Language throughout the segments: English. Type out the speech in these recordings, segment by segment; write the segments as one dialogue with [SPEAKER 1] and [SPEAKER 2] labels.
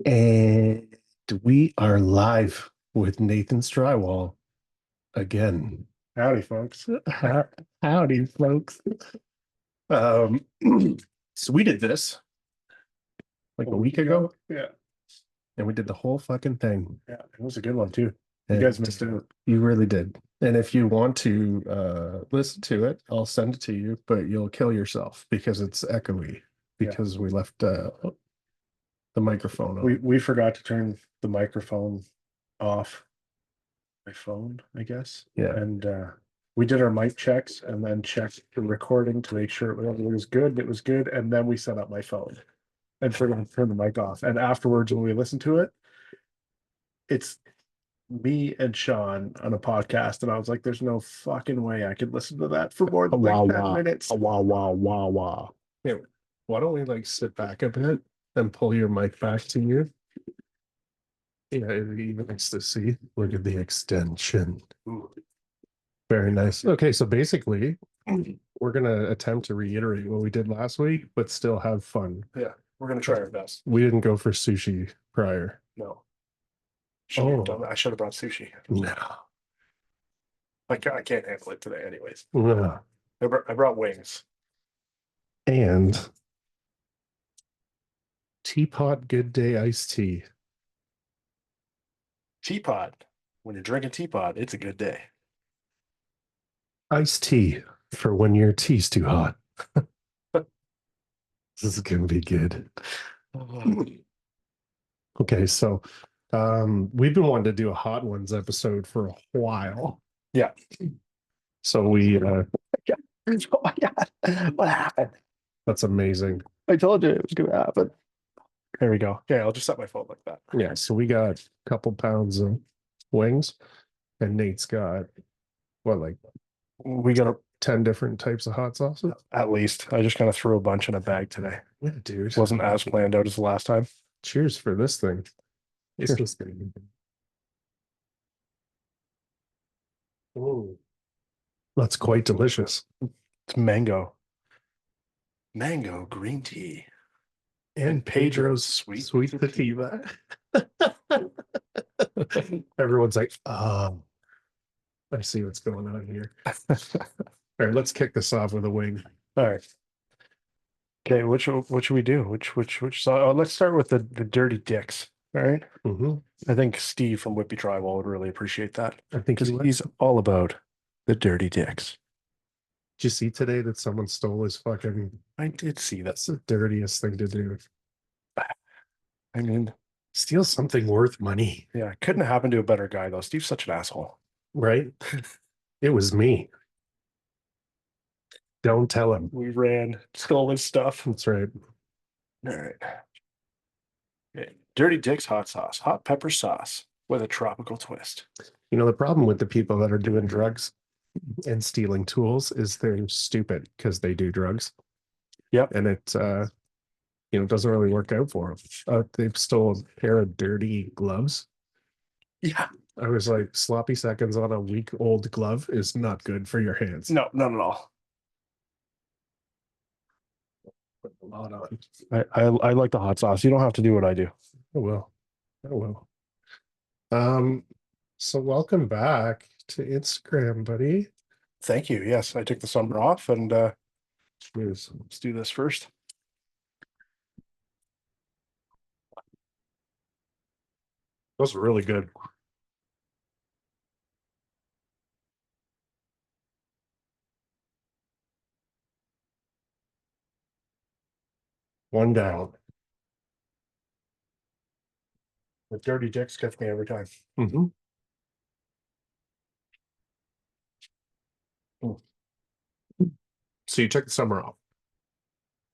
[SPEAKER 1] And we are live with Nathan's Drywall again.
[SPEAKER 2] Howdy, folks.
[SPEAKER 1] Howdy, folks. Um, so we did this like a week ago,
[SPEAKER 2] Yeah.
[SPEAKER 1] and we did the whole fucking thing.
[SPEAKER 2] Yeah. It was a good one, too. You
[SPEAKER 1] And
[SPEAKER 2] guys missed it.
[SPEAKER 1] you really did. And if you want to listen to it, I'll send it to you, but you'll kill yourself because it's echoey
[SPEAKER 2] Yeah.
[SPEAKER 1] because we left the microphone on.
[SPEAKER 2] We forgot to turn the microphone off my phone, I guess.
[SPEAKER 1] Yeah.
[SPEAKER 2] And we did our mic checks and then checked the recording to make sure it was good. It was good. And then we set up my phone and forgot to turn the mic off. And afterwards, when we listened to it, it's me and Sean on a podcast. And I was like, there's no fucking way I could listen to that for more than like 10 minutes.
[SPEAKER 1] Wow, wow, wow, wow. Yeah, why don't we like sit back a bit and pull your mic back to you? Yeah, it'd be nice to see. Look at the extension.
[SPEAKER 2] Ooh.
[SPEAKER 1] Very nice. Okay, so basically, we're gonna attempt to reiterate what we did last week, but still have fun.
[SPEAKER 2] Yeah. We're going to try our best.
[SPEAKER 1] We didn't go for sushi prior.
[SPEAKER 2] No. I should have brought sushi.
[SPEAKER 1] No.
[SPEAKER 2] I can't handle it today, anyways.
[SPEAKER 1] No.
[SPEAKER 2] I brought wings.
[SPEAKER 1] And teapot good day iced tea.
[SPEAKER 2] Teapot. When you're drinking teapot, it's a good day.
[SPEAKER 1] Iced tea for when your tea's too hot. This is gonna be good. Okay, so we've been wanting to do a hot ones episode for a while.
[SPEAKER 2] Yeah.
[SPEAKER 1] So we
[SPEAKER 2] Oh my God. What happened?
[SPEAKER 1] that's amazing.
[SPEAKER 2] I told you it was gonna happen. There we go. Yeah, I'll just set my phone like that.
[SPEAKER 1] Yeah, so we got a couple pounds of wings, and Nate's got what, like
[SPEAKER 2] We got a
[SPEAKER 1] 10 different types of hot sauces?
[SPEAKER 2] at least. I just kind of threw a bunch in a bag today.
[SPEAKER 1] Yeah, dude.
[SPEAKER 2] Wasn't as planned out as the last time.
[SPEAKER 1] Cheers for this thing.
[SPEAKER 2] Cheers.
[SPEAKER 1] This thing. Oh, that's quite delicious.
[SPEAKER 2] It's mango. Mango green tea.
[SPEAKER 1] And Pedro's sweet sativa. Everyone's like, oh, I see what's going on here. All right, let's kick this off with a wing.
[SPEAKER 2] All right. Okay, what should we do? Which song? Oh, let's start with the Dirty Dicks. All right.
[SPEAKER 1] Mm-hmm.
[SPEAKER 2] I think Steve from Whippy Drywall would really appreciate that.
[SPEAKER 1] I think
[SPEAKER 2] He's all about the Dirty Dicks.
[SPEAKER 1] Did you see today that someone stole his fucking?
[SPEAKER 2] I did see that.
[SPEAKER 1] That's the dirtiest thing to do.
[SPEAKER 2] I mean,
[SPEAKER 1] Steal something worth money,
[SPEAKER 2] yeah, couldn't have happened to a better guy though. Steve's such an asshole.
[SPEAKER 1] right? It was me. Don't tell him.
[SPEAKER 2] We ran, stole his stuff.
[SPEAKER 1] That's right.
[SPEAKER 2] All right. Okay. Dirty Dick's hot sauce, hot pepper sauce with a tropical twist.
[SPEAKER 1] You know, the problem with the people that are doing drugs and stealing tools is they're stupid because they do drugs.
[SPEAKER 2] Yep.
[SPEAKER 1] And it, doesn't really work out for them. They've stolen a pair of dirty gloves.
[SPEAKER 2] Yeah.
[SPEAKER 1] I was like, sloppy seconds on a week-old glove is not good for your hands.
[SPEAKER 2] No, not at all.
[SPEAKER 1] Put a lot on.
[SPEAKER 2] I like the hot sauce. You don't have to do what I do.
[SPEAKER 1] Oh well. Oh well. So welcome back to Instagram, buddy.
[SPEAKER 2] Thank you. Yes, I took the summer off and
[SPEAKER 1] Cheers.
[SPEAKER 2] let's do this first.
[SPEAKER 1] Those are really good. One down.
[SPEAKER 2] The Dirty Dicks gets me every time.
[SPEAKER 1] Mm-hmm. So you took the summer off.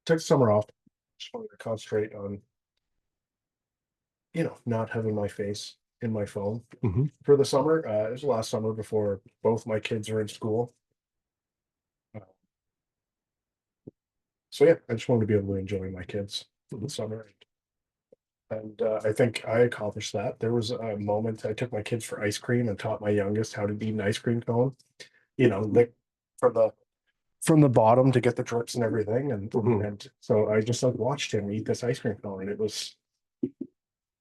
[SPEAKER 2] Took the summer off. Just wanted to concentrate on, not having my face in my phone for the summer. It was the last summer before both my kids are in school. So yeah, I just wanted to be able to enjoy my kids for the summer. And I think I accomplished that. There was a moment I took my kids for ice cream and taught my youngest how to eat an ice cream cone. Lick from the bottom to get the drips and everything. And so I just like watched him eat this ice cream cone. And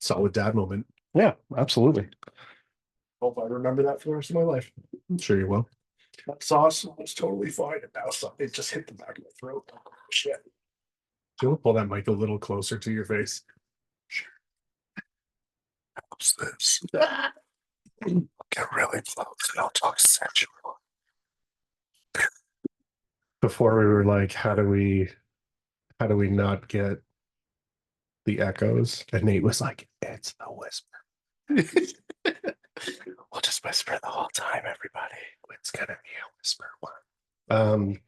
[SPEAKER 1] Solid dad moment.
[SPEAKER 2] Yeah, absolutely. Hope I remember that for the rest of my life.
[SPEAKER 1] I'm sure you will.
[SPEAKER 2] That sauce was totally fine, and now it just hit the back of my throat. Oh, shit.
[SPEAKER 1] Do you want to pull that mic a little closer to your face?
[SPEAKER 2] What's this? Get really close and I'll talk sensual.
[SPEAKER 1] Before we were like, how do we not get the echoes? And Nate was like, it's the whisper.
[SPEAKER 2] We'll just whisper the whole time, everybody.
[SPEAKER 1] It's gonna be a whisper one.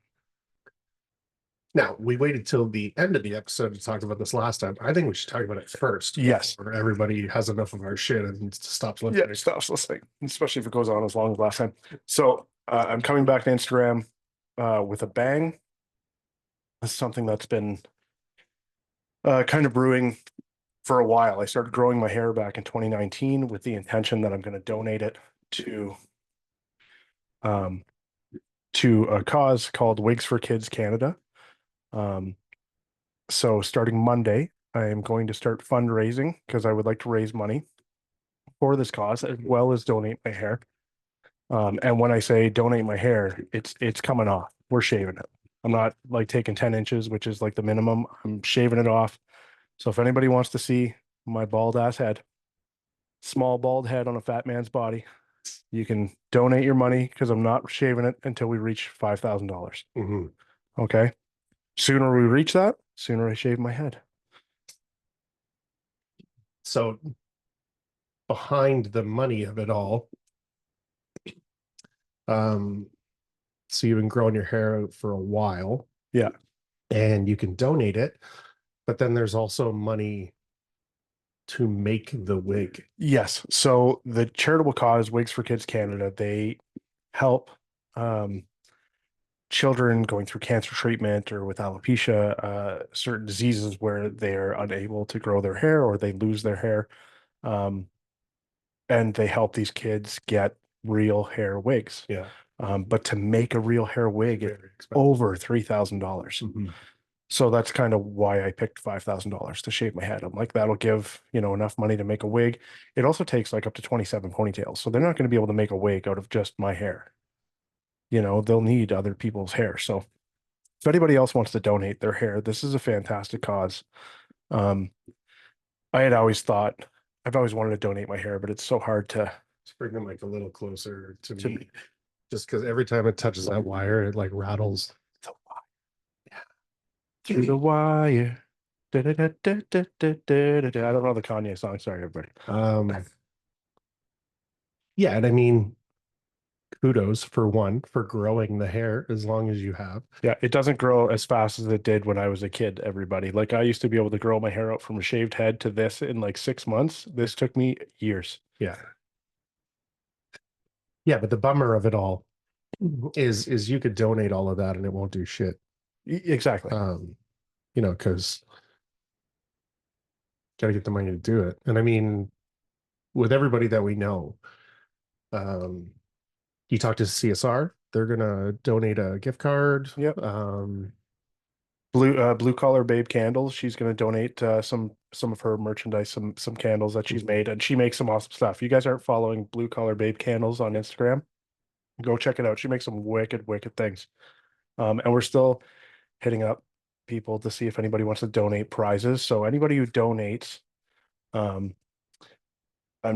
[SPEAKER 1] Now we waited till the end of the episode to talk about this last time. I think we should talk about it first.
[SPEAKER 2] Yes.
[SPEAKER 1] Before everybody has enough of our shit and stops listening.
[SPEAKER 2] Yeah, stops listening, especially if it goes on as long as last time. So I'm coming back to Instagram with a bang. This is something that's been kind of brewing for a while. I started growing my hair back in 2019 with the intention that I'm going to donate it to a cause called Wigs for Kids Canada. So starting Monday, I am going to start fundraising because I would like to raise money for this cause as well as donate my hair. And when I say donate my hair, it's coming off. We're shaving it. I'm not like taking 10 inches, which is like the minimum. I'm shaving it off. So if anybody wants to see my bald ass head, small bald head on a fat man's body, you can donate your money because I'm not shaving it until we reach $5,000.
[SPEAKER 1] Mm-hmm.
[SPEAKER 2] Okay. Sooner we reach that, sooner I shave my head.
[SPEAKER 1] So behind the money of it all, so you've been growing your hair out for a while.
[SPEAKER 2] Yeah.
[SPEAKER 1] And you can donate it, but then there's also money to make the wig.
[SPEAKER 2] Yes. So the charitable cause Wigs for Kids Canada, they help children going through cancer treatment or with alopecia, certain diseases where they're unable to grow their hair or they lose their hair. And they help these kids get real hair wigs.
[SPEAKER 1] Yeah.
[SPEAKER 2] But to make a real hair wig, it's over $3,000.
[SPEAKER 1] Mm-hmm.
[SPEAKER 2] So that's kind of why I picked $5,000 to shave my head. I'm like, that'll give, enough money to make a wig. It also takes like up to 27 ponytails. So they're not going to be able to make a wig out of just my hair. They'll need other people's hair. So if anybody else wants to donate their hair, this is a fantastic cause. I had always thought, I've always wanted to donate my hair, but it's so hard to
[SPEAKER 1] bring them like a little closer to
[SPEAKER 2] To
[SPEAKER 1] me.
[SPEAKER 2] me.
[SPEAKER 1] Just because every time it touches that wire, it like rattles.
[SPEAKER 2] through the wire. I don't know the Kanye song. Sorry, everybody.
[SPEAKER 1] Yeah, and I mean, kudos for growing the hair as long as you have.
[SPEAKER 2] Yeah, it doesn't grow as fast as it did when I was a kid, everybody. Like I used to be able to grow my hair out from a shaved head to this in like 6 months. This took me years.
[SPEAKER 1] Yeah. Yeah, but the bummer of it all is you could donate all of that and it won't do shit.
[SPEAKER 2] Exactly.
[SPEAKER 1] Because gotta get the money to do it. And I mean, with everybody that we know, you talk to CSR, they're gonna donate a gift card.
[SPEAKER 2] Yep. Blue Collar Babe Candles. She's going to donate some of her merchandise, some candles that she's made, and she makes some awesome stuff. You guys aren't following Blue Collar Babe Candles on Instagram? Go check it out. She makes some wicked, wicked things. And we're still hitting up people to see if anybody wants to donate prizes. So anybody who donates, I'm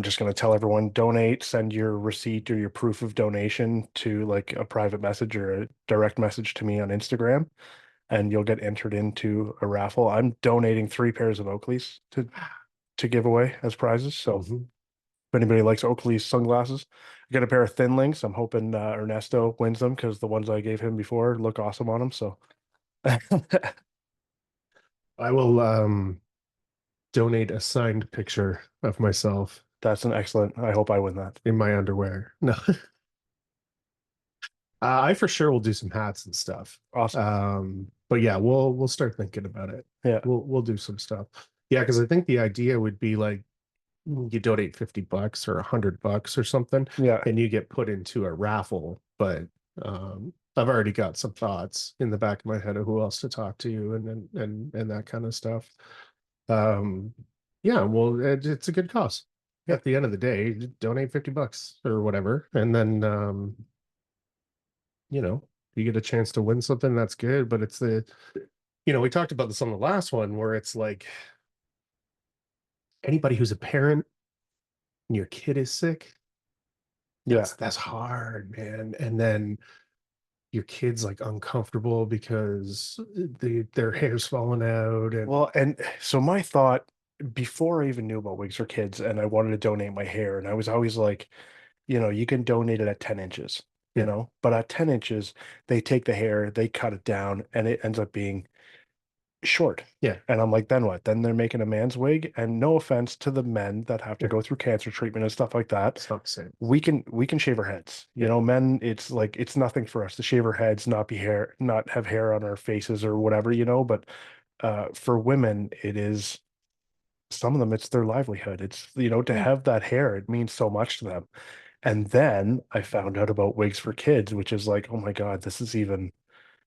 [SPEAKER 2] just going to tell everyone donate, send your receipt or your proof of donation to like a private message or a direct message to me on Instagram, and you'll get entered into a raffle. I'm donating 3 pairs of Oakleys to give away as prizes. So if anybody likes Oakley's sunglasses, I got a pair of Thinlings. I'm hoping Ernesto wins them because the ones I gave him before look awesome on him. So
[SPEAKER 1] I will donate a signed picture of myself.
[SPEAKER 2] That's an excellent. I hope I win that.
[SPEAKER 1] In my underwear. No. I for sure will do some hats and stuff.
[SPEAKER 2] Awesome.
[SPEAKER 1] But yeah, we'll start thinking about it.
[SPEAKER 2] Yeah.
[SPEAKER 1] We'll do some stuff. Yeah, because I think the idea would be like you donate $50 or $100 or something.
[SPEAKER 2] Yeah.
[SPEAKER 1] And you get put into a raffle. But I've already got some thoughts in the back of my head of who else to talk to and that kind of stuff. Yeah, well, it's a good cause.
[SPEAKER 2] Yeah.
[SPEAKER 1] At the end of the day, donate $50 or whatever, and then you know, you get a chance to win something, that's good. But it's we talked about this on the last one where it's like anybody who's a parent and your kid is sick,
[SPEAKER 2] Yeah.
[SPEAKER 1] that's hard, man. And then your kid's like uncomfortable because their hair's falling out and
[SPEAKER 2] Well, and so my thought before I even knew about wigs for kids and I wanted to donate my hair, and I was always like, you can donate it at 10 inches,
[SPEAKER 1] yeah,
[SPEAKER 2] but at 10 inches, they take the hair, they cut it down, and it ends up being short.
[SPEAKER 1] yeah,
[SPEAKER 2] And I'm like, then what? Then they're making a man's wig. And no offense to the men that have to
[SPEAKER 1] yeah,
[SPEAKER 2] go through cancer treatment and stuff like that.
[SPEAKER 1] it's not the same.
[SPEAKER 2] We can shave our heads.
[SPEAKER 1] Yeah,
[SPEAKER 2] Men, it's like it's nothing for us to shave our heads, not have hair on our faces or whatever, but for women, it is some of them, it's their livelihood. It's, to
[SPEAKER 1] yeah,
[SPEAKER 2] have that hair, it means so much to them. And then I found out about wigs for kids, which is like, oh my God, this is even,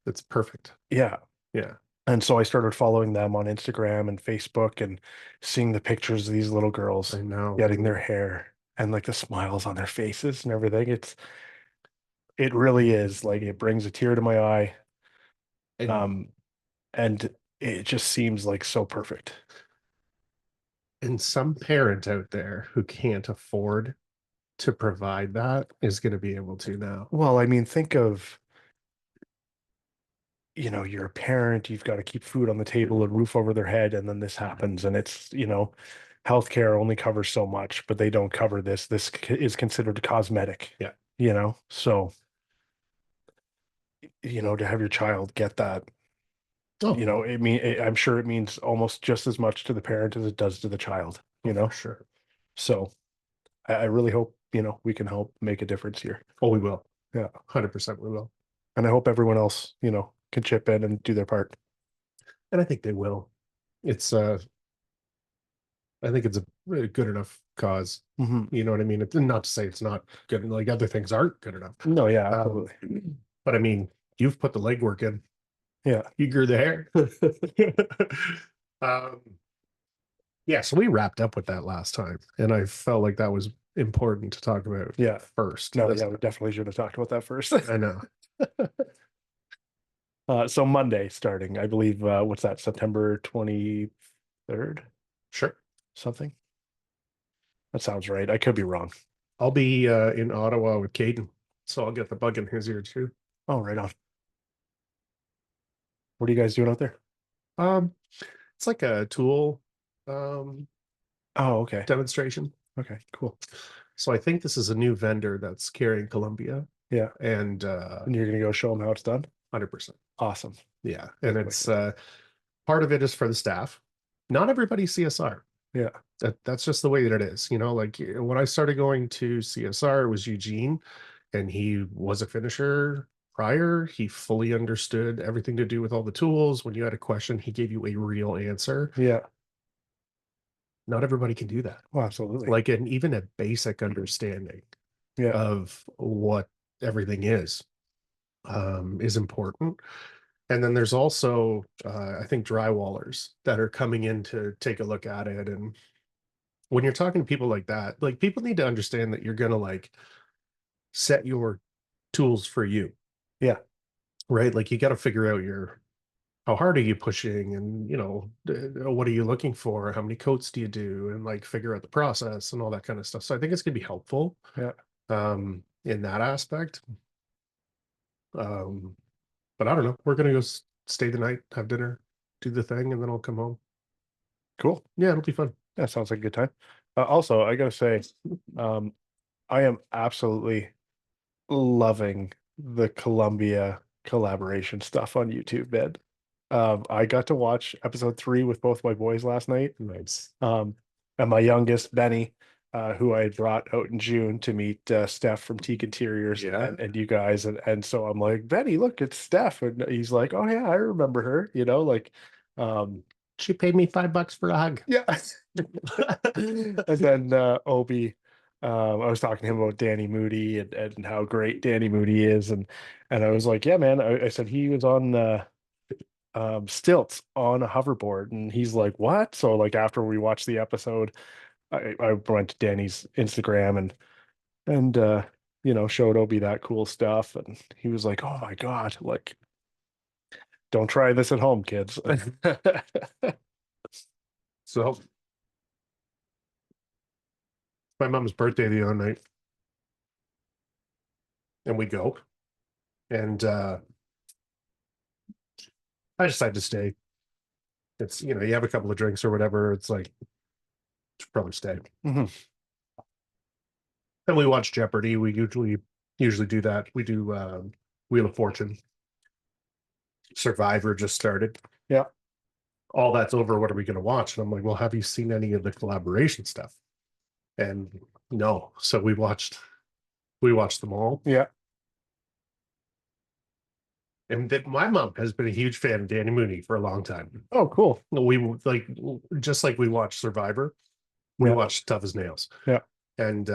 [SPEAKER 1] it's perfect.
[SPEAKER 2] yeah.
[SPEAKER 1] Yeah,
[SPEAKER 2] And so I started following them on Instagram and Facebook and seeing the pictures of these little girls
[SPEAKER 1] I know.
[SPEAKER 2] getting their hair and like the smiles on their faces and everything. It really is like it brings a tear to my eye.
[SPEAKER 1] And
[SPEAKER 2] Um, and it just seems like so perfect.
[SPEAKER 1] some parent out there who can't afford to provide that is going to be able to now.
[SPEAKER 2] Well, I mean, think of, you're a parent, you've got to keep food on the table and roof over their head, and then this happens, and it's, healthcare only covers so much, but they don't cover this. This is considered cosmetic,
[SPEAKER 1] Yeah.
[SPEAKER 2] So, to have your child get that,
[SPEAKER 1] Oh,
[SPEAKER 2] I'm sure it means almost just as much to the parent as it does to the child,
[SPEAKER 1] for sure.
[SPEAKER 2] So I really hope, we can help make a difference here.
[SPEAKER 1] Oh, we will.
[SPEAKER 2] Yeah.
[SPEAKER 1] 100% we will.
[SPEAKER 2] And I hope everyone else, can chip in and do their part.
[SPEAKER 1] And I think they will. It's I think it's a good enough cause.
[SPEAKER 2] Mhm.
[SPEAKER 1] You know what I mean? It's not to say it's not good, like other things aren't good enough.
[SPEAKER 2] No, yeah,
[SPEAKER 1] Um,
[SPEAKER 2] absolutely.
[SPEAKER 1] but I mean, you've put the legwork in.
[SPEAKER 2] Yeah.
[SPEAKER 1] You grew the hair. um, yeah, so we wrapped up with that last time, and I felt like that was important to talk about
[SPEAKER 2] Yeah.
[SPEAKER 1] first.
[SPEAKER 2] No, yeah, we definitely should have talked about that first.
[SPEAKER 1] I know.
[SPEAKER 2] So Monday starting, I believe, what's that, September 23rd,
[SPEAKER 1] Sure.
[SPEAKER 2] something? That sounds right. I could be wrong.
[SPEAKER 1] I'll be in Ottawa with Caden, so I'll get the bug in his ear too.
[SPEAKER 2] Oh, right on. What are you guys doing out there?
[SPEAKER 1] Um, it's like a tool um
[SPEAKER 2] Oh, okay.
[SPEAKER 1] demonstration.
[SPEAKER 2] Okay, cool.
[SPEAKER 1] So I think this is a new vendor that's carrying Columbia
[SPEAKER 2] Yeah.
[SPEAKER 1] and
[SPEAKER 2] And you're gonna go show them how it's done?
[SPEAKER 1] 100%.
[SPEAKER 2] Awesome.
[SPEAKER 1] Yeah. And it's
[SPEAKER 2] Wicked.
[SPEAKER 1] part of it is for the staff. Not everybody's CSR.
[SPEAKER 2] Yeah.
[SPEAKER 1] That's just the way that it is. Like when I started going to CSR, it was Eugene, and he was a finisher prior. He fully understood everything to do with all the tools. When you had a question, he gave you a real answer.
[SPEAKER 2] Yeah.
[SPEAKER 1] Not everybody can do that.
[SPEAKER 2] Oh, absolutely.
[SPEAKER 1] Like, and even a basic understanding
[SPEAKER 2] Yeah.
[SPEAKER 1] of what everything is important. And then there's also, I think, drywallers that are coming in to take a look at it. And when you're talking to people like that, like people need to understand that you're going to like set your tools for you,
[SPEAKER 2] Yeah.
[SPEAKER 1] right? Like you got to figure out how hard are you pushing and, what are you looking for? How many coats do you do? And like figure out the process and all that kind of stuff. So I think it's going to be helpful
[SPEAKER 2] Yeah.
[SPEAKER 1] in that aspect. Um, but I don't know. We're gonna go stay the night, have dinner, do the thing, and then I'll come home.
[SPEAKER 2] Cool.
[SPEAKER 1] Yeah, it'll be fun.
[SPEAKER 2] That sounds like a good time. Also, I gotta say, um, I am absolutely loving the Columbia collaboration stuff on YouTube, man. I got to watch episode 3 with both my boys last night.
[SPEAKER 1] Nice.
[SPEAKER 2] And my youngest, Benny, who I had brought out in June to meet Steph from Teak Interiors
[SPEAKER 1] Yeah.
[SPEAKER 2] and you guys. And so I'm like, Benny, look, it's Steph. And he's like, oh, yeah, I remember her, like,
[SPEAKER 1] She paid me $5 for a hug.
[SPEAKER 2] yeah. And then Obi, I was talking to him about Danny Moody and how great Danny Moody is. And I was like, yeah, man, I said he was on stilts on a hoverboard, and he's like, "What?" So like after we watched the episode, I went to Danny's Instagram and showed Obi that cool stuff, and he was like, "Oh my God, like don't try this at home, kids."
[SPEAKER 1] So my mom's birthday the other night, and we go, and I decided to stay. It's you have a couple of drinks or whatever. It's like should probably stay.
[SPEAKER 2] Mhm.
[SPEAKER 1] And we watch Jeopardy. We usually do that. We do Wheel of Fortune. Survivor just started.
[SPEAKER 2] Yeah.
[SPEAKER 1] All that's over. What are we going to watch? And I'm like, well, have you seen any of the collaboration stuff? And no. So we watched them all.
[SPEAKER 2] Yeah.
[SPEAKER 1] And that my mom has been a huge fan of Danny Mooney for a long time.
[SPEAKER 2] Oh, cool.
[SPEAKER 1] We like just like we watched Survivor, we
[SPEAKER 2] Yeah.
[SPEAKER 1] watched Tough as Nails.
[SPEAKER 2] Yeah.
[SPEAKER 1] And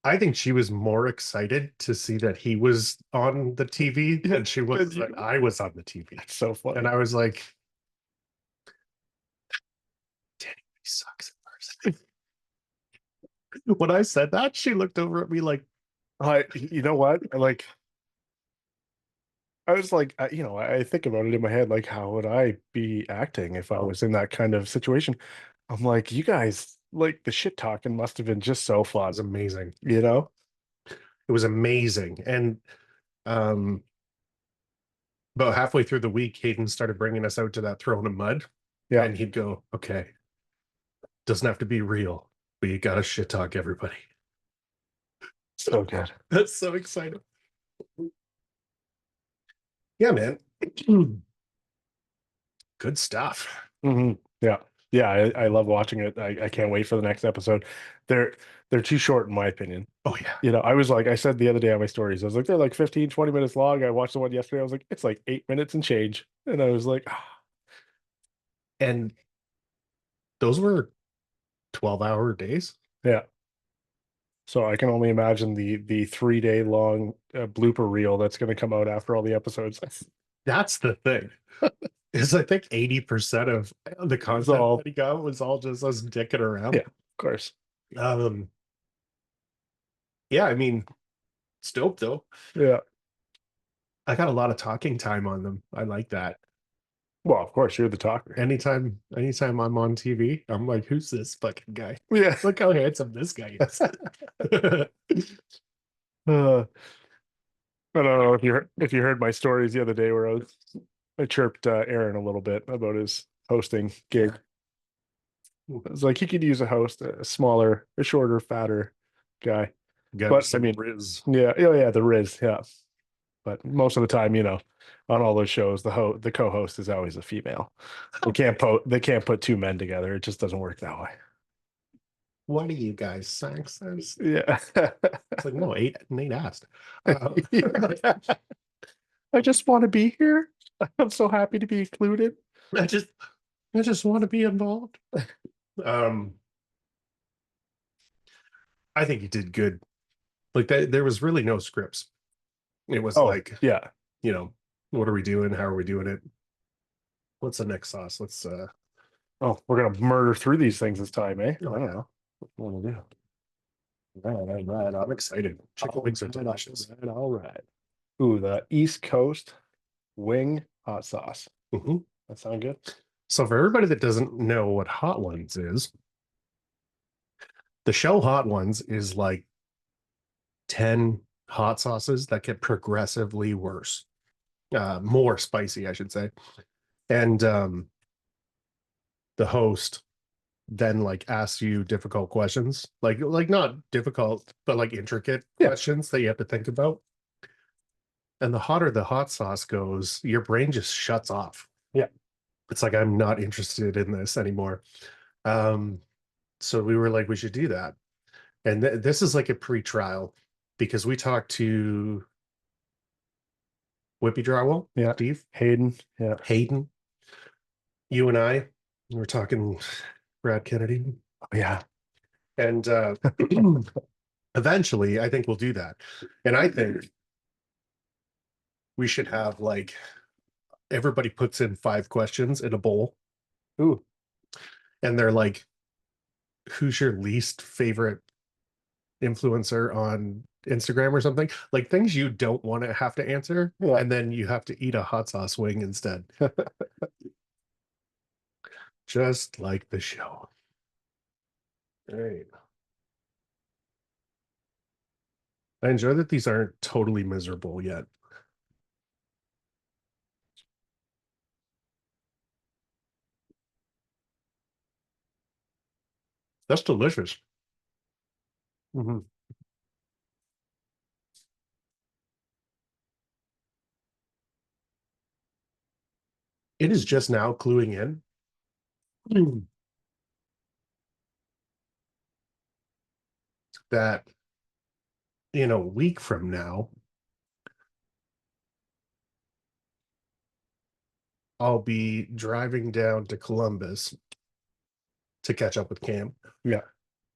[SPEAKER 1] I think she was more excited to see that he was on the TV than she was that I was on the TV.
[SPEAKER 2] That's so funny.
[SPEAKER 1] And I was like, Danny sucks at first. When I said that, she looked over at me like,
[SPEAKER 2] You know what? Like, I was like, I think about it in my head, like, how would I be acting if I was in that kind of situation? I'm like, you guys, like, the shit talking must have been just so
[SPEAKER 1] it
[SPEAKER 2] fun,
[SPEAKER 1] was amazing.
[SPEAKER 2] you know?
[SPEAKER 1] It was amazing. And um, about halfway through the week, Hayden started bringing us out to that throne of mud.
[SPEAKER 2] Yeah.
[SPEAKER 1] And he'd go, okay, doesn't have to be real, but you got to shit talk everybody.
[SPEAKER 2] So good.
[SPEAKER 1] That's so exciting. Yeah, man. Good stuff.
[SPEAKER 2] Yeah. Yeah, I love watching it. I can't wait for the next episode. They're too short in my opinion.
[SPEAKER 1] Oh, yeah.
[SPEAKER 2] I was like, I said the other day on my stories, I was like, they're like 15, 20 minutes long. I watched the one yesterday. I was like, it's like 8 minutes and change. And I was like,
[SPEAKER 1] And those were 12-hour days.
[SPEAKER 2] yeah. So I can only imagine the 3 day long blooper reel that's going to come out after all the episodes.
[SPEAKER 1] That's the thing. Is I think 80% of the content
[SPEAKER 2] all,
[SPEAKER 1] that he got was all just us dicking around.
[SPEAKER 2] yeah, of course.
[SPEAKER 1] Um, yeah, I mean, it's dope though.
[SPEAKER 2] Yeah.
[SPEAKER 1] I got a lot of talking time on them. I like that.
[SPEAKER 2] Well, of course, you're the talker.
[SPEAKER 1] Anytime I'm on TV, I'm like, who's this fucking guy?
[SPEAKER 2] Yeah.
[SPEAKER 1] Look how handsome this guy is.
[SPEAKER 2] Uh, I don't know if you heard my stories the other day where I chirped Aaron a little bit about his hosting gig. I was like, he could use a host, a smaller, a shorter, fatter guy.
[SPEAKER 1] Got
[SPEAKER 2] But I
[SPEAKER 1] some
[SPEAKER 2] mean,
[SPEAKER 1] Riz.
[SPEAKER 2] yeah, oh yeah, the Riz, yeah. But most of the time, on all those shows, the co-host is always a female. They can't put two men together. It just doesn't work that way.
[SPEAKER 1] What are you guys, Saxons?
[SPEAKER 2] Yeah.
[SPEAKER 1] It's like, no, Nate asked.
[SPEAKER 2] I just want to be here. I'm so happy to be included.
[SPEAKER 1] I just I just want to be involved. Um, I think he did good. Like that, there was really no scripts. It was
[SPEAKER 2] Oh,
[SPEAKER 1] like,
[SPEAKER 2] yeah.
[SPEAKER 1] what are we doing? How are we doing it? What's the next sauce? Let's
[SPEAKER 2] Oh, we're gonna murder through these things this time, eh? I
[SPEAKER 1] oh,
[SPEAKER 2] don't
[SPEAKER 1] yeah.
[SPEAKER 2] know. What do you want to do?
[SPEAKER 1] Right. I'm excited. Chicken wings are delicious.
[SPEAKER 2] All right. Ooh, the East Coast wing hot sauce.
[SPEAKER 1] Mhm.
[SPEAKER 2] That sound good?
[SPEAKER 1] So for everybody that doesn't know what Hot Ones is, the show Hot Ones is like 10 hot sauces that get progressively worse, more spicy, I should say. And the host then like asks you difficult questions, like not difficult, but like intricate
[SPEAKER 2] Yeah.
[SPEAKER 1] questions that you have to think about. And the hotter the hot sauce goes, your brain just shuts off.
[SPEAKER 2] Yeah.
[SPEAKER 1] It's like I'm not interested in this anymore. Um, so we were like, we should do that. And this is like a pre-trial because we talked to Whippy Drywall,
[SPEAKER 2] Yeah.
[SPEAKER 1] Steve,
[SPEAKER 2] Hayden. Yeah.
[SPEAKER 1] Hayden, you and I, we were talking Brad Kennedy.
[SPEAKER 2] Oh, yeah.
[SPEAKER 1] And eventually, I think we'll do that. And I think we should have like everybody puts in 5 questions in a bowl,
[SPEAKER 2] Ooh,
[SPEAKER 1] and they're like, who's your least favorite influencer on Instagram or something? Like things you don't want to have to answer,
[SPEAKER 2] yeah.
[SPEAKER 1] and then you have to eat a hot sauce wing instead. Just like the show. All right. I enjoy that these aren't totally miserable yet. That's delicious. Mhm. It is just now cluing in that in a week from now, I'll be driving down to Columbus to catch up with Cam.
[SPEAKER 2] Yeah,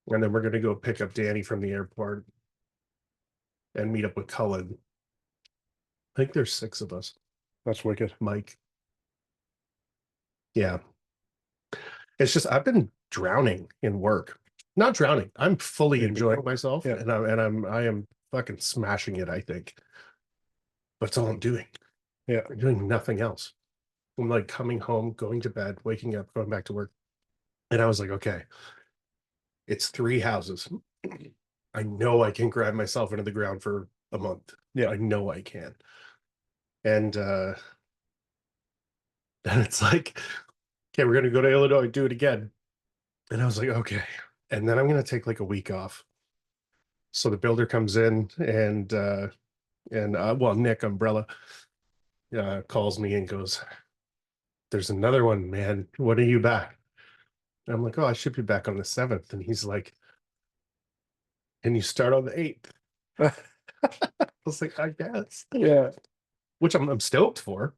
[SPEAKER 1] And then we're going to go pick up Danny from the airport and meet up with Cullen. I think there's 6 of us.
[SPEAKER 2] that's wicked.
[SPEAKER 1] Mike. Yeah. It's just I've been drowning in work. Not drowning. I'm fully enjoying myself,
[SPEAKER 2] Yeah,
[SPEAKER 1] and I am fucking smashing it, I think. But it's all I'm doing.
[SPEAKER 2] yeah,
[SPEAKER 1] I'm doing nothing else. I'm like coming home, going to bed, waking up, going back to work. And I was like, okay, it's 3 houses. I know I can grind myself into the ground for a month.
[SPEAKER 2] yeah.
[SPEAKER 1] I know I can. And and it's like, okay, we're gonna go to Illinois, do it again. And I was like, okay. And then I'm gonna take like a week off. So the builder comes in and well, Nick Umbrella calls me and goes, there's another one, man. When are you back? And I'm like, oh, I should be back on the 7th. And he's like, and you start on the 8th. I was like, I guess.
[SPEAKER 2] Yeah.
[SPEAKER 1] Which I'm stoked for.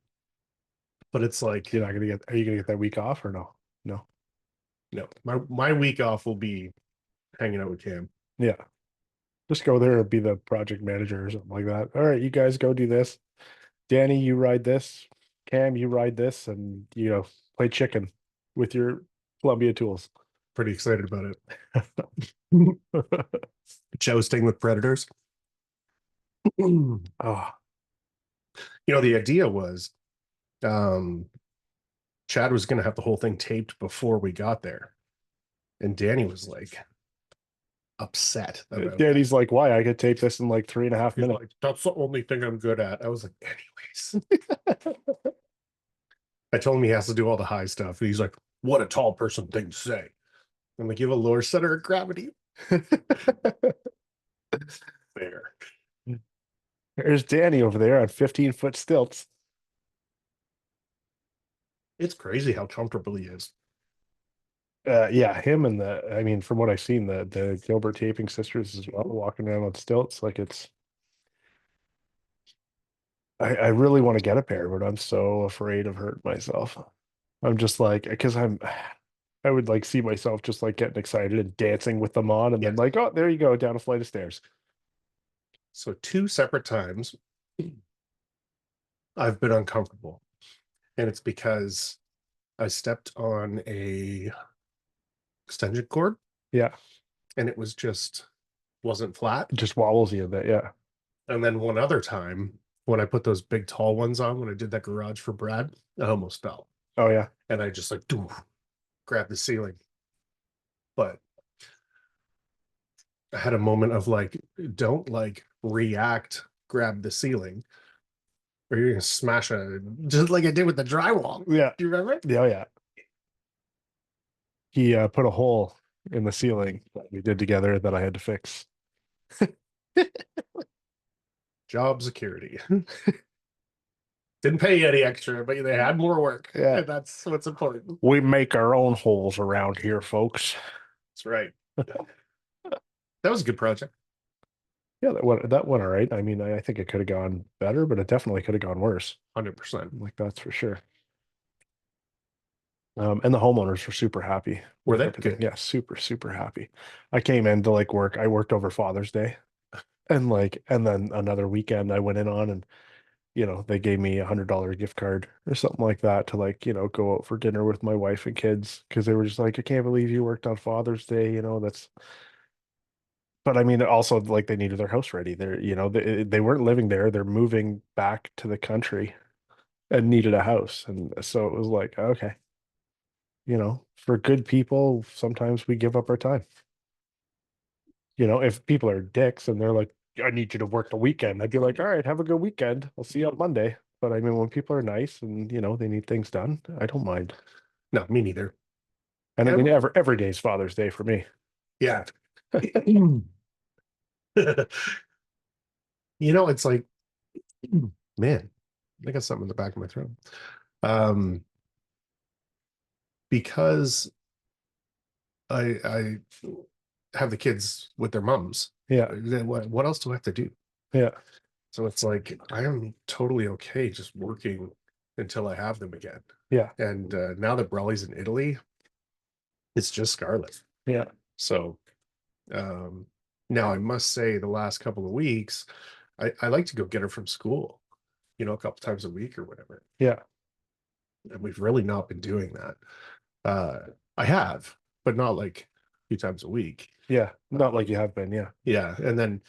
[SPEAKER 1] But it's like,
[SPEAKER 2] You're not gonna get, are you gonna get that week off or no? No.
[SPEAKER 1] no, my week off will be hanging out with Cam.
[SPEAKER 2] Yeah. Just go there and be the project manager or something like that. All right, you guys go do this. Danny, you ride this. Cam, you ride this, and play chicken with your Columbia tools.
[SPEAKER 1] Pretty excited about it. Jousting with predators.
[SPEAKER 2] Oh,
[SPEAKER 1] The idea was um Chad was gonna have the whole thing taped before we got there. And Danny was like upset about that.
[SPEAKER 2] Danny's like, why? I could tape this in like 3.5
[SPEAKER 1] He's
[SPEAKER 2] minutes.
[SPEAKER 1] like, that's the only thing I'm good at. I was like, anyways. I told him he has to do all the high stuff. And he's like, what a tall person thing to say. I'm like, you have a lower center of gravity. Fair.
[SPEAKER 2] There's Danny over there on 15-foot stilts.
[SPEAKER 1] It's crazy how comfortable he is.
[SPEAKER 2] Yeah, him and I mean, from what I've seen, the Gilbert taping sisters as well, walking around on stilts, like I really want to get a pair, but I'm so afraid of hurting myself. I'm just like, because I would like see myself just like getting excited and dancing with them on, and
[SPEAKER 1] Yeah.
[SPEAKER 2] then like, oh, there you go, down a flight of stairs.
[SPEAKER 1] So 2 separate times I've been uncomfortable. And it's because I stepped on a extension cord
[SPEAKER 2] Yeah,
[SPEAKER 1] and it was just wasn't flat.
[SPEAKER 2] it just wobbles you a bit. Yeah.
[SPEAKER 1] And then one other time when I put those big tall ones on, when I did that garage for Brad, I almost fell.
[SPEAKER 2] Oh yeah.
[SPEAKER 1] And I just like grabbed the ceiling. But I had a moment of like, don't like react, grab the ceiling, or you're gonna smash just like I did with the drywall.
[SPEAKER 2] Yeah.
[SPEAKER 1] Do you remember?
[SPEAKER 2] Yeah. Oh, yeah. He put a hole in the ceiling that we did together that I had to fix.
[SPEAKER 1] Job security. Didn't pay any extra, but they had more work.
[SPEAKER 2] Yeah.
[SPEAKER 1] And that's what's important.
[SPEAKER 2] We make our own holes around here, folks.
[SPEAKER 1] That's right. That was a good project.
[SPEAKER 2] Yeah, that went all right. I mean, I think it could have gone better, but it definitely could have gone worse.
[SPEAKER 1] 100%.
[SPEAKER 2] Like that's for sure. And the homeowners were super happy
[SPEAKER 1] Were
[SPEAKER 2] with
[SPEAKER 1] they?
[SPEAKER 2] everything.
[SPEAKER 1] Good.
[SPEAKER 2] Yeah, super, super happy. I came in to like work. I worked over Father's Day, and then another weekend I went in on, and you know, they gave me $100 gift card or something like that to like, you know, go out for dinner with my wife and kids because they were just like, I can't believe you worked on Father's Day, you know, that's, but I mean, also like they needed their house ready. They're, you know, they weren't living there. They're moving back to the country and needed a house. And so it was like, okay, you know, for good people, sometimes we give up our time. You know, if people are dicks and they're like, I need you to work the weekend, I'd be like, all right, have a good weekend. I'll see you on Monday. But I mean, when people are nice and, you know, they need things done, I don't mind.
[SPEAKER 1] No, me neither.
[SPEAKER 2] And I mean,
[SPEAKER 1] And
[SPEAKER 2] every day is Father's Day for me.
[SPEAKER 1] yeah. It's like, man, I got something in the back of my throat. Um, because I have the kids with their mums.
[SPEAKER 2] Yeah.
[SPEAKER 1] Then what else do I have to do?
[SPEAKER 2] Yeah.
[SPEAKER 1] So it's like I am totally okay just working until I have them again.
[SPEAKER 2] Yeah.
[SPEAKER 1] And now that Brawley's in Italy, it's just Scarlet.
[SPEAKER 2] Yeah.
[SPEAKER 1] So um, now I must say the last couple of weeks, I like to go get her from school, a couple times a week or whatever.
[SPEAKER 2] Yeah.
[SPEAKER 1] And we've really not been doing that. I have, but not like a few times a week.
[SPEAKER 2] Yeah. Not like
[SPEAKER 1] Um,
[SPEAKER 2] you have been. Yeah.
[SPEAKER 1] yeah. And then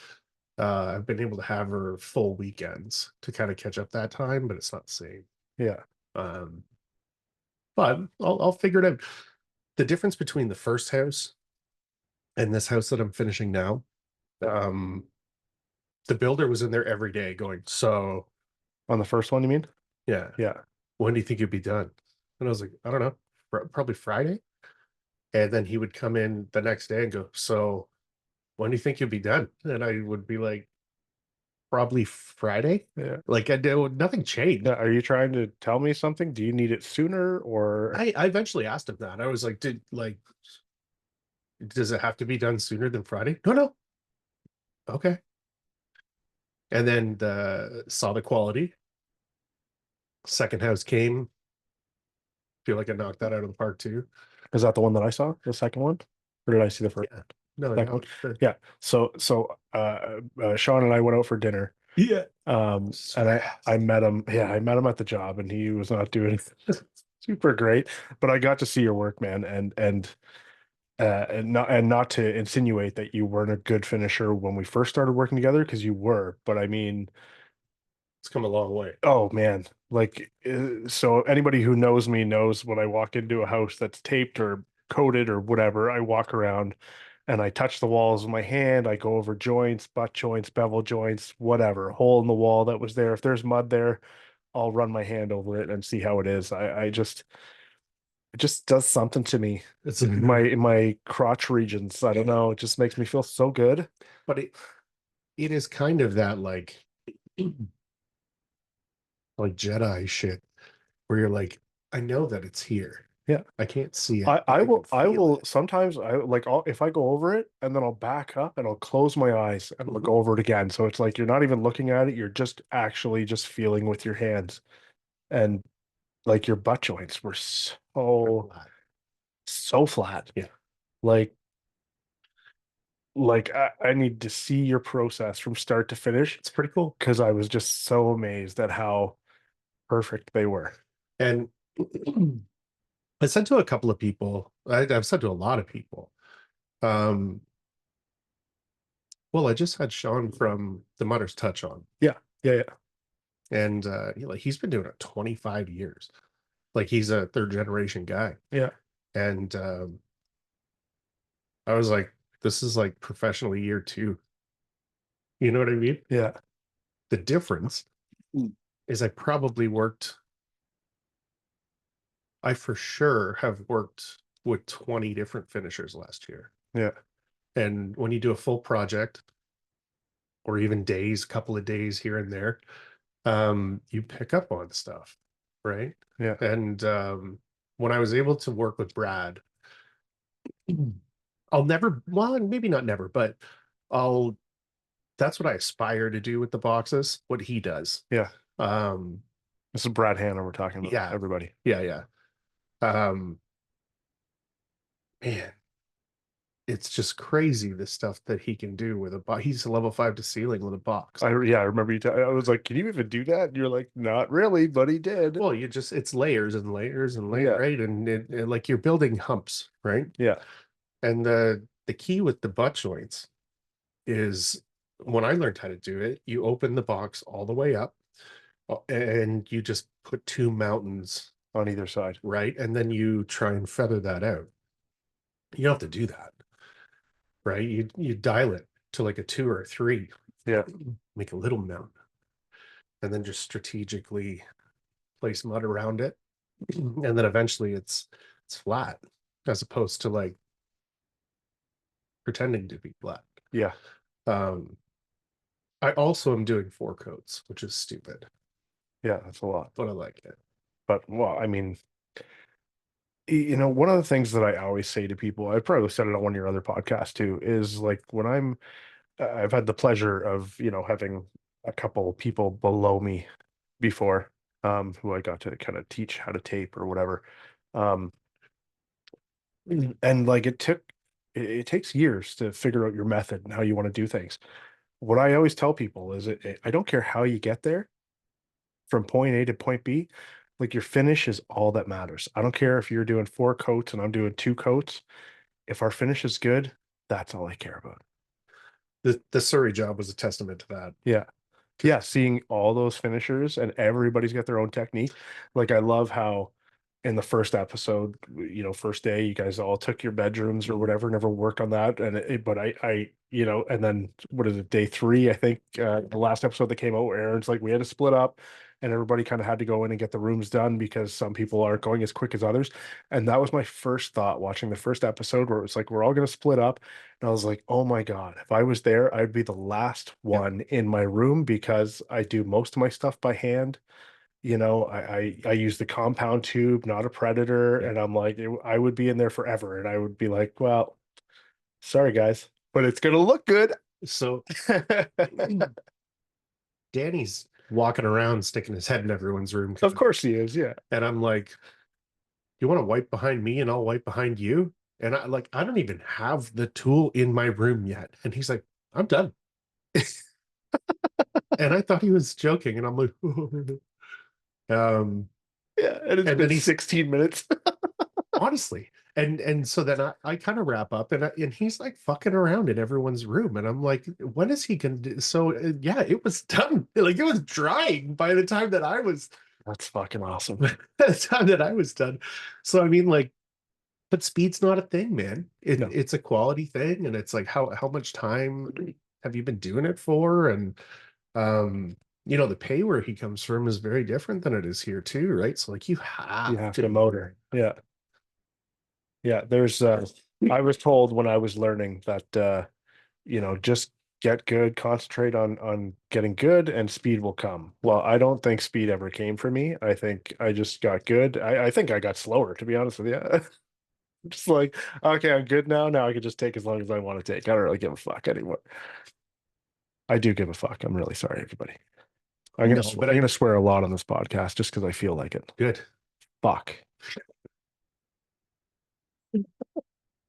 [SPEAKER 1] I've been able to have her full weekends to kind of catch up that time, but it's not the same.
[SPEAKER 2] Yeah.
[SPEAKER 1] Um, but I'll figure it out. The difference between the first house and this house that I'm finishing now, um, the builder was in there every day going, so
[SPEAKER 2] On the first one, you mean?
[SPEAKER 1] yeah,
[SPEAKER 2] Yeah.
[SPEAKER 1] when do you think you'd be done? And I was like, I don't know, probably Friday. And then he would come in the next day and go, so when do you think you'll be done? And I would be like, probably Friday.
[SPEAKER 2] Yeah.
[SPEAKER 1] Like I did, nothing
[SPEAKER 2] Yeah.
[SPEAKER 1] changed.
[SPEAKER 2] Are you trying to tell me something? Do you need it sooner or
[SPEAKER 1] I eventually asked him that. I was like, does it have to be done sooner than Friday? No, no. Okay. And then saw the quality. Second house came. Feel like I knocked that out of the park too.
[SPEAKER 2] is that the one that I saw? The second one? Or did I see the first?
[SPEAKER 1] Yeah. No,
[SPEAKER 2] Second one?
[SPEAKER 1] no.
[SPEAKER 2] Yeah. So Sean and I went out for dinner.
[SPEAKER 1] Yeah.
[SPEAKER 2] And I met him. Yeah, I met him at the job, and he was not doing super great. But I got to see your work, man, and not to insinuate that you weren't a good finisher when we first started working together, because you were. But I mean,
[SPEAKER 1] It's come a long way.
[SPEAKER 2] oh man, like so anybody who knows me knows when I walk into a house that's taped or coated or whatever, I walk around and I touch the walls with my hand. I go over joints, butt joints, bevel joints, whatever, hole in the wall that was there. If there's mud there, I'll run my hand over it and see how it is. I just it just does something to me
[SPEAKER 1] It's
[SPEAKER 2] in my crotch regions. I don't know. It just makes me feel so good.
[SPEAKER 1] but it is kind of that like Jedi shit where you're like, I know that it's here.
[SPEAKER 2] Yeah.
[SPEAKER 1] I can't see it,
[SPEAKER 2] I
[SPEAKER 1] but
[SPEAKER 2] I
[SPEAKER 1] I can
[SPEAKER 2] I
[SPEAKER 1] feel
[SPEAKER 2] will
[SPEAKER 1] it.
[SPEAKER 2] sometimes I like if I go over it and then I'll back up and I'll close my eyes and look
[SPEAKER 1] Mhm.
[SPEAKER 2] over it again. So it's like you're not even looking at it, you're just actually just feeling with your hands. And like your butt joints were so flat.
[SPEAKER 1] Yeah,
[SPEAKER 2] Like I need to see your process from start to finish
[SPEAKER 1] it's pretty cool.
[SPEAKER 2] because I was just so amazed at how perfect they were.
[SPEAKER 1] And I said to a couple of people, I've said to a lot of people, um, well, I just had Sean from the Mother's Touch on,
[SPEAKER 2] Yeah. Yeah. Yeah.
[SPEAKER 1] and he's been doing it 25 years. Like he's a third generation guy.
[SPEAKER 2] Yeah.
[SPEAKER 1] And I was like, this is like professionally year two. You know what I mean?
[SPEAKER 2] Yeah.
[SPEAKER 1] The difference is I for sure have worked with 20 different finishers last year.
[SPEAKER 2] Yeah.
[SPEAKER 1] And when you do a full project or even days, a couple of days here and there, you pick up on stuff, right?
[SPEAKER 2] Yeah.
[SPEAKER 1] And when I was able to work with Brad, I'll never, well, maybe not never, but I'll, that's what I aspire to do with the boxes, what he does.
[SPEAKER 2] Yeah.
[SPEAKER 1] Um,
[SPEAKER 2] This is Brad Hanna we're talking about,
[SPEAKER 1] yeah,
[SPEAKER 2] everybody.
[SPEAKER 1] yeah, yeah. Um, man, it's just crazy the stuff that he can do with a box. He's a level 5 to ceiling with a box.
[SPEAKER 2] Yeah, I remember I was like, can you even do that? And you're like, not really, but he did.
[SPEAKER 1] Well, it's layers and layers and layers,
[SPEAKER 2] Yeah,
[SPEAKER 1] right? And like you're building humps, right?
[SPEAKER 2] yeah,
[SPEAKER 1] And the key with the butt joints is when I learned how to do it, you open the box all the way up and you just put two mountains,
[SPEAKER 2] on either side.
[SPEAKER 1] right? And then you try and feather that out. You don't have to do that, right? You dial it to like a 2 or a 3,
[SPEAKER 2] Yeah,
[SPEAKER 1] make a little mountain, and then just strategically place mud around it. And then eventually it's flat as opposed to like pretending to be flat.
[SPEAKER 2] yeah,
[SPEAKER 1] Um, I also am doing 4 coats, which is stupid,
[SPEAKER 2] yeah. That's a lot.
[SPEAKER 1] but I like it.
[SPEAKER 2] But well, I mean, you know, one of the things that I always say to people, I probably said it on one of your other podcasts too, is like when I've had the pleasure of, you know, having a couple people below me before, who I got to kind of teach how to tape or whatever. Um, and like it takes years to figure out your method and how you want to do things. What I always tell people is I don't care how you get there from point A to point B, like your finish is all that matters. I don't care if you're doing 4 coats and I'm doing 2 coats. If our finish is good, that's all I care about.
[SPEAKER 1] The Surrey job was a testament to that.
[SPEAKER 2] Yeah. Yeah, seeing all those finishers and everybody's got their own technique. Like I love how in the first episode, you know, first day, you guys all took your bedrooms or whatever, never worked on that. And but you know, and then what is it, day 3, I think, the last episode that came out where Aaron's like, we had to split up and everybody kind of had to go in and get the rooms done because some people aren't going as quick as others. And that was my first thought watching the first episode where it was like, we're all going to split up. And I was like, oh my God, if I was there, I'd be the last
[SPEAKER 1] Yeah.
[SPEAKER 2] one in my room because I do most of my stuff by hand. You know, I use the compound tube, not a predator.
[SPEAKER 1] Yeah.
[SPEAKER 2] And I'm like, I would be in there forever. And I would be like, well, sorry guys, but it's gonna look good.
[SPEAKER 1] So Danny's walking around sticking his head in everyone's room.
[SPEAKER 2] Of course he is, yeah.
[SPEAKER 1] And I'm like, you want to wipe behind me and I'll wipe behind you? And I don't even have the tool in my room yet. And he's like, I'm done. And I thought he was joking. And I'm like,
[SPEAKER 2] Yeah, and it's
[SPEAKER 1] and then
[SPEAKER 2] been
[SPEAKER 1] he's
[SPEAKER 2] 16 minutes.
[SPEAKER 1] honestly, and so then I kind of wrap up and he's like fucking around in everyone's room. And I'm like, when is he gonna do? So yeah, it was done. Like it was drying by the time that I was,
[SPEAKER 2] That's fucking awesome.
[SPEAKER 1] by the time that I was done. So I mean, like, but speed's not a thing, man.
[SPEAKER 2] No.
[SPEAKER 1] It's a quality thing, and it's like how much time have you been doing it for? And um, the pay where he comes from is very different than it is here too, right? So like you
[SPEAKER 2] You
[SPEAKER 1] have
[SPEAKER 2] have
[SPEAKER 1] to
[SPEAKER 2] to
[SPEAKER 1] be
[SPEAKER 2] motor. Yeah. Yeah. There's I was told when I was learning that you know, just get good, concentrate on getting good, and speed will come. Well, I don't think speed ever came for me. I think I just got good. I think I got slower, to be honest with you. Just like, okay, I'm good now. Now I can just take as long as I want to take. I don't really give a fuck anymore. I do give a fuck. I'm really sorry, everybody.
[SPEAKER 1] no, but
[SPEAKER 2] I'm
[SPEAKER 1] I
[SPEAKER 2] gonna swear a lot on this podcast just because I feel like it.
[SPEAKER 1] good.
[SPEAKER 2] Fuck.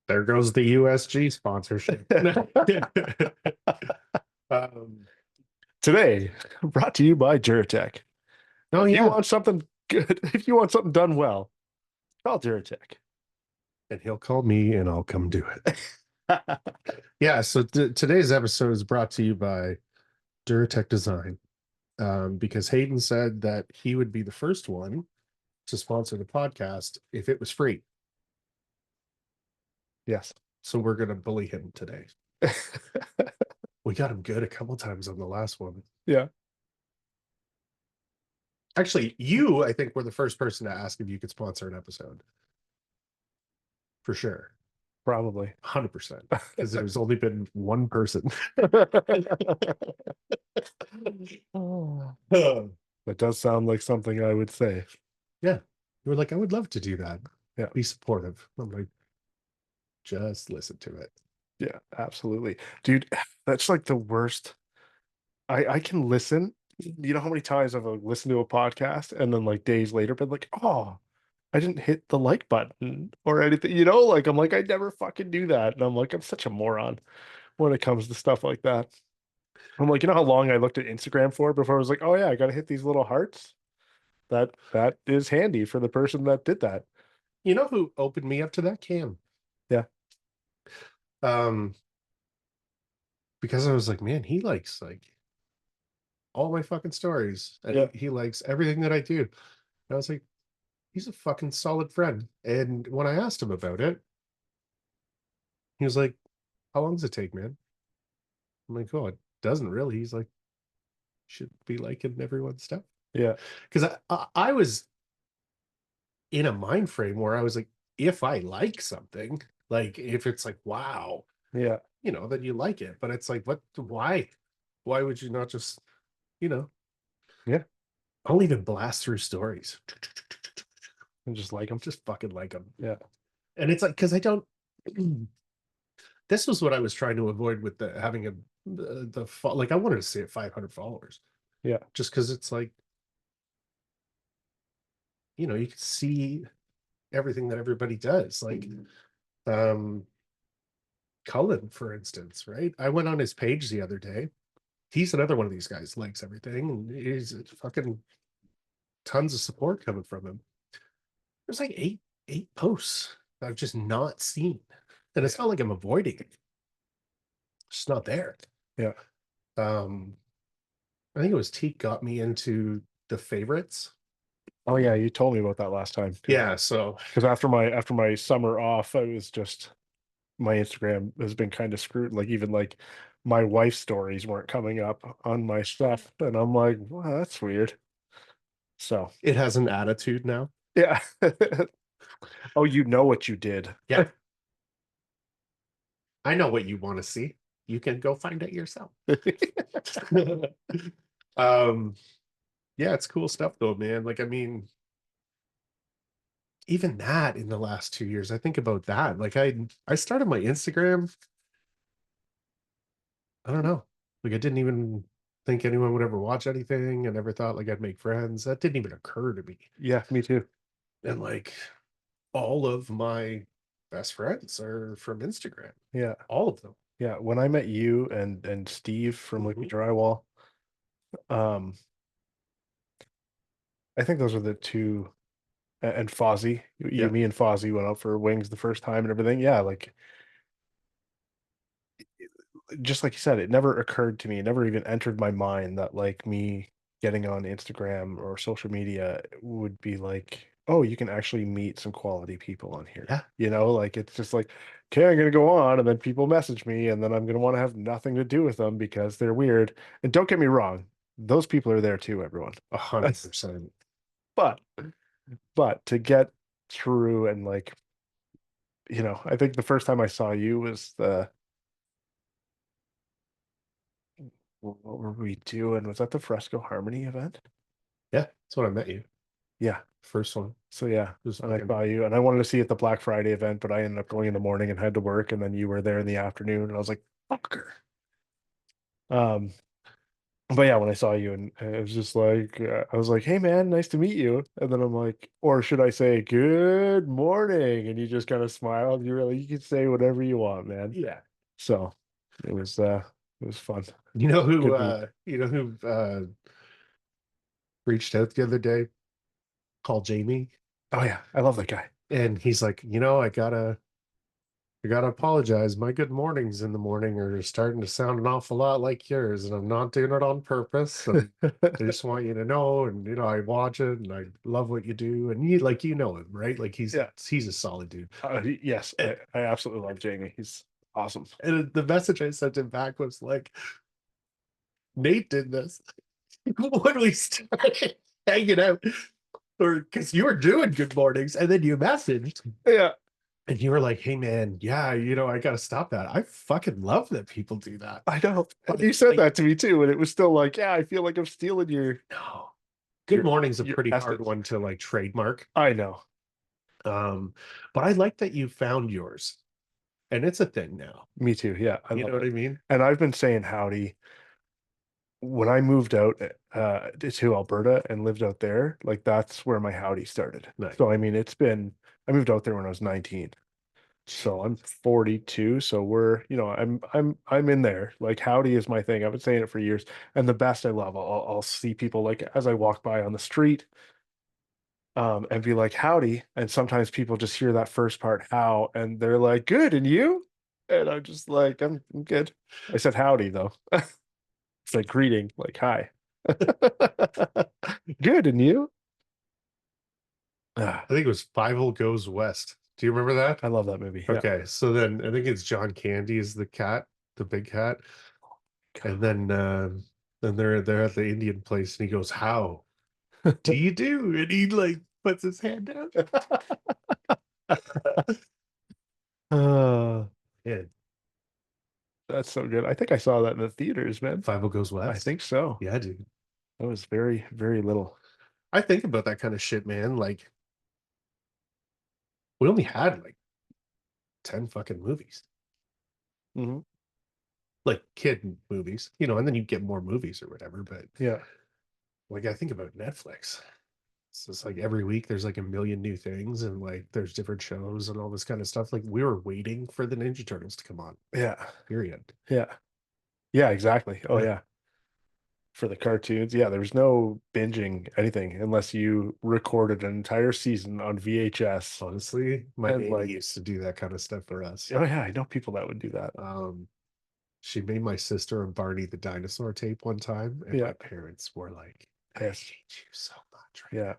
[SPEAKER 1] There goes the USG sponsorship. um,
[SPEAKER 2] Today, brought to you by Duratec.
[SPEAKER 1] oh
[SPEAKER 2] If you
[SPEAKER 1] yeah,
[SPEAKER 2] want something good, if you want something done well, call Duratec.
[SPEAKER 1] and he'll call me and I'll come do it. Yeah, so today's episode is brought to you by Duratech Design, because Hayden said that he would be the first one to sponsor the podcast if it was free.
[SPEAKER 2] Yes.
[SPEAKER 1] So we're going to bully him today. We got him good a couple times on the last one.
[SPEAKER 2] Yeah,
[SPEAKER 1] Actually, you, I think, were the first person to ask if you could sponsor an episode. For sure.
[SPEAKER 2] probably.
[SPEAKER 1] 100%. Because there's only been one person.
[SPEAKER 2] That does sound like something I would say.
[SPEAKER 1] Yeah. You were like, I would love to do that.
[SPEAKER 2] Yeah.
[SPEAKER 1] Be supportive. I'm like, just listen to it.
[SPEAKER 2] Yeah, absolutely. Dude, that's like the worst. I can listen. You know how many times I've listened to a podcast and then like days later been like, oh, I didn't hit the like button or anything, you know, like I'm like, I never fucking do that. And I'm like, I'm such a moron when it comes to stuff like that. I'm like, you know how long I looked at Instagram for before I was like, oh yeah, I gotta hit these little hearts. That is handy for the person that did that.
[SPEAKER 1] You know who opened me up to that? Cam.
[SPEAKER 2] Yeah.
[SPEAKER 1] Um, because I was like, man, he likes like all my fucking stories, and
[SPEAKER 2] Yeah.
[SPEAKER 1] he likes everything that I do. And I was like, he's a fucking solid friend. And when I asked him about it, he was like, how long does it take, man? I'm like, oh, it doesn't really. He's like, should be liking everyone's stuff.
[SPEAKER 2] Yeah.
[SPEAKER 1] Because I was in a mind frame where I was like, if I like something, like if it's like, wow,
[SPEAKER 2] Yeah.
[SPEAKER 1] then you like it. But it's like, what, why? Why would you not just, you know,
[SPEAKER 2] Yeah.
[SPEAKER 1] I'll even blast through stories.
[SPEAKER 2] And just like them.
[SPEAKER 1] Just fucking like them.
[SPEAKER 2] Yeah.
[SPEAKER 1] And it's like, because I don't, this was what I was trying to avoid with the having like I wanted to see at 500 followers
[SPEAKER 2] Yeah.
[SPEAKER 1] just because it's like, you can see everything that everybody does. Like, um, Cullen, for instance, right? I went on his page the other day. He's another one of these guys, likes everything, and he's fucking tons of support coming from him. There's like eight posts that I've just not seen. And it's
[SPEAKER 2] Yeah.
[SPEAKER 1] not like I'm avoiding it. It's just not there.
[SPEAKER 2] Yeah.
[SPEAKER 1] Um, I think it was Teak got me into the favorites.
[SPEAKER 2] Oh yeah, you told me about that last time too.
[SPEAKER 1] Yeah, so
[SPEAKER 2] Because after my summer off, I was just my Instagram has been kind of screwed. Like even like my wife's stories weren't coming up on my stuff, and I'm like, well, that's weird. So
[SPEAKER 1] it has an attitude now.
[SPEAKER 2] yeah. Oh, you know what you did.
[SPEAKER 1] Yeah, I know what you want to see. You can go find it yourself. um, yeah, it's cool stuff though, man. Like, I mean, even that in the last 2 years, I think about that. Like I started my Instagram, I don't know. Like I didn't even think anyone would ever watch anything. I never thought like I'd make friends. That didn't even occur to me.
[SPEAKER 2] Yeah, me too.
[SPEAKER 1] And like all of my best friends are from Instagram.
[SPEAKER 2] Yeah.
[SPEAKER 1] All of them.
[SPEAKER 2] Yeah. When I met you and Steve from like
[SPEAKER 1] Mhm.
[SPEAKER 2] Drywall, um, I think those are the two and Fozzie. You,
[SPEAKER 1] Yeah.
[SPEAKER 2] me and Fozzie went out for wings the first time and everything. Yeah, like just like you said, it never occurred to me, it never even entered my mind that like me getting on Instagram or social media would be like, oh, you can actually meet some quality people on here.
[SPEAKER 1] Yeah.
[SPEAKER 2] You know, like it's just like, okay, I'm gonna go on, and then people message me, and then I'm gonna want to have nothing to do with them because they're weird. And don't get me wrong, those people are there too, everyone.
[SPEAKER 1] 100%.
[SPEAKER 2] But to get through and like, I think the first time I saw you was what were we doing? Was that the Fresco Harmony event?
[SPEAKER 1] Yeah. That's what I met you.
[SPEAKER 2] Yeah.
[SPEAKER 1] First one.
[SPEAKER 2] So yeah,
[SPEAKER 1] It was
[SPEAKER 2] and I
[SPEAKER 1] fucking
[SPEAKER 2] saw you, and I wanted to see you at the Black Friday event, but I ended up going in the morning and had to work, and then you were there in the afternoon, and I was like, fucker. Um, but yeah, when I saw you, and it was just like, I was like, hey man, nice to meet you, and then I'm like, or should I say good morning? And you just kind of smiled. You can say whatever you want, man.
[SPEAKER 1] yeah.
[SPEAKER 2] So it was fun. Good meet.
[SPEAKER 1] You know who reached out the other day? Called Jamie.
[SPEAKER 2] Oh yeah, I love that guy.
[SPEAKER 1] And he's like, I gotta apologize. My good mornings in the morning are starting to sound an awful lot like yours, and I'm not doing it on purpose. And I just want you to know, and I watch it and I love what you do. And you know him, right? Like
[SPEAKER 2] Yeah.
[SPEAKER 1] he's a solid dude.
[SPEAKER 2] Yes,
[SPEAKER 1] And,
[SPEAKER 2] I absolutely love Jamie. He's awesome.
[SPEAKER 1] and the message I sent him back was like, Nate did this when we started hanging out, or because you were doing good mornings, and then you messaged.
[SPEAKER 2] Yeah,
[SPEAKER 1] And you were like, hey man, yeah, I gotta stop that. I fucking love that people do that.
[SPEAKER 2] I know.
[SPEAKER 1] And
[SPEAKER 2] You
[SPEAKER 1] it's
[SPEAKER 2] said
[SPEAKER 1] like,
[SPEAKER 2] that to me too, and it was still like, yeah, I feel like I'm stealing
[SPEAKER 1] no. Good
[SPEAKER 2] your
[SPEAKER 1] morning's a
[SPEAKER 2] your
[SPEAKER 1] pretty hard
[SPEAKER 2] essence.
[SPEAKER 1] one to like trademark.
[SPEAKER 2] I know.
[SPEAKER 1] Um, but I like that you found yours. And it's a thing now.
[SPEAKER 2] Me too. Yeah, I
[SPEAKER 1] You know
[SPEAKER 2] love
[SPEAKER 1] what
[SPEAKER 2] it.
[SPEAKER 1] I mean?
[SPEAKER 2] And I've been saying howdy when I moved out to Alberta and lived out there, like that's where my howdy started.
[SPEAKER 1] Nice.
[SPEAKER 2] So I mean, I moved out there when I was 19. So I'm 42. So we're, I'm in there. Like howdy is my thing. I've been saying it for years. And the best I love, I'll see people like as I walk by on the street, and be like, howdy. And sometimes people just hear that first part, how, and they're like, good, and you? And I'm just like, I'm good. I said howdy though. It's like greeting, like hi. Good, and you? Ah,
[SPEAKER 1] I think it was Five Goes West. Do you remember that?
[SPEAKER 2] I love that movie. Yeah.
[SPEAKER 1] Okay, so then I think it's John Candy is the cat, the big cat, and then they're at the Indian place, and he goes, "How do you do?" And he like puts his hand out.
[SPEAKER 2] Uh,
[SPEAKER 1] Yeah,
[SPEAKER 2] that's so good. I think I saw that in the theaters, man.
[SPEAKER 1] Five Goes
[SPEAKER 2] I
[SPEAKER 1] West.
[SPEAKER 2] think so.
[SPEAKER 1] Yeah, dude.
[SPEAKER 2] I was very, very little.
[SPEAKER 1] I think about that kind of shit, man. Like we only had like 10 fucking movies,
[SPEAKER 2] Hmm.
[SPEAKER 1] like kid movies, and then you get more movies or whatever. But
[SPEAKER 2] Yeah.
[SPEAKER 1] like I think about Netflix. So it's like every week there's like a million new things and like there's different shows and all this kind of stuff. Like we were waiting for the Ninja Turtles to come on,
[SPEAKER 2] Yeah.
[SPEAKER 1] period.
[SPEAKER 2] Yeah. Yeah, exactly. Oh
[SPEAKER 1] Yeah.
[SPEAKER 2] yeah. For the cartoons. Yeah, there's no binging anything unless you recorded an entire season on VHS.
[SPEAKER 1] Honestly, my
[SPEAKER 2] And
[SPEAKER 1] nanny
[SPEAKER 2] like,
[SPEAKER 1] used to do that kind of stuff for us.
[SPEAKER 2] oh yeah, I know people that would do that.
[SPEAKER 1] Um, she made my sister and Barney the dinosaur tape one time, and my
[SPEAKER 2] Yeah.
[SPEAKER 1] parents were like, I
[SPEAKER 2] Yes.
[SPEAKER 1] hate you so much right
[SPEAKER 2] Yeah.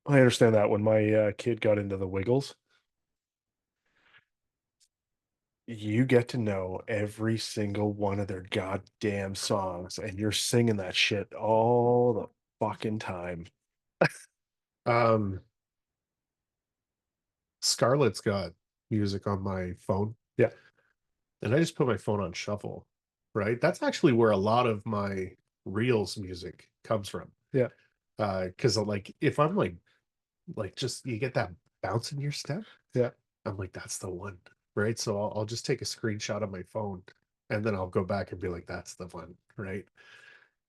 [SPEAKER 2] I understand that when my kid got into the Wiggles, you get to know every single one of their goddamn songs, and you're singing that shit all the fucking time.
[SPEAKER 1] now. Scarlett's got music on my phone,
[SPEAKER 2] Yeah.
[SPEAKER 1] and I just put my phone on shuffle, right? That's actually where a lot of my Reels music comes from.
[SPEAKER 2] Yeah.
[SPEAKER 1] Because like if I'm like just you get that bounce in your step,
[SPEAKER 2] Yeah.
[SPEAKER 1] I'm like, that's the one, right? So I'll just take a screenshot of my phone and then I'll go back and be like, that's the one, right?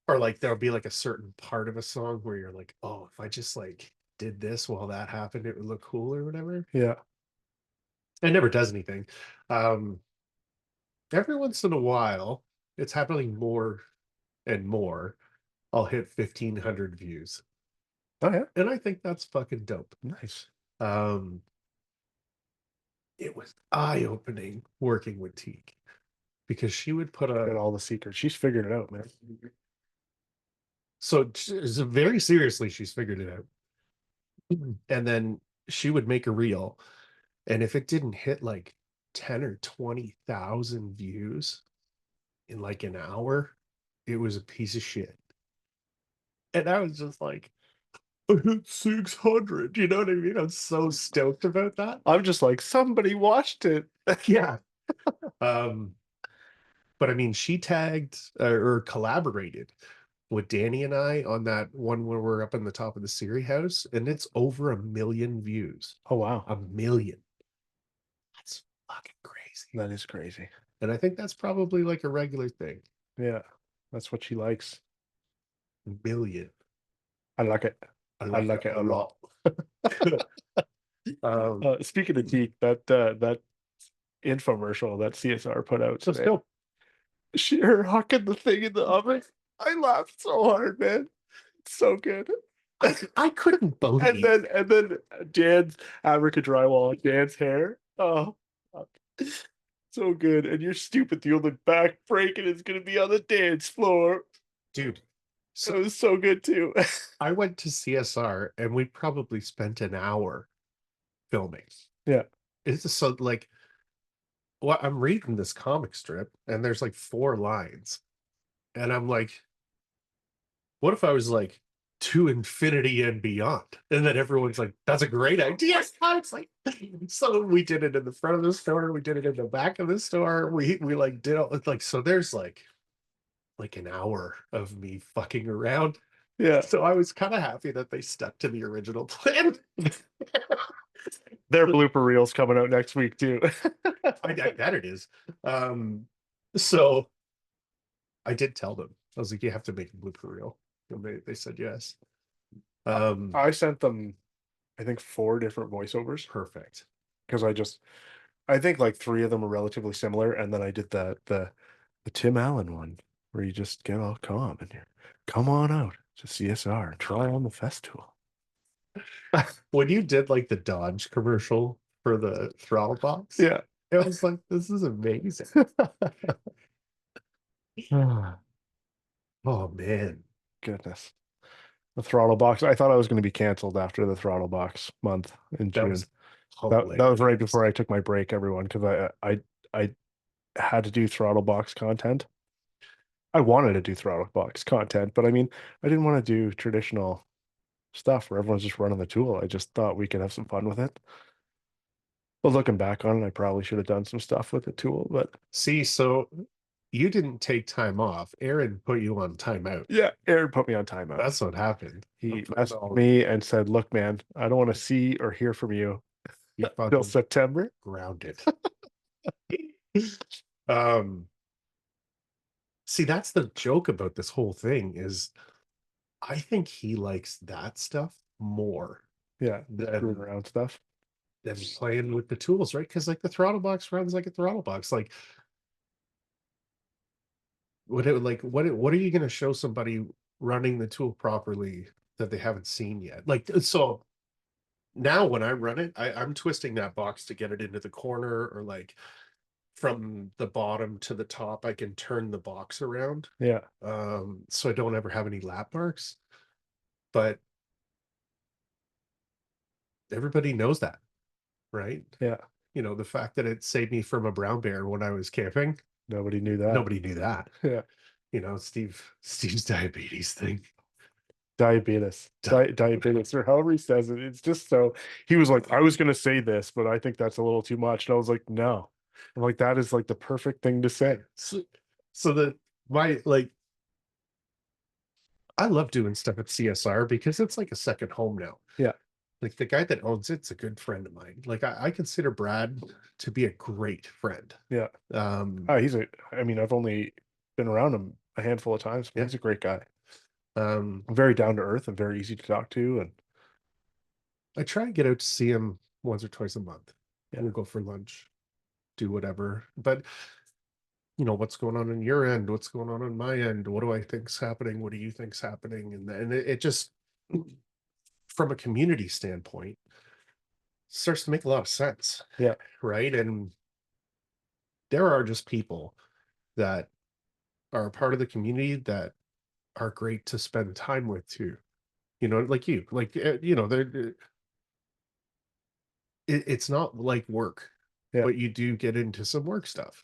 [SPEAKER 1] Or like there'll be like a certain part of a song where you're like, oh, if I just like did this while that happened, it would look cool or whatever.
[SPEAKER 2] Yeah.
[SPEAKER 1] It never does anything. Um, every once in a while, it's happening more and more. I'll hit 1,500 views.
[SPEAKER 2] Oh yeah.
[SPEAKER 1] And I think that's fucking dope.
[SPEAKER 2] Nice.
[SPEAKER 1] Um, it was eye-opening working with Teak because she would put
[SPEAKER 2] Got
[SPEAKER 1] a
[SPEAKER 2] all the secrets. She's figured it out, man.
[SPEAKER 1] very seriously, she's figured it out. And then she would make a reel, and if it didn't hit like 10 or 20,000 views in like an hour, it was a piece of shit. And I was just like, I hit 600, you know what I mean? I'm so stoked about that.
[SPEAKER 2] I'm just like, somebody watched it.
[SPEAKER 1] Yeah. Um, but I mean, she tagged or collaborated with Danny and I on that one where we're up in the top of the Siri house, and it's over 1 million views.
[SPEAKER 2] Oh wow.
[SPEAKER 1] 1 million. That's fucking crazy.
[SPEAKER 2] That is crazy.
[SPEAKER 1] And I think that's probably like a regular thing.
[SPEAKER 2] Yeah. That's what she likes.
[SPEAKER 1] 1 million.
[SPEAKER 2] I like it.
[SPEAKER 1] I
[SPEAKER 2] I
[SPEAKER 1] like it
[SPEAKER 2] like it
[SPEAKER 1] a
[SPEAKER 2] a lot.
[SPEAKER 1] lot.
[SPEAKER 2] Speaking of geek, that infomercial that CSR put out
[SPEAKER 1] So
[SPEAKER 2] today,
[SPEAKER 1] still,
[SPEAKER 2] her hucking the thing in the oven. I laughed so hard, man. It's so good.
[SPEAKER 1] I couldn't
[SPEAKER 2] And
[SPEAKER 1] believe.
[SPEAKER 2] then Dan's Africa drywall, Dan's hair. Oh, fuck. So good. And you're stupid. The only back breaking is gonna be on the dance floor.
[SPEAKER 1] Dude,
[SPEAKER 2] It
[SPEAKER 1] so
[SPEAKER 2] was so good too.
[SPEAKER 1] I went to CSR and we probably spent an hour filming.
[SPEAKER 2] Yeah.
[SPEAKER 1] It's just so like well, I'm reading this comic strip and there's like 4 lines. And I'm like, what if I was like to infinity and beyond? And then everyone's like, that's a great idea. I was like, so we did it in the front of the store, we did it in the back of the store. We like did it like so there's like an hour of me fucking around.
[SPEAKER 2] Yeah.
[SPEAKER 1] So I was kind of happy that they stuck to the original plan.
[SPEAKER 2] Their blooper reels coming out next week too.
[SPEAKER 1] I bet it is. So I did tell them. I was like, you have to make a blooper reel. And they said yes.
[SPEAKER 2] I sent them, I think, 4 different voiceovers
[SPEAKER 1] Perfect.
[SPEAKER 2] because I think like 3 of them are relatively similar, and then I did the Tim Allen one where you just get all calm and you come on out to CSR and try on the Festool.
[SPEAKER 1] When you did like the Dodge commercial for the throttle box,
[SPEAKER 2] Yeah.
[SPEAKER 1] it was like, this is amazing. Oh man,
[SPEAKER 2] Goodness. The throttle box. I thought I was going to be canceled after the throttle box month in
[SPEAKER 1] that
[SPEAKER 2] June.
[SPEAKER 1] was
[SPEAKER 2] That was right
[SPEAKER 1] hilarious.
[SPEAKER 2] before I took my break, everyone, because I had to do throttle box content. I wanted to do throttle box content, but I mean, I didn't want to do traditional stuff where everyone's just running the tool. I just thought we could have some fun with it. But looking back on it, I probably should have done some stuff with the tool. But
[SPEAKER 1] See, so you didn't take time off. Aaron put you on timeout.
[SPEAKER 2] yeah, Aaron put me on timeout.
[SPEAKER 1] That's what happened.
[SPEAKER 2] He messaged me and said, "Look, man, I don't want to see or hear from you
[SPEAKER 1] You
[SPEAKER 2] till
[SPEAKER 1] fucking
[SPEAKER 2] September."
[SPEAKER 1] grounded. Um, see, that's the joke about this whole thing is I think he likes that stuff more
[SPEAKER 2] Yeah, the screwing
[SPEAKER 1] than
[SPEAKER 2] around stuff.
[SPEAKER 1] playing with the tools, right? Because like the throttle box runs like a throttle box. Like what are you going to show somebody running the tool properly that they haven't seen yet? Like so now when I run it, I'm twisting that box to get it into the corner or like from the bottom to the top, I can turn the box around.
[SPEAKER 2] Yeah,
[SPEAKER 1] So I don't ever have any lap marks. But everybody knows that, right?
[SPEAKER 2] yeah.
[SPEAKER 1] You know, the fact that it saved me from a brown bear when I was camping,
[SPEAKER 2] Nobody knew that.
[SPEAKER 1] nobody knew that.
[SPEAKER 2] Yeah,
[SPEAKER 1] You know, Steve's diabetes thing.
[SPEAKER 2] diabetes, diabetes, or however he says it. It's just so he was like, I was gonna say this, but I think that's a little too much. And I was like, no. I'm like, that is like the perfect thing to say.
[SPEAKER 1] So, so the my like I love doing stuff at CSR because it's like a second home now.
[SPEAKER 2] Yeah,
[SPEAKER 1] Like the guy that owns it's a good friend of mine. Like I consider Brad to be a great friend.
[SPEAKER 2] yeah. He's I mean, I've only been around him a handful of times, but
[SPEAKER 1] Yeah.
[SPEAKER 2] he's a great guy.
[SPEAKER 1] Um,
[SPEAKER 2] Very down to earth and very easy to talk to. And
[SPEAKER 1] I try and get out to see him once or twice a month.
[SPEAKER 2] yeah,
[SPEAKER 1] We'll go for lunch, do whatever. But you know, what's going on your end? What's going on my end? What do I think's happening? What do you think's happening? And it just from a community standpoint starts to make a lot of sense,
[SPEAKER 2] yeah,
[SPEAKER 1] right? And there are just people that are a part of the community that are great to spend time with too. You know, like you, like you know, it's not like work,
[SPEAKER 2] yeah,
[SPEAKER 1] but you do get into some work stuff.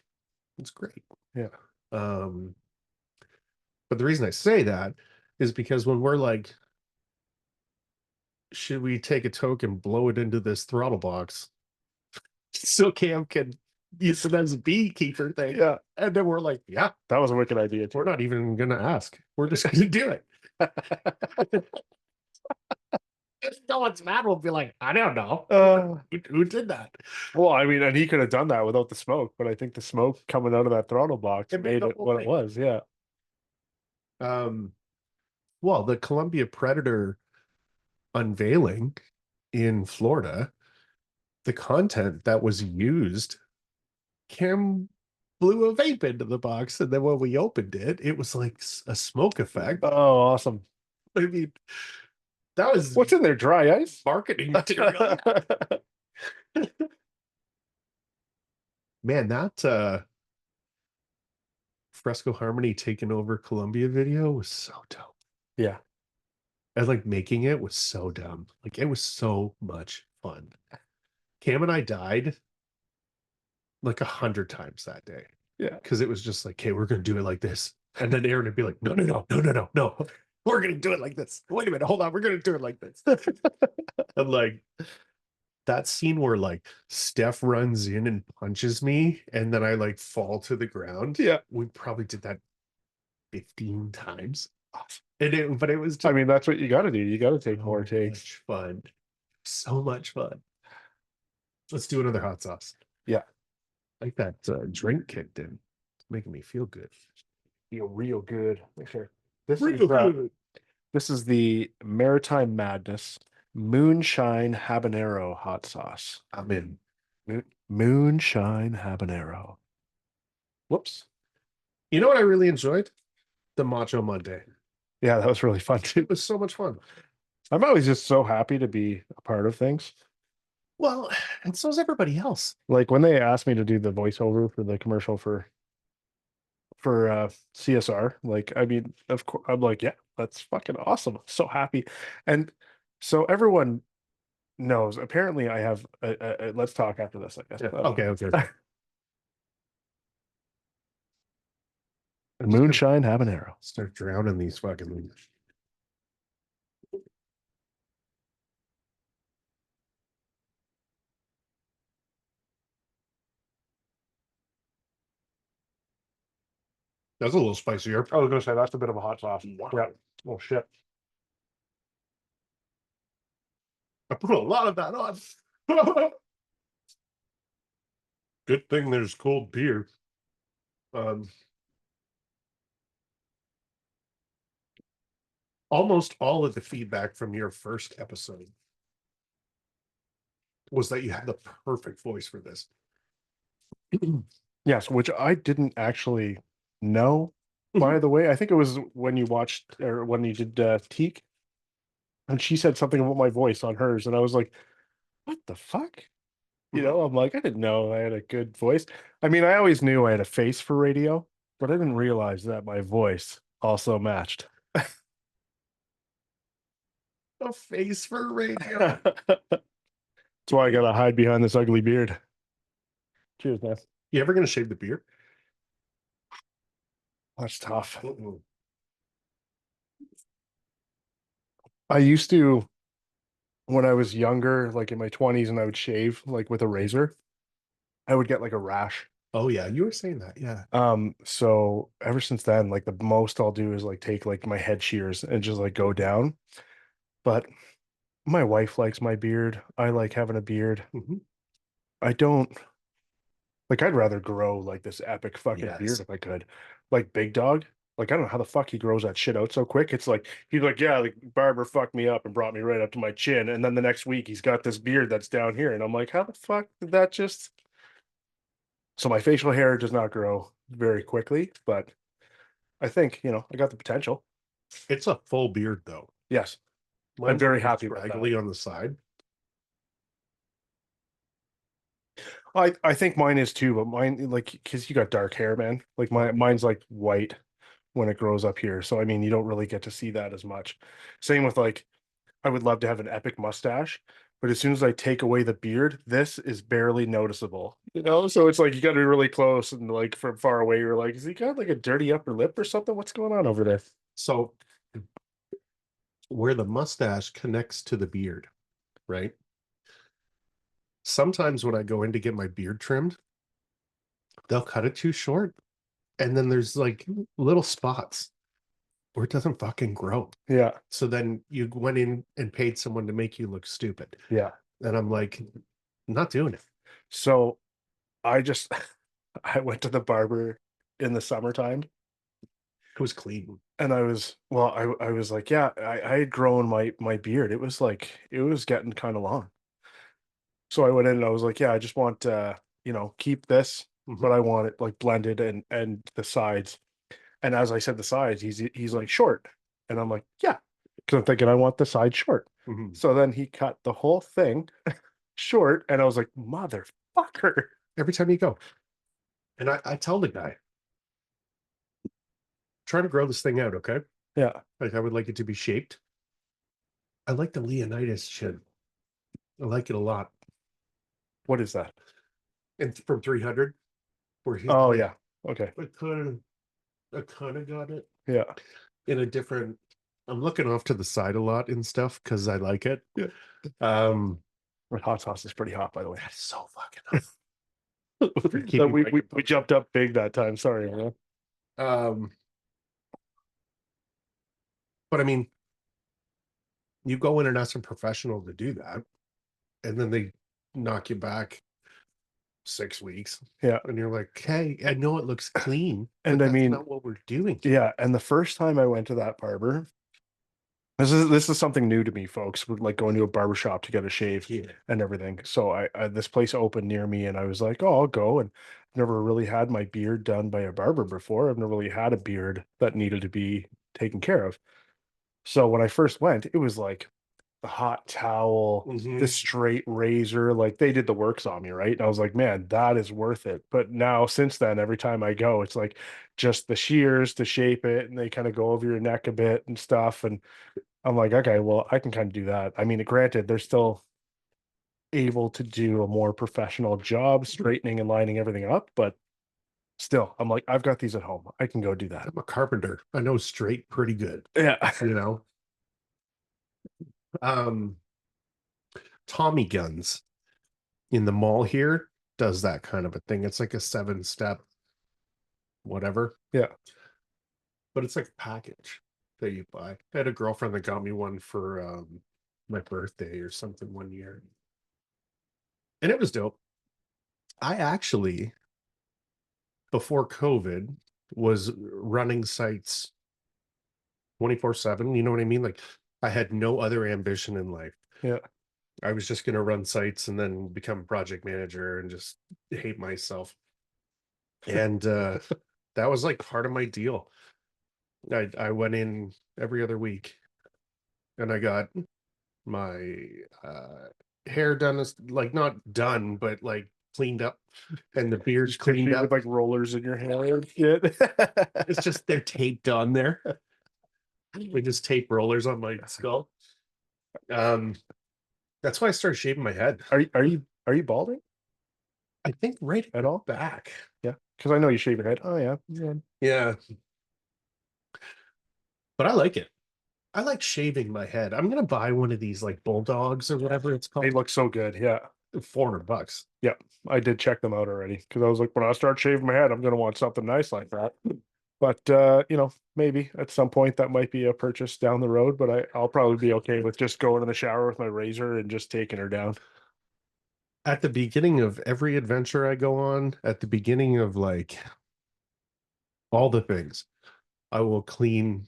[SPEAKER 1] It's great.
[SPEAKER 2] yeah.
[SPEAKER 1] Um, but the reason I say that is because when we're like, should we take a toke and blow it into this throttle box? So Cam can use it as a beekeeper thing.
[SPEAKER 2] Yeah,
[SPEAKER 1] And then we're like, yeah,
[SPEAKER 2] that was a wicked idea
[SPEAKER 1] we're
[SPEAKER 2] too.
[SPEAKER 1] not even gonna ask. We're just gonna do it. No one's mad. We'll be like, I don't know. Who did that?
[SPEAKER 2] Well, I mean, and he could have done that without the smoke, but I think the smoke coming out of that throttle box
[SPEAKER 1] It made
[SPEAKER 2] made
[SPEAKER 1] the
[SPEAKER 2] it
[SPEAKER 1] whole
[SPEAKER 2] what it
[SPEAKER 1] thing.
[SPEAKER 2] was. Yeah.
[SPEAKER 1] Um, well, the Columbia Predator unveiling in Florida, the content that was used, Cam blew a vape into the box, and then when we opened it, it was like a smoke effect.
[SPEAKER 2] Oh, awesome.
[SPEAKER 1] I mean, that was
[SPEAKER 2] What's in there? Dry ice?
[SPEAKER 1] marketing material. Man, that Fresco Harmony taking over Columbia video was so dope.
[SPEAKER 2] Yeah.
[SPEAKER 1] And like making it was so dumb. Like it was so much fun. Cam and I died like 100 times that day
[SPEAKER 2] Yeah.
[SPEAKER 1] because it was just like, okay, we're gonna do it like this. And then Aaron would be like, no, no, no, no, no, no, no. We're gonna do it like this. Wait a minute, hold on, we're gonna do it like this. And like that scene where like Steph runs in and punches me, and then I like fall to the ground.
[SPEAKER 2] Yeah.
[SPEAKER 1] We probably did that 15 times. And but it was
[SPEAKER 2] I
[SPEAKER 1] just
[SPEAKER 2] mean, that's what you got to do. You got to take more
[SPEAKER 1] so
[SPEAKER 2] takes.
[SPEAKER 1] much fun. So much fun. Let's do another hot sauce.
[SPEAKER 2] Yeah.
[SPEAKER 1] Like that drink kicked in. It's making me feel good.
[SPEAKER 2] Feel real good. Make sure. This is
[SPEAKER 1] Real good.
[SPEAKER 2] this is the Maritime Madness Moonshine Habanero hot sauce.
[SPEAKER 1] I'm in.
[SPEAKER 2] Moonshine Habanero. Whoops.
[SPEAKER 1] You know what I really enjoyed? The Macho Monday.
[SPEAKER 2] Yeah, that was really fun too.
[SPEAKER 1] It was so much fun.
[SPEAKER 2] I'm always just so happy to be a part of things.
[SPEAKER 1] Well, and so is everybody else.
[SPEAKER 2] Like when they asked me to do the voiceover for the commercial for CSR, like I mean, of course, I'm like, yeah, that's fucking awesome. I'm so happy. And so everyone knows. Apparently, I have. Let's talk after this, I guess.
[SPEAKER 1] Yeah. Okay. Okay. Okay. I'm just gonna
[SPEAKER 2] Moonshine habanero.
[SPEAKER 1] start drowning these fucking. That's a little spicier.
[SPEAKER 2] I was gonna say that's a bit of a hot sauce.
[SPEAKER 1] Wow.
[SPEAKER 2] Yeah. Oh shit.
[SPEAKER 1] I put a lot of that on. Good thing there's cold beer. Um, almost all of the feedback from your first episode was that you had the perfect voice for this.
[SPEAKER 2] Yes, which I didn't actually know. By the way, I think it was when you watched or when you did Teak, and she said something about my voice on hers, and I was like, "What the fuck?" You know, I'm like, I didn't know I had a good voice. I mean, I always knew I had a face for radio, but I didn't realize that my voice also matched.
[SPEAKER 1] A face for radio.
[SPEAKER 2] That's why I gotta hide behind this ugly beard. Cheers, man.
[SPEAKER 1] You ever gonna shave the beard?
[SPEAKER 2] That's tough.
[SPEAKER 1] Mm-mm.
[SPEAKER 2] I used to when I was younger, like in my 20s, and I would shave like with a razor, I would get like a rash.
[SPEAKER 1] Oh yeah, you were saying that. Yeah.
[SPEAKER 2] So ever since then, like the most I'll do is like take like my head shears and just like go down. But my wife likes my beard. I like having a beard.
[SPEAKER 1] Mhm.
[SPEAKER 2] I don't like I'd rather grow like this epic fucking beard
[SPEAKER 1] Yes.
[SPEAKER 2] if I could. Like Big Dog. Like I don't know how the fuck he grows that shit out so quick. It's like he's like, yeah, the barber fucked me up and brought me right up to my chin. And then the next week he's got this beard that's down here. And I'm like, how the fuck did that just so my facial hair does not grow very quickly, but I think, I got the potential.
[SPEAKER 1] It's a full beard though.
[SPEAKER 2] Yes. I'm
[SPEAKER 1] Mine's a
[SPEAKER 2] very
[SPEAKER 1] little
[SPEAKER 2] happy about that.
[SPEAKER 1] scraggly on the side.
[SPEAKER 2] I think mine is too, but mine like because you got dark hair, man. Like mine's like white when it grows up here. So I mean, you don't really get to see that as much. Same with like I would love to have an epic mustache, but as soon as I take away the beard, this is barely noticeable. So it's like you got to be really close and like from far away, you're like, is he got like a dirty upper lip or something? What's going on over there?
[SPEAKER 1] So where the mustache connects to the beard, right? Sometimes when I go in to get my beard trimmed, they'll cut it too short. And then there's like little spots where it doesn't fucking grow.
[SPEAKER 2] Yeah,
[SPEAKER 1] So then you went in and paid someone to make you look stupid.
[SPEAKER 2] yeah.
[SPEAKER 1] And I'm like, not doing it.
[SPEAKER 2] So I just I went to the barber in the summertime
[SPEAKER 1] It was clean.
[SPEAKER 2] and I was like, yeah, I had grown my beard. It was like it was getting kind of long. So I went in and I was like, yeah, I just want keep this,
[SPEAKER 1] Mhm.
[SPEAKER 2] but I want it like blended and the sides. And as I said the sides, he's like short. And I'm like, yeah. Because I'm thinking I want the side short.
[SPEAKER 1] Mhm.
[SPEAKER 2] So then he cut the whole thing short, and I was like, motherfucker.
[SPEAKER 1] Every time you go. And I tell the guy, try to grow this thing out, okay?
[SPEAKER 2] Yeah.
[SPEAKER 1] Like I would like it to be shaped. I like the Leonidas chin. I like it a lot.
[SPEAKER 2] What is that?
[SPEAKER 1] And from 300, where he's
[SPEAKER 2] Oh
[SPEAKER 1] like,
[SPEAKER 2] yeah. Okay.
[SPEAKER 1] I kind of got it
[SPEAKER 2] Yeah.
[SPEAKER 1] in a different. I'm looking off to the side a lot and stuff because I like it.
[SPEAKER 2] Yeah.
[SPEAKER 1] Um,
[SPEAKER 2] My hot sauce is pretty hot, by the way.
[SPEAKER 1] that's so fucking hot. Keep
[SPEAKER 2] That
[SPEAKER 1] you
[SPEAKER 2] we jumped up big that time. Sorry, man.
[SPEAKER 1] Um, but I mean, you go in and ask a professional to do that, and then they knock you back 6 weeks.
[SPEAKER 2] Yeah.
[SPEAKER 1] And you're like, hey, I know it looks clean,
[SPEAKER 2] And
[SPEAKER 1] but
[SPEAKER 2] I
[SPEAKER 1] that's
[SPEAKER 2] mean,
[SPEAKER 1] not what we're doing here.
[SPEAKER 2] yeah. And the first time I went to that barber, this is something new to me, folks. We're like going to a barber shop to get a shave
[SPEAKER 1] Yeah.
[SPEAKER 2] and everything. So I this place opened near me, and I was like, oh, I'll go. And I've never really had my beard done by a barber before. I've never really had a beard that needed to be taken care of. So when I first went, it was like the hot towel, the
[SPEAKER 1] Hmm.
[SPEAKER 2] straight razor, like they did the works on me, right? And I was like, man, that is worth it. But now since then, every time I go, it's like just the shears to shape it, and they kind of go over your neck a bit and stuff. And I'm like, okay, well, I can kind of do that. I mean, granted, they're still able to do a more professional job straightening and lining everything up, but still, I'm like, I've got these at home. I can go do that.
[SPEAKER 1] I'm a carpenter. I know straight pretty good,
[SPEAKER 2] Yeah.
[SPEAKER 1] you know. Um, Tommy Guns in the mall here does that kind of a thing. It's like a 7 step whatever,
[SPEAKER 2] Yeah.
[SPEAKER 1] but it's like a package that you buy. I had a girlfriend that got me one for my birthday or something one year, and it was dope. I actually, before COVID, was running sites 24/7. You know what I mean? Like I had no other ambition in life.
[SPEAKER 2] Yeah.
[SPEAKER 1] I was just going to run sites and then become project manager and just hate myself. And that was like part of my deal. I went in every other week and I got my hair done, as like not done, but like cleaned up, and the beard
[SPEAKER 2] Just picture
[SPEAKER 1] cleaned
[SPEAKER 2] you with
[SPEAKER 1] up.
[SPEAKER 2] like rollers in your hair and shit.
[SPEAKER 1] It's just they're taped on there. We just tape rollers on my skull. Um, that's why I started shaving my head.
[SPEAKER 2] Are you balding
[SPEAKER 1] I think right at
[SPEAKER 2] at
[SPEAKER 1] the
[SPEAKER 2] all?
[SPEAKER 1] back.
[SPEAKER 2] Yeah. Because I know you shave your head. Oh yeah. Yeah.
[SPEAKER 1] Yeah, but I like it. I like shaving my head. I'm gonna buy one of these like bulldogs or whatever it's
[SPEAKER 2] They
[SPEAKER 1] called.
[SPEAKER 2] look so good. Yeah.
[SPEAKER 1] $400.
[SPEAKER 2] Yeah. I did check them out already because I was like, when I start shaving my head, I'm gonna want something nice like that. But maybe at some point that might be a purchase down the road, but I'll probably be okay with just going in the shower with my razor and just taking her down.
[SPEAKER 1] At the beginning of every adventure I go on, at the beginning of like all the things, I will clean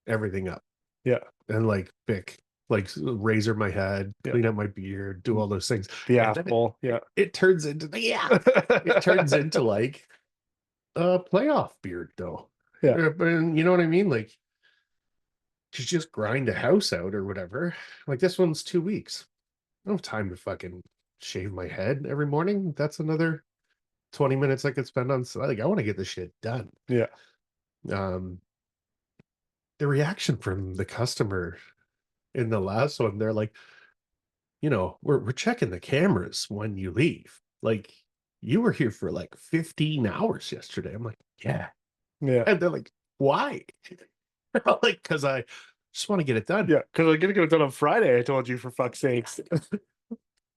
[SPEAKER 1] everything up
[SPEAKER 2] Yeah.
[SPEAKER 1] and like pick, like razor my head,
[SPEAKER 2] Yeah.
[SPEAKER 1] clean up my beard, do all those things.
[SPEAKER 2] The
[SPEAKER 1] And then
[SPEAKER 2] apple. Yeah.
[SPEAKER 1] it turns into yeah, it turns into like a playoff beard though.
[SPEAKER 2] Yeah.
[SPEAKER 1] And you know what I mean? Like to just grind a house out or whatever. Like this one's 2 weeks. I don't have time to fucking shave my head every morning. That's another 20 minutes I could spend on like I want to get this shit done.
[SPEAKER 2] Yeah.
[SPEAKER 1] Um the reaction from the customer in the last one, they're like, we're checking the cameras when you leave. Like you were here for like 15 hours yesterday. I'm like, yeah.
[SPEAKER 2] Yeah.
[SPEAKER 1] And they're like, why? Like, because I just want to get it done.
[SPEAKER 2] Yeah. Because I'm gonna get it done on Friday. I told you, for fuck's sakes.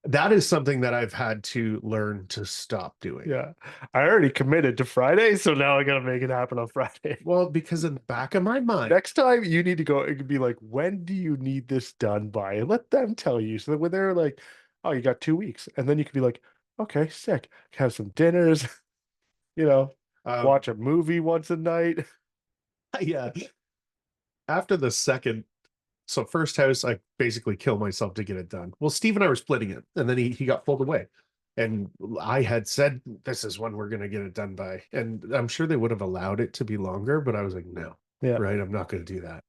[SPEAKER 1] That is something that I've had to learn to stop doing.
[SPEAKER 2] Yeah. I already committed to Friday, so now I gotta make it happen on Friday.
[SPEAKER 1] Well, because in the back of my mind,
[SPEAKER 2] Next time you need to go, it could be like, when do you need this done by? And let them tell you. So that when they're like, oh, you got 2 weeks. And then you could be like, okay, sick. Have some dinners, you know,
[SPEAKER 1] um,
[SPEAKER 2] watch a movie once a night.
[SPEAKER 1] yeah, after the second, so first house, I basically kill myself to get it done. Well, Steve and I were splitting it, and then he got pulled away. And I had said, this is when we're going to get it done by. And I'm sure they would have allowed it to be longer, but I was like, no,
[SPEAKER 2] Yeah.
[SPEAKER 1] right? I'm not going to do that.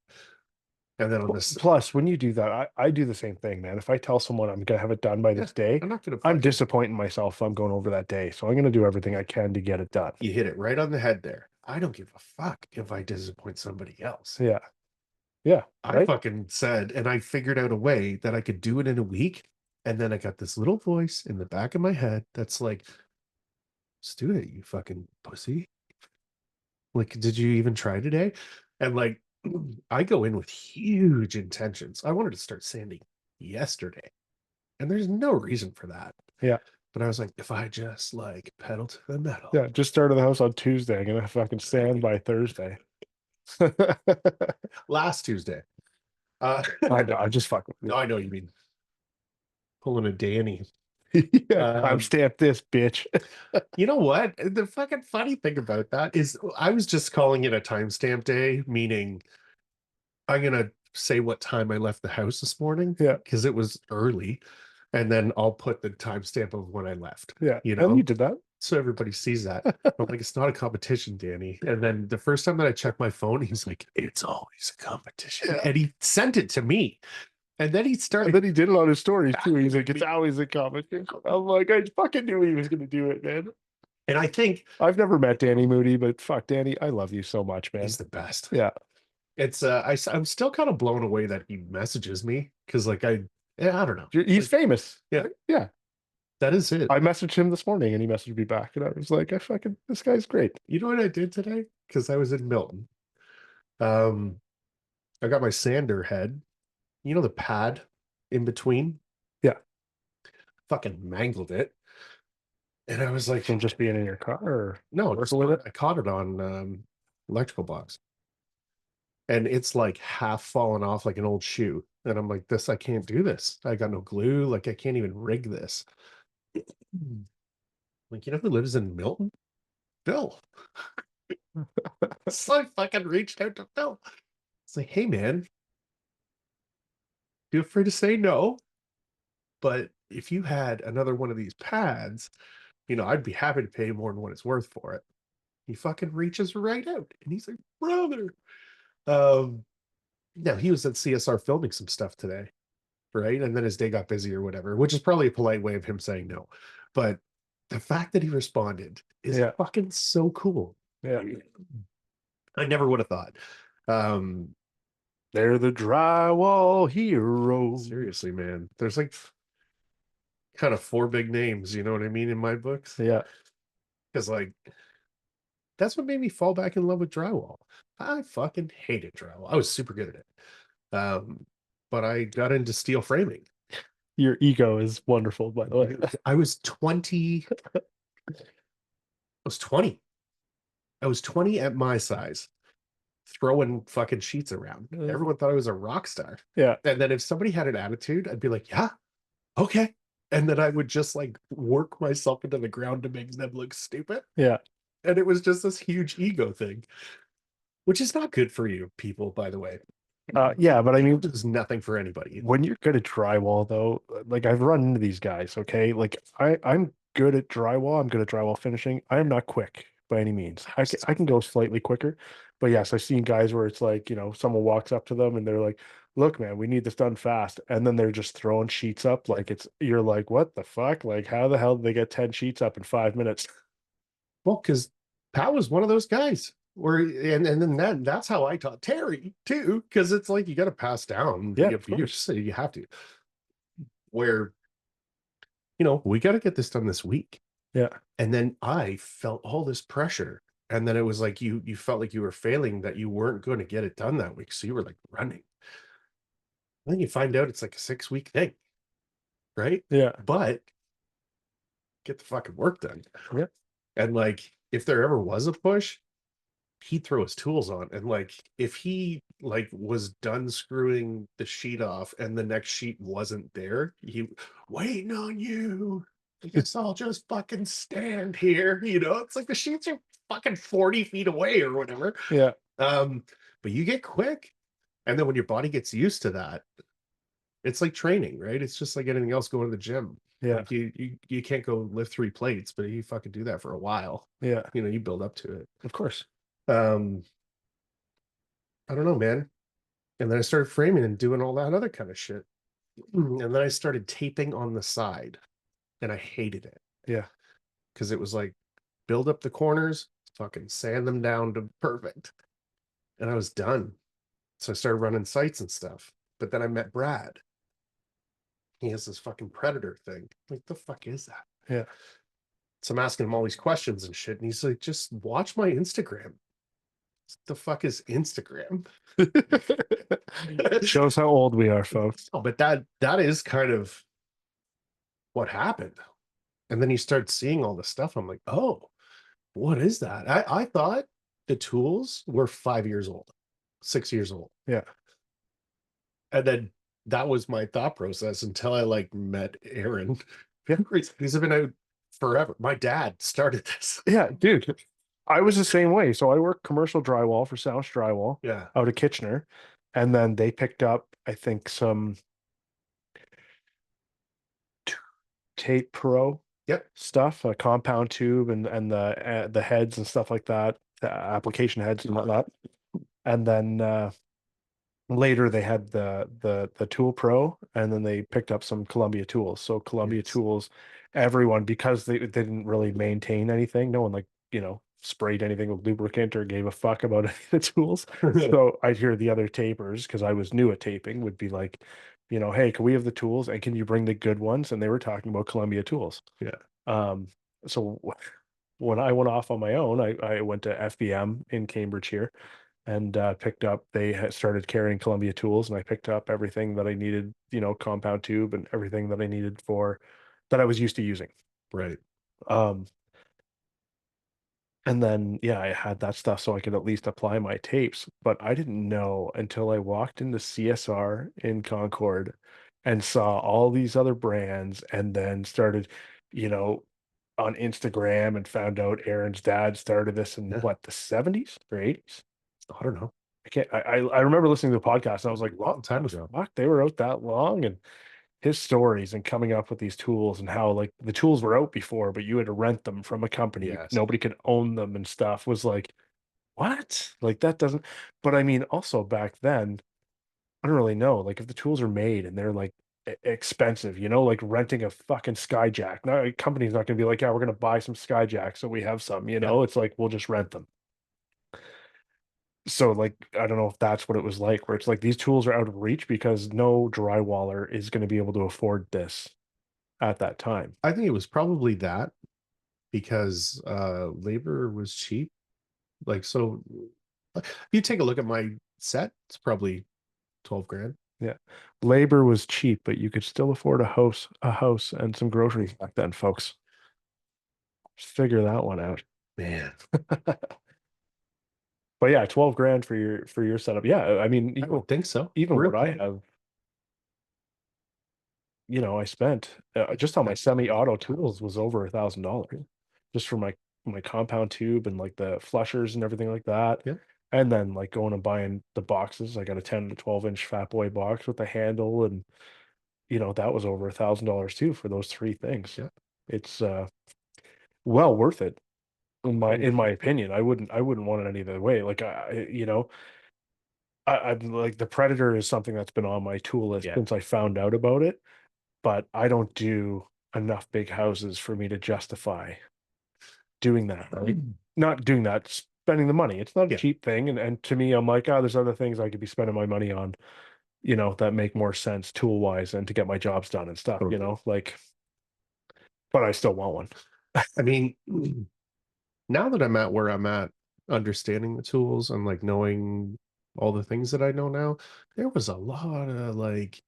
[SPEAKER 1] And then on this,
[SPEAKER 2] Plus, when you do that, I do the same thing, man. If I tell someone I'm gonna have it done by
[SPEAKER 1] yeah,
[SPEAKER 2] this day,
[SPEAKER 1] I'm not going to
[SPEAKER 2] I'm
[SPEAKER 1] fucking,
[SPEAKER 2] disappointing myself if I'm going over that day. So I'm gonna do everything I can to get it done.
[SPEAKER 1] you hit it right on the head there. I don't give a fuck if I disappoint somebody else.
[SPEAKER 2] Yeah. Yeah.
[SPEAKER 1] I
[SPEAKER 2] Right.
[SPEAKER 1] fucking said, and I figured out a way that I could do it in a week. And then I got this little voice in the back of my head that's like, let's do it, you fucking pussy. Like, did you even try today? And like, I go in with huge intentions. I wanted to start sanding yesterday, and there's no reason for that.
[SPEAKER 2] Yeah.
[SPEAKER 1] But I was like, if I just like pedal to the metal.
[SPEAKER 2] Yeah. Just started the house on Tuesday. I'm gonna fucking stand by Thursday.
[SPEAKER 1] Last Tuesday.
[SPEAKER 2] I know. I'm just fucking.
[SPEAKER 1] No, I know you mean pulling a Danny.
[SPEAKER 2] Yeah,
[SPEAKER 1] Um,
[SPEAKER 2] timestamp this, bitch.
[SPEAKER 1] you know what? The fucking funny thing about that is I was just calling it a timestamp day, meaning I'm gonna say what time I left the house this morning
[SPEAKER 2] Yeah,
[SPEAKER 1] because it was early, and then I'll put the timestamp of when I left,
[SPEAKER 2] yeah.
[SPEAKER 1] you
[SPEAKER 2] And you
[SPEAKER 1] know,
[SPEAKER 2] did that.
[SPEAKER 1] so everybody sees that. I'm like, it's not a competition, Danny. And then the first time that I checked my phone, he's like, it's always a competition.
[SPEAKER 2] Yeah.
[SPEAKER 1] And he sent it to me. And then he
[SPEAKER 2] And
[SPEAKER 1] started
[SPEAKER 2] then he did it on his stories too. He's like,
[SPEAKER 1] attacking
[SPEAKER 2] it's
[SPEAKER 1] me.
[SPEAKER 2] always a competition. I'm like, I fucking knew he was gonna do it, man.
[SPEAKER 1] And I think
[SPEAKER 2] I've never met Danny Moody, but fuck, Danny, I love you so much, man.
[SPEAKER 1] he's the best.
[SPEAKER 2] Yeah,
[SPEAKER 1] It's I'm still kind of blown away that he messages me because like yeah, I don't know.
[SPEAKER 2] he's
[SPEAKER 1] Like,
[SPEAKER 2] famous.
[SPEAKER 1] yeah,
[SPEAKER 2] Yeah,
[SPEAKER 1] that is it.
[SPEAKER 2] I messaged him this morning and he messaged me back, and I was like, I fucking, this guy's great.
[SPEAKER 1] You know what I did today? Because I was in Milton. Um, I got my sander head, you know, the pad in between,
[SPEAKER 2] Yeah,
[SPEAKER 1] fucking mangled it. And I was like,
[SPEAKER 2] from just being in your car or
[SPEAKER 1] no,
[SPEAKER 2] working with it.
[SPEAKER 1] I caught it on electrical box. And it's like half fallen off like an old shoe. And I'm like, this, I can't do this. I got no glue. Like, I can't even rig this. Like, you know who lives in Milton? Bill. So I fucking reached out to Bill. It's like, hey, man, feel free to say no. But if you had another one of these pads, you know, I'd be happy to pay more than what it's worth for it. He fucking reaches right out and he's like, brother. Um, Now he was at CSR filming some stuff today, right? And then his day got busy or whatever, which is probably a polite way of him saying no. But the fact that he responded is
[SPEAKER 2] Yeah,
[SPEAKER 1] fucking so cool.
[SPEAKER 2] yeah.
[SPEAKER 1] I never would have thought. Um,
[SPEAKER 2] They're the drywall heroes.
[SPEAKER 1] Seriously, man. There's like kind of four big names, you know what I mean, in my books.
[SPEAKER 2] Yeah,
[SPEAKER 1] Because like that's what made me fall back in love with drywall. I fucking hated drywall. I was super good at it. But I got into steel framing.
[SPEAKER 2] your ego is wonderful, by the way.
[SPEAKER 1] I was 20. I was 20. I was 20 at my size, throwing fucking sheets around. Everyone thought I was a rock star.
[SPEAKER 2] Yeah,
[SPEAKER 1] And then if somebody had an attitude, I'd be like, yeah, okay. And then I would just like work myself into the ground to make them look stupid.
[SPEAKER 2] yeah.
[SPEAKER 1] And it was just this huge ego thing, which is not good for you, people, by the way.
[SPEAKER 2] Yeah, but I mean,
[SPEAKER 1] This is nothing for anybody.
[SPEAKER 2] when you're good at drywall, though, like I've run into these guys, okay? Like I'm good at drywall. I'm good at drywall finishing. I am not quick by any means. I can go slightly quicker, but yes, I've seen guys where it's like, someone walks up to them and they're like, "Look, man, we need this done fast," and then they're just throwing sheets up like you're like, "What the fuck? Like, how the hell did they get 10 sheets up in 5 minutes?"
[SPEAKER 1] Well, because Pat was one of those guys. Where and then that's how I taught Terry too, because it's like you got to pass down
[SPEAKER 2] Yeah,
[SPEAKER 1] the
[SPEAKER 2] of
[SPEAKER 1] abuse,
[SPEAKER 2] course.
[SPEAKER 1] so you have to. Where we got to get this done this week.
[SPEAKER 2] Yeah,
[SPEAKER 1] And then I felt all this pressure. And then it was like you felt like you were failing, that you weren't going to get it done that week. So you were like running. And then you find out it's like a 6 week thing, right?
[SPEAKER 2] yeah,
[SPEAKER 1] But get the fucking work done.
[SPEAKER 2] yeah,
[SPEAKER 1] And like if there ever was a push, he'd throw his tools on. And like if he like was done screwing the sheet off and the next sheet wasn't there, he waiting on you. I guess I'll just fucking stand here. It's like the sheets are fucking 40 feet away or whatever.
[SPEAKER 2] yeah,
[SPEAKER 1] Um, but you get quick. And then when your body gets used to that, it's like training, right? It's just like anything else going to the gym.
[SPEAKER 2] yeah,
[SPEAKER 1] Like you can't go lift 3 plates, but you fucking do that for a while.
[SPEAKER 2] yeah.
[SPEAKER 1] You build up to it.
[SPEAKER 2] Of course.
[SPEAKER 1] Um, I don't know, man. And then I started framing and doing all that other kind of shit. And then I started taping on the side, and I hated it
[SPEAKER 2] Yeah,
[SPEAKER 1] because it was like build up the corners, fucking sand them down to perfect. And I was done. So I started running sites and stuff. But then I met Brad. He has this fucking predator thing. Like, the fuck is that?
[SPEAKER 2] yeah.
[SPEAKER 1] So I'm asking him all these questions and shit. And he's like, just watch my Instagram. What the fuck is Instagram?
[SPEAKER 2] Shows how old we are, folks.
[SPEAKER 1] Oh, but that is kind of what happened. And then you start seeing all the stuff. I'm like, oh, what is that? I thought the tools were 5 years old, 6 years old.
[SPEAKER 2] Yeah,
[SPEAKER 1] And then that was my thought process until I like met Aaron.
[SPEAKER 2] Yeah.
[SPEAKER 1] These have been out forever. My dad started this.
[SPEAKER 2] Yeah, dude. I was the same way. So I worked commercial drywall for Sounds Drywall
[SPEAKER 1] Yeah.
[SPEAKER 2] out of Kitchener. And then they picked up, I think, some t- Tape Pro
[SPEAKER 1] Yep.
[SPEAKER 2] stuff, a compound tube and the heads and stuff like that, the application heads and whatnot. And then later they had the Tool Pro, and then they picked up some Columbia tools. So Columbia
[SPEAKER 1] Yes.
[SPEAKER 2] tools, everyone, because they didn't really maintain anything, no one like, sprayed anything with lubricant or gave a fuck about any of the tools. So I'd hear the other tapers, because I was new at taping, would be like, hey, can we have the tools and can you bring the good ones? And they were talking about Columbia tools.
[SPEAKER 1] Yeah.
[SPEAKER 2] Um, so when I went off on my own, I went to FBM in Cambridge here, and picked up. They had started carrying Columbia tools, and I picked up everything that I needed, compound tube and everything that I needed for that I was used to using.
[SPEAKER 1] Right.
[SPEAKER 2] Um, and then yeah, I had that stuff so I could at least apply my tapes, but I didn't know until I walked into CSR in Concord and saw all these other brands, and then started, you know, on Instagram, and found out Aaron's dad started this in
[SPEAKER 1] Yeah.
[SPEAKER 2] what, the 70s or 80s?
[SPEAKER 1] I don't know.
[SPEAKER 2] I can't. I remember listening to the podcast, and I was like, "What
[SPEAKER 1] Long
[SPEAKER 2] the
[SPEAKER 1] time ago.
[SPEAKER 2] fuck? They were out that long?" And his stories and coming up with these tools, and how like the tools were out before, but you had to rent them from a company.
[SPEAKER 1] Yes.
[SPEAKER 2] Nobody could own them and stuff. Was like, what? Like that doesn't. But I mean, also back then, I don't really know. Like if the tools are made and they're like expensive, like renting a fucking Skyjack. Now, a company's not going to be like, "Yeah, we're going to buy some Skyjacks, so we have some."
[SPEAKER 1] Yeah.
[SPEAKER 2] It's like we'll just rent them. So like I don't know if that's what it was like, where it's like these tools are out of reach because no drywaller is going to be able to afford this at that time.
[SPEAKER 1] I think it was probably that because labor was cheap. Like so if you take a look at my set, it's probably 12 grand.
[SPEAKER 2] Yeah. Labor was cheap, but you could still afford a house and some groceries back then, folks. Just figure that one out.
[SPEAKER 1] Man,
[SPEAKER 2] But yeah, 12 grand for your setup. Yeah, I mean,
[SPEAKER 1] I
[SPEAKER 2] even
[SPEAKER 1] would think so.
[SPEAKER 2] even
[SPEAKER 1] Real
[SPEAKER 2] what I
[SPEAKER 1] quick.
[SPEAKER 2] have, I spent just on my semi-auto tools was over $1,000, just for my compound tube and like the flushers and everything like that.
[SPEAKER 1] Yeah.
[SPEAKER 2] And then like going and buying the boxes. I got a 10 to 12-inch Fat Boy box with a handle, and that was over $1,000 too for those three things.
[SPEAKER 1] Yeah.
[SPEAKER 2] It's well worth it in my
[SPEAKER 1] Oh,
[SPEAKER 2] in my opinion. I wouldn't want it any other way. Like I'm like, the Predator is something that's been on my tool list
[SPEAKER 1] yeah.
[SPEAKER 2] since I found out about it, but I don't do enough big houses for me to justify doing that, right? Not doing that, spending the money. It's not a
[SPEAKER 1] Yeah.
[SPEAKER 2] cheap thing. And to me, I'm like, oh, there's other things I could be spending my money on, that make more sense tool wise and to get my jobs done and stuff,
[SPEAKER 1] Totally.
[SPEAKER 2] like, but I still want one.
[SPEAKER 1] I mean, now that I'm at where I'm at, understanding the tools and like knowing all the things that I know now, there was a lot of like,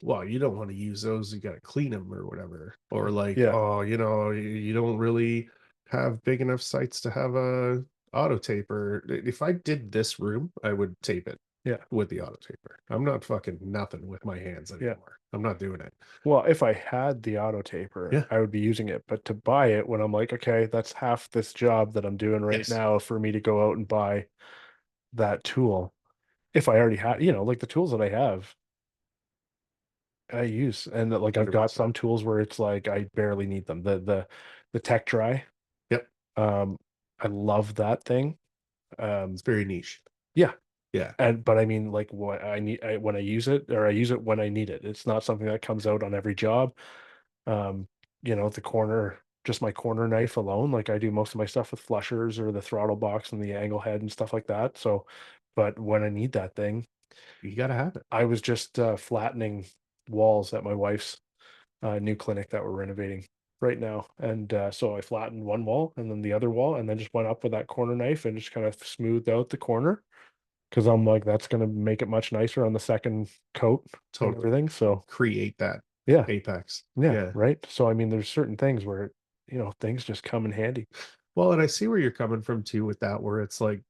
[SPEAKER 1] well, you don't want to use those, you got to clean them or whatever. Or like,
[SPEAKER 2] Yeah.
[SPEAKER 1] oh, you don't really have big enough sites to have a auto taper. If I did this room, I would tape it
[SPEAKER 2] Yeah.
[SPEAKER 1] with the auto taper. I'm not fucking nothing with my hands
[SPEAKER 2] Yeah.
[SPEAKER 1] anymore. I'm not doing it.
[SPEAKER 2] Well, if I had the auto taper,
[SPEAKER 1] Yeah.
[SPEAKER 2] I would be using it. But to buy it, when I'm like, okay, that's half this job that I'm doing right
[SPEAKER 1] Yes.
[SPEAKER 2] now for me to go out and buy that tool. If I already had, like the tools that I have, I use, and that, like I've got
[SPEAKER 1] 100%.
[SPEAKER 2] some tools where it's like I barely need them. The Tech Dry,
[SPEAKER 1] Yep.
[SPEAKER 2] um, I love that thing. Um,
[SPEAKER 1] It's very niche.
[SPEAKER 2] yeah,
[SPEAKER 1] Yeah.
[SPEAKER 2] but I mean, like what I need, when I use it, or I use it when I need it. It's not something that comes out on every job. Um, the corner, just my corner
[SPEAKER 1] Yeah.
[SPEAKER 2] knife alone. Like I do most of my stuff with flushers or the throttle box and the angle head and stuff like that. So, but when I need that thing,
[SPEAKER 1] You got to have it.
[SPEAKER 2] I was just flattening walls at my wife's new clinic that we're renovating right now. And so I flattened one wall and then the other wall, and then just went up with that corner knife and just kind of smoothed out the corner, because I'm like, that's going to make it much nicer on the second coat and
[SPEAKER 1] Totally.
[SPEAKER 2] everything. So
[SPEAKER 1] Create that
[SPEAKER 2] yeah,
[SPEAKER 1] apex.
[SPEAKER 2] yeah,
[SPEAKER 1] Yeah.
[SPEAKER 2] right. So I mean, there's certain things where, things just come in handy.
[SPEAKER 1] Well, and I see where you're coming from too with that, where it's like,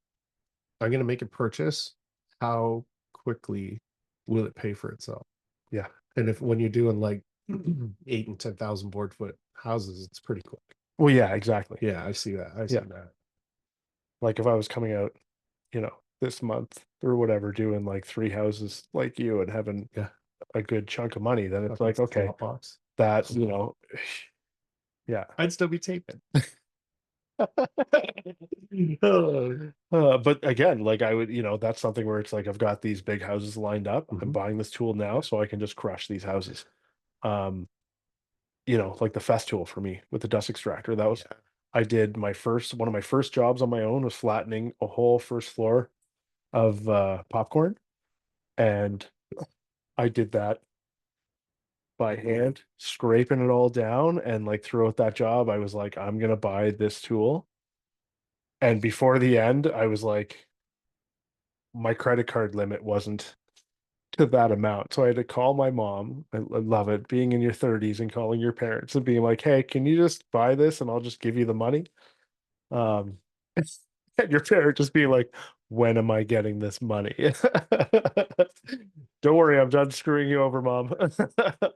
[SPEAKER 1] I'm going to make a purchase. How quickly will it pay for itself?
[SPEAKER 2] Yeah.
[SPEAKER 1] And if when you're doing like 8 and 10,000 board foot houses, it's pretty quick.
[SPEAKER 2] Well, yeah, exactly.
[SPEAKER 1] Yeah, I see that. I see
[SPEAKER 2] Yeah.
[SPEAKER 1] that.
[SPEAKER 2] Like if I was coming out, this month or whatever, doing like 3 houses like you and having
[SPEAKER 1] Yeah.
[SPEAKER 2] a good chunk of money, then it's
[SPEAKER 1] Fucking
[SPEAKER 2] like, okay,
[SPEAKER 1] flop box.
[SPEAKER 2] that, yeah.
[SPEAKER 1] I'd still be taping.
[SPEAKER 2] But again, like I would, that's something where it's like I've got these big houses lined up. I'm
[SPEAKER 1] Mhm.
[SPEAKER 2] buying this tool now so I can just crush these houses. Um, like the Fest tool for me with the dust extractor. That was
[SPEAKER 1] Yeah.
[SPEAKER 2] I did one of my first jobs on my own was flattening a whole first floor of popcorn. And I did that by hand, scraping it all down. And like throughout that job, I was like, I'm gonna buy this tool. And before the end, I was like, my credit card limit wasn't to that amount. So I had to call my mom. I love it being in your 30s and calling your parents and being like, hey, can you just buy this and I'll just give you the money? Um, and your parent just being like, when am I getting this money? Don't worry, I'm done screwing you over, mom.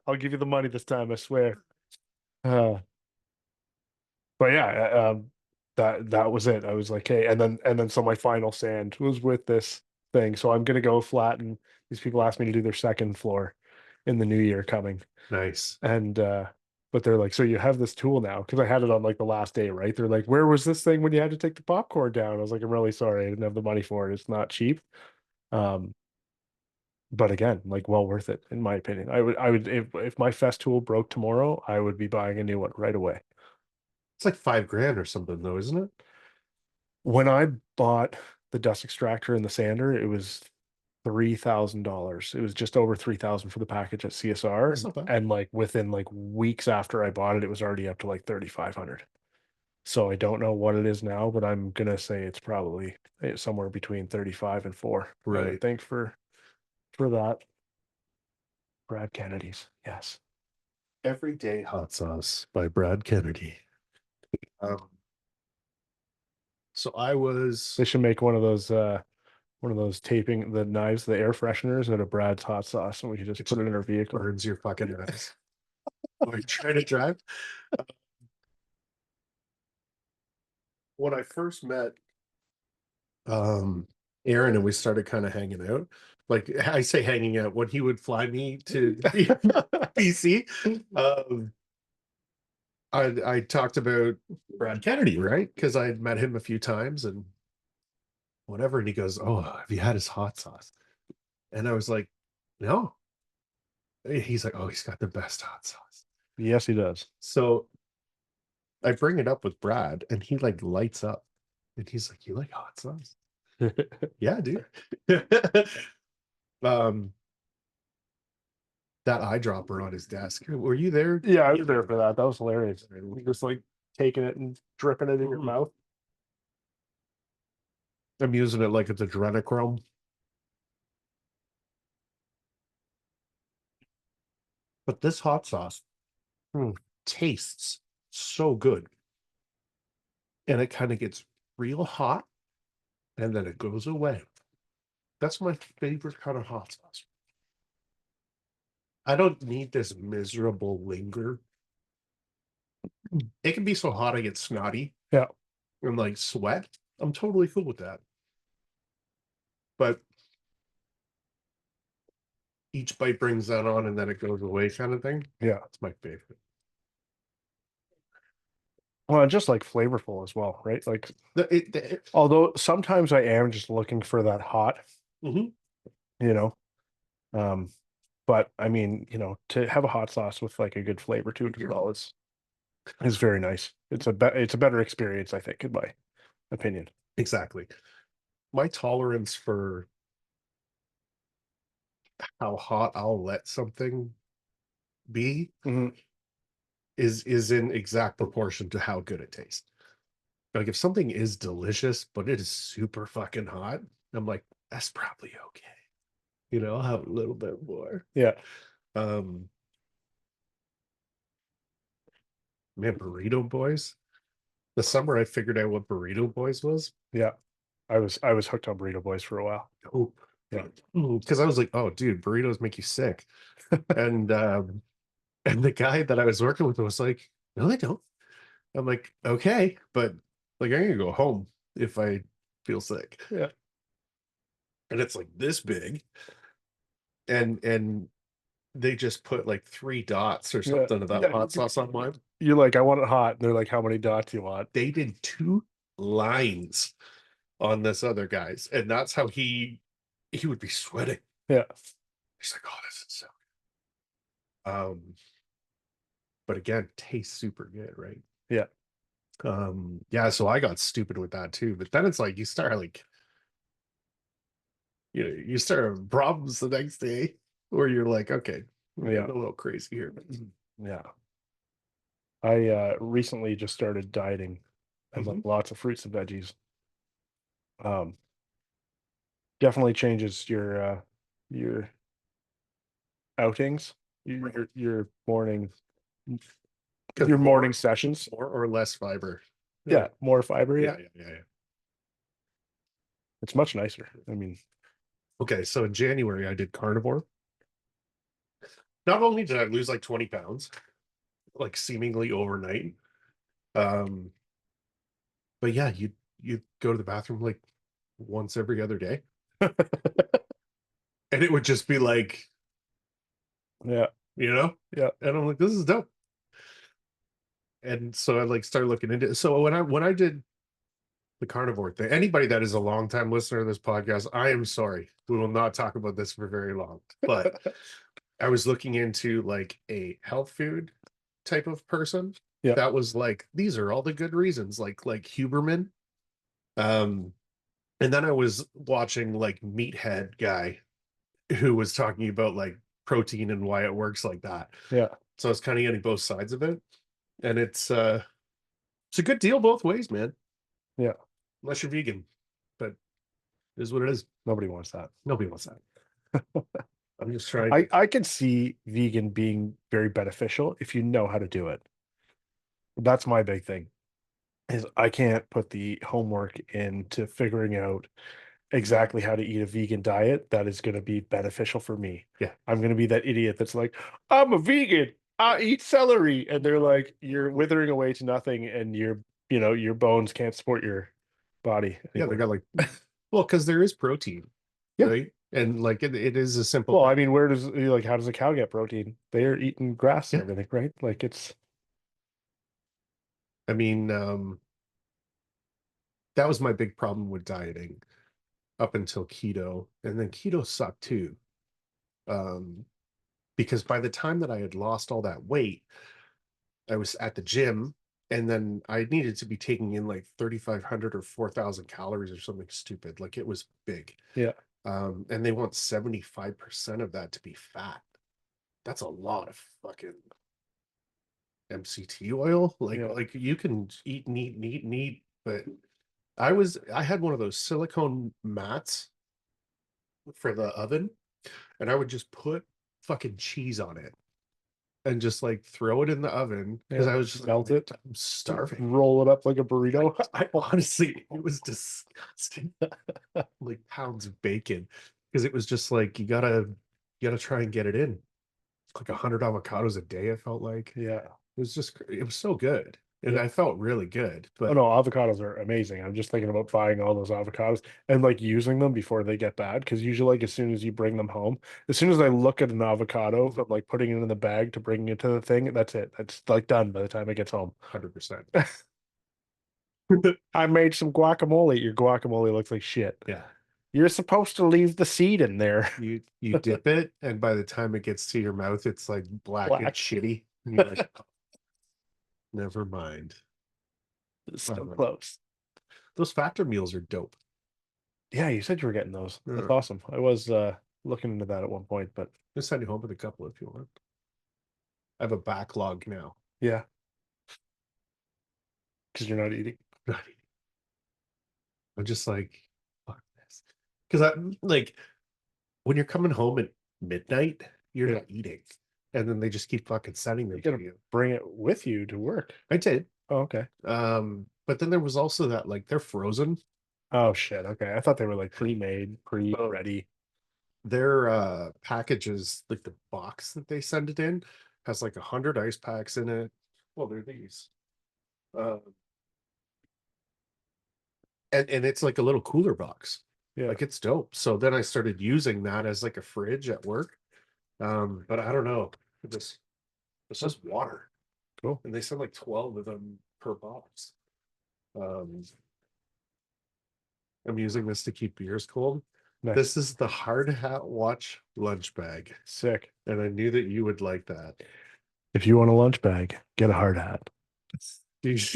[SPEAKER 2] I'll give you the money this time, I swear. Uh, but yeah, that was it. I was like, hey, and then so my final sand was with this thing. So I'm gonna go flatten. These people asked me to do their second floor in the new year coming.
[SPEAKER 1] Nice.
[SPEAKER 2] And but they're like, so you have this tool now? Because I had it on like the last day, right? They're like, where was this thing when you had to take the popcorn down? I was like, I'm really sorry, I didn't have the money for it. It's not cheap. Um, but again, like well worth it in my opinion. I would if my Fest tool broke tomorrow, I would be buying a new one right away.
[SPEAKER 1] It's like 5 grand or something, though, isn't it?
[SPEAKER 2] When I bought the dust extractor and the sander, it was $3,000. It was just over 3,000 for the package at CSR.
[SPEAKER 1] That's not bad.
[SPEAKER 2] And like within like weeks after I bought it, it was already up to like 3,500. So I don't know what it is now, but I'm gonna say it's probably somewhere between 35 and 4, I would
[SPEAKER 1] Right.
[SPEAKER 2] think for that. Brad Kennedy's. Yes.
[SPEAKER 1] Everyday Hot Sauce by Brad Kennedy. Um, so I
[SPEAKER 2] They
[SPEAKER 1] was
[SPEAKER 2] should make one of those taping the knives, the air fresheners out of Brad's hot sauce, and we could just
[SPEAKER 1] it
[SPEAKER 2] put
[SPEAKER 1] just
[SPEAKER 2] it in our vehicle.
[SPEAKER 1] burns your fucking eyes. Are you trying to drive? When I first met um Aaron and we started kind of hanging out, like I say hanging out, when he would fly me to BC, um, I talked about Brad Kennedy, right? Because I had met him a few times and whatever, and he goes, "Oh, have you had his hot sauce?" And I was like, "No." He's like, "Oh, he's got the best hot sauce."
[SPEAKER 2] Yes, he does.
[SPEAKER 1] So I bring it up with Brad, and he like lights up, and he's like, "You like hot sauce?" Yeah, dude. um, that eyedropper on his desk. Were you there?
[SPEAKER 2] Yeah, I was there for that. That was hilarious. Just like taking it and dripping it in your mouth.
[SPEAKER 1] I'm using it like it's adrenochrome. But this hot sauce tastes so good. And it kind of gets real hot and then it goes away. That's my favorite kind of hot sauce. I don't need this miserable linger. It can be so hot I get snotty
[SPEAKER 2] Yeah.
[SPEAKER 1] and like sweat. I'm totally cool with that. But each bite brings that on and then it goes away kind of thing.
[SPEAKER 2] Yeah.
[SPEAKER 1] That's my favorite.
[SPEAKER 2] Well, and just like flavorful as well, right? Like,
[SPEAKER 1] It
[SPEAKER 2] although sometimes I am just looking for that hot,
[SPEAKER 1] mhm.
[SPEAKER 2] you know. Um, but I mean, to have a hot sauce with like a good flavor to it as well is very nice. It's a better experience, I think, in my opinion.
[SPEAKER 1] Exactly. My tolerance for how hot I'll let something be
[SPEAKER 2] Mhm.
[SPEAKER 1] is in exact proportion to how good it tastes. Like if something is delicious, but it is super fucking hot, I'm like, that's probably okay. I'll have a little bit more.
[SPEAKER 2] Yeah,
[SPEAKER 1] Um, man, burrito boys. The summer I figured out what burrito boys was.
[SPEAKER 2] yeah. I was hooked on Burrito Boys for a while.
[SPEAKER 1] Oh,
[SPEAKER 2] Yeah.
[SPEAKER 1] because I was like, oh, dude, burritos make you sick. And And the guy that I was working with was like, no, they don't. I'm like, okay, but like I'm gonna go home if I feel sick.
[SPEAKER 2] Yeah.
[SPEAKER 1] And it's like this big. And they just put like 3 dots or
[SPEAKER 2] Yeah.
[SPEAKER 1] something of that
[SPEAKER 2] Yeah.
[SPEAKER 1] hot sauce on mine.
[SPEAKER 2] You're like, I want it hot. And they're like, how many dots you want?
[SPEAKER 1] They did 2 lines on this other guy's, and that's how he would be sweating.
[SPEAKER 2] Yeah.
[SPEAKER 1] He's like, oh, this is so good. But again, tastes super good, right?
[SPEAKER 2] Yeah.
[SPEAKER 1] Yeah, so I got stupid with that too. But then it's like you start like, you start having problems the next day, where you're like, okay, we're
[SPEAKER 2] Yeah.
[SPEAKER 1] getting a little crazy here.
[SPEAKER 2] Yeah. I recently just started dieting and like lots of fruits and veggies. Um, Definitely changes your outings, your morning
[SPEAKER 1] Because
[SPEAKER 2] your morning sessions.
[SPEAKER 1] more or less fiber.
[SPEAKER 2] Yeah, more fiber. Yeah,
[SPEAKER 1] Yeah.
[SPEAKER 2] it's much nicer. I mean,
[SPEAKER 1] Okay, so in January I did carnivore. Not only did I lose like 20 pounds, like seemingly overnight, um, but yeah, you go to the bathroom like once every other day, and it would just be like,
[SPEAKER 2] yeah,
[SPEAKER 1] you know,
[SPEAKER 2] yeah,
[SPEAKER 1] and I'm like, this is dope. And so I like started looking into it. So when I did the carnivore thing, anybody that is a long time listener to this podcast, I am sorry. We will not talk about this for very long. But I was looking into like a health food type of person
[SPEAKER 2] yeah,
[SPEAKER 1] that was like, these are all the good reasons, like Huberman. Um, and then I was watching like Meathead guy who was talking about like protein and why it works like that.
[SPEAKER 2] yeah,
[SPEAKER 1] So I was kind of getting both sides of it. And it's a good deal both ways, man.
[SPEAKER 2] yeah.
[SPEAKER 1] Unless you're vegan. But it is what it is.
[SPEAKER 2] Nobody wants that.
[SPEAKER 1] Nobody wants that. I'm just trying.
[SPEAKER 2] I can see vegan being very beneficial if you know how to do it. That's my big thing. Is I can't put the homework into figuring out exactly how to eat a vegan diet that is going to be beneficial for me.
[SPEAKER 1] Yeah.
[SPEAKER 2] I'm going to be that idiot that's like, I'm a vegan. I eat celery. And they're like, you're withering away to nothing and your bones can't support your body
[SPEAKER 1] Yeah, they
[SPEAKER 2] anymore.
[SPEAKER 1] got like, well, because there is protein,
[SPEAKER 2] Yeah.
[SPEAKER 1] right? And like it is a simple
[SPEAKER 2] Well,
[SPEAKER 1] thing.
[SPEAKER 2] I mean, how does a cow get protein? They're eating grass and
[SPEAKER 1] Yeah.
[SPEAKER 2] everything, right? Like it's,
[SPEAKER 1] I mean, that was my big problem with dieting up until keto. And then keto sucked too. Um, because by the time that I had lost all that weight, I was at the gym and then I needed to be taking in like 3,500 or 4,000 calories or something stupid. Like it was big.
[SPEAKER 2] yeah,
[SPEAKER 1] And they want 75% of that to be fat. That's a lot of fucking MCT oil. Like,
[SPEAKER 2] yeah,
[SPEAKER 1] like you can eat and eat and eat and eat, but I had one of those silicone mats for the oven, and I would just put fucking cheese on it and just like throw it in the oven because
[SPEAKER 2] yeah.
[SPEAKER 1] I was just
[SPEAKER 2] Melt
[SPEAKER 1] like,
[SPEAKER 2] it,
[SPEAKER 1] I'm starving.
[SPEAKER 2] roll it up like a burrito.
[SPEAKER 1] I honestly, it was disgusting. Like pounds of bacon because it was just like you gotta try and get it in. Like 100 avocados a day. I felt like
[SPEAKER 2] Yeah.
[SPEAKER 1] it was so good, and
[SPEAKER 2] Yeah.
[SPEAKER 1] I felt really good.
[SPEAKER 2] Oh
[SPEAKER 1] But
[SPEAKER 2] no, avocados are amazing. I'm just thinking about buying all those avocados and like using them before they get bad. Because usually, like as soon as you bring them home, as soon as I look at an avocado, I'm like putting it in the bag to bring it to the thing. That's it. That's like done by the time it gets home.
[SPEAKER 1] 100%.
[SPEAKER 2] I made some guacamole. Your guacamole looks like shit.
[SPEAKER 1] Yeah,
[SPEAKER 2] You're supposed to leave the seed in there.
[SPEAKER 1] you dip it, and by the time it gets to your mouth, it's like black and
[SPEAKER 2] Black.
[SPEAKER 1] shitty. And you're like, "Oh, never mind."
[SPEAKER 2] So close.
[SPEAKER 1] Those factor meals are dope.
[SPEAKER 2] Yeah, you said you were getting those. That's
[SPEAKER 1] Yeah.
[SPEAKER 2] awesome. I was looking into that at one point, but
[SPEAKER 1] Just send you home with a couple if you want. I have a backlog now.
[SPEAKER 2] yeah, because you're not eating.
[SPEAKER 1] I'm just like, fuck this. Because I like when you're coming home at midnight, you're
[SPEAKER 2] Yeah.
[SPEAKER 1] not eating. And then they just keep fucking sending them
[SPEAKER 2] You
[SPEAKER 1] to
[SPEAKER 2] gotta
[SPEAKER 1] you.
[SPEAKER 2] bring it with you to work.
[SPEAKER 1] I did.
[SPEAKER 2] Oh, okay.
[SPEAKER 1] But then there was also that like they're frozen.
[SPEAKER 2] Oh shit. Okay. I thought they were like pre-made, pre-ready.
[SPEAKER 1] Their packages, like the box that they send it in, Has like 100 ice packs in it. Well, they're these. Uh, and it's like a little cooler box.
[SPEAKER 2] Yeah.
[SPEAKER 1] Like it's dope. So then I started using that as like a fridge at work. But I don't know. It's just water.
[SPEAKER 2] Cool.
[SPEAKER 1] And they sell like 12 of them per box. Um, I'm using this to keep beers cold.
[SPEAKER 2] Nice.
[SPEAKER 1] This is the Hard Hat Watch lunch bag.
[SPEAKER 2] Sick.
[SPEAKER 1] And I knew that you would like that.
[SPEAKER 2] If you want a lunch bag, get a hard hat.
[SPEAKER 1] It's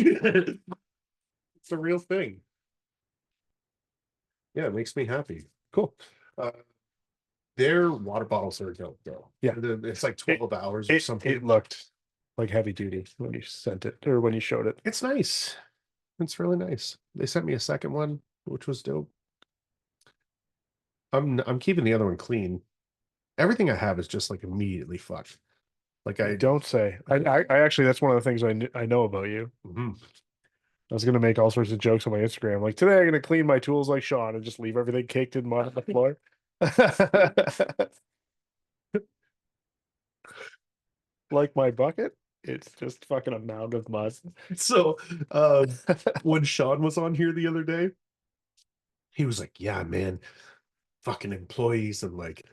[SPEAKER 1] a real thing. Yeah, it makes me happy.
[SPEAKER 2] Cool.
[SPEAKER 1] Uh, their water bottles are dope though.
[SPEAKER 2] Yeah.
[SPEAKER 1] It's like 12 hours or something.
[SPEAKER 2] It looked like heavy duty when you sent it or when you showed it.
[SPEAKER 1] It's nice. It's really nice. They sent me a second one, which was dope. I'm keeping the other one clean. Everything I have is just like immediately fucked. Like
[SPEAKER 2] You don't say. I actually, that's one of the things I know about you.
[SPEAKER 1] Mhm.
[SPEAKER 2] I was gonna make all sorts of jokes on my Instagram, like today I'm gonna clean my tools like Sean and just leave everything caked in mud on the floor. Like my bucket, it's just fucking a mound of mud.
[SPEAKER 1] So when Sean was on here the other day, he was like, yeah, man, fucking employees and like,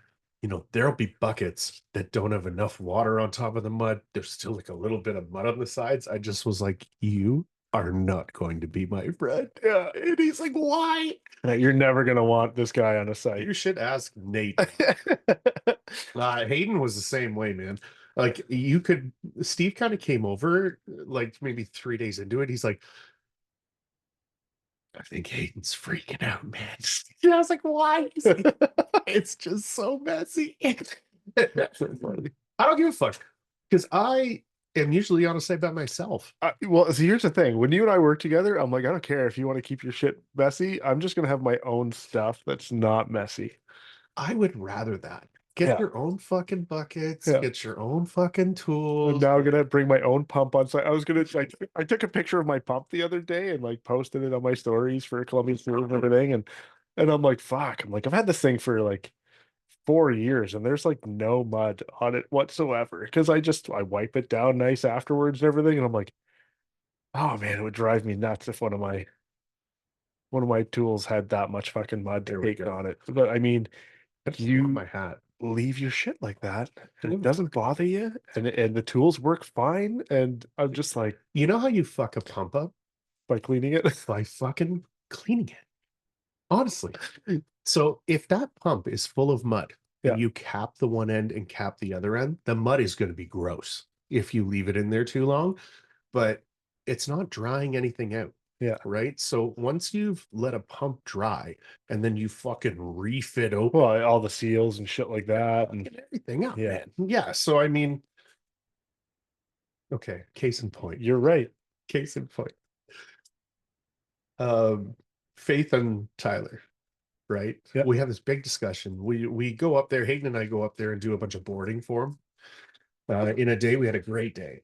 [SPEAKER 1] there'll be buckets that don't have enough water on top of the mud. There's still like a little bit of mud on the sides. I just was like, you are not going to be my friend. Yeah. And he's like, why?
[SPEAKER 2] You're never gonna want this guy on a
[SPEAKER 1] You
[SPEAKER 2] site.
[SPEAKER 1] should ask Nate. Hayden was the same way, man. Like Steve kind of came over like maybe 3 days into it. He's like, I think Hayden's freaking out, man. And I was like, why? He's like, it's just so messy. I don't give a fuck because I am usually on a site by myself.
[SPEAKER 2] Well, so here's the thing. When you and I work together, I'm like, I don't care if you want to keep your shit messy. I'm just gonna have my own stuff that's not messy.
[SPEAKER 1] I would rather that. Get
[SPEAKER 2] Yeah.
[SPEAKER 1] your own fucking buckets,
[SPEAKER 2] Yeah.
[SPEAKER 1] get your own fucking
[SPEAKER 2] I'm
[SPEAKER 1] tools.
[SPEAKER 2] now gonna bring my own pump on site. I was gonna like I took a picture of my pump the other day and like posted it on my stories for Columbia School and everything. And I'm like, fuck. I'm like, I've had this thing for like 4 years and there's like no mud on it whatsoever. Cause I wipe it down nice afterwards and everything. And I'm like, oh man, it would drive me nuts if one of my tools had that much fucking mud
[SPEAKER 1] There we
[SPEAKER 2] caked
[SPEAKER 1] go.
[SPEAKER 2] on it. But I mean,
[SPEAKER 1] That's
[SPEAKER 2] you
[SPEAKER 1] my hat.
[SPEAKER 2] leave your shit like that and it
[SPEAKER 1] Mm.
[SPEAKER 2] doesn't bother you and the tools work fine. And I'm just like,
[SPEAKER 1] You know how you fuck a pump up?
[SPEAKER 2] by cleaning it.
[SPEAKER 1] By fucking cleaning it. Honestly. So if that pump is full of mud
[SPEAKER 2] Yeah.
[SPEAKER 1] and you cap the one end and cap the other end, the mud is going to be gross if you leave it in there too long, but it's not drying anything out.
[SPEAKER 2] Yeah.
[SPEAKER 1] Right. So once you've let a pump dry and then you fucking refit open
[SPEAKER 2] Well, all the seals and shit like that. And
[SPEAKER 1] everything up,
[SPEAKER 2] yeah,
[SPEAKER 1] man. Yeah. So I mean, okay, case in point.
[SPEAKER 2] you're right.
[SPEAKER 1] Case in point. Um, Faith and Tyler, right?
[SPEAKER 2] Yeah.
[SPEAKER 1] We have this big discussion. We go up there, Hayden and I go up there and do a bunch of boarding for him. In a day, we had a great day.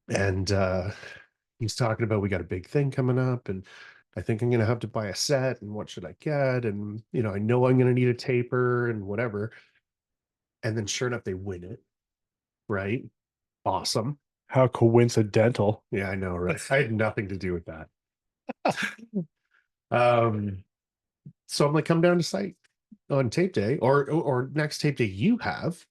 [SPEAKER 1] And he's talking about we got a big thing coming up, and I think I'm gonna have to buy a set, and what should I get? And I know I'm gonna need a taper and whatever. And then sure enough, they win it, right? Awesome.
[SPEAKER 2] How coincidental.
[SPEAKER 1] Yeah, I know, right? I had nothing to do with that. Um, so I'm like, come down to site on tape day or next tape day you have.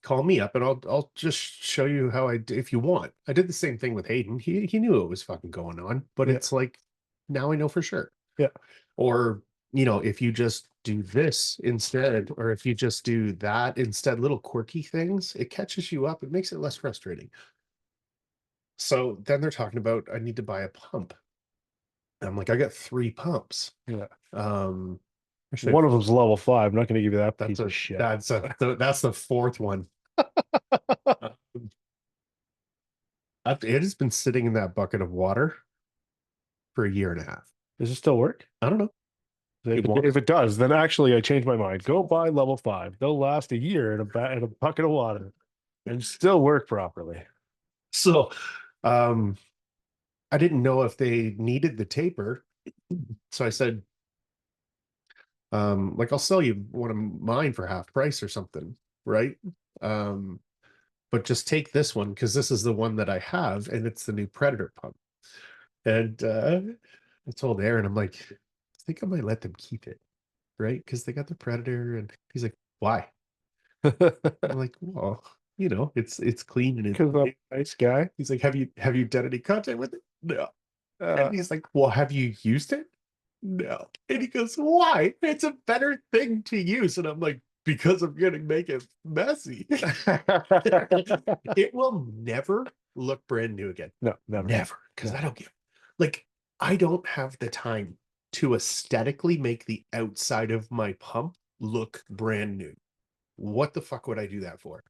[SPEAKER 1] Call me up and I'll just show you how if you want. I did the same thing with Hayden. He knew what was fucking going on, but
[SPEAKER 2] Yeah.
[SPEAKER 1] it's like now I know for sure.
[SPEAKER 2] Yeah.
[SPEAKER 1] Or if you just do this instead, or if you just do that instead, little quirky things, it catches you up. It makes it less frustrating. So then they're talking about I need to buy a pump. And I'm like, I got 3 pumps.
[SPEAKER 2] Yeah.
[SPEAKER 1] Um,
[SPEAKER 2] Actually, one of them's level 5. I'm not going to give you that
[SPEAKER 1] that's
[SPEAKER 2] piece
[SPEAKER 1] a
[SPEAKER 2] of shit.
[SPEAKER 1] that's the fourth one. It has been sitting in that bucket of water for a year and a half.
[SPEAKER 2] Does it still work?
[SPEAKER 1] I don't know.
[SPEAKER 2] If it does, then actually I changed my mind. Go buy level 5. They'll last a year in a bucket of water and still work properly.
[SPEAKER 1] So, um, I didn't know if they needed the taper. So I said, like I'll sell you one of mine for half price or something, right? But but just take this one because this is the one that I have, and it's the new Predator pump. And I told Aaron, I'm like, I think I might let them keep it, right? Because they got the Predator, and he's like, why? I'm like, well, it's clean and
[SPEAKER 2] Because I'm a nice guy.
[SPEAKER 1] he's like, have you done any content with it? No.
[SPEAKER 2] Uh,
[SPEAKER 1] And he's like, well, have you used it? No. And he goes, why? It's a better thing to use. And I'm like, because I'm gonna make it messy. It will never look brand new again.
[SPEAKER 2] no, never.
[SPEAKER 1] Never. Because
[SPEAKER 2] No.
[SPEAKER 1] I don't give like I don't have the time to aesthetically make the outside of my pump look brand new. What the fuck would I do that for?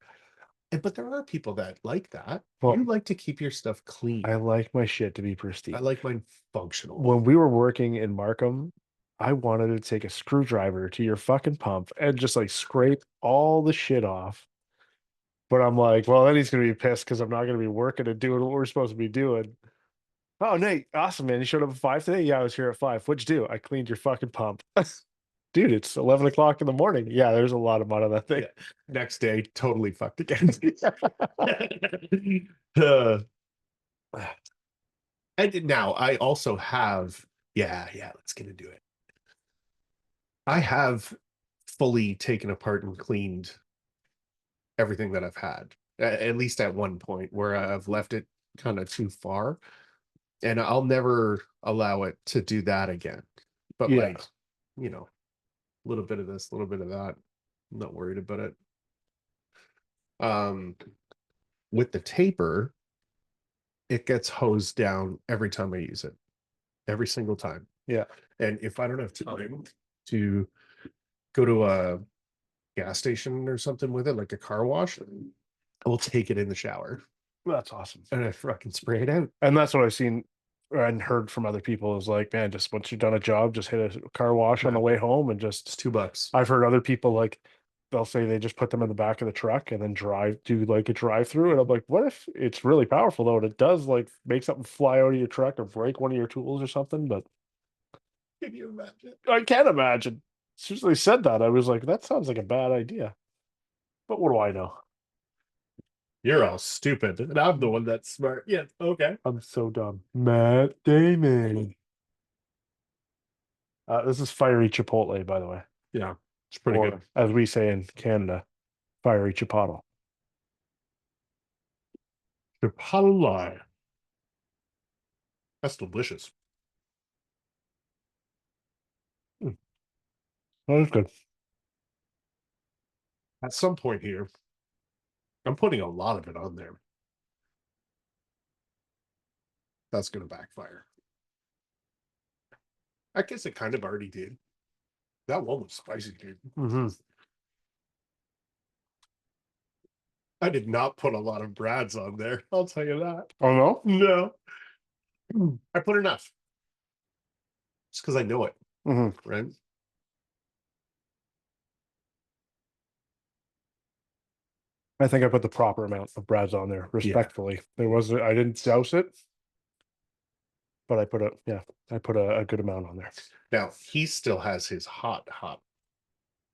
[SPEAKER 1] But there are people that like that.
[SPEAKER 2] Well,
[SPEAKER 1] You like to keep your stuff clean.
[SPEAKER 2] I like my shit to be
[SPEAKER 1] I
[SPEAKER 2] pristine.
[SPEAKER 1] like mine functional.
[SPEAKER 2] When we were working in Markham, I wanted to take a screwdriver to your fucking pump and just like scrape all the shit off. But I'm like, well, then he's gonna be pissed because I'm not gonna be working and doing what we're supposed to be doing. Oh, Nate, awesome, man. You showed up at 5 today? Yeah, I was here at 5. What'd you do? I cleaned your fucking pump. Dude, it's 11 o'clock in the morning. Yeah, there's a lot of mud on that thing.
[SPEAKER 1] Yeah. Next day, totally fucked again. Uh, and now I also have, yeah, let's get into it. I have fully taken apart and cleaned everything that I've had, at least at one point where I've left it kind of too far, and I'll never allow it to do that again. But
[SPEAKER 2] Yeah.
[SPEAKER 1] like, a little bit of this, a little bit of that. I'm not worried about it. Um, with the taper, it gets hosed down every time I use it, every single time.
[SPEAKER 2] Yeah.
[SPEAKER 1] And if I don't have time to go to a gas station or something with it, like a car wash, I will take it in the shower
[SPEAKER 2] That's awesome.
[SPEAKER 1] and I fucking spray it out.
[SPEAKER 2] And that's what I've seen and heard from other people is like, man, just once you've done a job, just hit a car wash on the way home and
[SPEAKER 1] It's
[SPEAKER 2] just
[SPEAKER 1] $2.
[SPEAKER 2] I've heard other people like they'll say they just put them in the back of the truck and then do like a drive through. And I'm like, what if it's really powerful though? And it does like make something fly out of your truck or break one of your tools or something. But
[SPEAKER 1] Can you imagine?
[SPEAKER 2] I can't imagine. As soon as they said that, I was like, that sounds like a bad idea. But what do I know?
[SPEAKER 1] You're all stupid, and I'm the one that's smart. Yeah, okay.
[SPEAKER 2] I'm so dumb. Matt Damon. This is fiery Chipotle, by the way.
[SPEAKER 1] Yeah, it's pretty
[SPEAKER 2] Or,
[SPEAKER 1] good.
[SPEAKER 2] as we say in Canada, fiery Chipotle.
[SPEAKER 1] Chipotle. That's delicious.
[SPEAKER 2] That was good.
[SPEAKER 1] At some point here, I'm putting a lot of it on there. That's going to backfire. I guess it kind of already did. That one was spicy, dude.
[SPEAKER 2] Mm-hmm.
[SPEAKER 1] I did not put a lot of Brad's on there. I'll tell you that.
[SPEAKER 2] Oh no?
[SPEAKER 1] No. I put enough. It's because I know it,
[SPEAKER 2] Mm-hmm.
[SPEAKER 1] right?
[SPEAKER 2] I think I put the proper amount of Brad's on there, respectfully. There wasn't I didn't douse it, but I put a good amount on there.
[SPEAKER 1] Now, he still has his hot.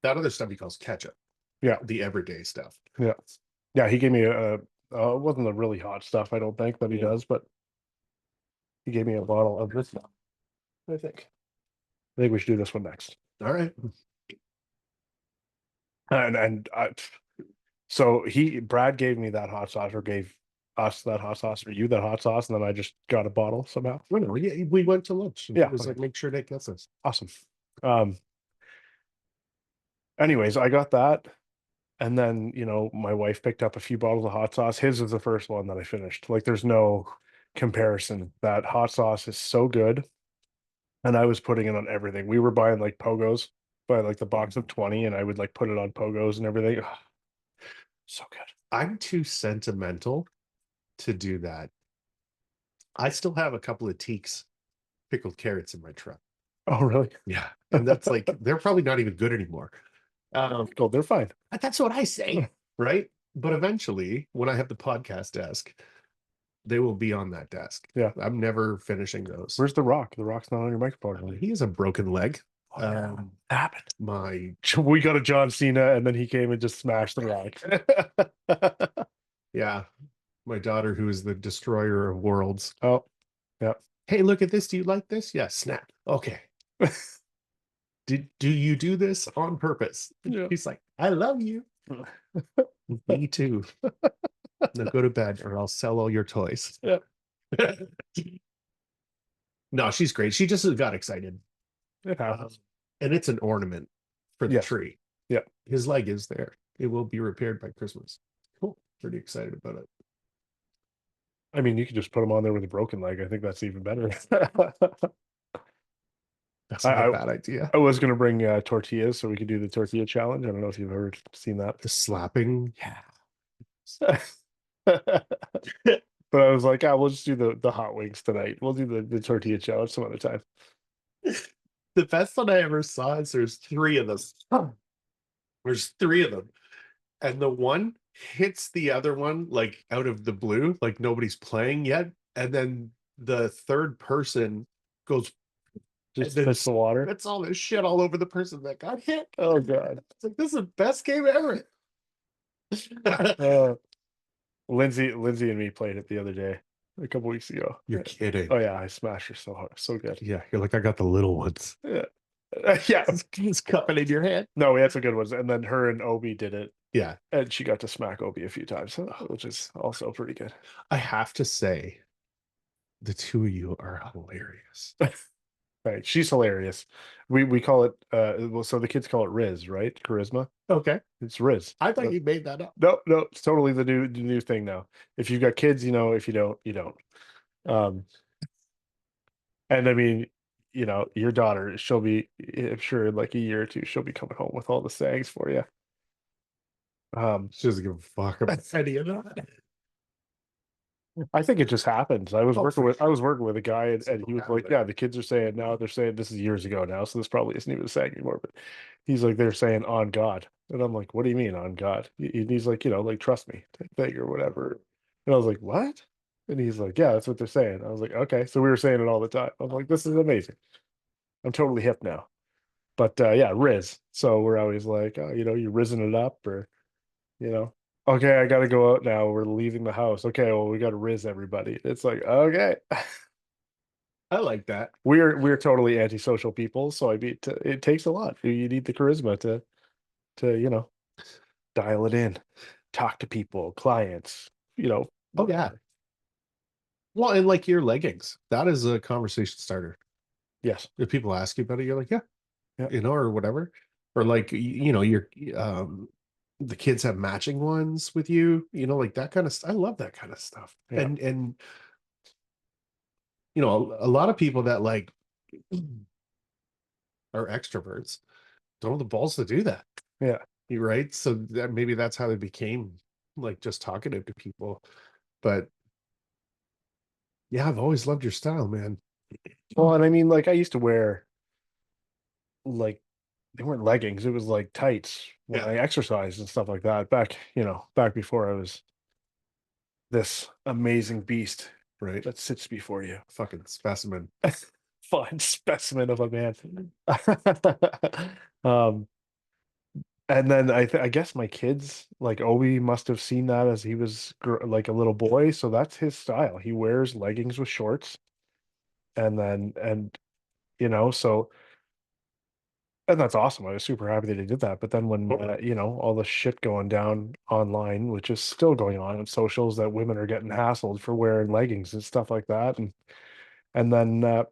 [SPEAKER 1] That other stuff he calls ketchup.
[SPEAKER 2] Yeah.
[SPEAKER 1] The everyday stuff.
[SPEAKER 2] Yeah. Yeah, he gave me it wasn't the really hot stuff, I don't think, that he does, but he gave me a bottle of this stuff, I think. I think we should do this one next.
[SPEAKER 1] All right.
[SPEAKER 2] So Brad gave me that hot sauce or gave us that hot sauce or you that hot sauce, and then I just got a bottle somehow.
[SPEAKER 1] Well, no, yeah, we went to lunch. And
[SPEAKER 2] Yeah,
[SPEAKER 1] it was like, make sure Nick gets this.
[SPEAKER 2] Awesome. Anyways, I got that. And then, my wife picked up a few bottles of hot sauce. His is the first one that I finished. Like, there's no comparison. That hot sauce is so good. And I was putting it on everything. We were buying like Pogos, by like the box of 20, and I would like put it on Pogos and everything. Ugh, so good.
[SPEAKER 1] I'm too sentimental to do that. I still have a couple of Teaks pickled carrots in my truck.
[SPEAKER 2] Oh, really?
[SPEAKER 1] Yeah. And that's like, they're probably not even good anymore.
[SPEAKER 2] Oh, they're fine.
[SPEAKER 1] That's what I say, right? But eventually, when I have the podcast desk, they will be on that desk.
[SPEAKER 2] Yeah.
[SPEAKER 1] I'm never finishing those.
[SPEAKER 2] Where's the rock? The rock's not on your microphone.
[SPEAKER 1] He has a broken leg.
[SPEAKER 2] Happened.
[SPEAKER 1] My
[SPEAKER 2] We got a John Cena, and then he came and just smashed the rock.
[SPEAKER 1] Yeah, my daughter, who is the destroyer of worlds.
[SPEAKER 2] Oh, yeah.
[SPEAKER 1] Hey, look at this. Do you like this? Yeah, snap. Okay. Do you do this on purpose?
[SPEAKER 2] Yeah.
[SPEAKER 1] He's like, I love you. Me too. Now go to bed or I'll sell all your toys.
[SPEAKER 2] Yeah.
[SPEAKER 1] No, she's great. She just got excited.
[SPEAKER 2] It
[SPEAKER 1] Um,
[SPEAKER 2] happens.
[SPEAKER 1] and it's an ornament for the
[SPEAKER 2] Yes.
[SPEAKER 1] tree.
[SPEAKER 2] Yeah.
[SPEAKER 1] His leg is there. It will be repaired by Christmas. Cool. Pretty excited about it.
[SPEAKER 2] I mean, you could just put him on there with a broken leg. I think that's even better.
[SPEAKER 1] That's
[SPEAKER 2] I,
[SPEAKER 1] not a
[SPEAKER 2] I
[SPEAKER 1] bad idea.
[SPEAKER 2] I was gonna bring tortillas so we could do the tortilla challenge. I don't know if you've ever seen that.
[SPEAKER 1] The slapping.
[SPEAKER 2] Yeah. But I was like, ah, we'll just do the hot wings tonight. We'll do the tortilla challenge some other time.
[SPEAKER 1] The best one I ever saw is there's three of them. There's three of them. And the one hits the other one like out of the blue, like nobody's playing yet. And then the third person goes and
[SPEAKER 2] Just
[SPEAKER 1] then
[SPEAKER 2] spits the water.
[SPEAKER 1] spits all this shit all over the person that got hit.
[SPEAKER 2] Oh God.
[SPEAKER 1] It's like, this is the best game ever.
[SPEAKER 2] Uh, Lindsay and me played it the other day, a couple weeks ago.
[SPEAKER 1] You're kidding.
[SPEAKER 2] Oh yeah, I smashed her so hard, so good.
[SPEAKER 1] Yeah, you're like, I got the little ones.
[SPEAKER 2] Yeah, yeah.
[SPEAKER 1] It's cupping in your hand.
[SPEAKER 2] No, we had some good ones, and then her and Obi did it,
[SPEAKER 1] Yeah,
[SPEAKER 2] and she got to smack Obi a few times, which is also pretty good.
[SPEAKER 1] I have to say, the two of you are hilarious.
[SPEAKER 2] Right, she's hilarious. We call it well, so the kids call it Riz, right? Charisma.
[SPEAKER 1] Okay.
[SPEAKER 2] It's Riz.
[SPEAKER 1] I thought you made that up.
[SPEAKER 2] No, no, it's totally the new thing now. If you've got kids, you know. If you don't, you don't. Um, and I mean, you know, your daughter, she'll be, I'm sure, in like a year or two, she'll be coming home with all the sayings for you.
[SPEAKER 1] She doesn't give a fuck about any of that.
[SPEAKER 2] I think it just happens. I was working with a guy, and he was like,
[SPEAKER 1] Vocabulary.
[SPEAKER 2] "Yeah, the kids are saying now. They're saying this is years ago now, so this probably isn't even a saying anymore." But he's like, they're saying on God, and I'm like, "What do you mean on God?" And he's like, you know, like trust me, type thing or whatever. And I was like, "What?" And he's like, "Yeah, that's what they're saying." I was like, "Okay." So we were saying it all the time. I'm like, "This is amazing. I'm totally hip now." But yeah, Riz. So we're always like, oh, you know, you risen it up, or you know, okay, I gotta go out now. We're leaving the house. Okay, well, we gotta Riz everybody. It's like, okay.
[SPEAKER 1] I like that.
[SPEAKER 2] We're totally antisocial people, so I mean, it takes a lot. You need the charisma to you know dial it in, talk to people, clients, you know.
[SPEAKER 1] Oh yeah. Well, and like your leggings, that is a conversation starter.
[SPEAKER 2] Yes,
[SPEAKER 1] If people ask you about it, you're like, yeah,
[SPEAKER 2] yeah,
[SPEAKER 1] or whatever. Or like, you're the kids have matching ones with you, like that kind of stuff. I love that kind of stuff.
[SPEAKER 2] yeah,
[SPEAKER 1] And a lot of people that like are extroverts don't have the balls to do that.
[SPEAKER 2] yeah.
[SPEAKER 1] You're right. So that maybe that's how they became like just talkative to people. But yeah, I've always loved your style, man.
[SPEAKER 2] Well, and I mean, like I used to wear like they weren't leggings; it was like tights when
[SPEAKER 1] Yeah,
[SPEAKER 2] I exercised and stuff like that. Back, you know, back before I was this amazing beast
[SPEAKER 1] right.
[SPEAKER 2] that sits before you.
[SPEAKER 1] Fucking specimen.
[SPEAKER 2] Fine specimen of a man. um, and then I guess my kids, like Obi, must have seen that as he was like a little boy. So that's his style. He wears leggings with shorts, and you know, so and that's awesome. I was super happy that he did that. But then when you know all the shit going down online, which is still going on in socials, that women are getting hassled for wearing leggings and stuff like that, and then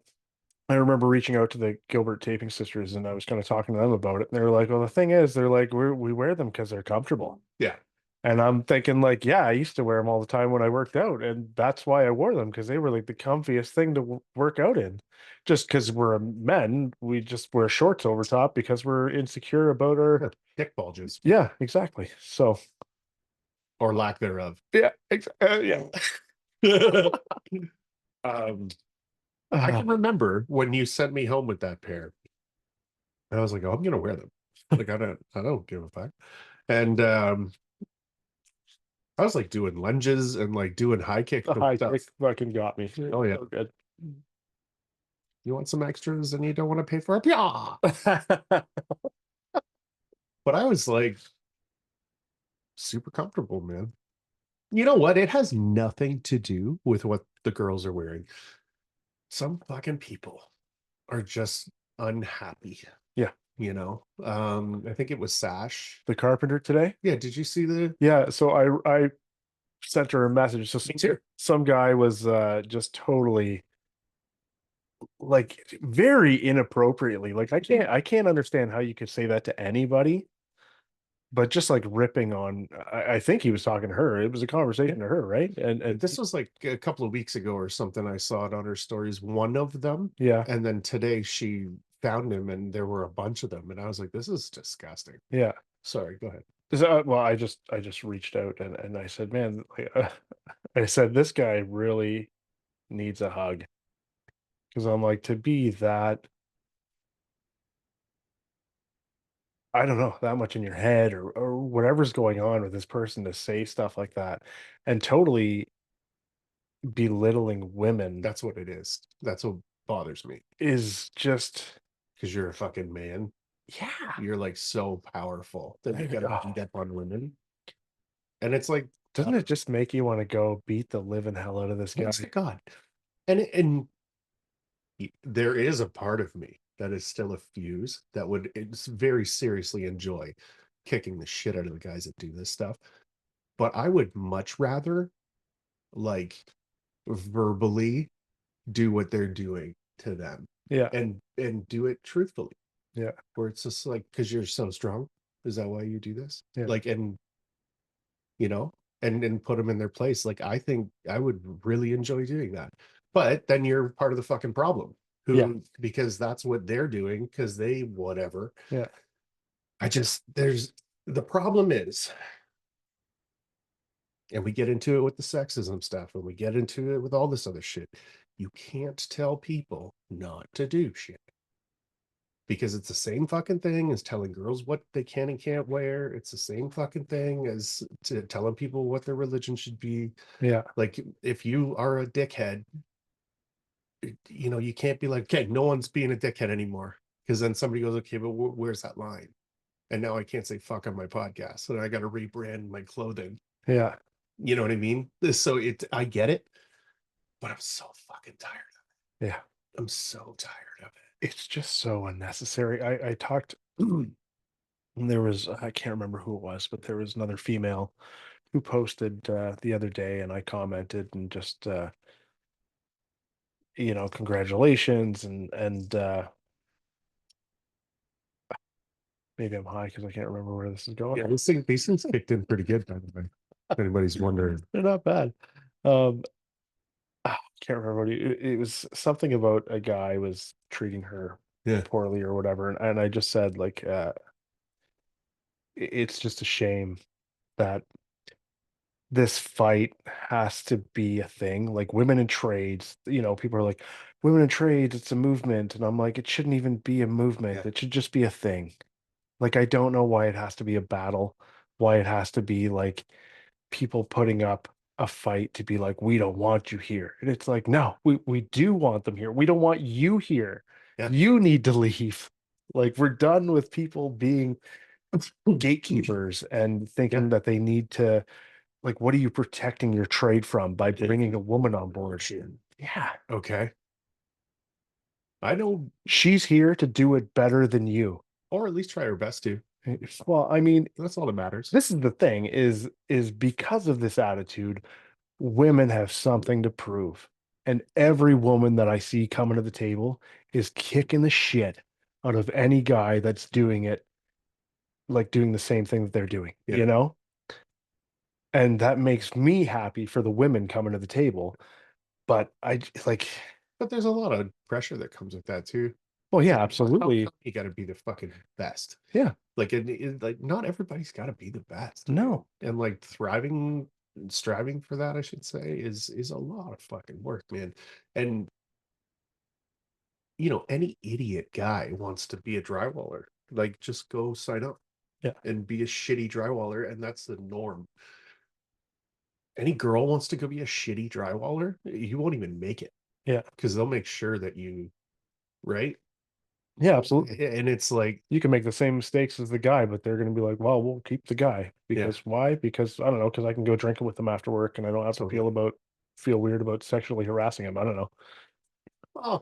[SPEAKER 2] I remember reaching out to the Gilbert Taping Sisters and I was kind of talking to them about it. And they were like, well, the thing is, they're like, we wear them because they're comfortable.
[SPEAKER 1] Yeah.
[SPEAKER 2] And I'm thinking, like, yeah, I used to wear them all the time when I worked out. And that's why I wore them because they were like the comfiest thing to work out in. Just because we're men, we just wear shorts over top because we're insecure about our.
[SPEAKER 1] Dick bulges
[SPEAKER 2] Yeah, exactly. So,
[SPEAKER 1] or lack thereof.
[SPEAKER 2] yeah, yeah.
[SPEAKER 1] um, I can remember when you sent me home with that pair. And I was like, oh, I'm gonna wear them. Like I don't give a fuck. And I was like doing lunges and like doing high kicks
[SPEAKER 2] The
[SPEAKER 1] and
[SPEAKER 2] high
[SPEAKER 1] stuff.
[SPEAKER 2] kick fucking got me.
[SPEAKER 1] Oh yeah.
[SPEAKER 2] So good.
[SPEAKER 1] You want some extras and you don't want to pay for it? Yeah. But I was like super comfortable, man. You know what? It has nothing to do with what the girls are wearing. Some fucking people are just unhappy,
[SPEAKER 2] Yeah.
[SPEAKER 1] I think it was Sash.
[SPEAKER 2] The carpenter today.
[SPEAKER 1] Yeah, did you see the
[SPEAKER 2] Yeah. So I sent her a message. So
[SPEAKER 1] me too?
[SPEAKER 2] some guy was just totally like very inappropriately. Like I can't understand how you could say that to anybody, but just like ripping on I think he was talking to her. It was a conversation to her, right? And
[SPEAKER 1] This was like a couple of weeks ago or something. I saw it on her stories, one of them.
[SPEAKER 2] yeah,
[SPEAKER 1] And then today she found him and there were a bunch of them. And I was like, this is disgusting.
[SPEAKER 2] yeah.
[SPEAKER 1] Sorry, go ahead.
[SPEAKER 2] Well, I just reached out and I said, man, like, I said this guy really needs a hug because I'm like to be that I don't know that much in your head or whatever's going on with this person to say stuff like that and totally belittling women
[SPEAKER 1] That's what it is. That's what bothers me
[SPEAKER 2] is just
[SPEAKER 1] because you're a fucking man.
[SPEAKER 2] yeah.
[SPEAKER 1] You're like so powerful that you gotta beat
[SPEAKER 2] Oh,
[SPEAKER 1] up on women. And it's like,
[SPEAKER 2] doesn't it just make you want to go beat the living hell out of this guy?
[SPEAKER 1] honest to God. And there is a part of me that is still a fuse that would very seriously enjoy kicking the shit out of the guys that do this stuff. But I would much rather like verbally do what they're doing to them
[SPEAKER 2] Yeah,
[SPEAKER 1] and do it truthfully,
[SPEAKER 2] yeah,
[SPEAKER 1] where it's just like, because you're so strong, is that why you do this?
[SPEAKER 2] yeah,
[SPEAKER 1] Like, and you know, and put them in their place. Like, I think I would really enjoy doing that. But then you're part of the fucking problem,
[SPEAKER 2] yeah,
[SPEAKER 1] who, because that's what they're doing, because they whatever.
[SPEAKER 2] yeah,
[SPEAKER 1] There's the problem is, and we get into it with the sexism stuff, and we get into it with all this other shit. You can't tell people not to do shit because it's the same fucking thing as telling girls what they can and can't wear. It's the same fucking thing as to telling people what their religion should be.
[SPEAKER 2] yeah,
[SPEAKER 1] Like, if you are a dickhead, you can't be like, okay, no one's being a dickhead anymore. Because then somebody goes, okay, but where's that line? And now I can't say fuck on my podcast. And I got to rebrand my clothing.
[SPEAKER 2] yeah,
[SPEAKER 1] You know what I mean? So I get it, but I'm so fucking tired.
[SPEAKER 2] yeah.
[SPEAKER 1] I'm so tired of
[SPEAKER 2] It's just so unnecessary. I talked there was I can't remember who it was, but there was another female who posted the other day and I commented and just congratulations and maybe I'm high because I can't remember where this is
[SPEAKER 1] it.
[SPEAKER 2] going.
[SPEAKER 1] Yeah, these things kicked in pretty good, by the way. If anybody's wondering.
[SPEAKER 2] They're not bad. Um can't remember it was something about a guy was treating her
[SPEAKER 1] Yeah.
[SPEAKER 2] poorly or whatever and I just said like it's just a shame that this fight has to be a thing. Like women in trades, people are like, women in trades, it's a movement. And I'm like, it shouldn't even be a movement.
[SPEAKER 1] Yeah.
[SPEAKER 2] It should just be a thing. Like, I don't know why it has to be a battle, why it has to be like people putting up a fight to be like, we don't want you here. And it's like, no, we do want them here. We don't want you here.
[SPEAKER 1] Yeah.
[SPEAKER 2] You need to leave. Like, we're done with people being gatekeepers and
[SPEAKER 1] Yeah.
[SPEAKER 2] thinking that they need to like, what are you protecting your trade from by bringing a woman on board? Yeah,
[SPEAKER 1] Okay. I know,
[SPEAKER 2] she's here to do it better than you.
[SPEAKER 1] or at least try our best to.
[SPEAKER 2] Well, I mean,
[SPEAKER 1] That's all that matters.
[SPEAKER 2] this is the thing is because of this attitude, women have something to prove. And every woman that I see coming to the table is kicking the shit out of any guy that's doing it, like doing the same thing that they're doing,
[SPEAKER 1] Yeah.
[SPEAKER 2] And that makes me happy for the women coming to the table. But like,
[SPEAKER 1] But there's a lot of pressure that comes with that too.
[SPEAKER 2] well,
[SPEAKER 1] It's
[SPEAKER 2] yeah,
[SPEAKER 1] like, how
[SPEAKER 2] absolutely.
[SPEAKER 1] come you got to be the fucking best?
[SPEAKER 2] Yeah.
[SPEAKER 1] Like, like not everybody's got to be the best,
[SPEAKER 2] No.
[SPEAKER 1] and like striving for that, I should say, is a lot of fucking work, man. And any idiot guy wants to be a drywaller. Like, just go sign up
[SPEAKER 2] Yeah.
[SPEAKER 1] and be a shitty drywaller, and that's the norm. Any girl wants to go be a shitty drywaller, you won't even make it
[SPEAKER 2] Yeah.
[SPEAKER 1] because they'll make sure that you, right?
[SPEAKER 2] Yeah, absolutely.
[SPEAKER 1] And it's like,
[SPEAKER 2] You can make the same mistakes as the guy, but they're going to be like, well, we'll keep the guy
[SPEAKER 1] yeah,
[SPEAKER 2] because why? Because I don't know, because I can go drinking with them after work and I don't have to
[SPEAKER 1] totally.
[SPEAKER 2] feel weird about sexually harassing him. I don't know.
[SPEAKER 1] Oh,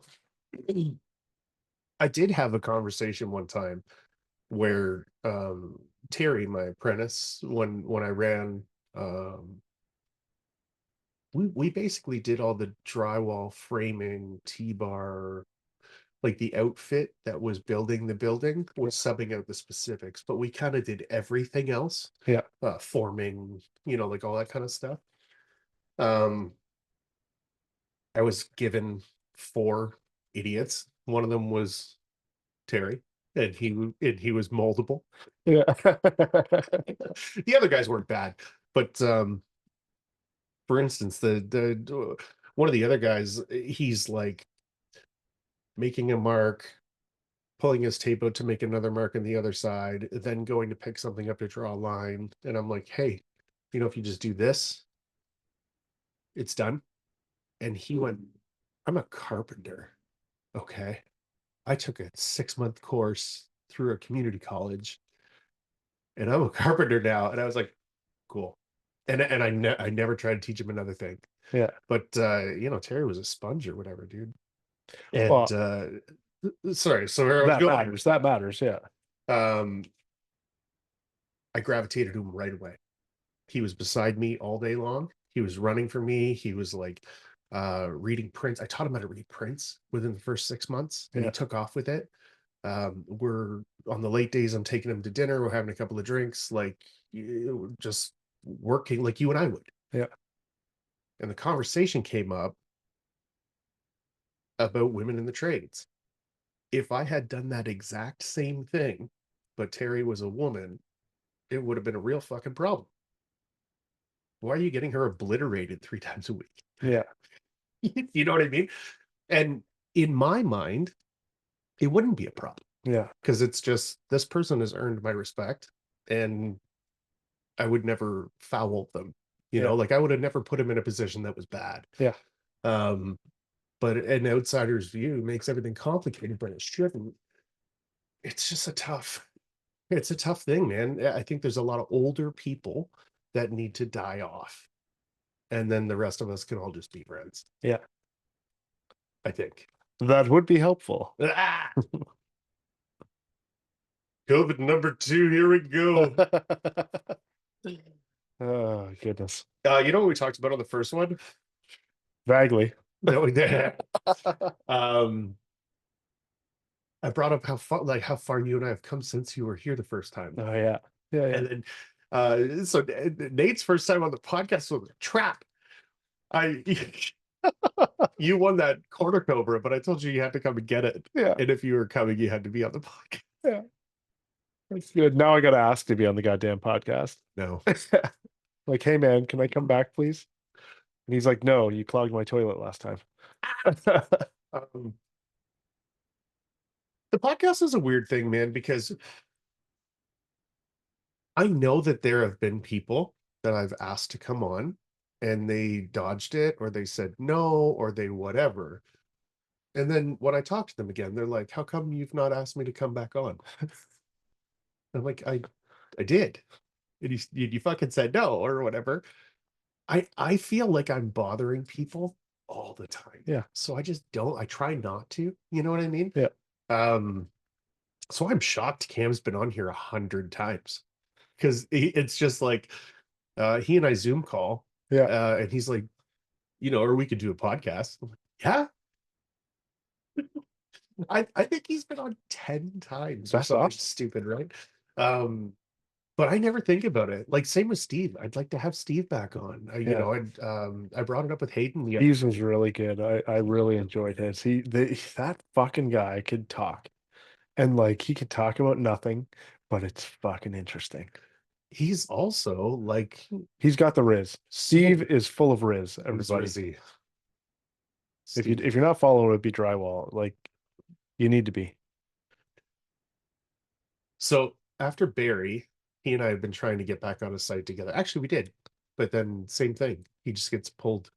[SPEAKER 1] I did have a conversation one time where Terry, my apprentice, when I ran, um we basically did all the drywall framing, T-bar, like the outfit that was building the building was subbing out the specifics, but we kind of did everything else,
[SPEAKER 2] Yeah.
[SPEAKER 1] forming, like all that kind of stuff. Um, I was given four idiots. One of them was Terry, and he was moldable.
[SPEAKER 2] Yeah.
[SPEAKER 1] The other guys weren't bad, but for instance, the one of the other guys, he's like making a mark, pulling his tape out to make another mark on the other side, then going to pick something up to draw a line. And I'm like, hey, if you just do this, it's done. And he went, I'm a carpenter. Okay. I took a 6-month course through a community college and I'm a carpenter now. And I was like, cool. And I never tried to teach him another thing.
[SPEAKER 2] Yeah.
[SPEAKER 1] But Terry was a sponge or whatever, dude. And
[SPEAKER 2] Well,
[SPEAKER 1] sorry, so where I was
[SPEAKER 2] that
[SPEAKER 1] going,
[SPEAKER 2] matters. That matters. Yeah.
[SPEAKER 1] um, I gravitated to him right away. He was beside me all day long. He was running for me. He was like reading prints. I taught him how to read prints within the first 6 months, and he
[SPEAKER 2] Yeah.
[SPEAKER 1] took off with it. We're on the late days. I'm taking him to dinner. We're having a couple of drinks, like just working like you and I would.
[SPEAKER 2] Yeah.
[SPEAKER 1] And the conversation came up about women in the trades. If I had done that exact same thing, but Terry was a woman, it would have been a real fucking problem. Why are you getting her obliterated 3 times a week?
[SPEAKER 2] Yeah.
[SPEAKER 1] You know what I mean? And in my mind, it wouldn't be a problem
[SPEAKER 2] Yeah.
[SPEAKER 1] because it's just this person has earned my respect and I would never foul them.
[SPEAKER 2] Yeah.
[SPEAKER 1] Like I would have never put him in a position that was bad.
[SPEAKER 2] Yeah.
[SPEAKER 1] Um, but an outsider's view makes everything complicated, but it shouldn't. It's just it's a tough thing, man. I think there's a lot of older people that need to die off. And then the rest of us can all just be friends,
[SPEAKER 2] Yeah.
[SPEAKER 1] I think.
[SPEAKER 2] That would be helpful.
[SPEAKER 1] Ah, COVID number two, here we go.
[SPEAKER 2] Oh, goodness.
[SPEAKER 1] What we talked about on the first one?
[SPEAKER 2] Vaguely.
[SPEAKER 1] That we did. Um, I brought up how far you and I have come since you were here the first time.
[SPEAKER 2] Oh, yeah. Yeah. Yeah.
[SPEAKER 1] And then so Nate's first time on the podcast was a trap. I you won that corner cobra, but I told you had to come and get it.
[SPEAKER 2] Yeah.
[SPEAKER 1] And if you were coming, you had to be on the podcast.
[SPEAKER 2] Yeah. That's good. Now I got to ask to be on the goddamn podcast.
[SPEAKER 1] No.
[SPEAKER 2] Like, hey, man, can I come back, please? And he's like, no, you clogged my toilet last time.
[SPEAKER 1] Um, the podcast is a weird thing, man, because I know that there have been people that I've asked to come on and they dodged it or they said no or they whatever. And then when I talk to them again, they're like, how come you've not asked me to come back on? I'm like, I did. And you fucking said no or whatever. I feel like I'm bothering people all the time.
[SPEAKER 2] Yeah.
[SPEAKER 1] So I just don't, I try not to, you know what I mean?
[SPEAKER 2] Yeah.
[SPEAKER 1] Um, so I'm shocked Cam's been on here 100 times because it's just like he and I Zoom call,
[SPEAKER 2] Yeah.
[SPEAKER 1] and he's like, or we could do a podcast. I'm like, yeah, I think he's been on 10 times or
[SPEAKER 2] That's
[SPEAKER 1] something
[SPEAKER 2] awesome.
[SPEAKER 1] stupid, right? Um, but I never think about it. Like same with Steve. I'd like to have Steve back on.
[SPEAKER 2] Yeah.
[SPEAKER 1] I brought it up with Hayden the other
[SPEAKER 2] Steve's was
[SPEAKER 1] day.
[SPEAKER 2] really good. I really enjoyed his. That fucking guy could talk. And like he could talk about nothing, but it's fucking interesting.
[SPEAKER 1] He's also like
[SPEAKER 2] He's got the Riz. Steve
[SPEAKER 1] so
[SPEAKER 2] is full of Riz,
[SPEAKER 1] what
[SPEAKER 2] everybody.
[SPEAKER 1] is he?
[SPEAKER 2] If you
[SPEAKER 1] Steve.
[SPEAKER 2] if you're not following it, be Drywall. Like you need to be.
[SPEAKER 1] So after Barry, he and I have been trying to get back on a site together. Actually, we did, but then same thing. He just gets pulled.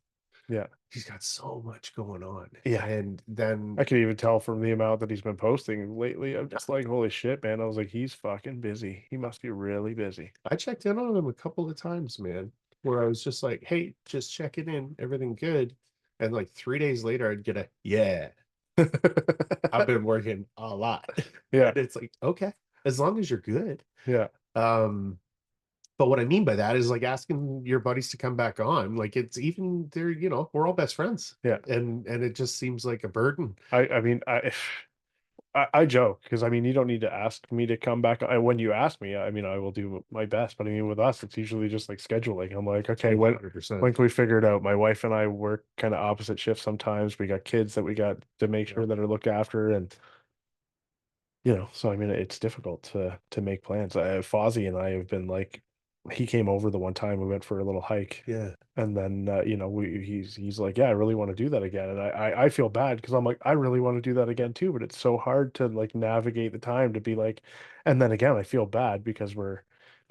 [SPEAKER 2] Yeah.
[SPEAKER 1] He's got so much going on.
[SPEAKER 2] Yeah.
[SPEAKER 1] And then
[SPEAKER 2] I can even tell from the amount that he's been posting lately. I'm just like, holy shit, man. I was like, he's fucking busy. He must be really busy.
[SPEAKER 1] I checked in on him a couple of times, man, where I was just like, hey, just checking in, everything good. And like 3 days later, I'd get a, yeah, I've been working a lot.
[SPEAKER 2] Yeah.
[SPEAKER 1] And it's like, okay, as long as you're good.
[SPEAKER 2] Yeah.
[SPEAKER 1] Um, but what I mean by that is like asking your buddies to come back on. Like it's even they're, we're all best friends.
[SPEAKER 2] Yeah.
[SPEAKER 1] And it just seems like a burden.
[SPEAKER 2] I mean, I joke because I mean, you don't need to ask me to come back. When you ask me, I mean, I will do my best. But I mean, with us, it's usually just like scheduling. I'm like, okay, when
[SPEAKER 1] 100%.
[SPEAKER 2] can we figure it out? My wife and I work kind of opposite shifts sometimes. We got kids that we got to make
[SPEAKER 1] Yeah.
[SPEAKER 2] sure that are looked after, and so I mean, it's difficult to make plans. Fozzie and I have been like, he came over the one time we went for a little hike,
[SPEAKER 1] Yeah.
[SPEAKER 2] and then he's like, yeah, I really want to do that again, and I feel bad because I'm like, I really want to do that again too, but it's so hard to like navigate the time to be like, and then again, I feel bad because we're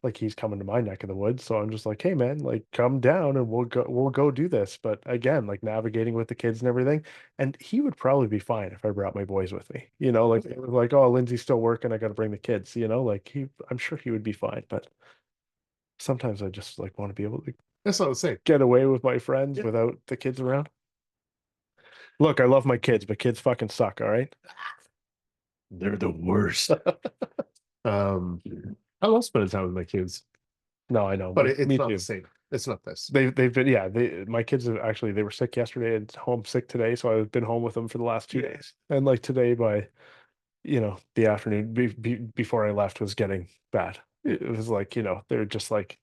[SPEAKER 2] like he's coming to my neck of the woods, so I'm just like, hey man, like come down and we'll go do this. But again, like navigating with the kids and everything. And he would probably be fine if I brought my boys with me. Like they were like, oh, Lindsay's still working. I got to bring the kids. Like I'm sure he would be fine. But sometimes I just like want to be able to
[SPEAKER 1] That's what I was saying.
[SPEAKER 2] get away with my friends
[SPEAKER 1] Yeah.
[SPEAKER 2] without the kids around. Look, I love my kids, but kids fucking suck. All right.
[SPEAKER 1] They're the worst. Um, I love spending time with my kids,
[SPEAKER 2] No, I know.
[SPEAKER 1] but it's
[SPEAKER 2] Me
[SPEAKER 1] not the
[SPEAKER 2] too.
[SPEAKER 1] same. It's not this.
[SPEAKER 2] They've been, yeah, my kids have actually, they were sick yesterday and home sick today, so I've been home with them for the last 2 days. And like today by the afternoon before I left was getting bad. It was like, they're just like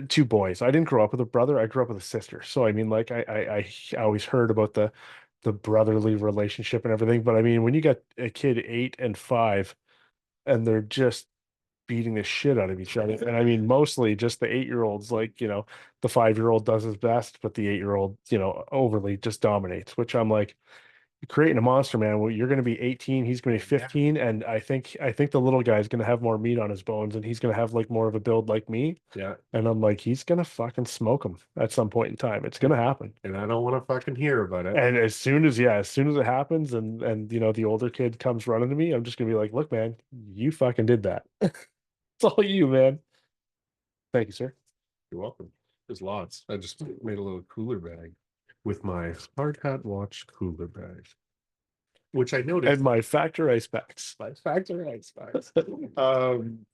[SPEAKER 2] two boys. I didn't grow up with a brother. I grew up with a sister. So I mean, like I always heard about the brotherly relationship and everything. But I mean, when you got a kid 8 and 5 and they're just beating the shit out of each other. And I mean, mostly just the 8-year-olds, like, the 5-year-old does his best, but the 8-year-old, overly just dominates, which I'm like, you're creating a monster, man. Well, you're going to be 18, he's going to be
[SPEAKER 1] Yeah.
[SPEAKER 2] 15, and I think the little guy's going to have more meat on his bones, and he's going to have like more of a build like me.
[SPEAKER 1] Yeah.
[SPEAKER 2] And I'm like, he's going to fucking smoke him at some point in time. It's going to happen.
[SPEAKER 1] And I don't want to fucking hear about it.
[SPEAKER 2] And as soon as it happens, and the older kid comes running to me, I'm just going to be like, look, man, you fucking did that. It's all you, man. Thank you, sir.
[SPEAKER 1] You're welcome. There's lots. I just made a little cooler bag with my hard hat watch cooler bag, which I
[SPEAKER 2] And
[SPEAKER 1] noticed
[SPEAKER 2] my factor ice packs.
[SPEAKER 1] by Factor Ice Packs.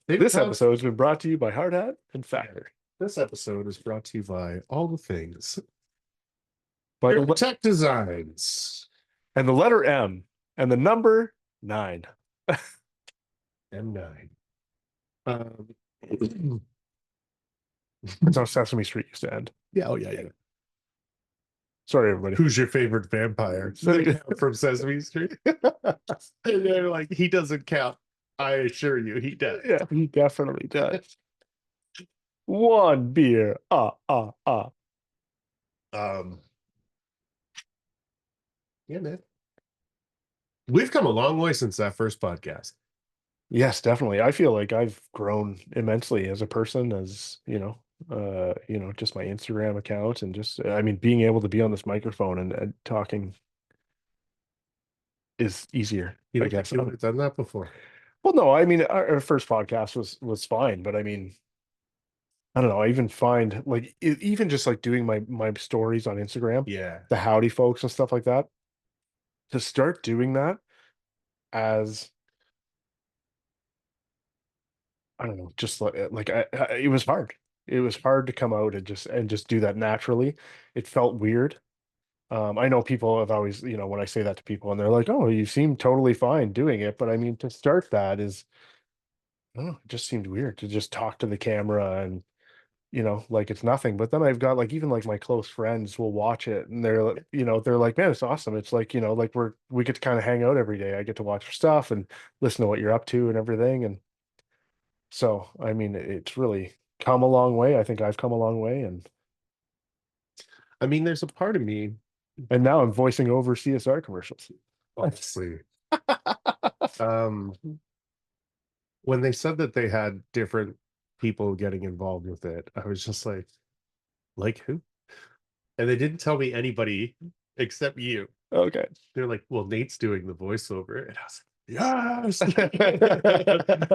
[SPEAKER 1] They've
[SPEAKER 2] This
[SPEAKER 1] come.
[SPEAKER 2] episode has been brought to you by Hard Hat and Factor.
[SPEAKER 1] This episode is brought to you by all the things.
[SPEAKER 2] By
[SPEAKER 1] Your Tech Designs.
[SPEAKER 2] and the letter M and the number 9.
[SPEAKER 1] M9.
[SPEAKER 2] That's how Sesame Street used to end.
[SPEAKER 1] Yeah, oh yeah, yeah.
[SPEAKER 2] Sorry, everybody.
[SPEAKER 1] Who's your favorite vampire? From Sesame Street. And they're like, he doesn't count. I assure you, he does.
[SPEAKER 2] Yeah, he definitely does. One beer.
[SPEAKER 1] Um, yeah, man. We've come a long way since that first podcast.
[SPEAKER 2] Yes, definitely. I feel like I've grown immensely as a person, as just my Instagram account and just, I mean, being able to be on this microphone and talking is easier,
[SPEAKER 1] You
[SPEAKER 2] I
[SPEAKER 1] don't
[SPEAKER 2] guess.
[SPEAKER 1] think you would have done that before?
[SPEAKER 2] Well, no, I mean, our first podcast was fine, but I mean, I don't know. I even find like even just like doing my stories on Instagram,
[SPEAKER 1] Yeah.
[SPEAKER 2] the howdy folks and stuff like that, to start doing that as I don't know, just like it was hard. It was hard to come out and just do that naturally. It felt weird. I know people have always, when I say that to people and they're like, "Oh, you seem totally fine doing it," but I mean, to start that is, I don't know, it just seemed weird to just talk to the camera and like it's nothing. But then I've got like even like my close friends will watch it and they're like, man, it's awesome. It's like, like we get to kind of hang out every day. I get to watch your stuff and listen to what you're up to and everything. And so, I mean, it's really come a long way. I think I've come a long way
[SPEAKER 1] I mean, there's a part of me,
[SPEAKER 2] and now I'm voicing over CSR commercials.
[SPEAKER 1] honestly, um, when they said that they had different people getting involved with it, I was just like who? And they didn't tell me anybody except you.
[SPEAKER 2] Okay.
[SPEAKER 1] They're like, well, Nate's doing the voiceover. And I was like, yes.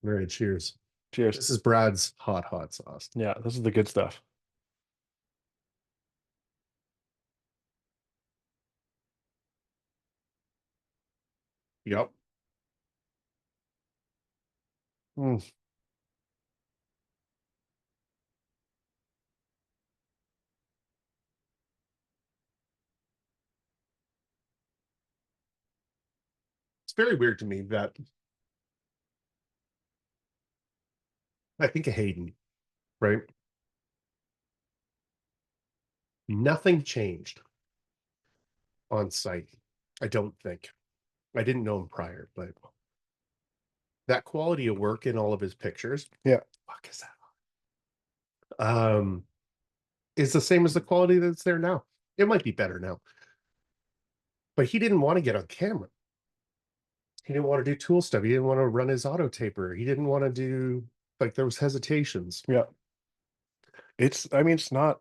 [SPEAKER 1] All right, cheers.
[SPEAKER 2] Cheers.
[SPEAKER 1] This is Brad's hot sauce.
[SPEAKER 2] Yeah, this is the good stuff.
[SPEAKER 1] Yep.
[SPEAKER 2] Mm.
[SPEAKER 1] It's very weird to me that I think of Hayden, right? Nothing changed on site. I don't think. I didn't know him prior, but that quality of work in all of his pictures,
[SPEAKER 2] Yeah.
[SPEAKER 1] fuck is that? Is the same as the quality that's there now. It might be better now. But he didn't want to get on camera. He didn't want to do tool stuff. He didn't want to run his auto taper. He didn't want to do like there was hesitations.
[SPEAKER 2] Yeah. I mean, it's not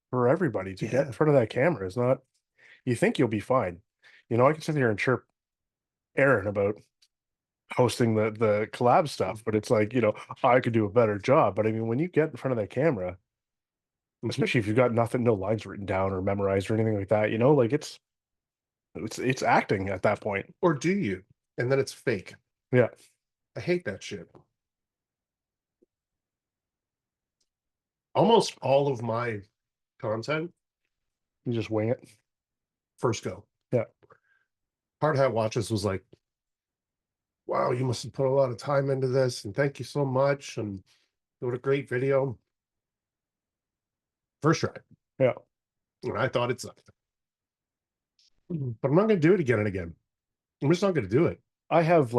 [SPEAKER 2] for everybody to get in front of that camera. It's not, you think you'll be fine. You know, I can sit here and chirp Aaron about hosting the collab stuff, but it's like, I could do a better job. But I mean, when you get in front of that camera, especially if you've got nothing, no lines written down or memorized or anything like that, like it's acting at that point.
[SPEAKER 1] Or do you? And then it's fake.
[SPEAKER 2] Yeah.
[SPEAKER 1] I hate that shit. Almost all of my content,
[SPEAKER 2] You just wing it.
[SPEAKER 1] first go.
[SPEAKER 2] Yeah.
[SPEAKER 1] Hard Hat Watches was like, wow, you must have put a lot of time into this, and thank you so much. And what a great video. First try.
[SPEAKER 2] Yeah.
[SPEAKER 1] And I thought it sucked. But I'm not going to do it again and again. I'm just not going to do it.
[SPEAKER 2] I have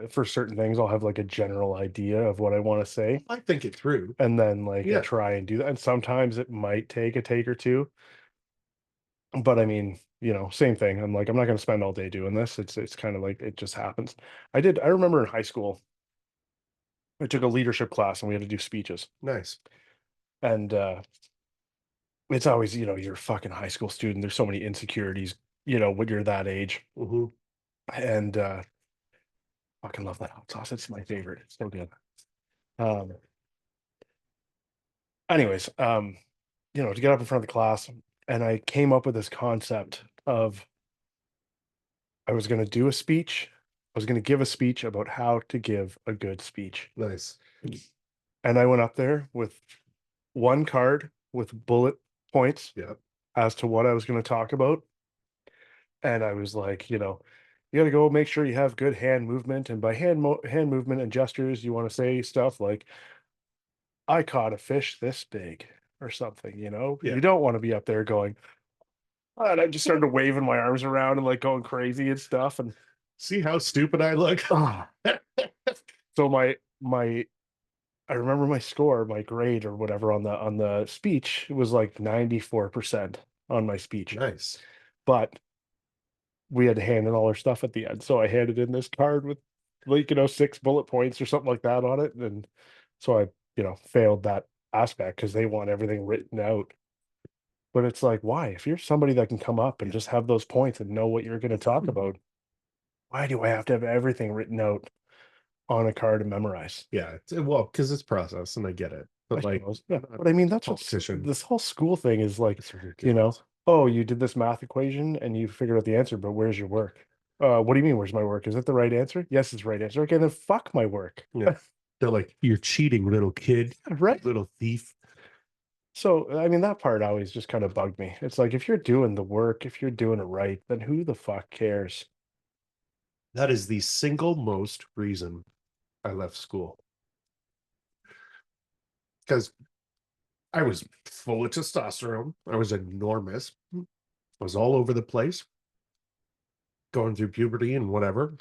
[SPEAKER 2] for certain things, I'll have like a general idea of what I want to say.
[SPEAKER 1] I think it through.
[SPEAKER 2] And then I
[SPEAKER 1] Yeah.
[SPEAKER 2] try and do that. And sometimes it might take a take or two. But I mean, same thing. I'm like, I'm not going to spend all day doing this. It's kind of like it just happens. I remember in high school, I took a leadership class and we had to do speeches.
[SPEAKER 1] Nice.
[SPEAKER 2] And it's always, you're a fucking high school student. There's so many insecurities, when you're that age.
[SPEAKER 1] Mm-hmm.
[SPEAKER 2] And fucking love that hot sauce. It's my favorite. It's so good. Um, anyways, to get up in front of the class, and I came up with this concept of I was going to do a speech. I was going to give a speech about how to give a good speech.
[SPEAKER 1] Nice.
[SPEAKER 2] And I went up there with one card with bullet points
[SPEAKER 1] Yeah.
[SPEAKER 2] as to what I was going to talk about. And I was like, you got to go make sure you have good hand movement. And by hand movement and gestures, you want to say stuff like, I caught a fish this big or something,
[SPEAKER 1] Yeah.
[SPEAKER 2] You don't want to be up there going, and I just started waving my arms around and like going crazy and stuff. And
[SPEAKER 1] see how stupid I look.
[SPEAKER 2] So I remember my score, my grade or whatever on the speech was like 94% on my speech.
[SPEAKER 1] Nice.
[SPEAKER 2] But we had to hand in all our stuff at the end. So I handed in this card with 6 bullet points or something like that on it. And so I, failed that aspect because they want everything written out. But it's like, why? If you're somebody that can come up and just have those points and know what you're going to talk about, why do I have to have everything written out on a card and memorize?
[SPEAKER 1] Yeah. Well, because it's process and I get it. But
[SPEAKER 2] but I mean, that's what
[SPEAKER 1] competition.
[SPEAKER 2] this whole school thing is like,
[SPEAKER 1] It's ridiculous.
[SPEAKER 2] oh, you did this math equation and you figured out the answer, but where's your work? What do you mean, where's my work? Is it the right answer? Yes, it's the right answer. Okay, then fuck my work.
[SPEAKER 1] Yeah. They're like, you're cheating, little kid,
[SPEAKER 2] Right.
[SPEAKER 1] little thief.
[SPEAKER 2] So, I mean, that part always just kind of bugged me. It's like, if you're doing the work, if you're doing it right, then who the fuck cares?
[SPEAKER 1] That is the single most reason I left school. Because I was full of testosterone. I was enormous. I was all over the place, going through puberty and whatever.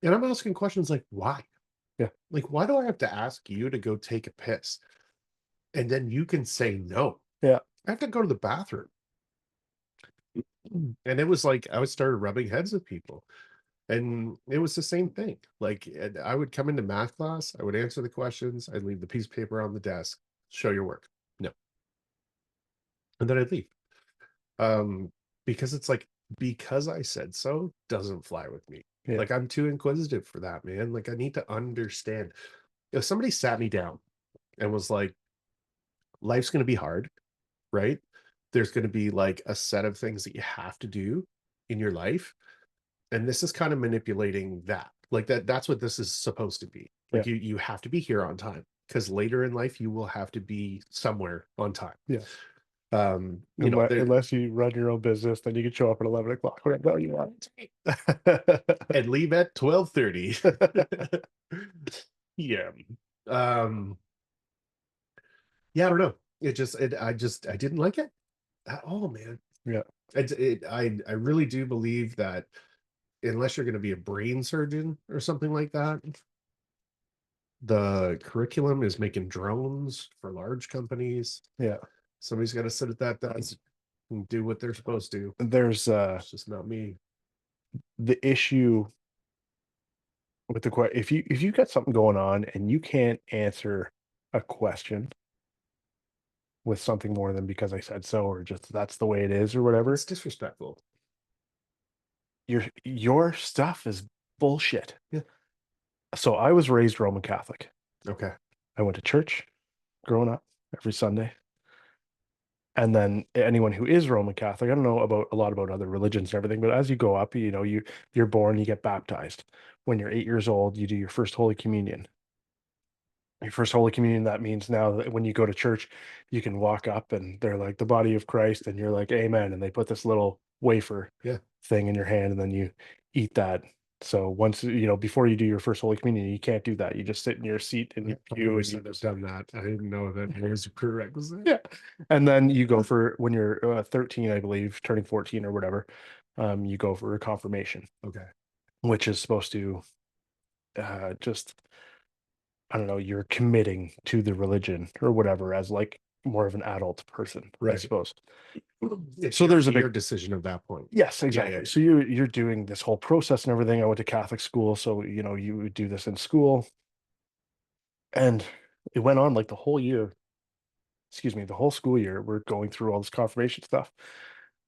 [SPEAKER 1] And I'm asking questions like, why?
[SPEAKER 2] Yeah.
[SPEAKER 1] Like, why do I have to ask you to go take a piss? And then you can say no.
[SPEAKER 2] Yeah.
[SPEAKER 1] I have to go to the bathroom. And it was like I started rubbing heads with people. And it was the same thing. Like I would come into math class, I would answer the questions, I'd leave the piece of paper on the desk, show your work. No. and then I'd leave. Um, because it's like, because I said so doesn't fly with me.
[SPEAKER 2] Yeah.
[SPEAKER 1] Like, I'm too inquisitive for that, man. Like, I need to understand. If somebody sat me down and was like, life's going to be hard, right? There's going to be like a set of things that you have to do in your life. And this is kind of manipulating that. Like that's what this is supposed to be.
[SPEAKER 2] Yeah.
[SPEAKER 1] Like you have to be here on time because later in life you will have to be somewhere on time.
[SPEAKER 2] Yeah.
[SPEAKER 1] There
[SPEAKER 2] Unless you run your own business, then you can show up at 11 o'clock whenever you want.
[SPEAKER 1] and leave at 12:30. Yeah. Um, yeah, I don't know. I didn't like it at all, man.
[SPEAKER 2] Yeah.
[SPEAKER 1] I really do believe that unless you're going to be a brain surgeon or something like that, the curriculum is making drones for large companies.
[SPEAKER 2] Yeah.
[SPEAKER 1] Somebody's got to sit at that desk and do what they're supposed to.
[SPEAKER 2] There's
[SPEAKER 1] It's just not me.
[SPEAKER 2] the issue with the question. If you've got something going on and you can't answer a question with something more than because I said so, or just that's the way it is, or whatever,
[SPEAKER 1] It's disrespectful.
[SPEAKER 2] your stuff is bullshit.
[SPEAKER 1] Yeah.
[SPEAKER 2] So I was raised Roman Catholic.
[SPEAKER 1] Okay.
[SPEAKER 2] I went to church growing up every Sunday. And then anyone who is Roman Catholic, I don't know about a lot about other religions and everything, but as you go up, you're born, you get baptized. When you're 8 years old, you do your first Holy Communion. Your first Holy Communion, that means now that when you go to church, you can walk up and they're like the body of Christ, and you're like, Amen. And they put this little wafer
[SPEAKER 1] Yeah.
[SPEAKER 2] thing in your hand, and then you eat that. So once, before you do your first Holy Communion, you can't do that. You just sit in your seat in your pew and you
[SPEAKER 1] I've done that. I didn't know that was a prerequisite.
[SPEAKER 2] yeah. And then you go for when you're 13, I believe, turning 14 or whatever, you go for a confirmation,
[SPEAKER 1] Okay.
[SPEAKER 2] which is supposed to just, I don't know, you're committing to the religion or whatever as like more of an adult person, I
[SPEAKER 1] Right.
[SPEAKER 2] suppose.
[SPEAKER 1] It's
[SPEAKER 2] So there's a
[SPEAKER 1] your
[SPEAKER 2] big
[SPEAKER 1] decision at that point.
[SPEAKER 2] yes,
[SPEAKER 1] Yeah,
[SPEAKER 2] exactly.
[SPEAKER 1] yeah.
[SPEAKER 2] So you're doing this whole process and everything. I went to Catholic school, so you would do this in school, and it went on like the whole year. Excuse me, the whole school year. We're going through all this confirmation stuff.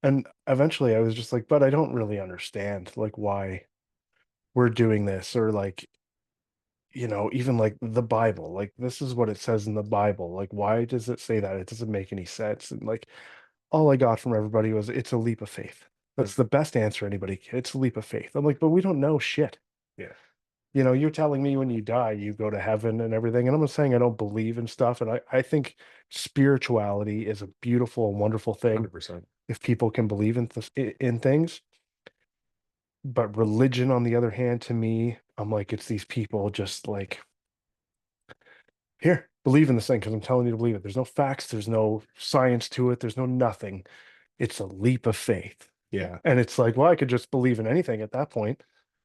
[SPEAKER 2] And eventually I was just like, but I don't really understand like why we're doing this, or like, even like the Bible, like this is what it says in the Bible. Like, why does it say that? It doesn't make any sense. And like all I got from everybody was it's a leap of faith.
[SPEAKER 1] Yeah.
[SPEAKER 2] That's the best answer anybody. It's a leap of faith. I'm like, but we don't know shit.
[SPEAKER 1] Yeah.
[SPEAKER 2] You're telling me when you die, you go to heaven and everything. And I'm not saying I don't believe in stuff. And I think spirituality is a beautiful and wonderful thing
[SPEAKER 1] 100%.
[SPEAKER 2] if people can believe in things. But religion, on the other hand, to me, I'm like, it's these people just like, here, believe in this thing because I'm telling you to believe it. There's no facts, there's no science to it, there's no nothing. It's a leap of faith.
[SPEAKER 1] Yeah.
[SPEAKER 2] And it's like, well, I could just believe in anything at that point.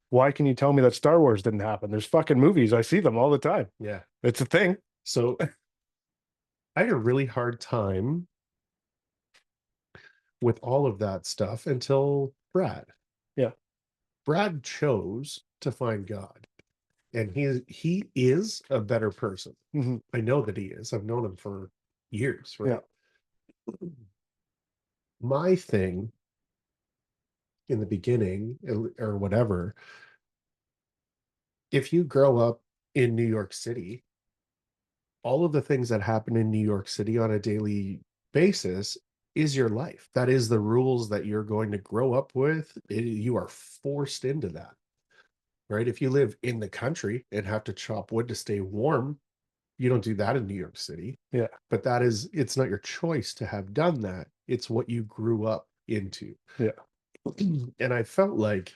[SPEAKER 2] Why can you tell me that Star Wars didn't happen? There's fucking movies. I see them all the time.
[SPEAKER 1] Yeah.
[SPEAKER 2] It's a thing.
[SPEAKER 1] So I had a really hard time with all of that stuff until Brad.
[SPEAKER 2] Yeah.
[SPEAKER 1] Brad chose to find God, and he is a better person.
[SPEAKER 2] Hmm.
[SPEAKER 1] I know that he is. I've known him for years,
[SPEAKER 2] Yeah.
[SPEAKER 1] right? My thing in the beginning or whatever, if you grow up in New York City, all of the things that happen in New York City on a daily basis is your life. That is the rules that you're going to grow up with. You are forced into that, right? If you live in the country and have to chop wood to stay warm, you don't do that in New York City.
[SPEAKER 2] Yeah.
[SPEAKER 1] But it's not your choice to have done that. It's what you grew up into.
[SPEAKER 2] Yeah.
[SPEAKER 1] And I felt like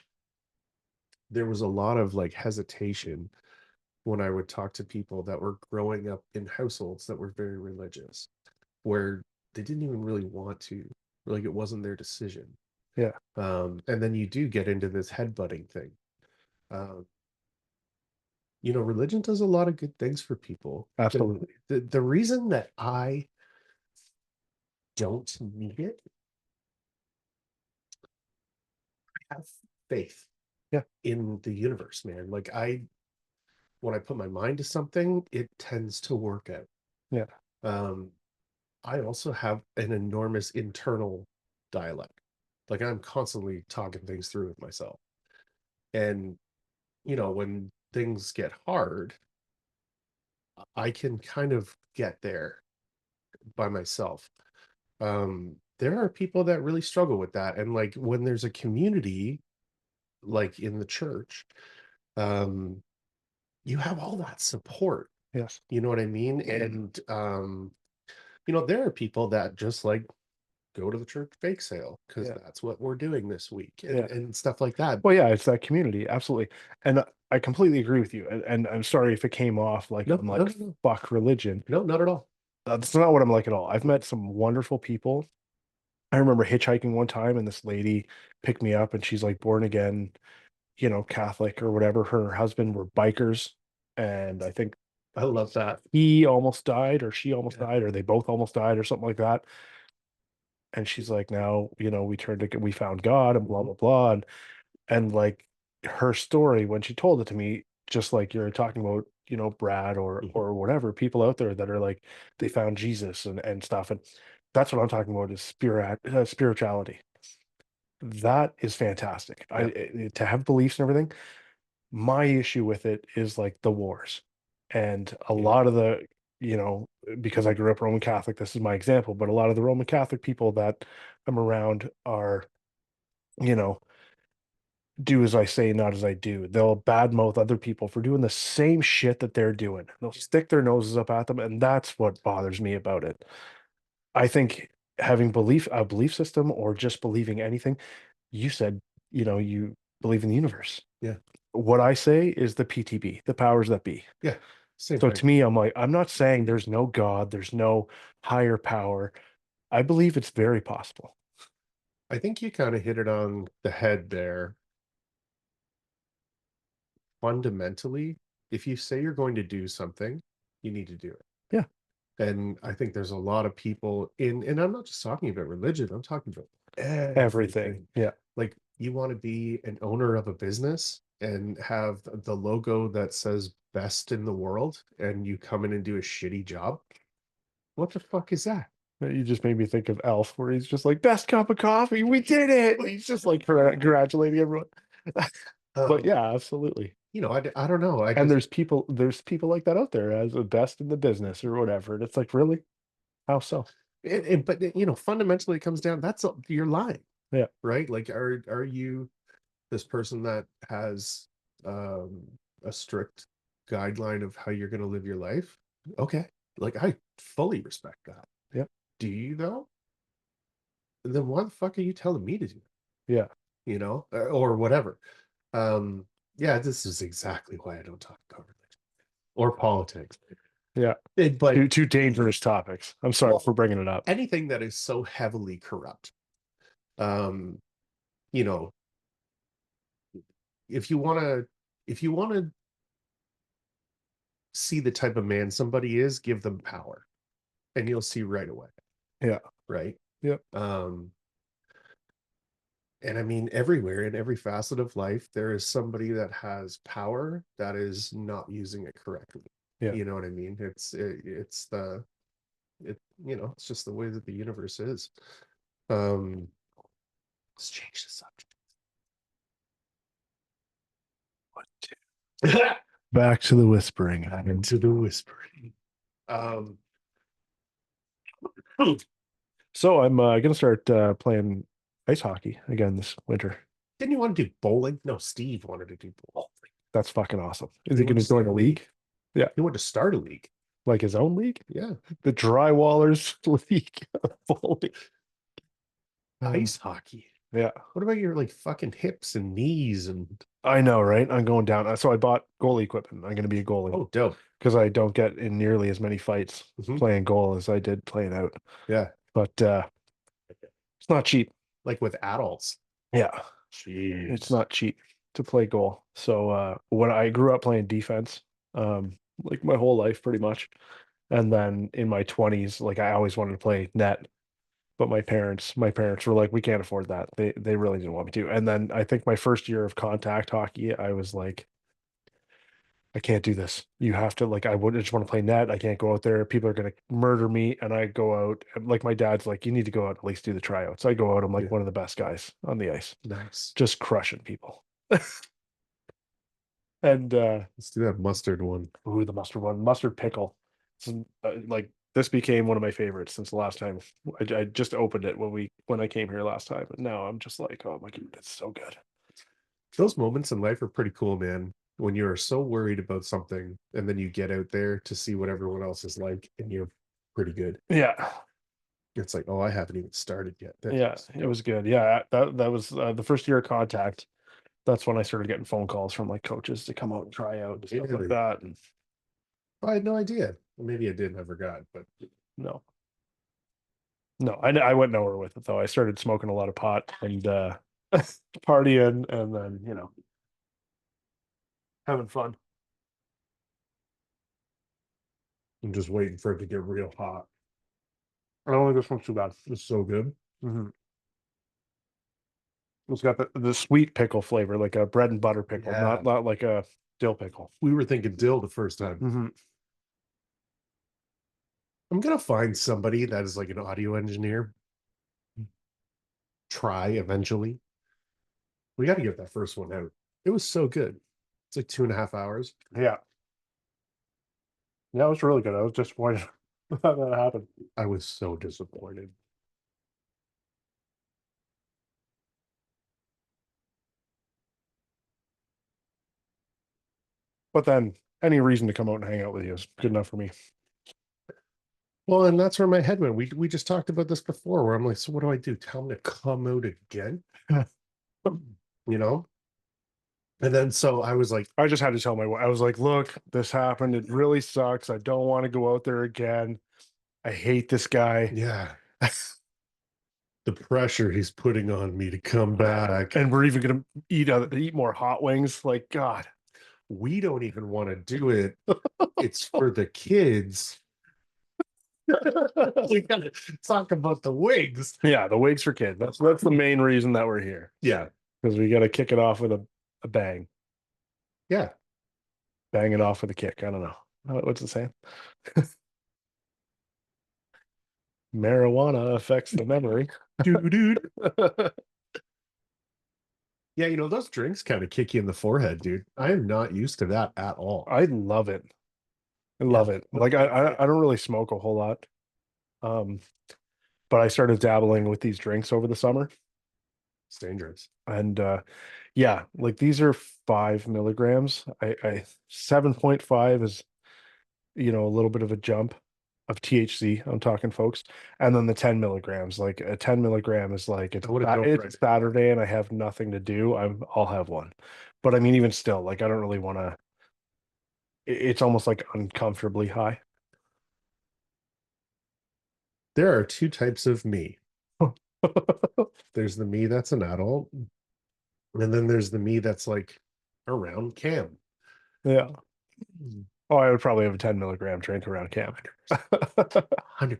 [SPEAKER 1] there was a lot of like hesitation when I would talk to people that were growing up in households that were very religious, where they didn't even really want to, like it wasn't their decision.
[SPEAKER 2] Yeah.
[SPEAKER 1] And then you do get into this headbutting thing. Um, religion does a lot of good things for people.
[SPEAKER 2] Absolutely.
[SPEAKER 1] The reason that I don't need it, I have faith
[SPEAKER 2] Yeah.
[SPEAKER 1] in the universe, man. Like when I put my mind to something, it tends to work out.
[SPEAKER 2] Yeah.
[SPEAKER 1] Um, I also have an enormous internal dialect. Like I'm constantly talking things through with myself. And, when things get hard, I can kind of get there by myself. There are people that really struggle with that. And like when there's a community, like in the church, um, you have all that support.
[SPEAKER 2] Yes.
[SPEAKER 1] You know what I mean? And there are people that just like go to the church bake sale because
[SPEAKER 2] Yeah.
[SPEAKER 1] that's what we're doing this week
[SPEAKER 2] Yeah.
[SPEAKER 1] and stuff like that.
[SPEAKER 2] Well, yeah, it's that community, absolutely. And I completely agree with you. And I'm sorry if it came off like
[SPEAKER 1] No,
[SPEAKER 2] I'm
[SPEAKER 1] no,
[SPEAKER 2] like,
[SPEAKER 1] no, no,
[SPEAKER 2] fuck religion.
[SPEAKER 1] no, not at all.
[SPEAKER 2] That's not what I'm like at all. I've met some wonderful people. I remember hitchhiking one time and this lady picked me up and she's like born again, Catholic or whatever. Her and her husband were bikers. And I think
[SPEAKER 1] I love that.
[SPEAKER 2] he almost died or she almost
[SPEAKER 1] Yeah.
[SPEAKER 2] died or they both almost died or something like that. And she's like, now, we found God and blah,
[SPEAKER 1] Mhm.
[SPEAKER 2] blah, blah. And like her story, when she told it to me, just like you're talking about, Brad or
[SPEAKER 1] Mhm.
[SPEAKER 2] or whatever, people out there that are like, they found Jesus and stuff. And that's what I'm talking about is spirituality. That is fantastic.
[SPEAKER 1] Yeah.
[SPEAKER 2] To have beliefs and everything. My issue with it is like the wars. And a
[SPEAKER 1] Yeah.
[SPEAKER 2] lot of the, because I grew up Roman Catholic, this is my example, but a lot of the Roman Catholic people that I'm around are, you know, do as I say, not as I do. They'll badmouth other people for doing the same shit that they're doing. They'll stick their noses up at them, and that's what bothers me about it. I think having a belief system, or just believing anything, you said, you believe in the universe.
[SPEAKER 1] Yeah.
[SPEAKER 2] What I say is the PTB, the powers that be.
[SPEAKER 1] Yeah. Same
[SPEAKER 2] So
[SPEAKER 1] thing.
[SPEAKER 2] to me, I'm like, I'm not saying there's no God, there's no higher power. I believe it's very possible.
[SPEAKER 1] I think you kind of hit it on the head there. Fundamentally, if you say you're going to do something, you need to do it.
[SPEAKER 2] Yeah,
[SPEAKER 1] And I think there's a lot of people and I'm not just talking about religion, I'm talking about
[SPEAKER 2] everything.
[SPEAKER 1] everything.
[SPEAKER 2] Yeah,
[SPEAKER 1] Like you want to be an owner of a business and have the logo that says best in the world, and you come in and do a shitty job. What the fuck is that?
[SPEAKER 2] you just made me think of Elf, where he's just like, best cup of coffee, we did it. He's just like congratulating everyone. But
[SPEAKER 1] Um,
[SPEAKER 2] yeah, absolutely.
[SPEAKER 1] I don't know. I
[SPEAKER 2] And
[SPEAKER 1] just
[SPEAKER 2] there's people like that out there as the best in the business or whatever. And it's like, really? How so?
[SPEAKER 1] but fundamentally it comes down you're lying,
[SPEAKER 2] Yeah,
[SPEAKER 1] right? Like are you this person that has um a strict guideline of how you're going to live your life? Okay. Like I fully respect that.
[SPEAKER 2] yeah,
[SPEAKER 1] Do you though? Then why the fuck are you telling me to do it?
[SPEAKER 2] yeah,
[SPEAKER 1] Or whatever. Um, yeah, this is exactly why I don't talk about religion or politics.
[SPEAKER 2] yeah.
[SPEAKER 1] But
[SPEAKER 2] Two dangerous topics. I'm sorry
[SPEAKER 1] well,
[SPEAKER 2] for bringing it up.
[SPEAKER 1] anything that is so heavily corrupt, um, you know, if you want to, if you want to see the type of man somebody is, give them power, and you'll see right away,
[SPEAKER 2] Yeah,
[SPEAKER 1] right?
[SPEAKER 2] yeah,
[SPEAKER 1] Um, and I mean, everywhere in every facet of life, there is somebody that has power that is not using it correctly.
[SPEAKER 2] yeah.
[SPEAKER 1] You know what I mean? It's just the way that the universe is. Um, let's change the subject.
[SPEAKER 2] Back to the whispering.
[SPEAKER 1] Into the whispering. Um,
[SPEAKER 2] So I'm gonna start playing ice hockey again this winter.
[SPEAKER 1] didn't you want to do bowling? No, Steve wanted to do bowling.
[SPEAKER 2] That's fucking awesome. Is
[SPEAKER 1] He
[SPEAKER 2] he
[SPEAKER 1] wanted
[SPEAKER 2] gonna
[SPEAKER 1] to
[SPEAKER 2] join
[SPEAKER 1] start
[SPEAKER 2] a
[SPEAKER 1] a league.
[SPEAKER 2] league? Yeah,
[SPEAKER 1] He wanted to start a league.
[SPEAKER 2] like his own league,
[SPEAKER 1] Yeah.
[SPEAKER 2] the Drywallers League of Bowling.
[SPEAKER 1] Ice hockey.
[SPEAKER 2] Yeah,
[SPEAKER 1] What about your like fucking hips and knees and
[SPEAKER 2] I know, right? I'm going down. So I bought goalie equipment. I'm going to be a goalie
[SPEAKER 1] oh dope.
[SPEAKER 2] because I don't get in nearly as many fights
[SPEAKER 1] Mhm.
[SPEAKER 2] playing goal as I did playing out.
[SPEAKER 1] Yeah.
[SPEAKER 2] But it's not cheap.
[SPEAKER 1] Like with adults.
[SPEAKER 2] Yeah, it's
[SPEAKER 1] Jeez.
[SPEAKER 2] not cheap to play goal. So when I grew up playing defense, like my whole life pretty much, and then in my 20s, like I always wanted to play net, but my parents were like, we can't afford that. They really didn't want me to. And then I think my first year of contact hockey, I was like, I can't do this. You have to like I would just want to play net. I can't go out there. People are gonna murder me. And I go out like my dad's like, you need to go out at least do the tryouts. I go out, I'm like
[SPEAKER 1] Yeah.
[SPEAKER 2] one of the best guys on the ice,
[SPEAKER 1] Nice.
[SPEAKER 2] just crushing people. And
[SPEAKER 1] Let's do that mustard one.
[SPEAKER 2] ooh, the mustard one, mustard pickle. Like this became one of my favorites since the last time. I just opened it when I came here last time, and now I'm just like, oh my god, it's so good.
[SPEAKER 1] Those moments in life are pretty cool, man. When you are so worried about something and then you get out there to see what everyone else is like and you're pretty good.
[SPEAKER 2] Yeah,
[SPEAKER 1] It's like, oh, I haven't even started yet. That
[SPEAKER 2] yeah,
[SPEAKER 1] feels
[SPEAKER 2] it
[SPEAKER 1] dope.
[SPEAKER 2] was good. Yeah, that was the first year of contact. That's when I started getting phone calls from like coaches to come out and try out and stuff like
[SPEAKER 1] Really?
[SPEAKER 2] that. And
[SPEAKER 1] I had no idea. Maybe I did, never got, but
[SPEAKER 2] no, no, I went nowhere with it though. I started smoking a lot of pot and partying, and then having fun.
[SPEAKER 1] I'm just waiting for it to get real hot.
[SPEAKER 2] I don't think this one's too bad.
[SPEAKER 1] It's so good.
[SPEAKER 2] Mhm. It's got the sweet pickle flavor, like a bread and butter pickle, not
[SPEAKER 1] Yeah.
[SPEAKER 2] not like a dill pickle.
[SPEAKER 1] We were thinking dill the first time.
[SPEAKER 2] Hmm.
[SPEAKER 1] I'm gonna find somebody that is like an audio engineer. Try eventually. We got to get that first one out. It was so good. It's like 2.5 hours.
[SPEAKER 2] Yeah, yeah, it was really good. I was disappointed that that happened.
[SPEAKER 1] I was so disappointed.
[SPEAKER 2] But then any reason to come out and hang out with you is good enough for me.
[SPEAKER 1] Well, and that's where my head went. We just talked about this before, where I'm like, so what do I do? Tell him to come out again, you know? And then so I was like,
[SPEAKER 2] I just had to tell my wife, I was like, look, this happened. It really sucks. I don't want to go out there again. I hate this guy.
[SPEAKER 1] yeah, the pressure he's putting on me to come back.
[SPEAKER 2] And we're even gonna eat more hot wings. Like, God.
[SPEAKER 1] We don't even want to do it. It's for the kids. We gotta talk about the wigs.
[SPEAKER 2] Yeah, the wigs for kids. That's the main reason that we're here.
[SPEAKER 1] Yeah,
[SPEAKER 2] Because we gotta kick it off with a bang.
[SPEAKER 1] yeah.
[SPEAKER 2] Bang it off with a kick. I don't know. What's it saying? Marijuana affects the memory.
[SPEAKER 1] Dude, dude. Yeah, those drinks kind of kick you in the forehead, dude. I am not used to that at all.
[SPEAKER 2] I love it. I
[SPEAKER 1] Yeah,
[SPEAKER 2] love it. Like I don't really smoke a whole lot. Um, but I started dabbling with these drinks over the summer.
[SPEAKER 1] it's dangerous.
[SPEAKER 2] And yeah, like these are 5 milligrams. I 7.5 is, a little bit of a jump of THC. I'm talking folks. And then the 10 milligrams, like a 10 milligram is like
[SPEAKER 1] I would have dove right
[SPEAKER 2] it's
[SPEAKER 1] in.
[SPEAKER 2] Saturday and I have nothing to do. I'll have one. But I mean, even still, like I don't really want to, it's almost like uncomfortably high.
[SPEAKER 1] There are two types of me. There's the me that's an adult, and then there's the me that's like around Cam.
[SPEAKER 2] Yeah. Oh, I would probably have a 10 milligram drink around camp.
[SPEAKER 1] 100%.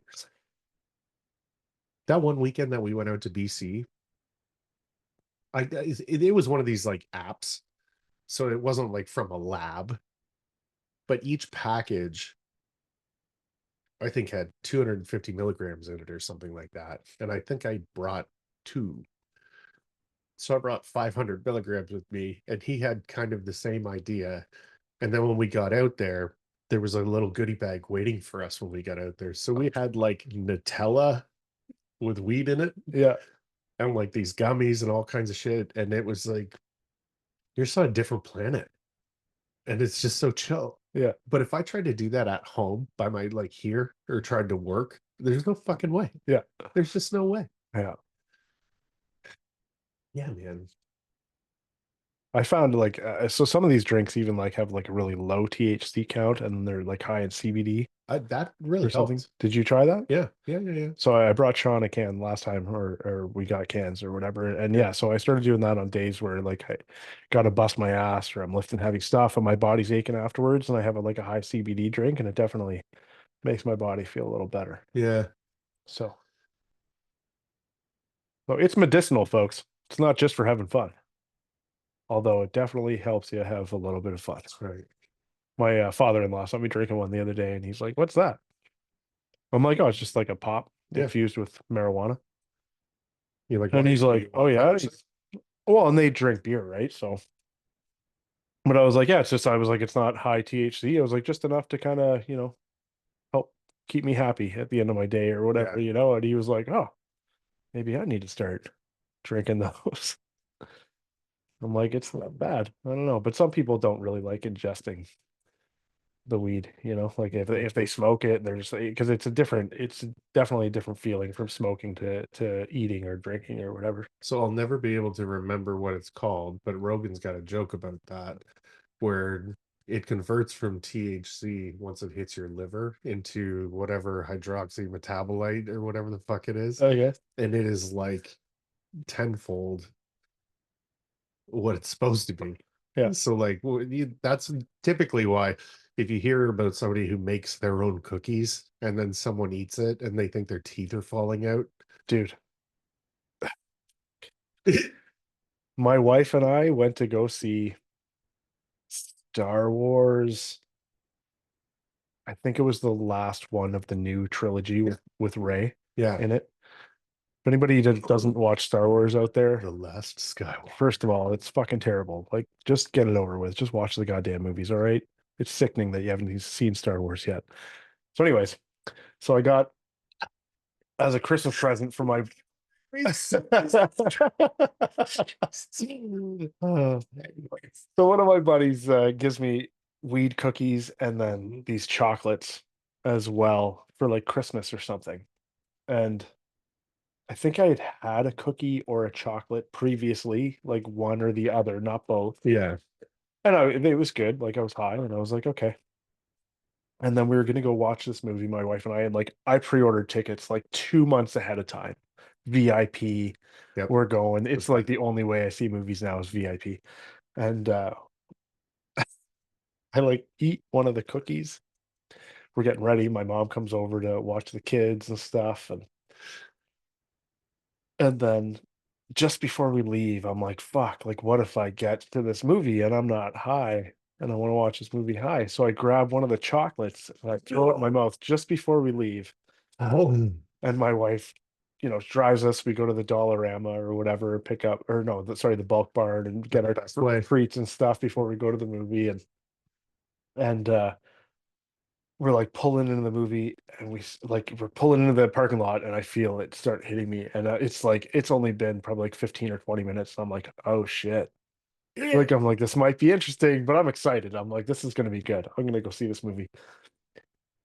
[SPEAKER 1] That one weekend that we went out to BC, it was one of these like apps. So it wasn't like from a lab, but each package I think had 250 milligrams in it or something like that. And I think I brought two. So I brought 500 milligrams with me, and he had kind of the same idea. And then when we got out there was a little goodie bag waiting for us when we got out there. So we had like Nutella with weed in it
[SPEAKER 2] Yeah.
[SPEAKER 1] and like these gummies and all kinds of shit. And it was like, you're just on a different planet. And it's just so chill.
[SPEAKER 2] Yeah.
[SPEAKER 1] But if I tried to do that at home by my like here or tried to work, there's no fucking way.
[SPEAKER 2] Yeah.
[SPEAKER 1] There's just no way.
[SPEAKER 2] Yeah.
[SPEAKER 1] Yeah, man.
[SPEAKER 2] I found like so some of these drinks even like have like a really low THC count and they're like high in CBD
[SPEAKER 1] That really
[SPEAKER 2] or something.
[SPEAKER 1] helped.
[SPEAKER 2] Did you try that?
[SPEAKER 1] Yeah, yeah, yeah, yeah.
[SPEAKER 2] So I brought Sean a can last time, or we got cans or whatever. And yeah, so I started doing that on days where like I got to bust my ass or I'm lifting heavy stuff and my body's aching afterwards, and I have like a high CBD drink, and it definitely makes my body feel a little better.
[SPEAKER 1] Yeah,
[SPEAKER 2] So, so it's medicinal, folks. It's not just for having fun, although it definitely helps you have a little bit of fun.
[SPEAKER 1] that's right.
[SPEAKER 2] My father-in-law saw me drinking one the other day, and he's like, "What's that?" I'm like, "Oh, it's just like a pop
[SPEAKER 1] Yeah.
[SPEAKER 2] infused with marijuana."
[SPEAKER 1] You're like,
[SPEAKER 2] And
[SPEAKER 1] why
[SPEAKER 2] he's
[SPEAKER 1] do you
[SPEAKER 2] like, "Oh
[SPEAKER 1] want
[SPEAKER 2] yeah."
[SPEAKER 1] that?
[SPEAKER 2] Well, and they drink beer, right? So, but I was like, "Yeah, it's just," I was like, "It's not high THC." I was like, "Just enough to kind of, help keep me happy at the end of my day or
[SPEAKER 1] Yeah.
[SPEAKER 2] whatever." And he was like, "Oh, maybe I need to start drinking those." I'm like, "It's not bad. I don't know." But some people don't really like ingesting the weed, like if they smoke it, they're just because it's definitely a different feeling from smoking to eating or drinking or whatever.
[SPEAKER 1] So I'll never be able to remember what it's called, but Rogan's got a joke about that where it converts from THC once it hits your liver into whatever hydroxy metabolite or whatever the fuck it is.
[SPEAKER 2] I guess.
[SPEAKER 1] And it is like tenfold what it's supposed to be.
[SPEAKER 2] Yeah,
[SPEAKER 1] So like that's typically why if you hear about somebody who makes their own cookies and then someone eats it and they think their teeth are falling out.
[SPEAKER 2] dude. My wife and I went to go see Star Wars. I think it was the last one of the new trilogy with Rey
[SPEAKER 1] Yeah.
[SPEAKER 2] in it. If anybody that doesn't watch Star Wars out there,
[SPEAKER 1] The Last Skywalker.
[SPEAKER 2] first of all, it's fucking terrible. Like, just get it over with. Just watch the goddamn movies, all right? It's sickening that you haven't seen Star Wars yet. So, anyways, so I got as a Christmas present for my so one of my buddies gives me weed cookies and then these chocolates as well for like Christmas or something. And I think I had had a cookie or a chocolate previously, like one or the other, not both.
[SPEAKER 1] Yeah.
[SPEAKER 2] And it was good. Like I was high and I was like, okay. And then we were gonna go watch this movie, my wife and I, and like I pre-ordered tickets like 2 months ahead of time. VIP,
[SPEAKER 1] Yep.
[SPEAKER 2] we're going. It's like the only way I see movies now is VIP. And I like eat one of the cookies. We're getting ready. My mom comes over to watch the kids and stuff. And then just before we leave, I'm like, fuck, like what if I get to this movie and I'm not high and I want to watch this movie high? So I grab one of the chocolates and I throw it in my mouth just before we leave.
[SPEAKER 1] Oh,
[SPEAKER 2] And my wife, drives us. We go to the Dollarama or whatever, pick up, or no, sorry, the bulk barn and get our
[SPEAKER 1] best way.
[SPEAKER 2] treats and stuff before we go to the movie. And we're like pulling into the movie and we're pulling into the parking lot and I feel it start hitting me. And it's like, it's only been probably like 15 or 20 minutes. And I'm like, oh shit. Like, I'm like, this might be interesting, but I'm excited. I'm like, this is going to be good. I'm going to go see this movie.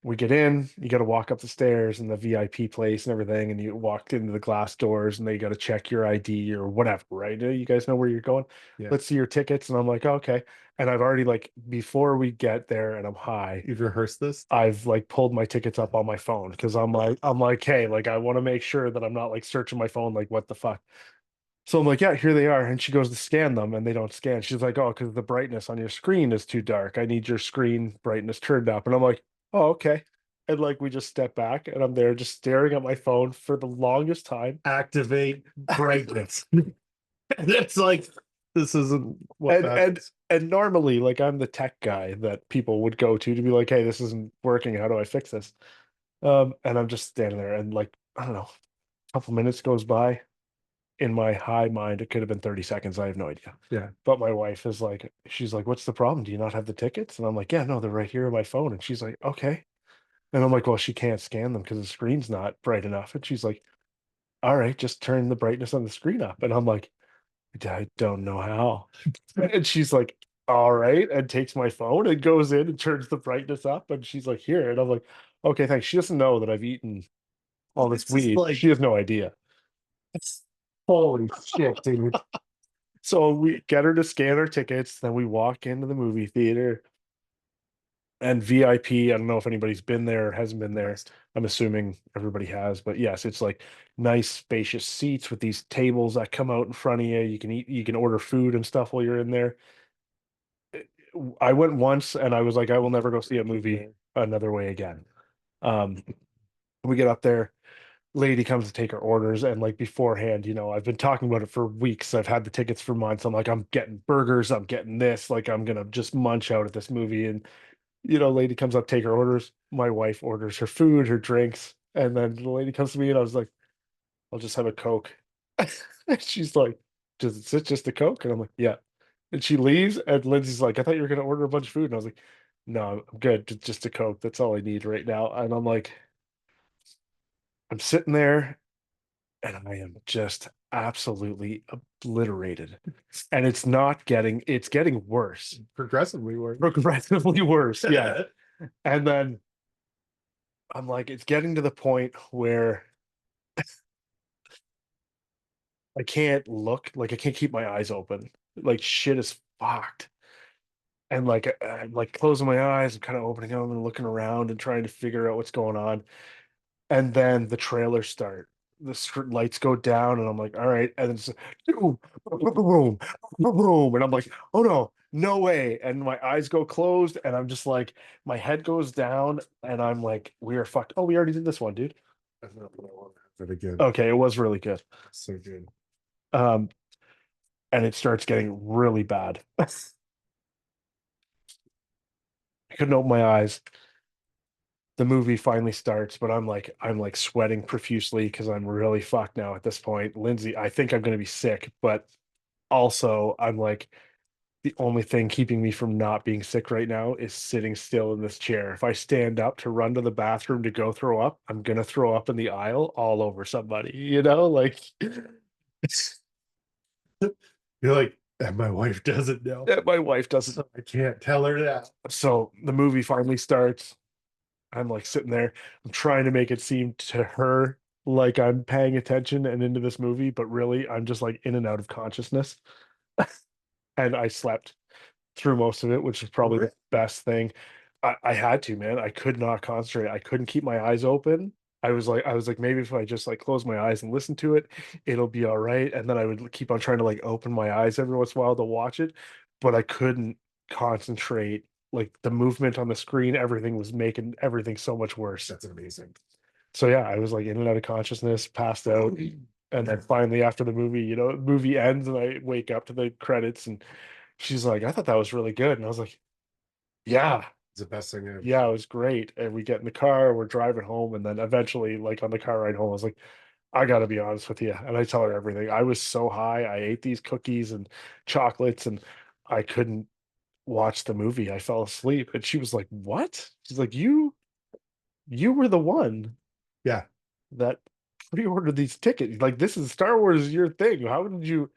[SPEAKER 2] We get in, you got to walk up the stairs in the VIP place and everything, and you walk into the glass doors and they got to check your ID or whatever, right? You guys know where you're going.
[SPEAKER 1] Yeah.
[SPEAKER 2] Let's see your tickets. And I'm like, oh, okay. And I've already like before we get there and I'm high,
[SPEAKER 1] You've rehearsed this?
[SPEAKER 2] I've like pulled my tickets up on my phone because I'm like, hey, like I want to make sure that I'm not like searching my phone, like what the fuck. So I'm like, yeah, here they are. And she goes to scan them and they don't scan. She's like, oh, because the brightness on your screen is too dark. I need your screen brightness turned up. And I'm like, oh, okay. And like we just step back and I'm there just staring at my phone for the longest time.
[SPEAKER 1] Activate brightness. It's like this isn't what
[SPEAKER 2] And
[SPEAKER 1] that
[SPEAKER 2] and
[SPEAKER 1] is.
[SPEAKER 2] and normally, like I'm the tech guy that people would go to be like, hey, this isn't working. How do I fix this? And I'm just standing there and like, I don't know, a couple minutes goes by. In my high mind, it could have been 30 seconds. I have no idea.
[SPEAKER 1] Yeah.
[SPEAKER 2] But my wife is like, she's like, what's the problem? Do you not have the tickets? And I'm like, yeah, no, they're right here on my phone. And she's like, okay. And I'm like, well, she can't scan them because the screen's not bright enough. And she's like, all right, just turn the brightness on the screen up. And I'm like, I don't know how. And she's like, all right, and takes my phone and goes in and turns the brightness up. And she's like, here. And I'm like, okay, thanks. She doesn't know that I've eaten all this
[SPEAKER 1] This is
[SPEAKER 2] weed.
[SPEAKER 1] like
[SPEAKER 2] She has no idea.
[SPEAKER 1] holy shit, dude.
[SPEAKER 2] So we get her to scan her tickets, then we walk into the movie theater and VIP. I don't know if anybody's been there or hasn't been there. I'm assuming everybody has, but yes, it's like nice, spacious seats with these tables that come out in front of you. You can eat, you can order food and stuff while you're in there. I went once and I was like, I will never go see a movie another way again. Um, we get up there, lady comes to take her orders and like beforehand, I've been talking about it for weeks. I've had the tickets for months. I'm like, I'm getting burgers, I'm getting this, like I'm gonna just munch out at this movie. And lady comes up, take her orders. My wife orders her food, her drinks, and then the lady comes to me and I was like, I'll just have a Coke. And she's like, is it just a Coke? And I'm like, yeah. And she leaves, and Lindsay's like, I thought you were gonna order a bunch of food. And I was like, no, I'm good. Just a Coke. That's all I need right now. And I'm like, I'm sitting there and I am just absolutely obliterated. And it's getting worse.
[SPEAKER 1] Progressively worse.
[SPEAKER 2] Progressively worse. Yeah. And then I'm like, it's getting to the point where I can't look, like I can't keep my eyes open. Like shit is fucked. And like I'm like closing my eyes, I'm kind of opening them and looking around and trying to figure out what's going on. And then the trailers start. Lights go down, and I'm like, all right. And then it's boom, boom, boom, boom, and I'm like, oh no, no way. And my eyes go closed, and I'm just like, my head goes down, and I'm like, we are fucked. Oh, we already did this one, dude.
[SPEAKER 1] That's not what I want to have it again.
[SPEAKER 2] Okay, it was really good.
[SPEAKER 1] So good.
[SPEAKER 2] Um, and it starts getting really bad. I couldn't open my eyes. The movie finally starts, but I'm like sweating profusely because I'm really fucked now at this point. Lindsay, I think I'm gonna be sick, but also I'm like the only thing keeping me from not being sick right now is sitting still in this chair. If I stand up to run to the bathroom to go throw up, I'm gonna throw up in the aisle all over somebody, like
[SPEAKER 1] You're like, and my wife doesn't know.
[SPEAKER 2] my wife doesn't.
[SPEAKER 1] So I can't tell her that.
[SPEAKER 2] So the movie finally starts. I'm like sitting there. I'm trying to make it seem to her like I'm paying attention and into this movie, but really I'm just like in and out of consciousness. And I slept through most of it, which is probably the best thing. I had to, man. I could not concentrate. I couldn't keep my eyes open. I was like, maybe if I just like close my eyes and listen to it, it'll be all right. And then I would keep on trying to like open my eyes every once in a while to watch it, but I couldn't concentrate. Like the movement on the screen, everything was making everything so much worse.
[SPEAKER 1] That's amazing.
[SPEAKER 2] So yeah, I was like in and out of consciousness, passed out. And then finally after the movie, the movie ends and I wake up to the credits and she's like, I thought that was really good. And I was like, yeah,
[SPEAKER 1] It's the best thing ever.
[SPEAKER 2] yeah, it was great. And we get in the car, we're driving home, and then eventually, like on the car ride home, I was like, I gotta be honest with you. And I tell her everything. I was so high. I ate these cookies and chocolates and I couldn't watch the movie. I fell asleep. And she was like, what? She's like, you were the one
[SPEAKER 1] Yeah.
[SPEAKER 2] that pre-ordered these tickets. Like this is Star Wars is your thing. How did you?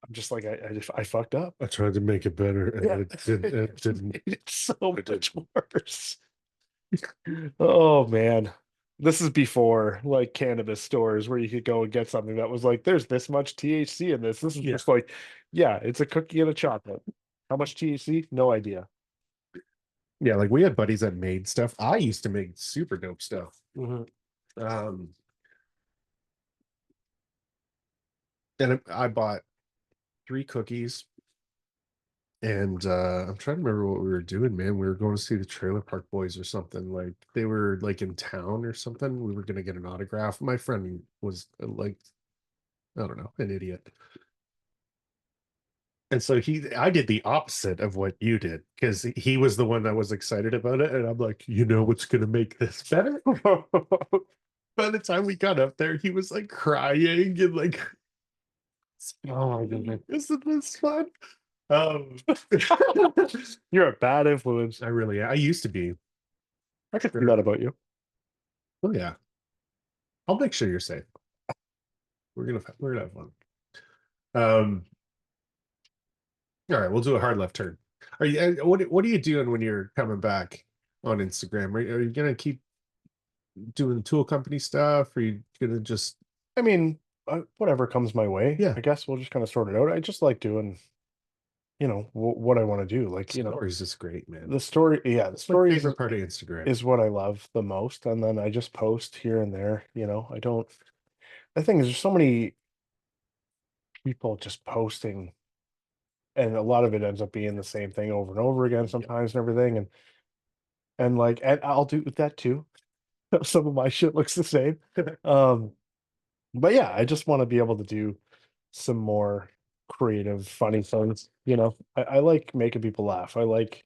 [SPEAKER 2] I'm just like I fucked up.
[SPEAKER 1] I tried to make it better and
[SPEAKER 2] Yeah,
[SPEAKER 1] it didn't.
[SPEAKER 2] it's so much worse. Oh man. This is before like cannabis stores where you could go and get something that was like, there's this much THC in this. This is
[SPEAKER 1] Yeah.
[SPEAKER 2] just like, yeah, it's a cookie and a chocolate. How much THC? No idea.
[SPEAKER 1] Yeah, like we had buddies that made stuff. I used to make super dope stuff.
[SPEAKER 2] Mhm.
[SPEAKER 1] Um, and I bought 3 cookies, and I'm trying to remember what we were doing, man. We were going to see the Trailer Park Boys or something. Like they were like in town or something. We were gonna get an autograph. My friend was like, I don't know, an idiot. And so I did the opposite of what you did because he was the one that was excited about it. And I'm like, you know what's going to make this better? By the time we got up there, he was like crying and like,
[SPEAKER 2] Oh my goodness.
[SPEAKER 1] isn't this fun? Um,
[SPEAKER 2] You're a bad influence.
[SPEAKER 1] I used to be.
[SPEAKER 2] I could do that about you.
[SPEAKER 1] Oh yeah. I'll make sure you're safe. We're gonna have fun. Um, all right, we'll do a hard left turn. What are you doing when you're coming back on Instagram? Are you gonna keep doing tool company stuff? Or are you gonna just
[SPEAKER 2] I mean, whatever comes my way,
[SPEAKER 1] yeah,
[SPEAKER 2] I guess we'll just kind of sort it out. I just like doing, what I want to do. Like,
[SPEAKER 1] stories is great, man.
[SPEAKER 2] the story, yeah, the
[SPEAKER 1] It's my
[SPEAKER 2] story
[SPEAKER 1] favorite part of Instagram.
[SPEAKER 2] is what I love the most. And then I just post here and there, I don't, the thing is, there's so many people just posting, and a lot of it ends up being the same thing over and over again sometimes and everything. And like, and I'll do that too. Some of my shit looks the same. Um, but yeah, I just want to be able to do some more creative, funny things. I like making people laugh. I like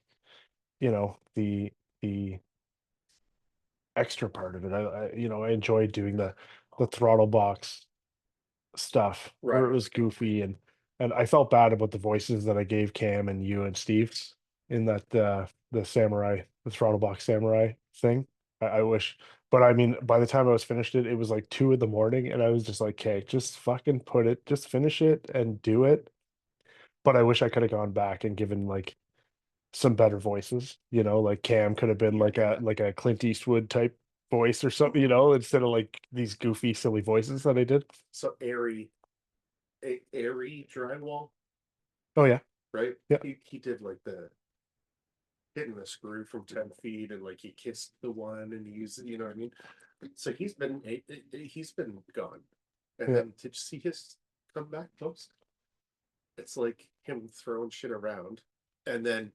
[SPEAKER 2] the extra part of it. I enjoyed doing the throttle box stuff where it
[SPEAKER 1] Right.
[SPEAKER 2] was goofy, and I felt bad about the voices that I gave Cam and you and Steve in that the throttle box samurai thing. I wish, but I mean, by the time I was finished it was like 2 in the morning, and I was just like, okay, just fucking put it, just finish it and do it. But I wish I could have gone back and given like some better voices, like Cam could have been like a Clint Eastwood type voice or something, instead of like these goofy, silly voices that I did.
[SPEAKER 1] So airy drywall,
[SPEAKER 2] Oh yeah.
[SPEAKER 1] right?
[SPEAKER 2] Yeah.
[SPEAKER 1] He did like the hitting the screw from 10 feet and like he kissed the one and he used it, you know what I mean? So he's been gone. And
[SPEAKER 2] Yeah.
[SPEAKER 1] then did you see his comeback post? It's like him throwing shit around and then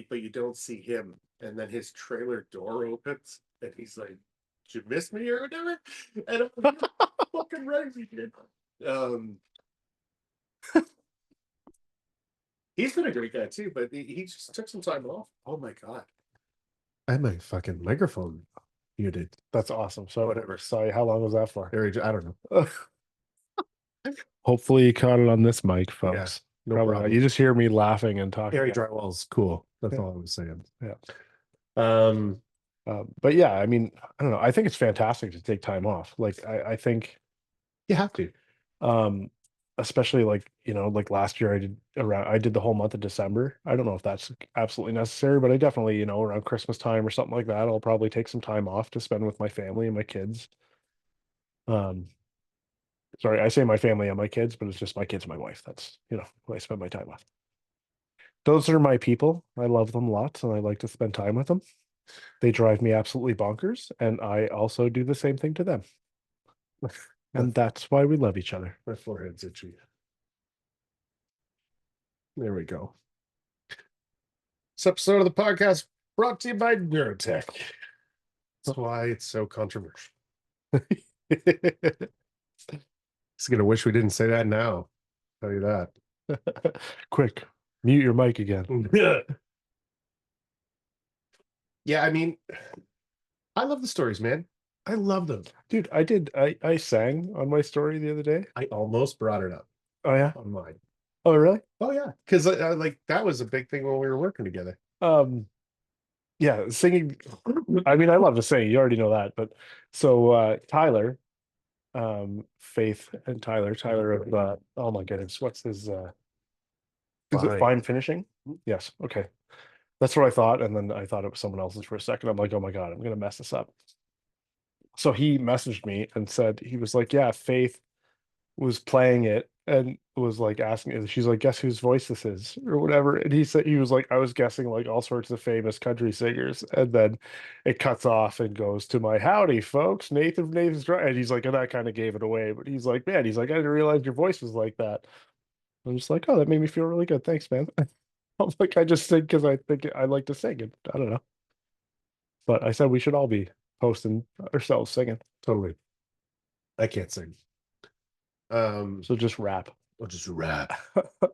[SPEAKER 1] but you don't see him. And then his trailer door opens and he's like, did you miss me or whatever? And I'm like, fucking right, he did. Um he's been a great guy too, but he just took some time off. Oh my god. I had my fucking microphone muted.
[SPEAKER 2] That's awesome. So
[SPEAKER 1] Whatever.
[SPEAKER 2] sorry, how long was that for?
[SPEAKER 1] I don't know.
[SPEAKER 2] Hopefully you caught it on this mic,
[SPEAKER 1] Yeah,
[SPEAKER 2] folks.
[SPEAKER 1] no
[SPEAKER 2] Probably not.
[SPEAKER 1] problem.
[SPEAKER 2] You just hear me laughing and talking.
[SPEAKER 1] Airy drywall's cool. That's
[SPEAKER 2] Yeah.
[SPEAKER 1] all I was saying.
[SPEAKER 2] Yeah.
[SPEAKER 1] Um,
[SPEAKER 2] But yeah, I mean, I don't know. I think it's fantastic to take time off. Like I think
[SPEAKER 1] you have to.
[SPEAKER 2] um especially like, like last year I did the whole month of December. I don't know if that's absolutely necessary, but I definitely, around Christmas time or something like that, I'll probably take some time off to spend with my family and my kids. Um, sorry, I say my family and my kids, but it's just my kids and my wife. That's, who I spend my time with. Those are my people. I love them lots and I like to spend time with them. They drive me absolutely bonkers, and I also do the same thing to them.
[SPEAKER 1] My,
[SPEAKER 2] And that's why we love each other.
[SPEAKER 1] my forehead's itchy. There we go. This episode of the podcast brought to you by Neurotech. That's why it's so controversial. He's gonna wish we didn't say that now. Tell you that.
[SPEAKER 2] Quick, mute your mic again.
[SPEAKER 1] Yeah, I mean, I love the stories, man. I love them.
[SPEAKER 2] Dude, I sang on my story the other day.
[SPEAKER 1] I almost brought it up
[SPEAKER 2] Oh yeah.
[SPEAKER 1] on mine.
[SPEAKER 2] Oh really?
[SPEAKER 1] Oh yeah, because like that was a big thing when we were working together.
[SPEAKER 2] Um, yeah, singing. I mean, I love to sing. You already know that. But so Tyler, Faith and Tyler of oh my goodness, what's his is it
[SPEAKER 1] Fine.
[SPEAKER 2] Fine Finishing? Yes. Okay. That's what I thought. And then I thought it was someone else's for a second. I'm like, oh my God, I'm gonna mess this up. So he messaged me and said he was like, yeah, Faith was playing it and was like asking, she's like, guess whose voice this is or whatever. And he said he was like, I was guessing like all sorts of famous country singers, and then it cuts off and goes to my howdy, folks, Nathan's right. And he's like, and that kind of gave it away. But he's like, man, he's like, I didn't realize your voice was like that. I'm just like, oh, that made me feel really good. Thanks, man. I'm like, I just sing because I think I like to sing, and I don't know. But I said we should all be posting ourselves singing.
[SPEAKER 1] Totally. I can't sing.
[SPEAKER 2] So just rap.
[SPEAKER 1] I'll just rap. Do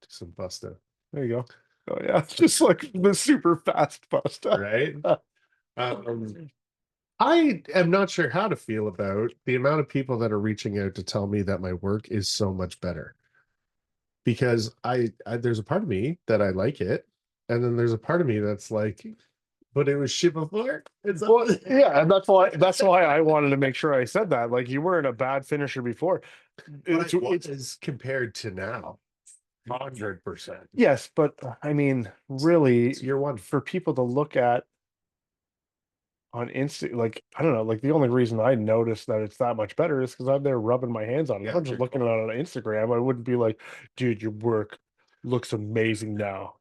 [SPEAKER 1] some Busta.
[SPEAKER 2] There you go. Oh yeah, it's just like the super fast pasta.
[SPEAKER 1] Right? Um, I am not sure how to feel about the amount of people that are reaching out to tell me that my work is so much better. Because there's a part of me that I like it, and then there's a part of me that's like, but it was shit before. It's
[SPEAKER 2] Well, yeah, and that's why I wanted to make sure I said that. Like you weren't a bad finisher before.
[SPEAKER 1] but
[SPEAKER 2] It's
[SPEAKER 1] is compared to now. 100%.
[SPEAKER 2] yes, but I mean, really,
[SPEAKER 1] It's year one.
[SPEAKER 2] for people to look at on Insta, like I don't know, like the only reason I noticed that it's that much better is because I'm there rubbing my hands on it. If
[SPEAKER 1] Yeah,
[SPEAKER 2] I'm just looking at it on Instagram, I wouldn't be like, dude, your work looks amazing now.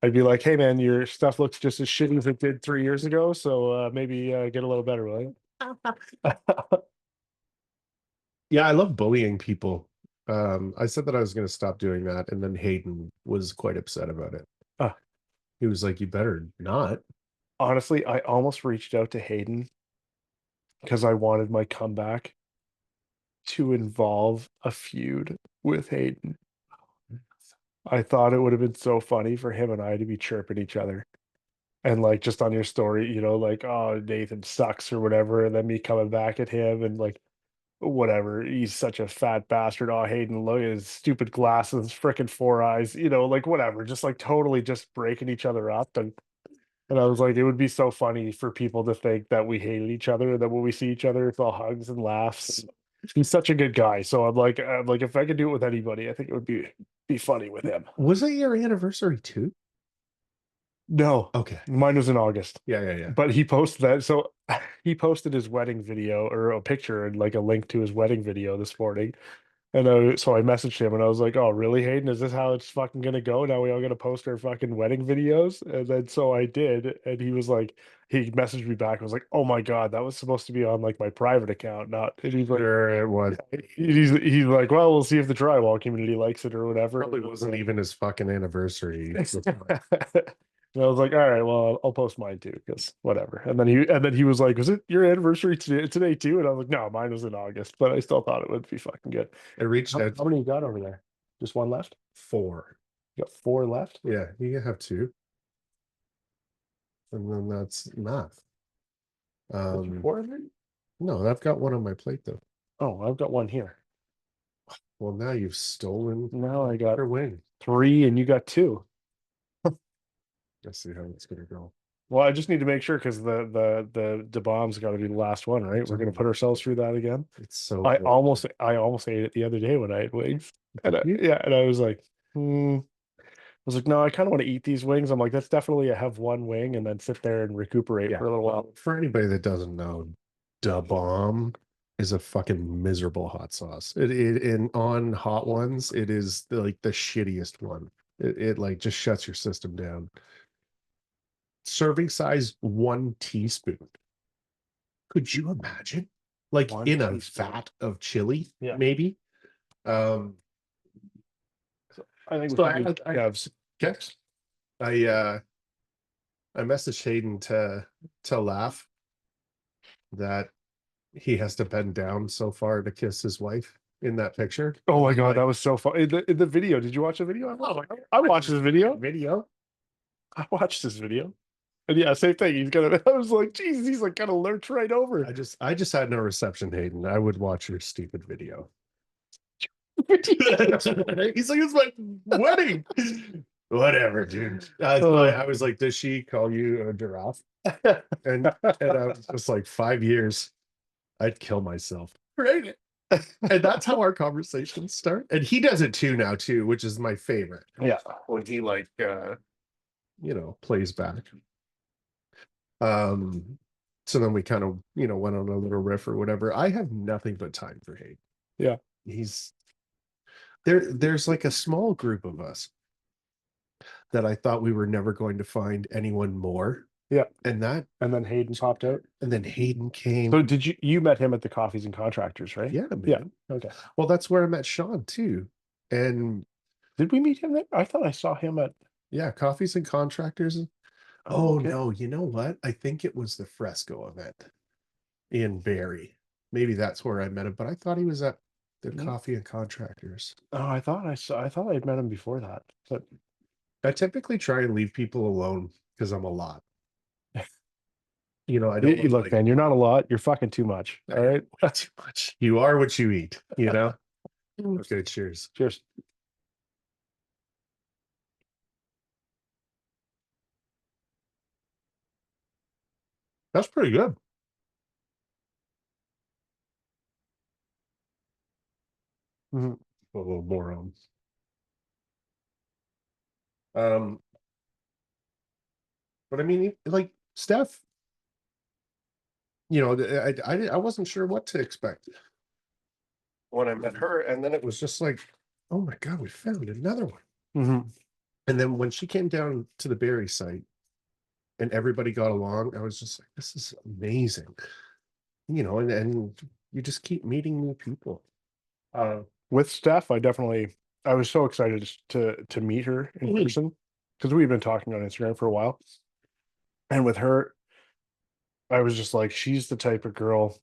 [SPEAKER 2] I'd be like, hey man, your stuff looks just as shitty as it did 3 years ago, so maybe get a little better, will you?
[SPEAKER 1] yeah, I love bullying people. I said that I was going to stop doing that, and then Hayden was quite upset about it.
[SPEAKER 2] Uh,
[SPEAKER 1] He was like, "You better not."
[SPEAKER 2] honestly, I almost reached out to Hayden because I wanted my comeback to involve a feud with Hayden. I thought it would have been so funny for him and I to be chirping each other. And like just on your story, like, oh, Nathan sucks or whatever, and then me coming back at him and like whatever, he's such a fat bastard. Oh, Hayden, look at his stupid glasses, freaking four eyes, like whatever, just like totally just breaking each other up. And I was like, it would be so funny for people to think that we hated each other, that when we see each other, it's all hugs and laughs. He's such a good guy. So I'm like, if I could do it with anybody, I think it would be funny with him.
[SPEAKER 1] Was it your anniversary too?
[SPEAKER 2] No,
[SPEAKER 1] Okay.
[SPEAKER 2] mine was in August.
[SPEAKER 1] Yeah, yeah, yeah.
[SPEAKER 2] But he posted that. So he posted his wedding video or a picture and like a link to his wedding video this morning. And so I messaged him and I was like, "Oh, really, Hayden? Is this how it's fucking gonna go? Now we all gotta post our fucking wedding videos?" And then so I did, and he was like, he messaged me back. I was like, "Oh my God, that was supposed to be on like my private account, not." And he's like,
[SPEAKER 1] Sure, it was.
[SPEAKER 2] he's like, "Well, we'll see if the drywall community likes it or whatever."
[SPEAKER 1] Probably wasn't even his fucking anniversary.
[SPEAKER 2] And I was like, "All right, well, I'll post mine too, because whatever." And then he was like, "Was it your anniversary today too?" And I was like, "No, mine was in August, but I still thought it would be fucking good."
[SPEAKER 1] I reached
[SPEAKER 2] How,
[SPEAKER 1] out
[SPEAKER 2] how many you got over there? Just one left?
[SPEAKER 1] four.
[SPEAKER 2] You got four left?
[SPEAKER 1] Yeah, you have two, and then that's math.
[SPEAKER 2] That's your
[SPEAKER 1] Um,
[SPEAKER 2] four of it?
[SPEAKER 1] no, I've got one on my plate though.
[SPEAKER 2] Oh, I've got one here.
[SPEAKER 1] Well, now you've stolen
[SPEAKER 2] Now I got
[SPEAKER 1] her wing.
[SPEAKER 2] three and you got two.
[SPEAKER 1] Let's see how it's gonna go.
[SPEAKER 2] Well, I just need to make sure because the bomb's got to be the last one, right? We're gonna put ourselves through that again.
[SPEAKER 1] It's so
[SPEAKER 2] I
[SPEAKER 1] good.
[SPEAKER 2] almost I almost ate it the other day when I had wings. And
[SPEAKER 1] You-
[SPEAKER 2] yeah, and I was like, I was like, no, I kind of want to eat these wings. I'm like, that's definitely a have one wing and then sit there and recuperate
[SPEAKER 1] Yeah.
[SPEAKER 2] for a little while.
[SPEAKER 1] For anybody that doesn't know, Da Bomb is a fucking miserable hot sauce. It in on hot ones, it is like the shittiest one. It like just shuts your system down. Serving size 1 teaspoon. Could you imagine? Like
[SPEAKER 2] One
[SPEAKER 1] in a
[SPEAKER 2] teaspoon.
[SPEAKER 1] vat of chili,
[SPEAKER 2] Yeah.
[SPEAKER 1] maybe. Um,
[SPEAKER 2] I think we
[SPEAKER 1] so
[SPEAKER 2] should
[SPEAKER 1] I
[SPEAKER 2] have
[SPEAKER 1] guess I messaged Hayden to laugh that he has to bend down so far to kiss his wife in that picture.
[SPEAKER 2] Oh my
[SPEAKER 1] I'm
[SPEAKER 2] God,
[SPEAKER 1] like,
[SPEAKER 2] that was so fun. In the video, did you watch the video? I watched this video.
[SPEAKER 1] video.
[SPEAKER 2] I watched this video. And yeah, same thing. He's gonna. I was like, Jesus, he's like gonna lurch right over.
[SPEAKER 1] I just had no reception, Hayden. I would watch your stupid video. He's like, it's my wedding. Whatever, dude. I was like, does she call you a giraffe? And I was just like, 5 years, I'd kill myself. Right. And that's how our conversations start. And he does it too now, too, which is my favorite.
[SPEAKER 2] Yeah.
[SPEAKER 1] When he like plays back. Um, so then we kind of, went on a little riff or whatever. I have nothing but time for hate.
[SPEAKER 2] Yeah.
[SPEAKER 1] He's there's like a small group of us that I thought we were never going to find anyone more.
[SPEAKER 2] Yeah.
[SPEAKER 1] And
[SPEAKER 2] then Hayden popped out.
[SPEAKER 1] and then Hayden came.
[SPEAKER 2] So did you met him at the Coffees and Contractors, right?
[SPEAKER 1] Yeah, man.
[SPEAKER 2] Yeah. Okay.
[SPEAKER 1] Well, that's where I met Sean too. And
[SPEAKER 2] Did we meet him there? I thought I saw him at.
[SPEAKER 1] yeah, Coffees and Contractors. Oh
[SPEAKER 2] okay.
[SPEAKER 1] no, you know what? I think it was the Fresco event in Barrie. Maybe that's where I met him, but I thought he was at the Coffee and Contractors.
[SPEAKER 2] Oh, I thought I thought I'd met him before that, but
[SPEAKER 1] I typically try and leave people alone because I'm a lot. I
[SPEAKER 2] you
[SPEAKER 1] don't
[SPEAKER 2] look,
[SPEAKER 1] like
[SPEAKER 2] man, you're not a lot. You're fucking too much. All right.
[SPEAKER 1] way too much. You are what you eat, Okay, cheers.
[SPEAKER 2] Cheers.
[SPEAKER 1] That's pretty good.
[SPEAKER 2] Mhm.
[SPEAKER 1] A little more um, but I mean, like Steph, I wasn't sure what to expect when I met her, and then it was just like, oh my God, we found another one.
[SPEAKER 2] Mhm.
[SPEAKER 1] And then when she came down to the Barrie site and everybody got along, I was just like, this is amazing. And you just keep meeting new people.
[SPEAKER 2] With Steph, I was so excited to meet her in person because we've been talking on Instagram for a while. And with her, I was just like, she's the type of girl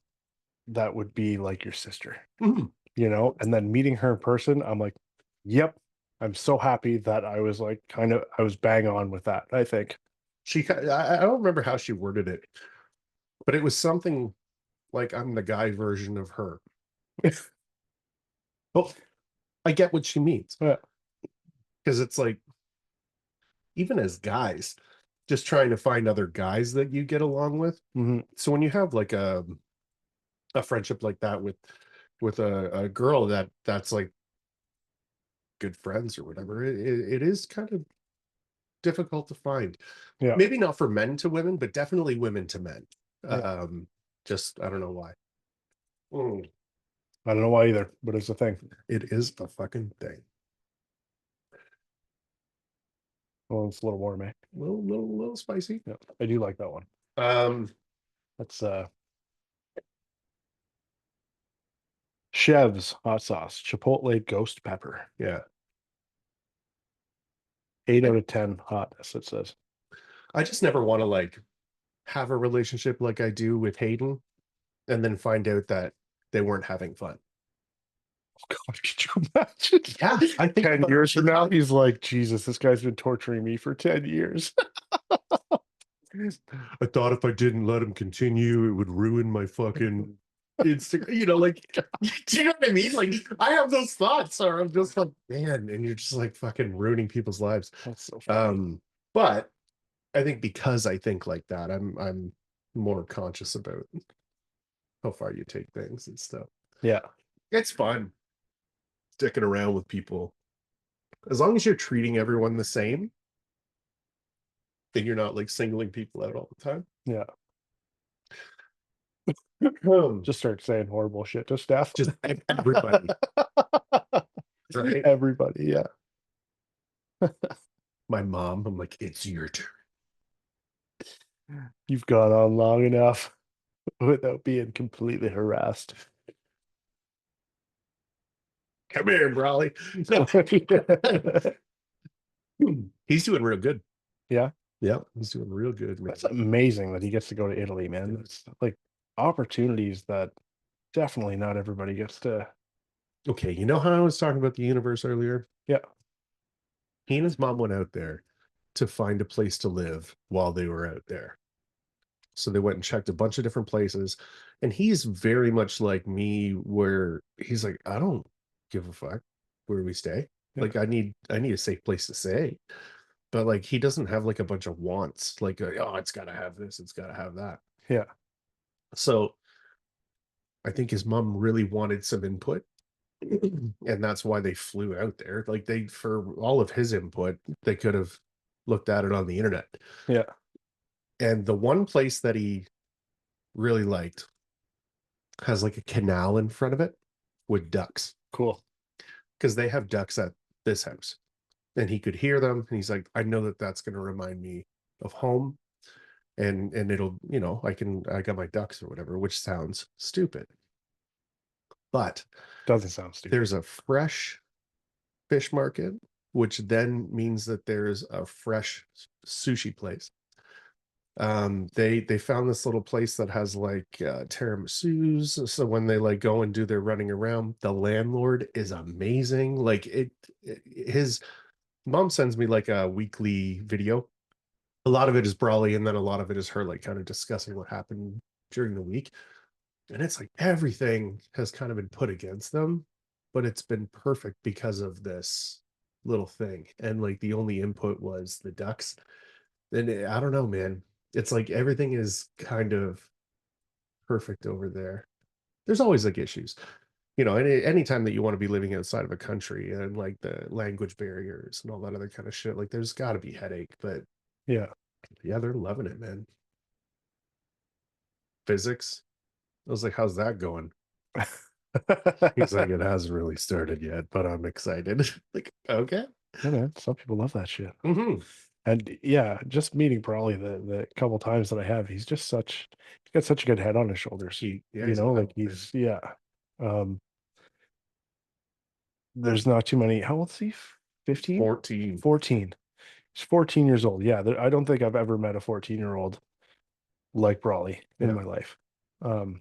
[SPEAKER 2] that would be like your sister,
[SPEAKER 1] Mhm.
[SPEAKER 2] And then meeting her in person, I'm like, yep, I'm so happy that I was like I was bang on with that, I think.
[SPEAKER 1] I don't remember how she worded it, but it was something like I'm the guy version of her. Well, I get what she means
[SPEAKER 2] Yeah.
[SPEAKER 1] because it's like even as guys, just trying to find other guys that you get along with.
[SPEAKER 2] Mhm.
[SPEAKER 1] So when you have like a friendship like that with a girl that's like good friends or whatever, it is kind of difficult to find.
[SPEAKER 2] Yeah.
[SPEAKER 1] Maybe not for men to women, but definitely women to men.
[SPEAKER 2] Yeah.
[SPEAKER 1] Um, just I don't know why. Mm,
[SPEAKER 2] I don't know why either, but it's a thing.
[SPEAKER 1] it is a fucking thing.
[SPEAKER 2] Well, it's a little warm, eh?
[SPEAKER 1] Little spicy.
[SPEAKER 2] Yeah. I do like that one.
[SPEAKER 1] Um,
[SPEAKER 2] That's Chev's hot sauce, Chipotle ghost pepper.
[SPEAKER 1] yeah.
[SPEAKER 2] 8
[SPEAKER 1] I,
[SPEAKER 2] out of 10 hotness, it says.
[SPEAKER 1] I just never want to like have a relationship like I do with Hayden and then find out that they weren't having fun.
[SPEAKER 2] God, could you imagine?
[SPEAKER 1] Yeah, I think
[SPEAKER 2] 10 years from now, he's like, Jesus, this guy's been torturing me for 10 years.
[SPEAKER 1] I thought if I didn't let him continue, it would ruin my fucking Instagram. You know, like, do you know what I mean? Like, I have those thoughts, or I'm just like, man, and you're just like fucking ruining people's lives.
[SPEAKER 2] That's so funny.
[SPEAKER 1] But I think because I think like that, I'm more conscious about how far you take things and stuff.
[SPEAKER 2] Yeah.
[SPEAKER 1] It's fun sticking around with people as long as you're treating everyone the same, then you're not like singling people out all the time.
[SPEAKER 2] Yeah.
[SPEAKER 1] Um,
[SPEAKER 2] Just start saying horrible shit to Steph.
[SPEAKER 1] just everybody, right?
[SPEAKER 2] Everybody. Yeah.
[SPEAKER 1] My mom, I'm like, it's your turn.
[SPEAKER 2] You've gone on long enough without being completely harassed.
[SPEAKER 1] Come here, Brawley. No. He's doing real good.
[SPEAKER 2] Yeah.
[SPEAKER 1] Yeah, he's doing real good, man.
[SPEAKER 2] That's amazing that he gets to go to Italy, man. It's like opportunities that definitely not everybody gets to.
[SPEAKER 1] Okay, you know how I was talking about the universe earlier?
[SPEAKER 2] Yeah.
[SPEAKER 1] He and his mom went out there to find a place to live while they were out there. So they went and checked a bunch of different places. And he's very much like me, where he's like, I don't give a fuck where we stay.
[SPEAKER 2] Yeah.
[SPEAKER 1] Like I need a safe place to stay. But like he doesn't have like a bunch of wants, like oh, it's gotta have this, it's gotta have that.
[SPEAKER 2] Yeah.
[SPEAKER 1] So I think his mom really wanted some input. And that's why they flew out there. Like they for all of his input, they could have looked at it on the internet.
[SPEAKER 2] Yeah.
[SPEAKER 1] And the one place that he really liked has like a canal in front of it with ducks
[SPEAKER 2] Cool.
[SPEAKER 1] because they have ducks at this house and he could hear them and he's like, I know that that's going to remind me of home and it'll, I got my ducks or whatever, which sounds stupid, but
[SPEAKER 2] Doesn't sound stupid.
[SPEAKER 1] there's a fresh fish market, which then means that there's a fresh sushi place. They found this little place that has like tiramisu's, so when they like go and do their running around, the landlord is amazing. Like his mom sends me like a weekly video. A lot of it is Brawley, and then a lot of it is her like kind of discussing what happened during the week. And it's like everything has kind of been put against them, but it's been perfect because of this little thing. And like the only input was the ducks. And I don't know, man. It's like everything is kind of perfect over there. There's always like issues, anytime that you want to be living outside of a country and like the language barriers and all that other kind of shit, like there's got to be headache. But
[SPEAKER 2] Yeah.
[SPEAKER 1] yeah, they're loving it, man. Physics. I was like, how's that going? He's like, it hasn't really started yet, but I'm excited. Like, okay.
[SPEAKER 2] Yeah, man. Some people love that shit.
[SPEAKER 1] Mm-hmm.
[SPEAKER 2] And yeah, just meeting Brawley the couple times that I have, he's got such a good head on his shoulders.
[SPEAKER 1] Yeah,
[SPEAKER 2] You
[SPEAKER 1] he's
[SPEAKER 2] know, like
[SPEAKER 1] wild, man.
[SPEAKER 2] yeah. There's not too many. How old is he? 15?
[SPEAKER 1] 14.
[SPEAKER 2] 14. He's 14 years old. Yeah, I don't think I've ever met a 14-year-old like Brawley in
[SPEAKER 1] Yeah.
[SPEAKER 2] my life. Um,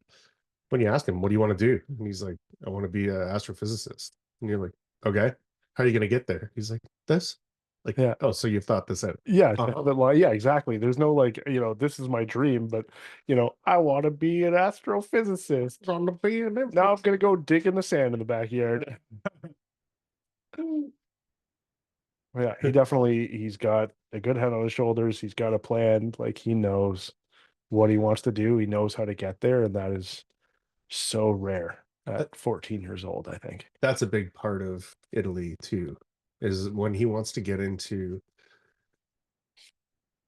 [SPEAKER 1] When you ask him, what do you want to do? And he's like, I want to be an astrophysicist. And you're like, okay, how are you gonna get there? He's like, this? Like,
[SPEAKER 2] Yeah.
[SPEAKER 1] oh, so you thought this out.
[SPEAKER 2] Yeah,
[SPEAKER 1] Uh-huh.
[SPEAKER 2] yeah, exactly. There's no like, this is my dream, but I want to be an astrophysicist.
[SPEAKER 1] On the
[SPEAKER 2] Now
[SPEAKER 1] being.
[SPEAKER 2] I'm gonna go dig in the sand in the backyard. Yeah, he's got a good head on his shoulders. He's got a plan. Like he knows what he wants to do. He knows how to get there, and that is so rare
[SPEAKER 1] That,
[SPEAKER 2] at 14 years old, I think.
[SPEAKER 1] that's a big part of Italy too, is when he wants to get into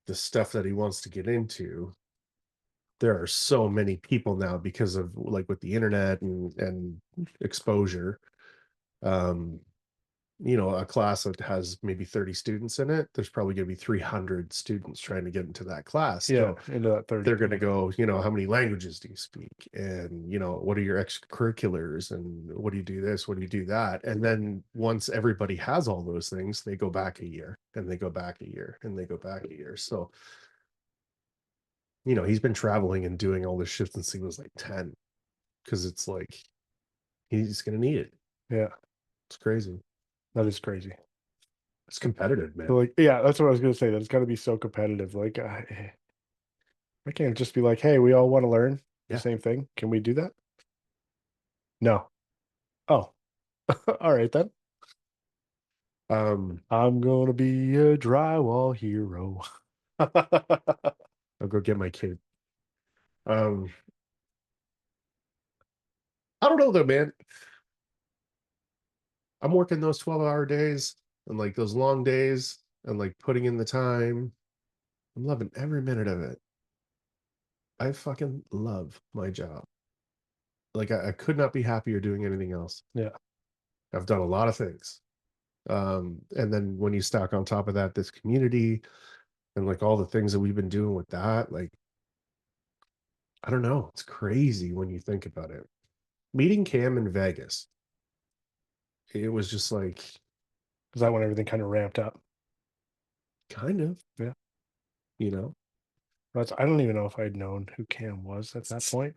[SPEAKER 1] the stuff that he wants to get into. There are so many people now because of like with the internet and exposure. Um, a class that has maybe 30 students in it, there's probably going to be 300 students trying to get into that class.
[SPEAKER 2] Yeah,
[SPEAKER 1] So
[SPEAKER 2] into that 30.
[SPEAKER 1] they're going to go, how many languages do you speak? And, what are your extracurriculars? And what do you do this? What do you do that? And then once everybody has all those things, they go back a year and they go back a year and they go back a year. So, he's been traveling and doing all this shit since he was like 10 because it's like he's going to need it.
[SPEAKER 2] Yeah,
[SPEAKER 1] It's crazy.
[SPEAKER 2] that is crazy.
[SPEAKER 1] It's competitive,
[SPEAKER 2] So
[SPEAKER 1] man.
[SPEAKER 2] like, yeah, that's what I was gonna say. That it's got to be so competitive. Like, I can't just be like, hey, we all want to learn the
[SPEAKER 1] Yeah.
[SPEAKER 2] same thing. Can we do that? No. Oh, all right then.
[SPEAKER 1] Um,
[SPEAKER 2] I'm gonna be a drywall hero.
[SPEAKER 1] I'll go get my kid. Um, I don't know though, man. I'm working those 12-hour days and like those long days and like putting in the time. I'm loving every minute of it. I fucking love my job. Like I could not be happier doing anything else.
[SPEAKER 2] Yeah,
[SPEAKER 1] I've done a lot of things. And then when you stack on top of that, this community and like all the things that we've been doing with that, like, I don't know. It's crazy when you think about it. Meeting Cam in Vegas, it was just like,
[SPEAKER 2] because that when everything kind of ramped up.
[SPEAKER 1] kind of,
[SPEAKER 2] Yeah,
[SPEAKER 1] you know?
[SPEAKER 2] I don't even know if I'd known who Cam was at that point,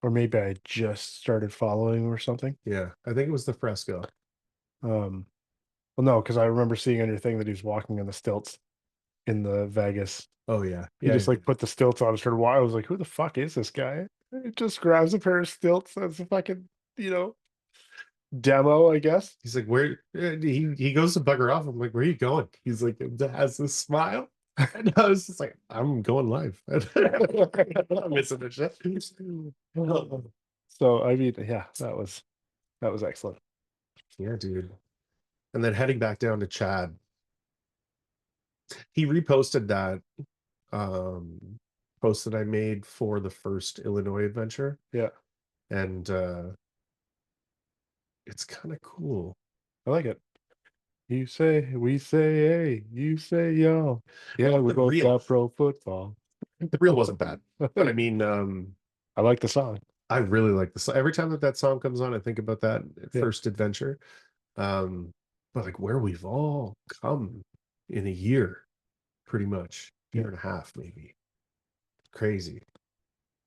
[SPEAKER 2] or maybe I just started following him or something.
[SPEAKER 1] Yeah, I think it was the fresco.
[SPEAKER 2] Um, well, no, because I remember seeing on your thing that he was walking on the stilts in the Vegas.
[SPEAKER 1] Oh yeah,
[SPEAKER 2] He
[SPEAKER 1] yeah.
[SPEAKER 2] just like put the stilts on and started walking. I was like, who the fuck is this guy? It just grabs a pair of stilts. That's a fucking, demo, I guess.
[SPEAKER 1] He's like, where? He goes to bugger off. I'm like, where are you going? He's like, has this smile, and I was just like, I'm going live. I'm not missing the shit.
[SPEAKER 2] So I mean, yeah, that was excellent.
[SPEAKER 1] Yeah, dude. And then heading back down to Chad, he reposted that um post that I made for the first Illinois adventure,
[SPEAKER 2] Yeah,
[SPEAKER 1] and it's kind of cool.
[SPEAKER 2] I like it. You say, we say, hey, you say, yo. Yeah,
[SPEAKER 1] Well,
[SPEAKER 2] we
[SPEAKER 1] the
[SPEAKER 2] both
[SPEAKER 1] reel,
[SPEAKER 2] got pro football.
[SPEAKER 1] the reel wasn't bad, but I mean,
[SPEAKER 2] I like the song.
[SPEAKER 1] I really like this. Every time that song comes on, I think about that
[SPEAKER 2] Yeah,
[SPEAKER 1] first adventure. But like where we've all come in a year, pretty much,
[SPEAKER 2] yeah,
[SPEAKER 1] year and a half, maybe. Crazy.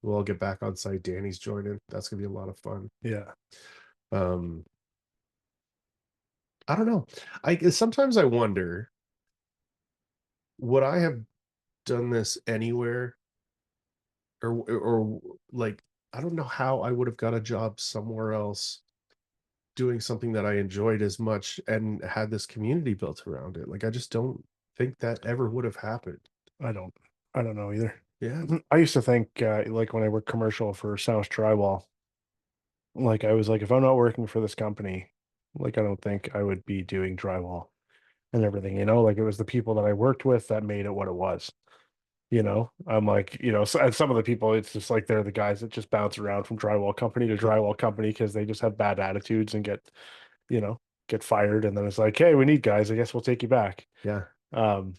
[SPEAKER 1] We'll all get back on site. Danny's joining. That's gonna be a lot of fun.
[SPEAKER 2] yeah.
[SPEAKER 1] Um, I don't know. I sometimes I wonder, would I have done this anywhere or like I don't know how I would have got a job somewhere else doing something that I enjoyed as much and had this community built around it. Like I just don't think that ever would have happened.
[SPEAKER 2] I don't, I don't know either.
[SPEAKER 1] Yeah.
[SPEAKER 2] I used to think, like when I worked commercial for South Drywall, like I was like, if I'm not working for this company, like I don't think I would be doing drywall and everything, like it was the people that I worked with that made it what it was. I'm like, and some of the people, it's just like they're the guys that just bounce around from drywall company to drywall company because they just have bad attitudes and you know, get fired. And then it's like, hey, we need guys. I guess we'll take you back.
[SPEAKER 1] Yeah.
[SPEAKER 2] Um,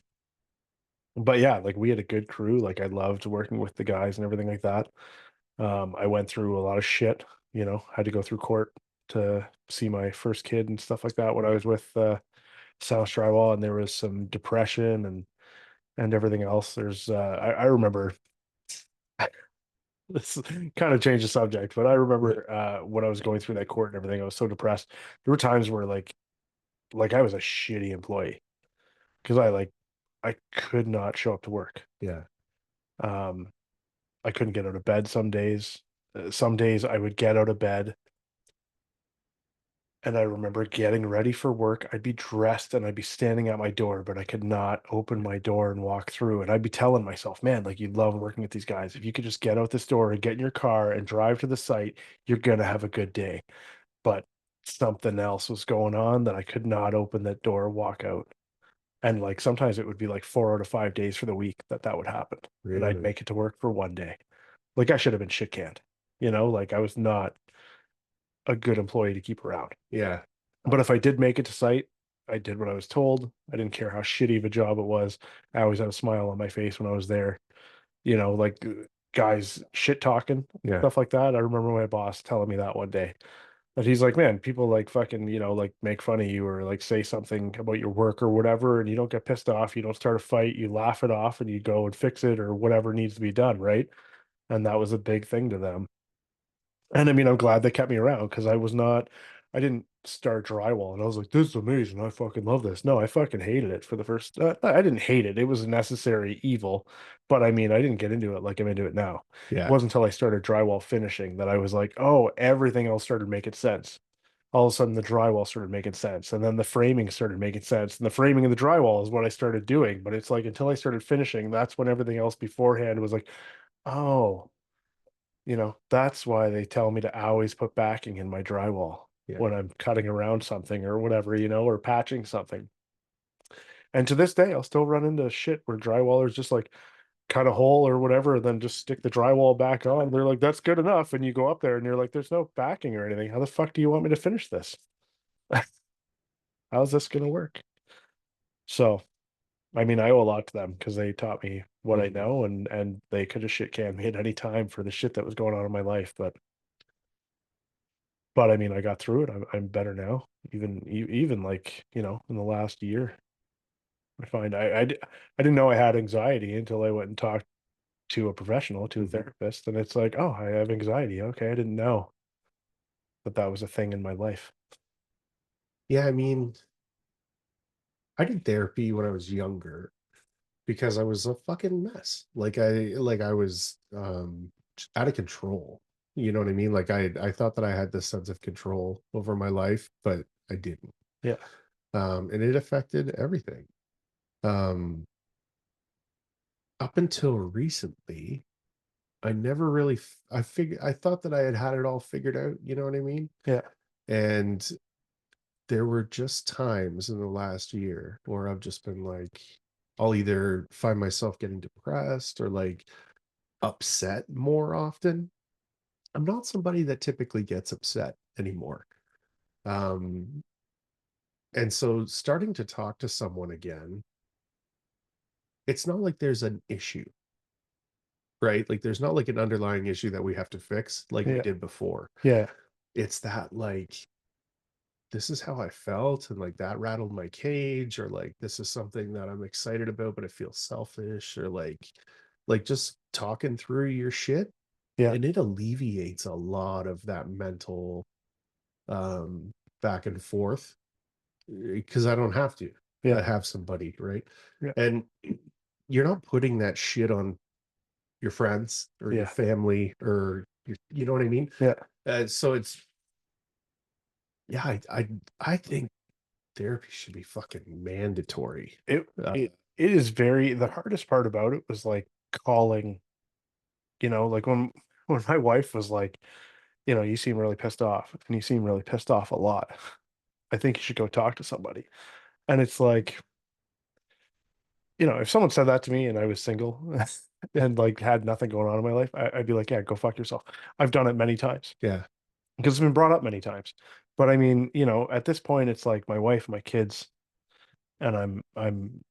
[SPEAKER 2] but yeah, like we had a good crew. Like I loved working with the guys and everything like that. I went through a lot of shit, had to go through court to see my first kid and stuff like that when I was with South Drywall, and there was some depression and everything else. I remember this kind of changed the subject, but I remember when I was going through that court and everything, I was so depressed. There were times where like like I was a shitty employee because I could not show up to work.
[SPEAKER 1] Yeah.
[SPEAKER 2] Um, I couldn't get out of bed some days. Some days I would get out of bed and I remember getting ready for work. I'd be dressed and I'd be standing at my door, but I could not open my door and walk through. And I'd be telling myself, man, like you'd love working with these guys. If you could just get out this door and get in your car and drive to the site, you're gonna have a good day. But something else was going on that I could not open that door, walk out. And like sometimes it would be like 4 out of 5 days for the week that that would happen. And I'd
[SPEAKER 1] Really?
[SPEAKER 2] make it to work for one day. Like I should have been shit canned, like I was not a good employee to keep around.
[SPEAKER 1] Yeah.
[SPEAKER 2] But if I did make it to site, I did what I was told. I didn't care how shitty of a job it was. I always had a smile on my face when I was there. Like guys shit talking,
[SPEAKER 1] Yeah.
[SPEAKER 2] stuff like that. I remember my boss telling me that one day. But he's like, man, people like fucking, like make fun of you or like say something about your work or whatever, and you don't get pissed off. You don't start a fight. You laugh it off and you go and fix it or whatever needs to be done, right? And that was a big thing to them. And I mean, I'm glad they kept me around because I didn't start drywall and I was like, this is amazing. I fucking love this. No, I fucking hated it for the first, I didn't hate it. It was a necessary evil, but I mean, I didn't get into it like I'm into it now. It
[SPEAKER 1] Yeah.
[SPEAKER 2] wasn't until I started drywall finishing that I was like, oh, everything else started making sense. All of a sudden, the drywall started making sense. And then the framing started making sense. And the framing and the drywall is what I started doing. But it's like until I started finishing, that's when everything else beforehand was like, oh, that's why they tell me to always put backing in my drywall
[SPEAKER 1] Yeah.
[SPEAKER 2] when I'm cutting around something or whatever, or patching something. And to this day, I'll still run into shit where drywallers just like cut a hole or whatever, and then just stick the drywall back on. They're like, that's good enough. And you go up there and you're like, there's no backing or anything. How the fuck do you want me to finish this? How's this going to work? So, I mean, I owe a lot to them because they taught me what I
[SPEAKER 1] Mhm.
[SPEAKER 2] know, and they could have shit canned me at any time for the shit that was going on in my life. But I mean, I got through it. I'm better now. Even like, in the last year, I find I didn't know I had anxiety until I went and talked to a professional, to a
[SPEAKER 1] Mhm.
[SPEAKER 2] therapist, and it's like, oh, I have anxiety. Okay, I didn't know that that was a thing in my life.
[SPEAKER 1] Yeah, I mean, I did therapy when I was younger because I was a fucking mess. Like I was out of control. You know what I mean? Like I thought that I had this sense of control over my life, but I didn't.
[SPEAKER 2] Yeah,
[SPEAKER 1] And it affected everything. Um Up until recently, I never really I thought that I had it all figured out, you know what I mean?
[SPEAKER 2] yeah,
[SPEAKER 1] And there were just times in the last year where I've just been like, I'll either find myself getting depressed or like upset more often. I'm not somebody that typically gets upset anymore. Um, and so starting to talk to someone again, it's not like there's an issue, right? Like there's not like an underlying issue that we have to fix like we
[SPEAKER 2] yeah,
[SPEAKER 1] did before.
[SPEAKER 2] yeah,
[SPEAKER 1] It's that like this is how I felt, and like that rattled my cage, or like this is something that I'm excited about, but it feels selfish, or like just talking through your shit,
[SPEAKER 2] yeah,
[SPEAKER 1] and it alleviates a lot of that mental um back and forth because I don't have to.
[SPEAKER 2] yeah,
[SPEAKER 1] I have somebody, right?
[SPEAKER 2] yeah,
[SPEAKER 1] And you're not putting that shit on your friends or your
[SPEAKER 2] yeah,
[SPEAKER 1] family or you know what I mean?
[SPEAKER 2] yeah.
[SPEAKER 1] So it's yeah, I think therapy should be fucking mandatory.
[SPEAKER 2] It
[SPEAKER 1] Uh,
[SPEAKER 2] it is very the hardest part about it was like calling, like when my wife was like, you seem really pissed off and you seem really pissed off a lot. I think you should go talk to somebody. And it's like, if someone said that to me and I was single and like had nothing going on in my life, I'd be like, yeah, go fuck yourself. I've done it many times
[SPEAKER 1] yeah,
[SPEAKER 2] because it's been brought up many times. But I mean, at this point, it's like my wife, my kids, and I'm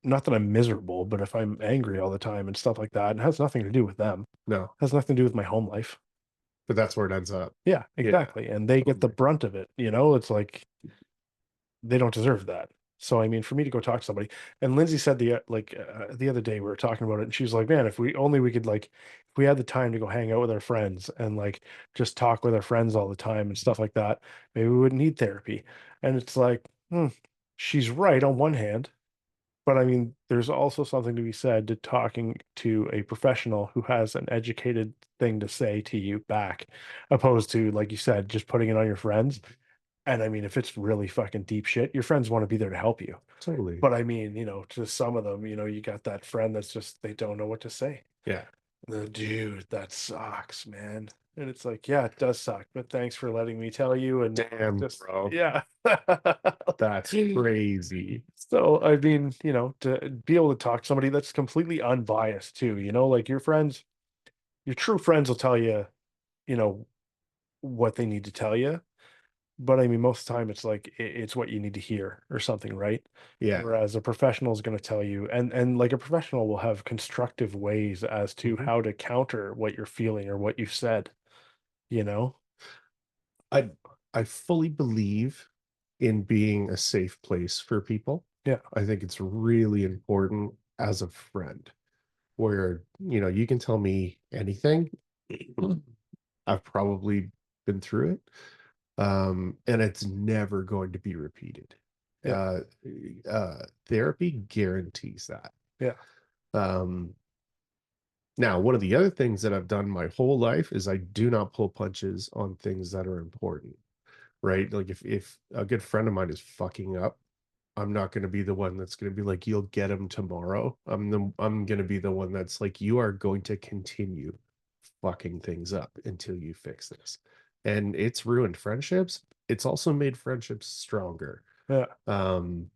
[SPEAKER 2] not that I'm miserable, but if I'm angry all the time and stuff like that, it has nothing to do with them.
[SPEAKER 1] no,
[SPEAKER 2] It has nothing to do with my home life.
[SPEAKER 1] but that's where it ends up.
[SPEAKER 2] Yeah,
[SPEAKER 1] Yeah,
[SPEAKER 2] exactly. And they get the
[SPEAKER 1] totally.
[SPEAKER 2] brunt of it. It's like they don't deserve that. So I mean, for me to go talk to somebody, and Lindsay said the other day we were talking about it, and she was like, "Man, if we could like, if we had the time to go hang out with our friends and like just talk with our friends all the time and stuff like that, maybe we wouldn't need therapy." And it's like, hmm, she's right on one hand, but I mean, there's also something to be said to talking to a professional who has an educated thing to say to you back, opposed to, like you said, just putting it on your friends. And I mean, if it's really fucking deep shit, your friends want to be there to help you.
[SPEAKER 1] Totally.
[SPEAKER 2] But I mean, to some of them, you got that friend that's just, they don't know what to say.
[SPEAKER 1] Yeah.
[SPEAKER 2] The dude, that sucks, man. And it's like, yeah, it does suck, but thanks for letting me tell you. And
[SPEAKER 1] Damn,
[SPEAKER 2] just,
[SPEAKER 1] bro.
[SPEAKER 2] yeah.
[SPEAKER 1] That's crazy.
[SPEAKER 2] So, I mean, to be able to talk to somebody that's completely unbiased too, like your friends, your true friends will tell you, you know, what they need to tell you. But I mean, most of the time it's like it's what you need to hear or something, right?
[SPEAKER 1] Yeah.
[SPEAKER 2] Whereas a professional is going to tell you, and like a professional will have constructive ways as to
[SPEAKER 1] Mhm.
[SPEAKER 2] how to counter what you're feeling or what you've said, you know?
[SPEAKER 1] I I fully believe in being a safe place for people.
[SPEAKER 2] Yeah,
[SPEAKER 1] I think it's really important as a friend where, you can tell me anything. I've probably been through it. And it's never going to be repeated.
[SPEAKER 2] yeah,
[SPEAKER 1] Uh, Therapy guarantees that.
[SPEAKER 2] yeah,
[SPEAKER 1] Um, Now, one of the other things that I've done my whole life is I do not pull punches on things that are important, right? Like if a good friend of mine is fucking up, I'm not going to be the one that's going to be like, you'll get him tomorrow. I'm going to be the one that's like, you are going to continue fucking things up until you fix this. And it's ruined friendships. It's also made friendships stronger.
[SPEAKER 2] yeah.
[SPEAKER 1] Um,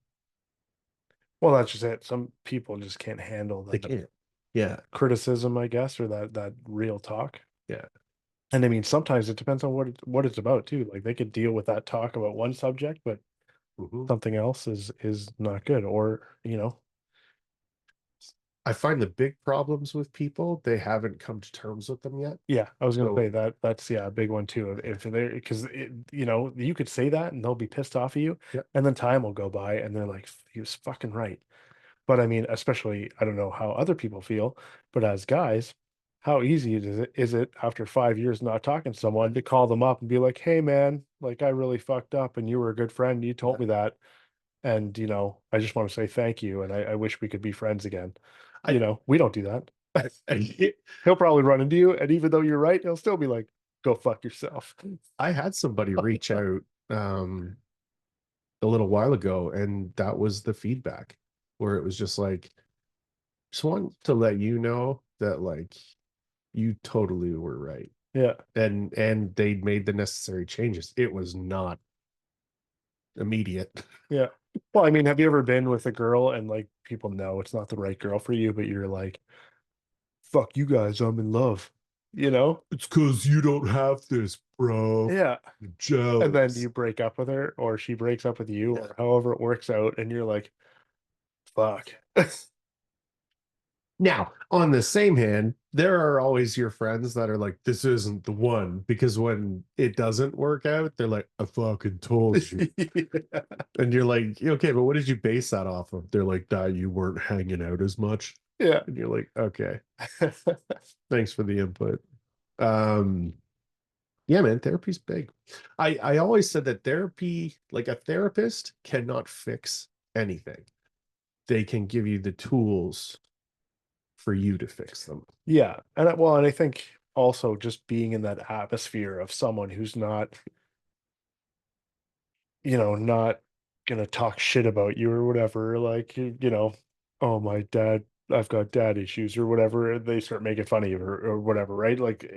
[SPEAKER 2] Well, that's just it. Some people just can't handle
[SPEAKER 1] they
[SPEAKER 2] that
[SPEAKER 1] can't. Yeah,
[SPEAKER 2] criticism, I guess, or that real talk.
[SPEAKER 1] yeah.
[SPEAKER 2] And I mean, sometimes it depends on what it's about too. Like they could deal with that talk about one subject, but
[SPEAKER 1] Mhm.
[SPEAKER 2] something else is not good. Or,
[SPEAKER 1] I find the big problems with people, they haven't come to terms with them yet.
[SPEAKER 2] yeah, I was gonna
[SPEAKER 1] So,
[SPEAKER 2] say that's yeah, a big one too. If they're because you could say that and they'll be pissed off at you,
[SPEAKER 1] yeah,
[SPEAKER 2] and then time will go by and they're like, he was fucking right. But I mean, especially I don't know how other people feel, but as guys, how easy is it after 5 years not talking to someone to call them up and be like, hey man, like I really fucked up and you were a good friend, you
[SPEAKER 1] yeah.
[SPEAKER 2] told me that. And I just want to say thank you and I wish we could be friends again.
[SPEAKER 1] I,
[SPEAKER 2] We don't do that.
[SPEAKER 1] I
[SPEAKER 2] He'll probably run into you, and even though you're right, he'll still be like, "Go fuck yourself."
[SPEAKER 1] I had somebody reach out a little while ago, and that was the feedback where it was just like, just want to let you know that like you totally were right.
[SPEAKER 2] Yeah,
[SPEAKER 1] And they made the necessary changes. It was not immediate.
[SPEAKER 2] yeah. Well, I mean, have you ever been with a girl and like people know it's not the right girl for you, but you're like, "Fuck you guys, I'm in love," you know?
[SPEAKER 1] It's because you don't have this, bro.
[SPEAKER 2] Yeah.
[SPEAKER 1] You're
[SPEAKER 2] And then
[SPEAKER 1] jealous.
[SPEAKER 2] you break up with her, or she breaks up with you,
[SPEAKER 1] Yeah.
[SPEAKER 2] or however it works out, and you're like, "Fuck."
[SPEAKER 1] Now, on the same hand, there are always your friends that are like, this isn't the one. Because when it doesn't work out, they're like, I fucking told you. And you're like, okay, but what did you base that off of? They're like, that you weren't hanging out as much.
[SPEAKER 2] Yeah.
[SPEAKER 1] And you're like, okay, thanks for the input. Um, yeah, man, therapy's big. I always said that therapy, like a therapist, cannot fix anything. They can give you the tools for you to fix them.
[SPEAKER 2] Yeah. And I think also just being in that atmosphere of someone who's not gonna talk shit about you or whatever. Like, oh my dad, I've got dad issues or whatever. They start making fun of you or whatever, right? Like,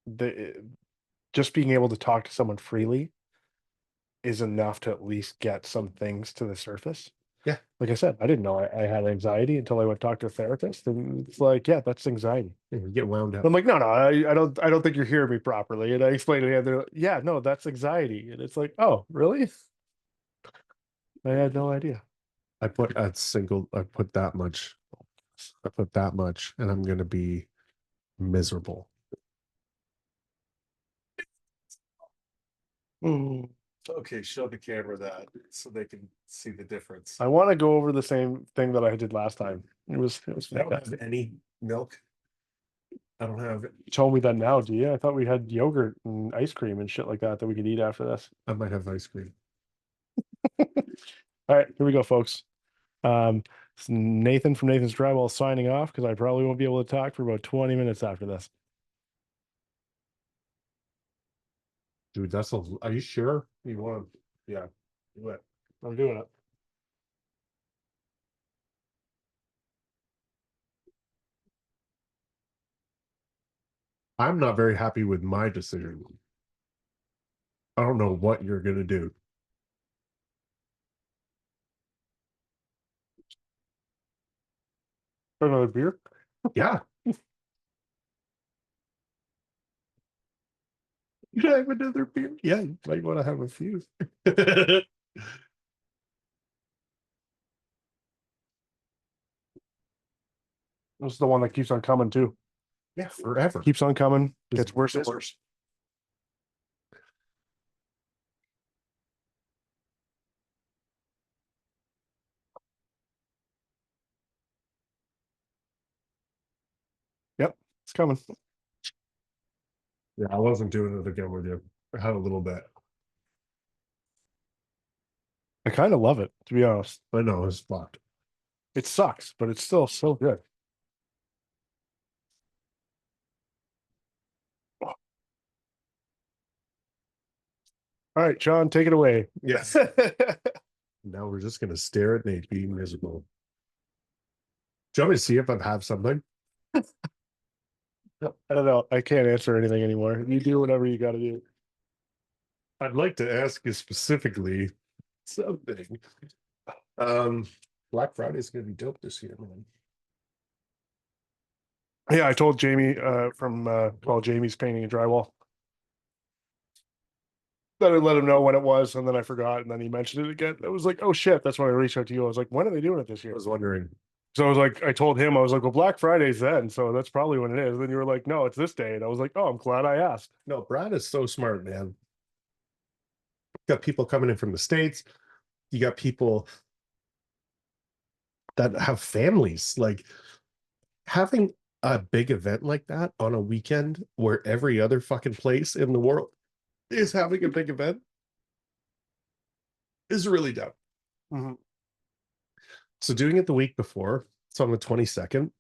[SPEAKER 2] the just being able to talk to someone freely is enough to at least get some things to the surface.
[SPEAKER 1] Yeah,
[SPEAKER 2] Like I said, I didn't know I had anxiety until I went talk to a therapist, and it's like, yeah, that's anxiety.
[SPEAKER 1] you get wound
[SPEAKER 2] I'm
[SPEAKER 1] up.
[SPEAKER 2] like, no, no, I don't think you're hearing me properly. And I explained it, and they're like, yeah, no, that's anxiety. And it's like, oh, really? I had no idea.
[SPEAKER 1] I put that much, I put that much, and I'm gonna be miserable.
[SPEAKER 2] Mm.
[SPEAKER 1] Okay, show the camera that so they can see the difference.
[SPEAKER 2] I want to go over the same thing that I did last time. It was
[SPEAKER 1] I don't have
[SPEAKER 2] fantastic.
[SPEAKER 1] any milk. I don't have,
[SPEAKER 2] You told me that now, do you? I thought we had yogurt and ice cream and shit like that that we could eat after this.
[SPEAKER 1] I might have ice cream.
[SPEAKER 2] All right, here we go, folks. It's Nathan from Nathan's Drywall signing off because I probably won't be able to talk for about 20 minutes after this.
[SPEAKER 1] Dude, are you sure you want to? Yeah, do it.
[SPEAKER 2] I'm doing it.
[SPEAKER 1] I'm not very happy with my decision. I don't know what you're gonna do.
[SPEAKER 2] Another beer?
[SPEAKER 1] Yeah, you have another beer. Yeah, you might want to have a few.
[SPEAKER 2] This is the one that keeps on coming too.
[SPEAKER 1] Yeah, forever.
[SPEAKER 2] Keeps on coming.
[SPEAKER 1] Just
[SPEAKER 2] Gets worse and worse. Yep, it's coming.
[SPEAKER 1] Yeah, I wasn't doing it again with you. I had a little bit.
[SPEAKER 2] I kind of love it, to be honest.
[SPEAKER 1] I know it's fucked.
[SPEAKER 2] It sucks, but it's still so good. All right, John, take it away.
[SPEAKER 1] Yes. Now we're just gonna stare at Nate being miserable. Do you want me to see if I have something?
[SPEAKER 2] I don't know. I can't answer anything anymore. You do whatever you got to do.
[SPEAKER 1] I'd like to ask you specifically something. Um, Black Friday is gonna be dope this year, man.
[SPEAKER 2] Yeah, I told Jamie from Jamie's Painting and Drywall that I let him know when it was, and then I forgot, and then he mentioned it again. I was like, oh shit, that's when I reached out to you. I was like, when are they doing it this
[SPEAKER 1] I
[SPEAKER 2] year?
[SPEAKER 1] was wondering.
[SPEAKER 2] So I was like, I told him, I was like, well, Black Friday's then, so that's probably when it is. And then you were like, no, it's this day. And I was like, oh, I'm glad I asked.
[SPEAKER 1] No, Brad is so smart, man. You got people coming in from the States. You got people that have families. Like having a big event like that on a weekend where every other fucking place in the world is having a big event is really dope.
[SPEAKER 2] Mhm.
[SPEAKER 1] So doing it the week before, it's on the 22nd,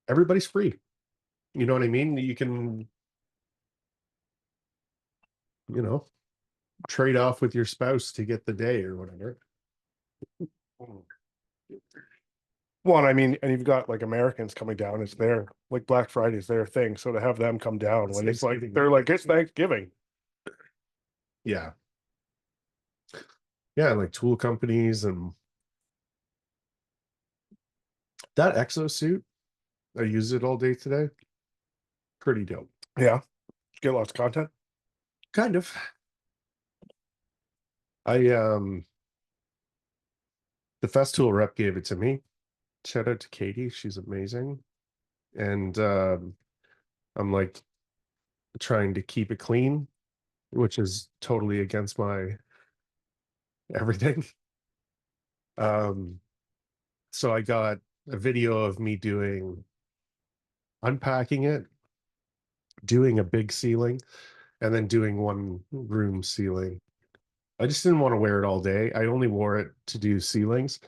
[SPEAKER 1] everybody's free. You know what I mean? You can, you know, trade off with your spouse to get the day or whatever.
[SPEAKER 2] Well, I mean, and you've got like Americans coming down. It's their like Black Friday's their thing. So to have them come down when it's like they're like it's Thanksgiving.
[SPEAKER 1] Yeah. Yeah, like tool companies and that exosuit. I use it all day today. Pretty dope.
[SPEAKER 2] Yeah, get lots of content.
[SPEAKER 1] Kind of. I the Festool rep gave it to me. Shout out to Katie, she's amazing. And I'm like trying to keep it clean, which is totally against my everything. Um, so I got a video of me unpacking it, doing a big ceiling, and then doing one room ceiling. I just didn't want to wear it all day. I only wore it to do ceilings,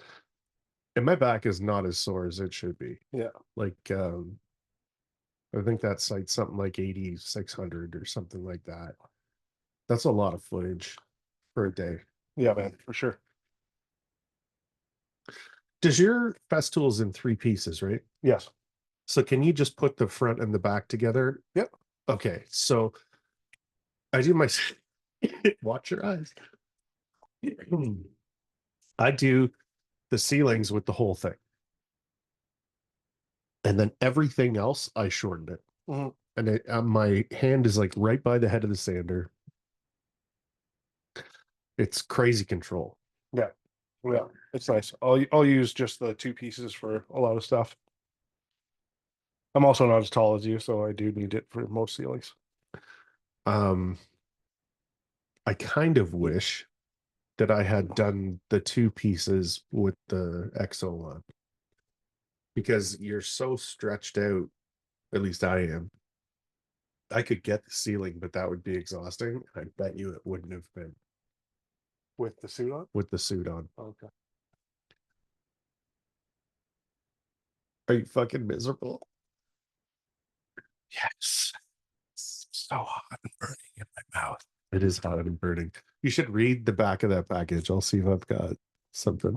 [SPEAKER 1] and my back is not as sore as it should be.
[SPEAKER 2] Yeah.
[SPEAKER 1] Like I think that site's something like 8,600 or something like that. That's a lot of footage for a day.
[SPEAKER 2] Yeah, man, for sure.
[SPEAKER 1] Does your Festool's in three pieces, right?
[SPEAKER 2] Yes.
[SPEAKER 1] So can you just put the front and the back together?
[SPEAKER 2] Yep.
[SPEAKER 1] Okay, so I do my watch your eyes. I do the ceilings with the whole thing. And then everything else, I shorten it.
[SPEAKER 2] Mhm.
[SPEAKER 1] And my hand is like right by the head of the sander. It's crazy control.
[SPEAKER 2] Yeah. Yeah. It's nice. I'll use just the two pieces for a lot of stuff. I'm also not as tall as you, so I do need it for most ceilings.
[SPEAKER 1] Um, I kind of wish that I had done the two pieces with the EXO one because you're so stretched out. At least I am. I could get the ceiling, but that would be exhausting. I bet you it wouldn't have been.
[SPEAKER 2] With the suit on?
[SPEAKER 1] with the suit on.
[SPEAKER 2] Okay.
[SPEAKER 1] Are you fucking miserable?
[SPEAKER 2] Yes. It's so hot and burning in my mouth.
[SPEAKER 1] It is hot and burning. You should read the back of that package. I'll see if I've got something.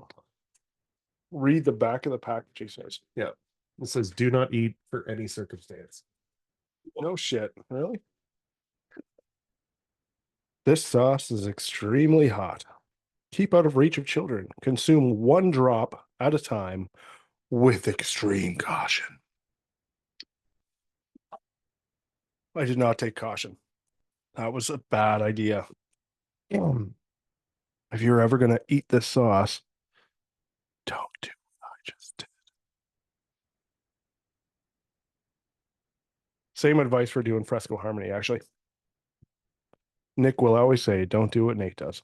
[SPEAKER 2] Read the back of the package, he says.
[SPEAKER 1] Yeah. It says, do not eat for any circumstance.
[SPEAKER 2] No shit. Really? This sauce is extremely hot. Keep out of reach of children. Consume one drop at a time with extreme caution. I did not take caution. That was a bad idea. If you're ever going to eat this sauce, don't do what I just did. Same advice for doing fresco harmony, actually. Nick will always say, don't do what Nate does.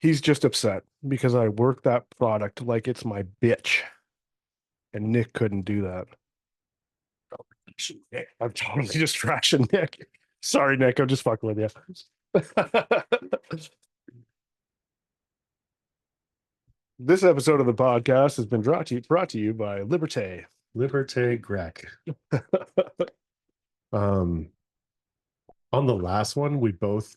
[SPEAKER 2] He's just upset because I work that product like it's my bitch. And Nick couldn't do that. I'm totally just trashing Nick. Sorry, Nick. I'm just fucking with you. This episode of the podcast has been brought to you by Liberté.
[SPEAKER 1] Liberté Grec. On the last one, we both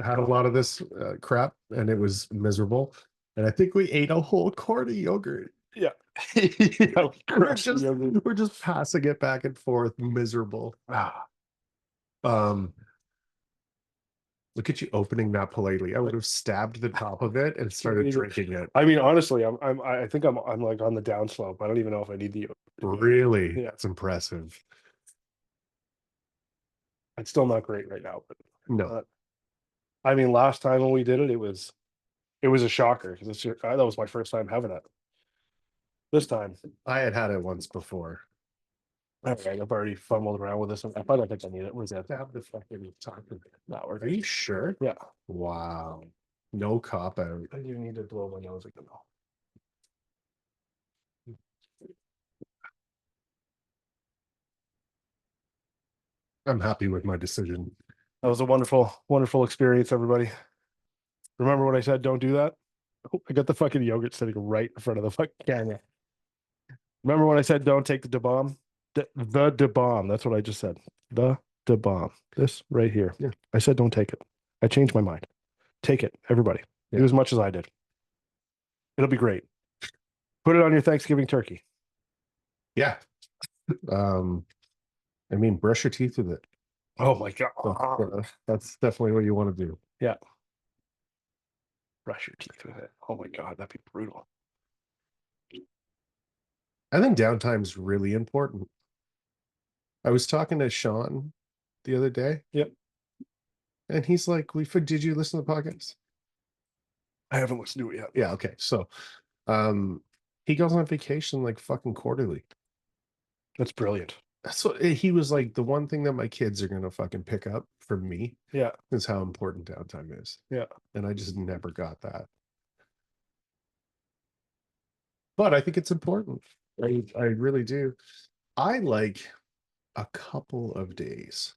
[SPEAKER 1] had a lot of this crap and it was miserable. And I think we ate a whole quart of yogurt.
[SPEAKER 2] Yeah.
[SPEAKER 1] Yeah, we're just passing it back and forth, miserable. Look at you opening that politely. I would have stabbed the top of it and started drinking it.
[SPEAKER 2] I mean, honestly, I think I'm like on the downslope. I don't even know if I need the yogurt.
[SPEAKER 1] Really?
[SPEAKER 2] Yeah.
[SPEAKER 1] It's impressive.
[SPEAKER 2] It's still not great right now, but
[SPEAKER 1] No.
[SPEAKER 2] I mean, last time when we did it, it was a shocker because that was my first time having it. This time,
[SPEAKER 1] I had it once before.
[SPEAKER 2] all right, I've already fumbled around with this. I don't think I need it. Where's that?
[SPEAKER 1] Have the fucking time.
[SPEAKER 2] Not
[SPEAKER 1] Are
[SPEAKER 2] working.
[SPEAKER 1] you sure?
[SPEAKER 2] Yeah.
[SPEAKER 1] Wow. No cop out.
[SPEAKER 2] I do need to blow my nose again.
[SPEAKER 1] I'm happy with my decision.
[SPEAKER 2] That was a wonderful, wonderful experience, everybody. Remember what I said? Don't do that. Oh, I got the fucking yogurt sitting right in front of the fucking camera. Remember when I said don't take the da bomb? The da bomb. That's what I just said. The da bomb. This right here.
[SPEAKER 1] Yeah.
[SPEAKER 2] I said don't take it. I changed my mind. Take it, everybody.
[SPEAKER 1] Yeah.
[SPEAKER 2] Do as much as I did. It'll be great. Put it on your Thanksgiving turkey.
[SPEAKER 1] Yeah. I mean, brush your teeth with it.
[SPEAKER 2] Oh my God.
[SPEAKER 1] That's definitely what you want to do.
[SPEAKER 2] Yeah. Brush your teeth with it. Oh my God, that'd be brutal.
[SPEAKER 1] I think downtime is really important. I was talking to Sean the other day.
[SPEAKER 2] Yep.
[SPEAKER 1] And he's like, did you listen to the podcast?
[SPEAKER 2] I haven't listened to it yet.
[SPEAKER 1] Yeah, okay. So he goes on vacation like fucking quarterly.
[SPEAKER 2] That's brilliant.
[SPEAKER 1] That's what he was like. The one thing that my kids are gonna fucking pick up from me,
[SPEAKER 2] yeah,
[SPEAKER 1] is how important downtime is.
[SPEAKER 2] Yeah,
[SPEAKER 1] and I just never got that. But I think it's important. I really do. I like a couple of days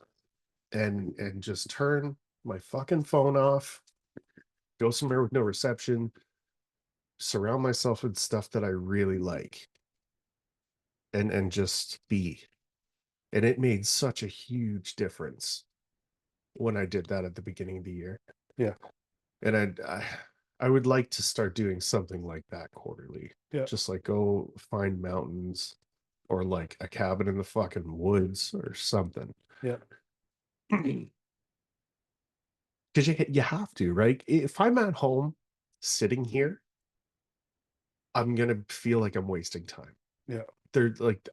[SPEAKER 1] and just turn my fucking phone off, go somewhere with no reception, surround myself with stuff that I really like, and just be. And it made such a huge difference when I did that at the beginning of the year.
[SPEAKER 2] Yeah.
[SPEAKER 1] And I would like to start doing something like that quarterly.
[SPEAKER 2] Yeah.
[SPEAKER 1] Just like go find mountains or like a cabin in the fucking woods or something.
[SPEAKER 2] Yeah.
[SPEAKER 1] Because you have to, right? If I'm at home sitting here, I'm gonna feel like I'm wasting time.
[SPEAKER 2] Yeah.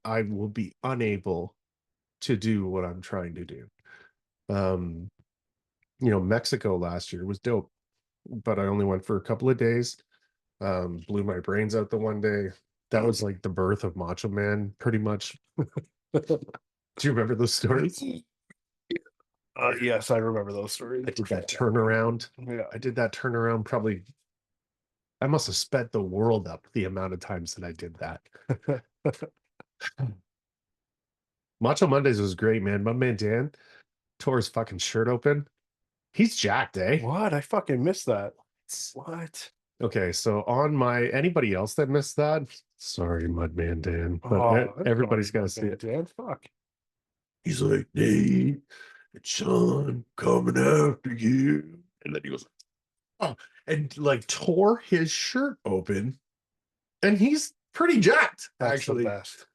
[SPEAKER 1] I will be unable to do what I'm trying to do. Mexico last year was dope, but I only went for a couple of days. Blew my brains out the one day. That was like the birth of Macho Man, pretty much. Do you remember those stories?
[SPEAKER 2] Yes, I remember those stories.
[SPEAKER 1] I did that turnaround.
[SPEAKER 2] Yeah.
[SPEAKER 1] I did that turnaround probably. I must have sped the world up the amount of times that I did that. Macho Mondays was great, man. My man Dan tore his fucking shirt open He's jacked, eh?
[SPEAKER 2] What? I fucking missed that. What?
[SPEAKER 1] Okay, so on my anybody else that missed that, sorry, Mudman Dan, but
[SPEAKER 2] Oh, that's
[SPEAKER 1] everybody's got to
[SPEAKER 2] not
[SPEAKER 1] see
[SPEAKER 2] bad,
[SPEAKER 1] it.
[SPEAKER 2] Dan. Fuck.
[SPEAKER 1] He's like, Nate, it's Sean coming after you. And then he goes, oh, and like tore his shirt open. And he's pretty jacked,
[SPEAKER 2] That's the
[SPEAKER 1] actually.
[SPEAKER 2] best.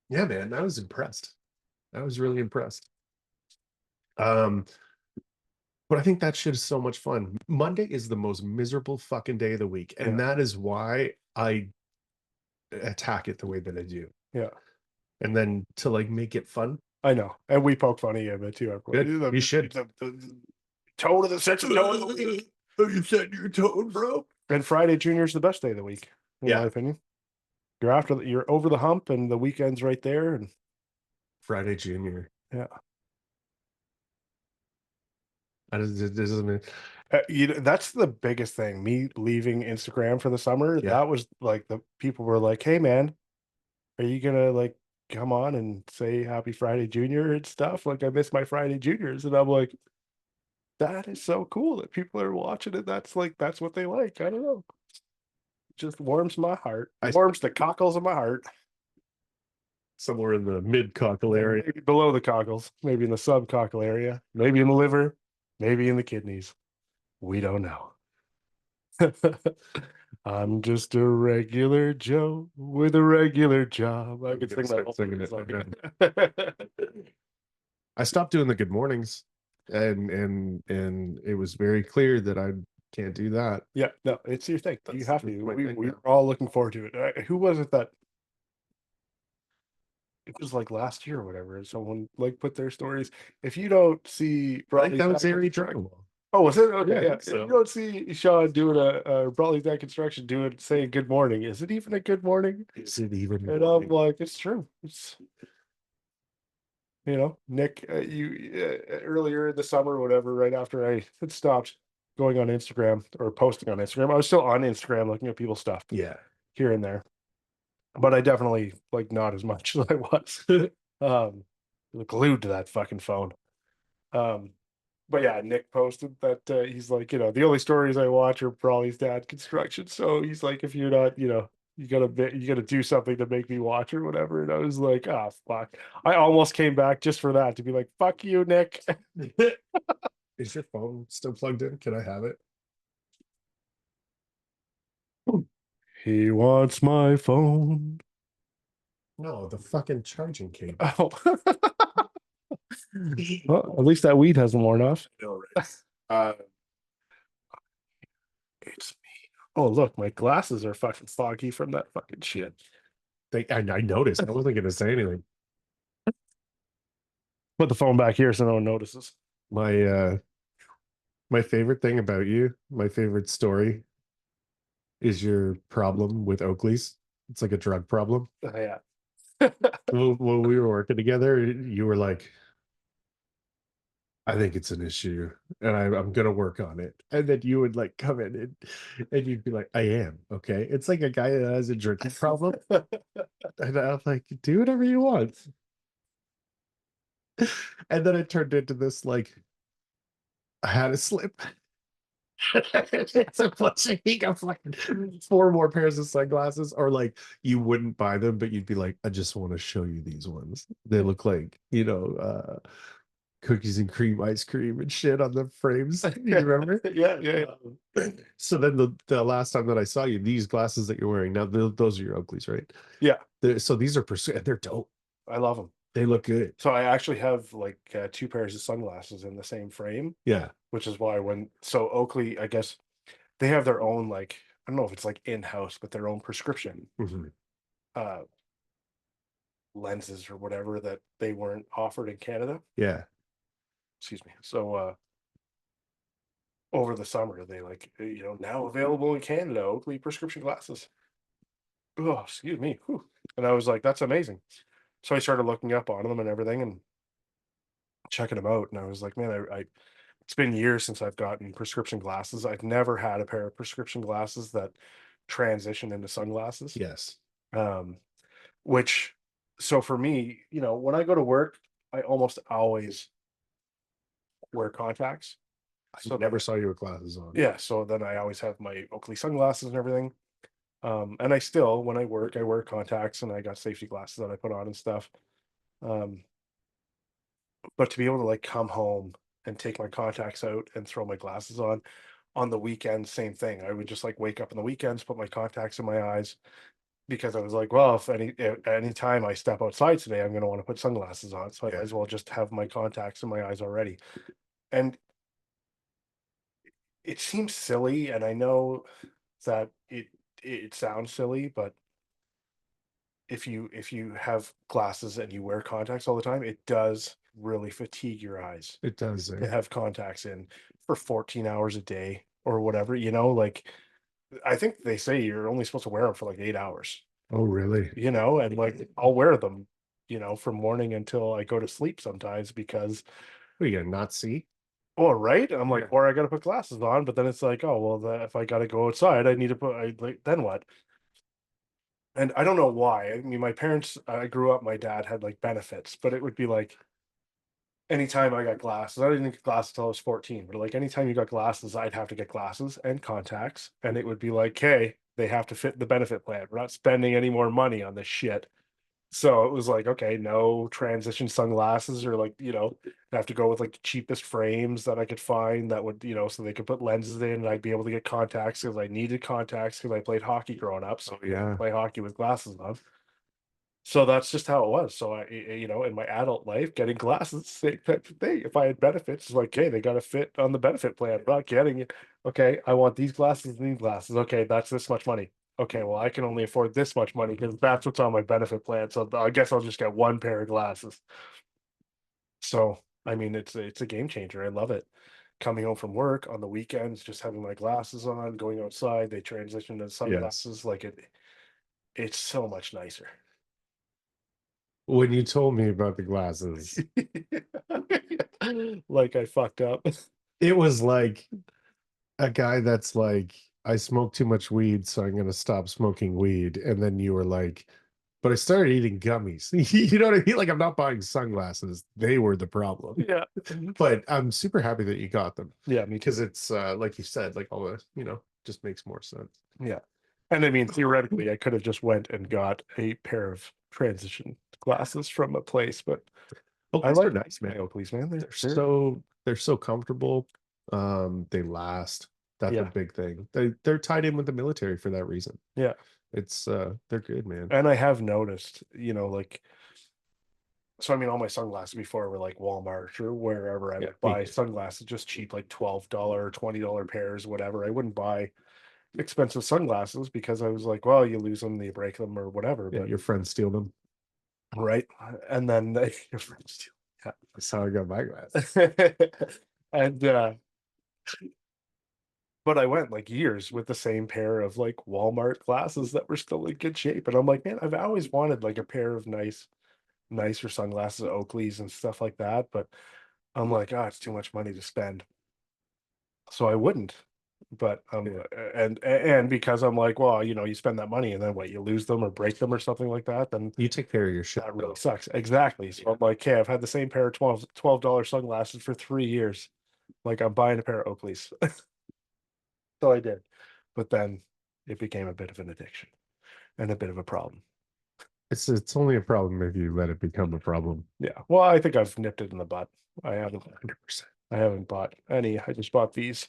[SPEAKER 1] Yeah, man, I was impressed. I was really impressed. Um, but I think that shit is so much fun. Monday is the most miserable fucking day of the week,
[SPEAKER 2] Yeah.
[SPEAKER 1] and that is why I attack it the way that I do.
[SPEAKER 2] Yeah.
[SPEAKER 1] And then to like make it fun,
[SPEAKER 2] I know. And we poke fun at you a bit too.
[SPEAKER 1] good. You should.
[SPEAKER 2] The tone of the set of tone of the week.
[SPEAKER 1] Are you setting your tone, bro?
[SPEAKER 2] And Friday Junior is the best day of the week, in my
[SPEAKER 1] Yeah.
[SPEAKER 2] opinion. You're over the hump and the weekend's right there. And
[SPEAKER 1] Friday Junior.
[SPEAKER 2] yeah.
[SPEAKER 1] This doesn't mean
[SPEAKER 2] That's the biggest thing. Me leaving Instagram for the summer,
[SPEAKER 1] yeah.
[SPEAKER 2] that was like the people were like, "Hey man, are you gonna like come on and say Happy Friday Junior and stuff?" Like I miss my Friday Juniors, and I'm like, that is so cool that people are watching it. That's what they like. I don't know. It just warms my heart.
[SPEAKER 1] I
[SPEAKER 2] Warms the cockles of my heart.
[SPEAKER 1] somewhere in the mid cockle area.
[SPEAKER 2] Maybe below the cockles, maybe in the subcockle area, maybe in the liver, maybe in the kidneys. We don't know. I'm just a regular Joe with a regular job. I could sing that whole
[SPEAKER 1] Singing it.
[SPEAKER 2] song.
[SPEAKER 1] I stopped doing the good mornings, and it was very clear that I can't do that.
[SPEAKER 2] Yeah, no, it's your thing. You have to.
[SPEAKER 1] My thing
[SPEAKER 2] We're
[SPEAKER 1] now.
[SPEAKER 2] all looking forward to it. Who was it that it was like last year or whatever? And someone like put their stories. If you don't see
[SPEAKER 1] I think that was Airy Drywall.
[SPEAKER 2] oh, was it? Okay,
[SPEAKER 1] Yeah, I
[SPEAKER 2] yeah.
[SPEAKER 1] think
[SPEAKER 2] If
[SPEAKER 1] so.
[SPEAKER 2] you don't see Sean doing a Bradley's Deck Construction doing saying good morning, is it even a good morning?
[SPEAKER 1] Is it even
[SPEAKER 2] And I'm like, it's true. It's Nick, you earlier in the summer or whatever, right after I had stopped going on Instagram or posting on Instagram, I was still on Instagram looking at people's stuff
[SPEAKER 1] Yeah.
[SPEAKER 2] here and there, but I definitely like not as much as I was. Glued to that fucking phone. Um, but yeah, Nick posted that he's like, the only stories I watch are Brawley's dad construction. So he's like, if you're not, you gotta do something to make me watch or whatever. And I was like, ah, fuck. I almost came back just for that to be like, fuck you, Nick.
[SPEAKER 1] Is your phone still plugged in? Can I have it?
[SPEAKER 2] He wants my phone.
[SPEAKER 1] No, the fucking charging cable.
[SPEAKER 2] Oh, well, at least that weed hasn't worn off.
[SPEAKER 1] No, right. Uh,
[SPEAKER 2] It's me. Oh, look, my glasses are fucking foggy from that fucking shit.
[SPEAKER 1] I noticed. I wasn't gonna say anything.
[SPEAKER 2] Put the phone back here so no one notices.
[SPEAKER 1] My my favorite thing about you, my favorite story is your problem with Oakley's. It's like a drug problem.
[SPEAKER 2] Yeah.
[SPEAKER 1] When we were working together, you were like, I think it's an issue and I'm gonna work on it. And then you would like come in and you'd be like, I am, okay. It's like a guy that has a drinking problem. And I'm like, do whatever you want. And then it turned into this like I had a slip. It's a bunch of he got fucking four more pairs of sunglasses, or like you wouldn't buy them, but you'd be like, I just want to show you these ones. They look like, cookies and cream ice cream and shit on the frames. You remember?
[SPEAKER 2] Yeah.
[SPEAKER 1] So then the last time that I saw you, these glasses that you're wearing now, those are your Oakleys, right?
[SPEAKER 2] Yeah.
[SPEAKER 1] So these are they're dope.
[SPEAKER 2] I love them.
[SPEAKER 1] They look good.
[SPEAKER 2] So I actually have like two pairs of sunglasses in the same frame,
[SPEAKER 1] Yeah.
[SPEAKER 2] which is why so Oakley, I guess they have their own like I don't know if it's like in-house, but their own prescription
[SPEAKER 1] Mhm.
[SPEAKER 2] uh lenses or whatever that they weren't offered in Canada.
[SPEAKER 1] Yeah.
[SPEAKER 2] Excuse me. So over the summer they now available in Canada, Oakley prescription glasses. Oh, excuse me. Whew. And I was like, that's amazing. So I started looking up on them and everything and checking them out. And I was like, man, I it's been years since I've gotten prescription glasses. I've never had a pair of prescription glasses that transition into sunglasses.
[SPEAKER 1] Yes.
[SPEAKER 2] Um, which so for me, when I go to work, I almost always wear contacts.
[SPEAKER 1] I
[SPEAKER 2] So
[SPEAKER 1] never saw you with glasses on.
[SPEAKER 2] yeah, so then I always have my Oakley sunglasses and everything. And I still, when I wear contacts and I got safety glasses that I put on and stuff. Um, but to be able to like come home and take my contacts out and throw my glasses on the weekend, same thing. I would just like wake up on the weekends, put my contacts in my eyes because I was like, well, if any time I step outside today, I'm going to want to put sunglasses on, so I might
[SPEAKER 1] Yeah,
[SPEAKER 2] as well just have my contacts in my eyes already. And it seems silly, and I know that it sounds silly, but if you have glasses and you wear contacts all the time, it does really fatigue your eyes
[SPEAKER 1] it does.
[SPEAKER 2] to
[SPEAKER 1] Eh?
[SPEAKER 2] have contacts in for 14 hours a day or whatever, you know, like I think they say you're only supposed to wear them for like 8 hours,
[SPEAKER 1] Oh, really?
[SPEAKER 2] you know, and like I'll wear them, you know, from morning until I go to sleep sometimes because,
[SPEAKER 1] What, are you gonna not see?
[SPEAKER 2] oh, right. I'm like,
[SPEAKER 1] Yeah.
[SPEAKER 2] or I got to put glasses on, but then it's like, oh, well, if I got to go outside, I need to put, I like, then what? And I don't know why. I mean, my parents, I grew up, my dad had like benefits, but it would be like anytime I got glasses, I didn't get glasses until I was 14, but like anytime you got glasses, I'd have to get glasses and contacts. And it would be like, hey, they have to fit the benefit plan. We're not spending any more money on this shit. So it was like, okay, no transition sunglasses or like, you know, I have to go with like the cheapest frames that I could find that would, you know, so they could put lenses in and I'd be able to get contacts because I needed contacts because I played hockey growing up. So
[SPEAKER 1] Oh,
[SPEAKER 2] I couldn't
[SPEAKER 1] yeah.
[SPEAKER 2] play hockey with glasses on. So that's just how it was. So you know, in my adult life, getting glasses, same type of thing. If I had benefits, it's like, okay, they got to fit on the benefit plan. I'm not getting it. Okay, I want these glasses and these glasses. Okay, that's this much money. Okay, well, I can only afford this much money because that's what's on my benefit plan. So I guess I'll just get one pair of glasses. So I mean, it's a game changer. I love it. Coming home from work on the weekends, just having my glasses on, going outside, they transition to
[SPEAKER 1] Yes.
[SPEAKER 2] sunglasses. Like it's so much nicer.
[SPEAKER 1] When you told me about the glasses,
[SPEAKER 2] Like I fucked up.
[SPEAKER 1] it was like a guy that's like, I smoke too much weed, so I'm gonna stop smoking weed. And then you were like, but I started eating gummies. You know what I mean? Like, I'm not buying sunglasses. They were the problem.
[SPEAKER 2] Yeah.
[SPEAKER 1] But I'm super happy that you got them
[SPEAKER 2] Yeah, me too.
[SPEAKER 1] because it's like you said, like all the, just makes more sense.
[SPEAKER 2] Yeah. And I mean, theoretically, I could have just went and got a pair of transition glasses from a place, but I
[SPEAKER 1] Oakleys are
[SPEAKER 2] like
[SPEAKER 1] nice,
[SPEAKER 2] my
[SPEAKER 1] man.
[SPEAKER 2] Oakleys, man. They're
[SPEAKER 1] They're so comfortable. They last. That's a
[SPEAKER 2] yeah,
[SPEAKER 1] big thing. They're tied in with the military for that reason.
[SPEAKER 2] yeah.
[SPEAKER 1] It's they're good, man.
[SPEAKER 2] And I have noticed, you know, like so I mean all my sunglasses before were like Walmart or wherever I
[SPEAKER 1] Yeah,
[SPEAKER 2] would
[SPEAKER 1] me
[SPEAKER 2] buy
[SPEAKER 1] too.
[SPEAKER 2] sunglasses just cheap, like $12, $20 pairs, whatever. I wouldn't buy expensive sunglasses because I was like, well, you lose them, you break them or whatever.
[SPEAKER 1] Yeah,
[SPEAKER 2] But
[SPEAKER 1] your friends steal them.
[SPEAKER 2] right. And then they,
[SPEAKER 1] That's how I got my glasses.
[SPEAKER 2] yeah. And but I went like years with the same pair of like Walmart glasses that were still in good shape. And I'm like, man, I've always wanted like a pair of nicer sunglasses, Oakleys and stuff like that. But I'm like, ah, it's too much money to spend. So I wouldn't. But
[SPEAKER 1] Yeah.
[SPEAKER 2] and because I'm like, well, you know, you spend that money and then what, you lose them or break them or something like that, then
[SPEAKER 1] You take care of your shit
[SPEAKER 2] that really
[SPEAKER 1] though.
[SPEAKER 2] sucks. Exactly. So I'm like, okay, I've had the same pair of $12 sunglasses for 3 years. Like I'm buying a pair of Oakleys. So I did. But then it became a bit of an addiction and a bit of a problem.
[SPEAKER 1] It's only a problem if you let it become a problem.
[SPEAKER 2] Yeah. Well, I think I've nipped it in the butt. I haven't
[SPEAKER 1] 100%.
[SPEAKER 2] I haven't bought any. I just bought these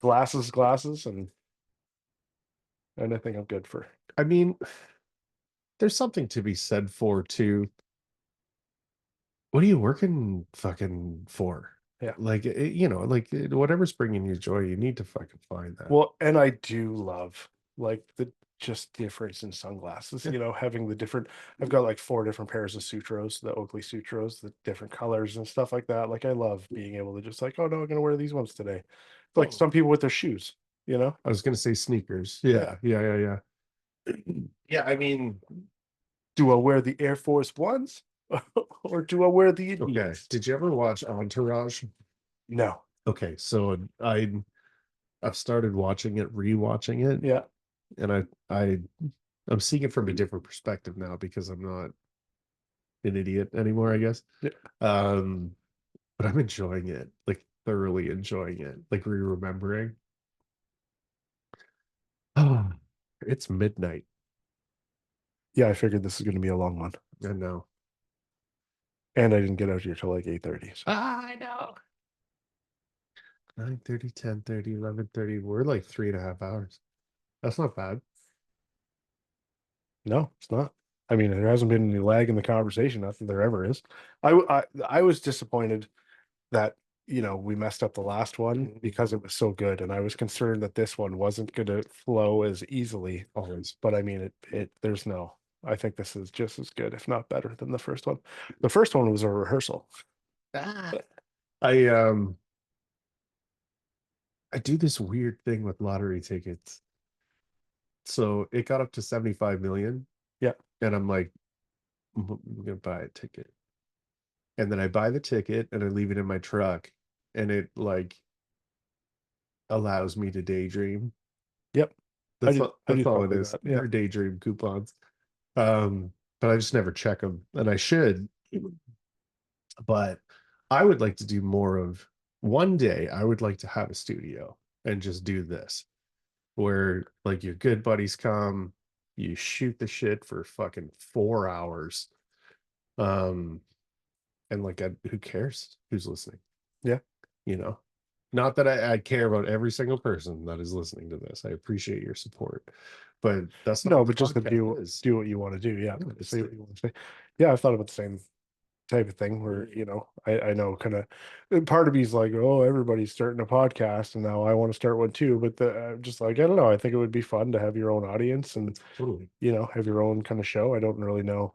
[SPEAKER 2] glasses and I think I'm good for.
[SPEAKER 1] I mean, there's something to be said for too. What are you working fucking for?
[SPEAKER 2] Yeah.
[SPEAKER 1] Like, like whatever's bringing you joy, you need to fucking find that.
[SPEAKER 2] Well, and I do love like the just difference in sunglasses,
[SPEAKER 1] Yeah.
[SPEAKER 2] you know, having the different I've got like four different pairs of Sutros, the Oakley Sutros, the different colors and stuff like that. Like I love being able to just like, oh no, I'm gonna wear these ones today. Like
[SPEAKER 1] Oh,
[SPEAKER 2] some people with their shoes, you know?
[SPEAKER 1] I was gonna say sneakers.
[SPEAKER 2] Yeah.
[SPEAKER 1] Yeah, yeah, yeah, yeah. Yeah, I mean,
[SPEAKER 2] Do I wear the Air Force Ones or do I wear the
[SPEAKER 1] okay.
[SPEAKER 2] Adidas?
[SPEAKER 1] Did you ever watch Entourage?
[SPEAKER 2] No.
[SPEAKER 1] Okay, so I've started watching it, rewatching it,
[SPEAKER 2] Yeah.
[SPEAKER 1] and I'm seeing it from a different perspective now because I'm not an idiot anymore, I guess.
[SPEAKER 2] Yeah.
[SPEAKER 1] Um, but I'm enjoying it. Like thoroughly enjoying it, like re-remembering. Oh, it's midnight.
[SPEAKER 2] Yeah, I figured this is going to be a long one.
[SPEAKER 1] I know.
[SPEAKER 2] And I didn't get out here till like 8:30. So
[SPEAKER 1] I know. 9:30, 10:30, 11:30. We're like 3.5 hours. That's not bad.
[SPEAKER 2] no, it's not. I mean, there hasn't been any lag in the conversation. Not that there ever is. I was disappointed that, we messed up the last one because it was so good. And I was concerned that this one wasn't going to flow as easily.
[SPEAKER 1] Always.
[SPEAKER 2] But I mean, I think this is just as good, if not better than the first one. The first one was a rehearsal.
[SPEAKER 1] Ah. I I do this weird thing with lottery tickets. So it got up to 75 million,
[SPEAKER 2] Yeah.
[SPEAKER 1] and I'm like, I'm gonna buy a ticket. And then I buy the ticket and I leave it in my truck, and it like allows me to daydream.
[SPEAKER 2] Yep.
[SPEAKER 1] That's all
[SPEAKER 2] I do
[SPEAKER 1] that's all it
[SPEAKER 2] probably
[SPEAKER 1] is.
[SPEAKER 2] that. Yeah.
[SPEAKER 1] They're daydream coupons. But I just never check them, and I should. But I would like to do more of one day. I would like to have a studio and just do this, where like your good buddies come, you shoot the shit for fucking 4 hours. Um, and like, who cares who's listening?
[SPEAKER 2] Yeah.
[SPEAKER 1] You know, not that I care about every single person that is listening to this. I appreciate your support, but that's not
[SPEAKER 2] No,
[SPEAKER 1] what the
[SPEAKER 2] but just to
[SPEAKER 1] podcast is.
[SPEAKER 2] do what you want to do. Yeah.
[SPEAKER 1] Yeah,
[SPEAKER 2] Say what you want to say. Yeah, I thought about the same type of thing where, I know kind of part of me is like, oh, everybody's starting a podcast and now I want to start one too. But just like, I don't know, I think it would be fun to have your own audience and,
[SPEAKER 1] totally.
[SPEAKER 2] have your own kind of show. I don't really know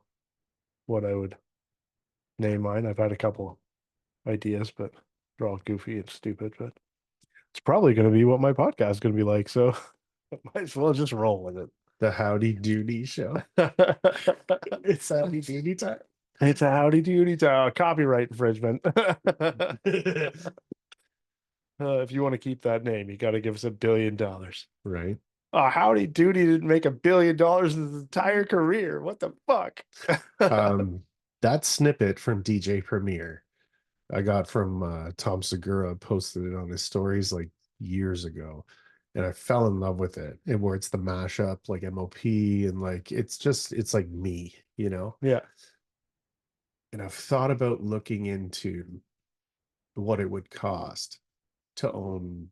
[SPEAKER 2] what I would name mine. I've had a couple ideas, but they're all goofy and stupid, but it's probably going to be what my podcast is going to be like. So might as well just roll with
[SPEAKER 1] The Howdy Doody Show.
[SPEAKER 2] it.
[SPEAKER 1] It's Howdy Doody time.
[SPEAKER 2] It's a howdy doody copyright infringement. If you want to keep that name, you got to give us $1 billion.
[SPEAKER 1] Right.
[SPEAKER 2] Howdy Doody didn't make $1 billion in his entire career. What the fuck?
[SPEAKER 1] Um, that snippet from DJ Premier I got from Tom Segura, posted it on his stories like years ago. And I fell in love with it. And where it's the mashup, like MOP, and like it's like me, you know?
[SPEAKER 2] Yeah.
[SPEAKER 1] And I've thought about looking into what it would cost to own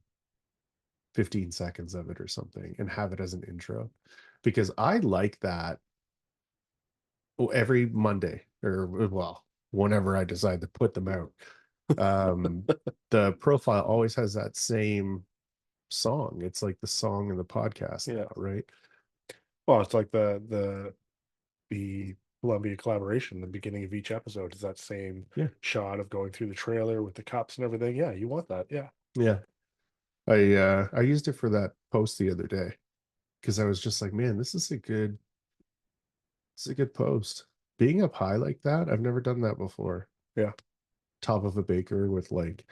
[SPEAKER 1] 15 seconds of it or something and have it as an intro, because I like that. Every Monday, or well, whenever I decide to put them out, um, the profile always has that same song. It's like the song in the podcast
[SPEAKER 2] Yeah.
[SPEAKER 1] now, right?
[SPEAKER 2] Well, it's like the Columbia collaboration, the beginning of each episode is that same
[SPEAKER 1] Yeah.
[SPEAKER 2] shot of going through the trailer with the cups and everything. Yeah, you want that. Yeah.
[SPEAKER 1] Yeah. I used it for that post the other day because I was just like, man, this is a good post. Being up high like that, I've never done that before.
[SPEAKER 2] Yeah.
[SPEAKER 1] Top of a baker with like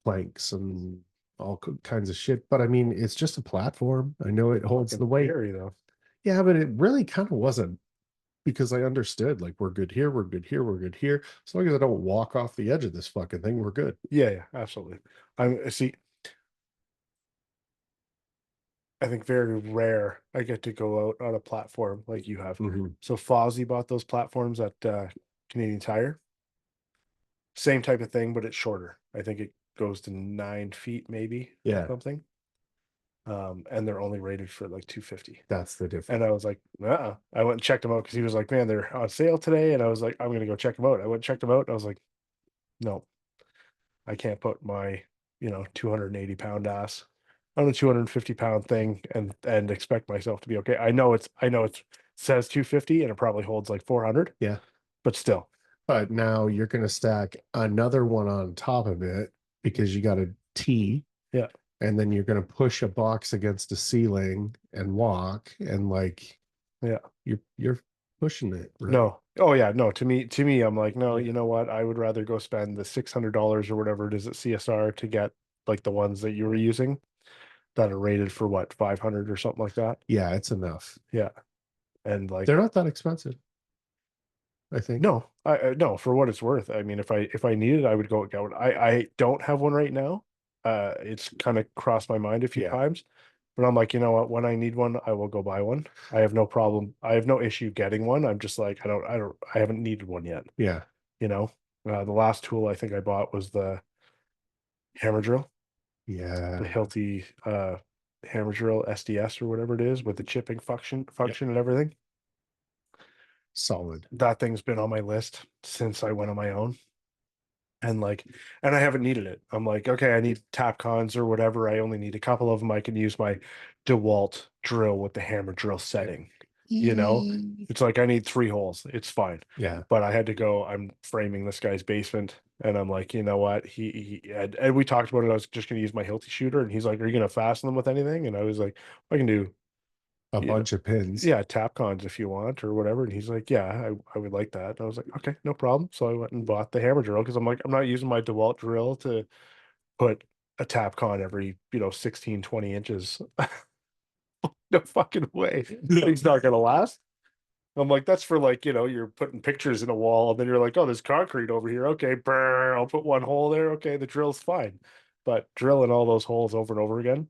[SPEAKER 1] planks and all kinds of shit. But I mean, it's just a platform. I know it holds the
[SPEAKER 2] Fucking
[SPEAKER 1] weight.
[SPEAKER 2] scary though.
[SPEAKER 1] Yeah, but it really kind of wasn't, because I understood like we're good here, we're good here, we're good here. As long as I don't walk off the edge of this fucking thing, we're good.
[SPEAKER 2] Yeah, yeah, absolutely. I think very rare I get to go out on a platform like you have.
[SPEAKER 1] Mm-hmm.
[SPEAKER 2] So Fozzie bought those platforms at Canadian Tire. Same type of thing, but it's shorter. I think it goes to 9 feet, maybe
[SPEAKER 1] Yeah,
[SPEAKER 2] something. And they're only rated for like 250.
[SPEAKER 1] that's the
[SPEAKER 2] And
[SPEAKER 1] difference.
[SPEAKER 2] I was like, I went and checked them out because he was like, man, they're on sale today. And I was like, I'm gonna go check them out. I went and checked them out. And I was like, no, I can't put my, 280-pound ass on a 250-pound thing and expect myself to be okay. I know it says 250 and it probably holds like 400,
[SPEAKER 1] Yeah.
[SPEAKER 2] but still.
[SPEAKER 1] But now you're going to stack another one on top of it because you got a T,
[SPEAKER 2] Yeah.
[SPEAKER 1] and then you're going to push a box against a ceiling and walk, and like
[SPEAKER 2] Yeah.
[SPEAKER 1] you're pushing it, right?
[SPEAKER 2] No. Oh yeah, no, to me, I'm like, no,
[SPEAKER 1] Yeah.
[SPEAKER 2] you know what? I would rather go spend the $600 or whatever it is at CSR to get like the ones that you were using that are rated for what, 500 or something like that.
[SPEAKER 1] Yeah, it's enough.
[SPEAKER 2] Yeah. And like,
[SPEAKER 1] They're not that expensive, I think.
[SPEAKER 2] no, I no, for what it's worth. I mean, if I needed, I would go get one. I don't have one right now, It's kind of crossed my mind a few
[SPEAKER 1] Yeah.
[SPEAKER 2] times, but I'm like, you know what? When I need one, I will go buy one. I have no problem. I have no issue getting one. I'm just like, I haven't needed one yet.
[SPEAKER 1] Yeah.
[SPEAKER 2] You know, the last tool I think I bought was the hammer drill, the
[SPEAKER 1] Yeah.
[SPEAKER 2] Hilti hammer drill SDS or whatever it is with the chipping
[SPEAKER 1] Yeah.
[SPEAKER 2] function and everything.
[SPEAKER 1] Solid.
[SPEAKER 2] That thing's been on my list since I went on my own. And like, and I haven't needed it. I'm like, okay, I need tap cons or whatever. I only need a couple of them. I can use my DeWalt drill with the hammer drill
[SPEAKER 1] Yeah.
[SPEAKER 2] setting. You know, it's like I need 3 holes. It's fine.
[SPEAKER 1] Yeah.
[SPEAKER 2] But I had to go, I'm framing this guy's basement. And I'm like, you know what? And we talked about it. I was just going to use my Hilti shooter. And he's like, are you going to fasten them with anything? And I was like, I can do,
[SPEAKER 1] A
[SPEAKER 2] you know,
[SPEAKER 1] bunch of pins.
[SPEAKER 2] yeah, tap cons if you want or whatever. And he's like, yeah, I would like that. And I was like, okay, no problem. So I went and bought the hammer drill because I'm like, I'm not using my DeWalt drill to put a tap con every, 16, 20 inches. No fucking way. He's not gonna last. I'm like, that's for like, you're putting pictures in a wall and then you're like, oh, there's concrete over here. Okay, brr, I'll put one hole there. Okay, the drill's fine. But drilling all those holes over and over again.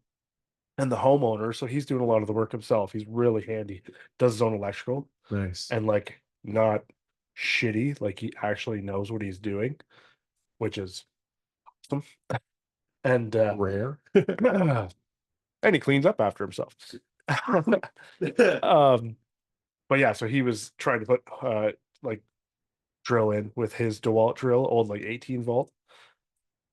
[SPEAKER 2] And the homeowner, so he's doing a lot of the work himself. He's really handy, does his own electrical
[SPEAKER 1] Nice.
[SPEAKER 2] and like not shitty. Like he actually knows what he's doing, which is awesome. And
[SPEAKER 1] Rare.
[SPEAKER 2] and he cleans up after himself. um, but yeah, so he was trying to put like drill in with his DeWalt drill, old like 18 volt.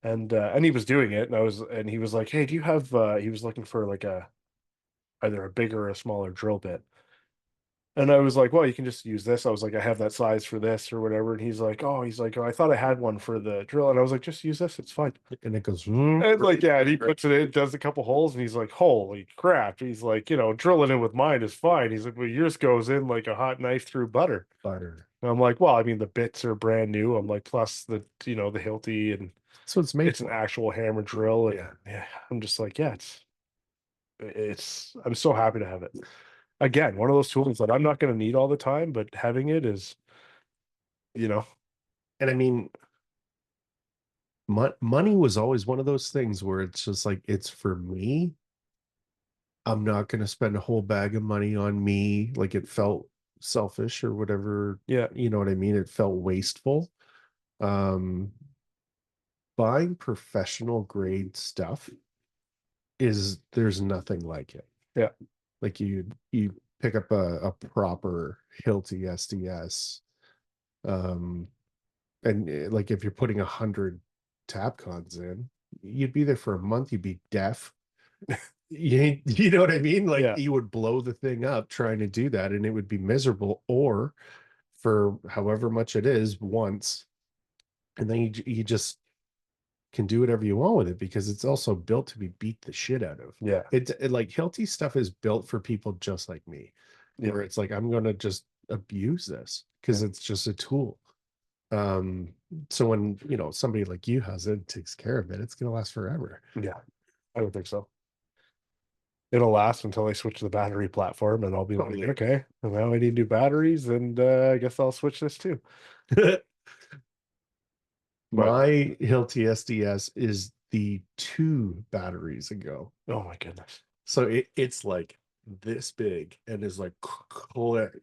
[SPEAKER 2] And he was doing it, and he was like, "Hey, do you have?" He was looking for like a either a bigger or a smaller drill bit, and I was like, well, you can just use this. I was like, I have that size for this or whatever. And he's like, oh, I thought I had one for the drill. And I was like, just use this. It's fine.
[SPEAKER 1] And it goes,
[SPEAKER 2] And like, yeah, and he puts it in, does a couple holes, and he's like, holy crap. He's like, drilling in with mine is fine. He's like, well, yours goes in like a hot knife through butter.
[SPEAKER 1] butter.
[SPEAKER 2] And I'm like, well, I mean, the bits are brand new. I'm like, plus the Hilti, and
[SPEAKER 1] That's what it's made
[SPEAKER 2] it's an
[SPEAKER 1] for.
[SPEAKER 2] actual hammer drill. And
[SPEAKER 1] Yeah.
[SPEAKER 2] yeah, I'm just like, yeah, I'm so happy to have it. Again, one of those tools that I'm not going to need all the time, but having it is, you know,
[SPEAKER 1] And I mean, money was always one of those things where it's just like, it's for me. I'm not going to spend a whole bag of money on me. Like it felt selfish or whatever.
[SPEAKER 2] yeah,
[SPEAKER 1] You know what I mean? It felt wasteful. Um, Buying professional grade stuff there's nothing like it.
[SPEAKER 2] yeah,
[SPEAKER 1] Like you pick up a proper Hilti SDS, um, and like if you're putting 100 tap cons in, you'd be there for a month. You'd be deaf. You know what I mean? Like
[SPEAKER 2] yeah,
[SPEAKER 1] you would blow the thing up trying to do that, and it would be miserable. Or for however much it is once, and then you just can do whatever you want with it because it's also built to be beat the shit out of.
[SPEAKER 2] yeah,
[SPEAKER 1] Like Hilti stuff is built for people just like me,
[SPEAKER 2] yeah,
[SPEAKER 1] where it's like I'm gonna just abuse this
[SPEAKER 2] yeah,
[SPEAKER 1] because it's just a tool. Um, so when somebody like you has it, takes care of it, it's gonna last forever.
[SPEAKER 2] yeah. I would think so. It'll last until I switch to the battery platform, and I'll be like,
[SPEAKER 1] Totally.
[SPEAKER 2] okay, well, now I need new batteries, and I guess I'll switch this too. But
[SPEAKER 1] My Hilti SDS is the 2 batteries ago.
[SPEAKER 2] oh my goodness.
[SPEAKER 1] So it's like this big and is like click.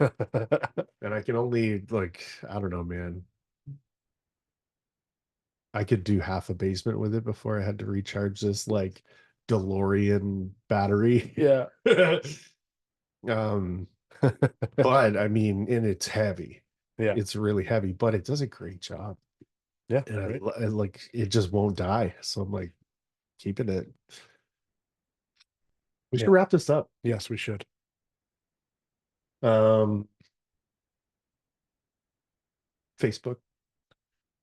[SPEAKER 1] And I can only like, I don't know, man. I could do half a basement with it before I had to recharge this like DeLorean battery.
[SPEAKER 2] Yeah.
[SPEAKER 1] Um, but I mean, and it's heavy.
[SPEAKER 2] Yeah.
[SPEAKER 1] It's really heavy, but it does a great job.
[SPEAKER 2] Yeah.
[SPEAKER 1] And
[SPEAKER 2] Right.
[SPEAKER 1] I like it just won't die. So I'm like keeping it. We should
[SPEAKER 2] Yeah.
[SPEAKER 1] wrap this up.
[SPEAKER 2] Yes, we should.
[SPEAKER 1] Um, Facebook.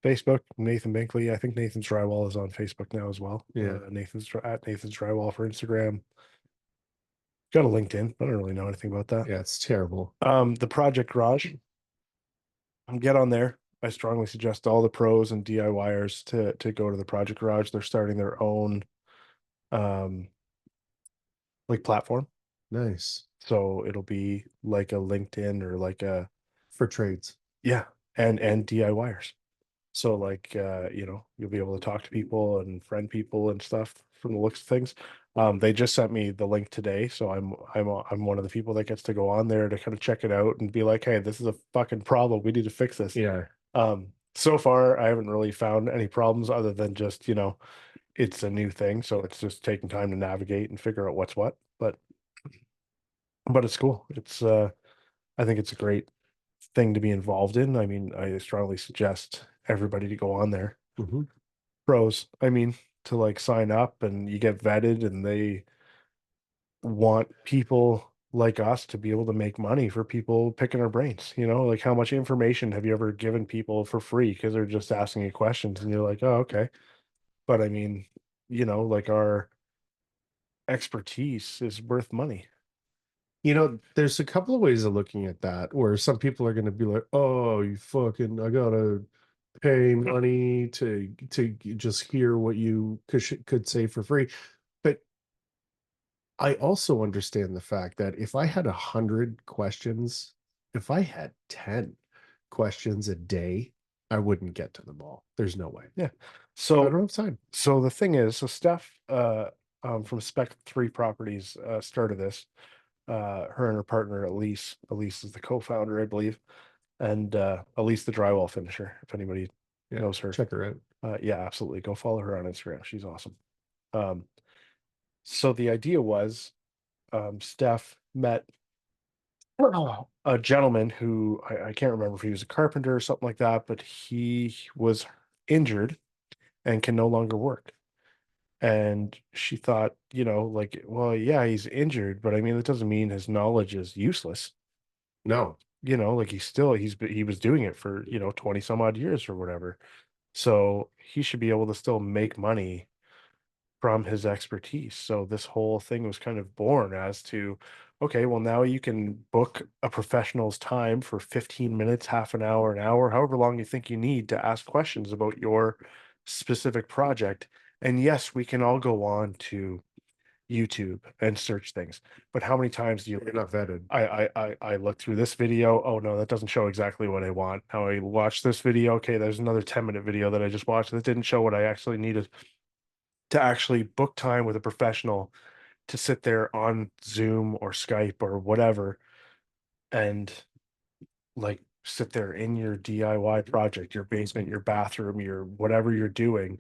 [SPEAKER 2] Facebook, Nathan Binkley. I think Nathan's Drywall is on Facebook now as well.
[SPEAKER 1] Yeah.
[SPEAKER 2] At Nathan's Drywall for Instagram. Got a LinkedIn. I don't really know anything about that.
[SPEAKER 1] Yeah, it's terrible.
[SPEAKER 2] The Project Garage. Get on there. I strongly suggest all the pros and DIYers to go to the Project Garage. They're starting their own um like platform.
[SPEAKER 1] Nice.
[SPEAKER 2] So it'll be like a LinkedIn or like a
[SPEAKER 1] For trades.
[SPEAKER 2] yeah, and DIYers. So like you'll be able to talk to people and friend people and stuff from the looks of things. They just sent me the link today, so I'm one of the people that gets to go on there to kind of check it out and be like, hey, this is a fucking problem. We need to fix this.
[SPEAKER 1] Yeah.
[SPEAKER 2] So far I haven't really found any problems other than just, it's a new thing, so it's just taking time to navigate and figure out what's what. But it's cool. I think it's a great thing to be involved in. I mean, I strongly suggest everybody to go on there.
[SPEAKER 1] Mhm.
[SPEAKER 2] Pros, I mean, to like sign up and you get vetted and they want people like us to be able to make money for people picking our brains, like how much information have you ever given people for free because they're just asking you questions and you're like, oh, okay. But I mean, like our expertise is worth money.
[SPEAKER 1] There's a couple of ways of looking at that where some people are going to be like, "Oh, you fucking, I gotta pay money to just hear what you could say for free." But I also understand the fact that if I had 100 questions, if I had 10 questions a day, I wouldn't get to them all. There's no way.
[SPEAKER 2] Yeah.
[SPEAKER 1] I
[SPEAKER 2] So
[SPEAKER 1] don't have time.
[SPEAKER 2] so the thing is, so Steph from Spec 3 Properties started this. Her and her partner Elise is the co-founder, I believe, and Elise the drywall finisher, if anybody
[SPEAKER 1] Yeah,
[SPEAKER 2] knows her.
[SPEAKER 1] check her out.
[SPEAKER 2] Yeah, absolutely. Go follow her on Instagram. She's awesome. Um, so the idea was Steph met a gentleman who I can't remember if he was a carpenter or something like that, but he was injured and can no longer work. And she thought, like, well, yeah, he's injured, but I mean, that doesn't mean his knowledge is useless.
[SPEAKER 1] No.
[SPEAKER 2] Like he was doing it for, 20 some odd years or whatever. So he should be able to still make money from his expertise. So this whole thing was kind of born as to, okay, well, now you can book a professional's time for 15 minutes, half an hour, however long you think you need to ask questions about your specific project. And yes, we can all go on to YouTube and search things. But how many times do you
[SPEAKER 1] You're not vetted.
[SPEAKER 2] I look through this video. Oh no, that doesn't show exactly what I want. Now I watch this video. Okay, there's another 10-minute video that I just watched that didn't show what I actually needed to actually book time with a professional to sit there on Zoom or Skype or whatever and like sit there in your DIY project, your basement, your bathroom, your whatever you're doing,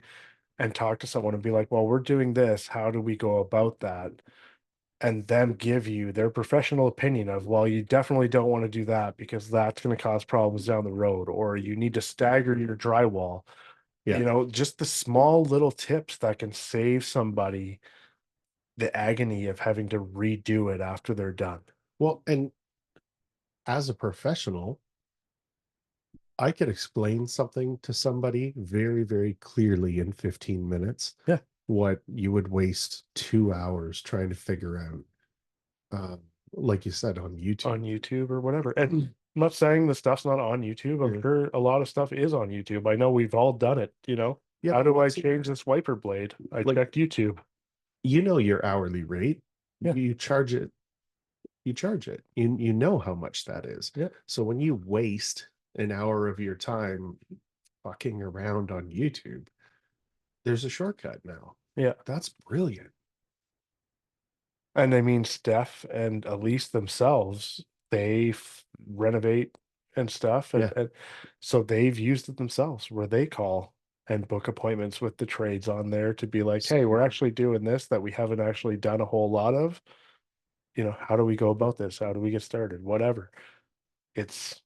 [SPEAKER 2] and talk to someone and be like, well, we're doing this. How do we go about that? And them give you their professional opinion of, well, you definitely don't want to do that because that's going to cause problems down the road, or you need to stagger your drywall.
[SPEAKER 1] Yeah.
[SPEAKER 2] Just the small little tips that can save somebody the agony of having to redo it after they're done.
[SPEAKER 1] Well, and as a professional, I could explain something to somebody very, very clearly in 15 minutes,
[SPEAKER 2] Yeah,
[SPEAKER 1] what you would waste 2 hours trying to figure out. Like you said, on
[SPEAKER 2] on
[SPEAKER 1] YouTube.
[SPEAKER 2] YouTube or whatever. And I'm not saying the stuff's not on YouTube. I'm
[SPEAKER 1] Yeah.
[SPEAKER 2] sure a lot of stuff is on YouTube. I know we've all done it.
[SPEAKER 1] Yep.
[SPEAKER 2] How do I
[SPEAKER 1] So,
[SPEAKER 2] change this wiper blade? I
[SPEAKER 1] like,
[SPEAKER 2] checked YouTube.
[SPEAKER 1] your hourly rate,
[SPEAKER 2] Yeah,
[SPEAKER 1] you charge it, you know how much that is.
[SPEAKER 2] yeah,
[SPEAKER 1] So when you waste an hour of your time fucking around on YouTube, there's a shortcut now.
[SPEAKER 2] yeah.
[SPEAKER 1] That's brilliant.
[SPEAKER 2] And I mean, Steph and Elise themselves, they renovate and stuff. And,
[SPEAKER 1] Yeah.
[SPEAKER 2] and so they've used it themselves where they call and book appointments with the trades on there to be like, hey, we're actually doing this that we haven't actually done a whole lot of. How do we go about this? How do we get started? Whatever. It's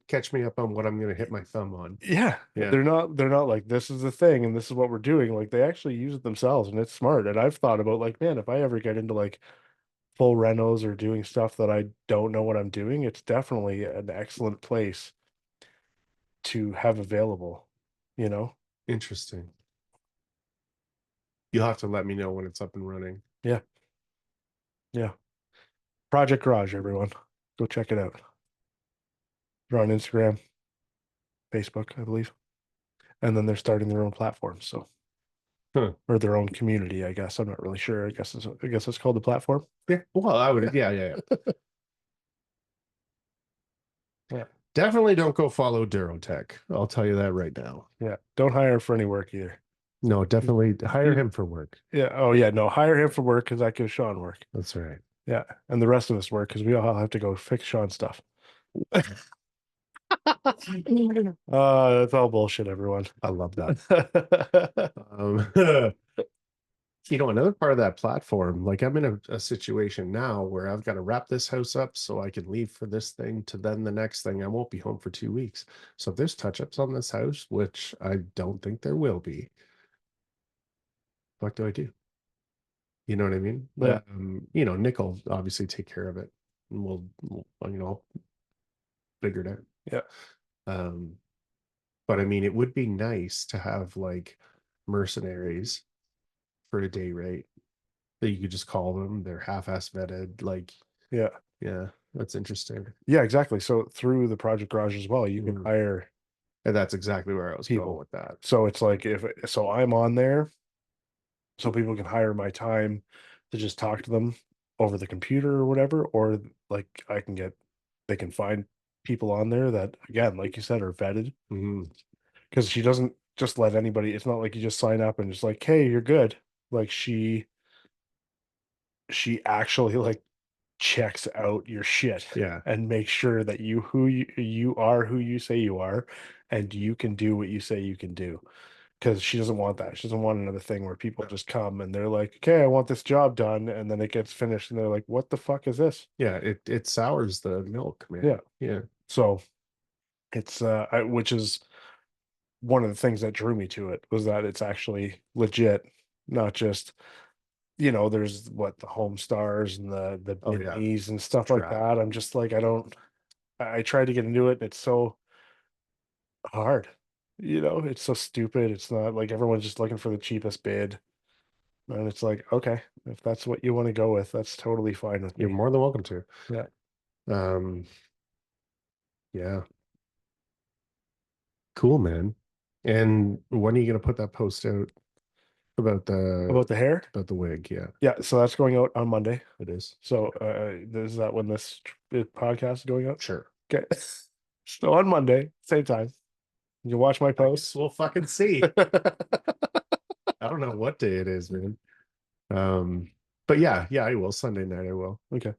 [SPEAKER 1] Catch me up on what I'm going to hit my thumb on.
[SPEAKER 2] Yeah,
[SPEAKER 1] Yeah.
[SPEAKER 2] they're not like this is the thing and this is what we're doing. Like they actually use it themselves and it's smart. And I've thought about like, man, if I ever get into like full renos or doing stuff that I don't know what I'm doing, it's definitely an excellent place to have available, you know?
[SPEAKER 1] Interesting. You'll have to let me know when it's up and running.
[SPEAKER 2] Yeah, yeah. Project Garage, everyone. Go check it out. They're on Instagram, Facebook, I believe. And then they're starting their own platform, so
[SPEAKER 1] Huh.
[SPEAKER 2] or their own community, I guess. I'm not really sure. I guess it's called the platform.
[SPEAKER 1] Yeah. Well, I would. Yeah. Yeah. Yeah.
[SPEAKER 2] Yeah.
[SPEAKER 1] Definitely don't go follow Durotech. I'll tell you that right now.
[SPEAKER 2] Yeah. Don't hire him for any work either.
[SPEAKER 1] No, definitely hire him for work.
[SPEAKER 2] Yeah. Oh yeah. No, hire him for work because that gives Sean work.
[SPEAKER 1] That's right.
[SPEAKER 2] Yeah. And the rest of us work because we all have to go fix Sean stuff. That's all bullshit, everyone.
[SPEAKER 1] I love that. Um, another part of that platform, like I'm in a situation now where I've got to wrap this house up so I can leave for this thing to then the next thing. I won't be home for 2 weeks. So if there's touch-ups on this house, which I don't think there will be, what do I do? You know what I mean?
[SPEAKER 2] Yeah.
[SPEAKER 1] Nick will obviously take care of it and we'll figure it out.
[SPEAKER 2] Yeah.
[SPEAKER 1] Um, but I mean, it would be nice to have like mercenaries for a day rate that you could just call them. They're half-ass vetted. Like,
[SPEAKER 2] Yeah.
[SPEAKER 1] yeah, that's interesting.
[SPEAKER 2] Yeah, exactly. So through the Project Garage as well, you can hire
[SPEAKER 1] And that's exactly where I was
[SPEAKER 2] people
[SPEAKER 1] going with that.
[SPEAKER 2] So it's like so I'm on there, so people can hire my time to just talk to them over the computer or whatever, or like they can find people on there that again, like you said, are vetted because she doesn't just let anybody. It's not like you just sign up and just like, hey, you're good. Like she actually like checks out your shit
[SPEAKER 1] Yeah.
[SPEAKER 2] and makes sure that you are who you say you are and you can do what you say you can do because she doesn't want that. She doesn't want another thing where people just come and they're like, okay, I want this job done, and then it gets finished and they're like, what the fuck is this?
[SPEAKER 1] Yeah, it sours the milk, man.
[SPEAKER 2] Yeah.
[SPEAKER 1] Yeah.
[SPEAKER 2] So it's which is one of the things that drew me to it was that it's actually legit, not just there's what the home stars and the
[SPEAKER 1] Oh yeah.
[SPEAKER 2] Bidneys and stuff like
[SPEAKER 1] Trap.
[SPEAKER 2] that. I'm just like, I tried to get into it and it's so hard. It's so stupid. It's not like everyone's just looking for the cheapest bid. And it's like, okay, if that's what you want to go with, that's totally fine with
[SPEAKER 1] You're
[SPEAKER 2] me.
[SPEAKER 1] more than welcome to.
[SPEAKER 2] Yeah.
[SPEAKER 1] Um, yeah. Cool, man. And when are you gonna put that post out about
[SPEAKER 2] About the hair?
[SPEAKER 1] the wig? Yeah,
[SPEAKER 2] Yeah. So that's going out on Monday.
[SPEAKER 1] it is.
[SPEAKER 2] So is that when this podcast is going out?
[SPEAKER 1] Sure.
[SPEAKER 2] Okay. So on Monday, same time, you can watch my
[SPEAKER 1] I
[SPEAKER 2] post.
[SPEAKER 1] guess we'll fucking see. I don't know what day it is, man. But yeah, I will. Sunday night I will.
[SPEAKER 2] Okay.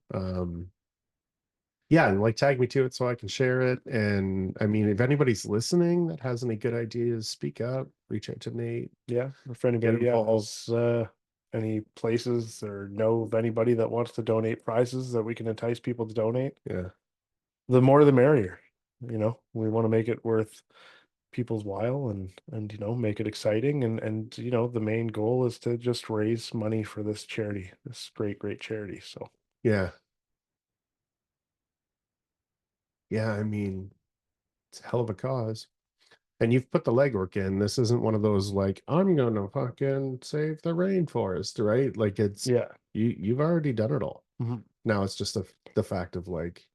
[SPEAKER 1] Yeah, and like tag me to it so I can share it. And I mean, if anybody's listening that has any good ideas, speak up, reach out to Nate.
[SPEAKER 2] Yeah. If anybody
[SPEAKER 1] involved.
[SPEAKER 2] has any places or know of anybody that wants to donate prizes that we can entice people to donate,
[SPEAKER 1] Yeah.
[SPEAKER 2] the more the merrier. We want to make it worth people's while and make it exciting and the main goal is to just raise money for this charity, this great charity. So
[SPEAKER 1] Yeah. Yeah, I mean, it's a hell of a cause. And you've put the legwork in. This isn't one of those like, I'm gonna fucking save the rainforest, right? Like it's
[SPEAKER 2] yeah.
[SPEAKER 1] you've already done it all.
[SPEAKER 2] Mhm.
[SPEAKER 1] Now it's just the fact of like,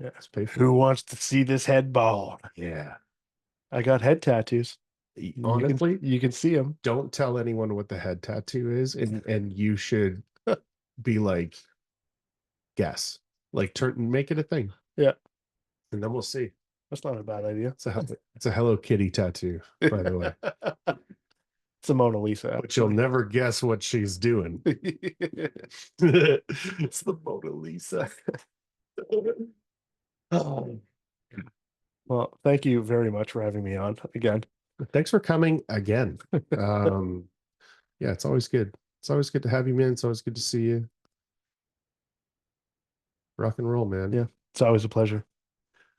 [SPEAKER 2] Yeah.
[SPEAKER 1] let's pay for
[SPEAKER 2] Who
[SPEAKER 1] it.
[SPEAKER 2] wants to see this head bald?
[SPEAKER 1] Yeah.
[SPEAKER 2] I got head tattoos.
[SPEAKER 1] Honestly,
[SPEAKER 2] You can see them.
[SPEAKER 1] don't tell anyone what the head tattoo is, and you should be like, guess. Like make it a thing.
[SPEAKER 2] Yeah.
[SPEAKER 1] And then we'll see.
[SPEAKER 2] That's not a bad idea.
[SPEAKER 1] It's a Hello Kitty tattoo, by the way.
[SPEAKER 2] It's a Mona Lisa.
[SPEAKER 1] But you'll never guess what she's doing. It's the Mona Lisa.
[SPEAKER 2] Oh. Well, thank you very much for having me on again.
[SPEAKER 1] Thanks for coming again. Um, yeah, it's always good. It's always good to have you, man. It's always good to see you. Rock and roll, man.
[SPEAKER 2] Yeah, it's always a pleasure.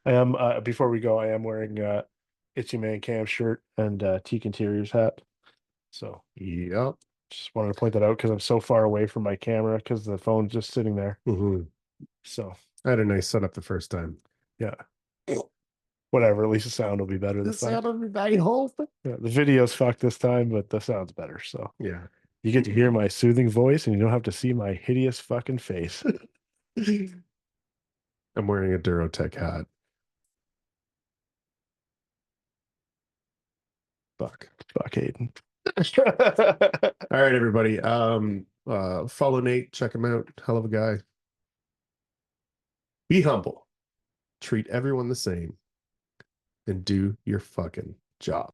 [SPEAKER 2] I am before we go, I am wearing Itchy Man Cam shirt and Teak Interiors hat. So
[SPEAKER 1] Yep.
[SPEAKER 2] just wanted to point that out because I'm so far away from my camera because the phone's just sitting there. So
[SPEAKER 1] I had a nice setup the first time.
[SPEAKER 2] yeah. Whatever, at least the sound will be better this time.
[SPEAKER 1] I hope.
[SPEAKER 2] Yeah, the video's fucked this time, but the sound's better. So
[SPEAKER 1] Yeah.
[SPEAKER 2] you get to hear my soothing voice and you don't have to see my hideous fucking face.
[SPEAKER 1] I'm wearing a Durotech hat. Fuck.
[SPEAKER 2] Fuck Hayden.
[SPEAKER 1] All right, everybody. Follow Nate, check him out. Hell of a guy. Be humble. treat everyone the same, and do your fucking job.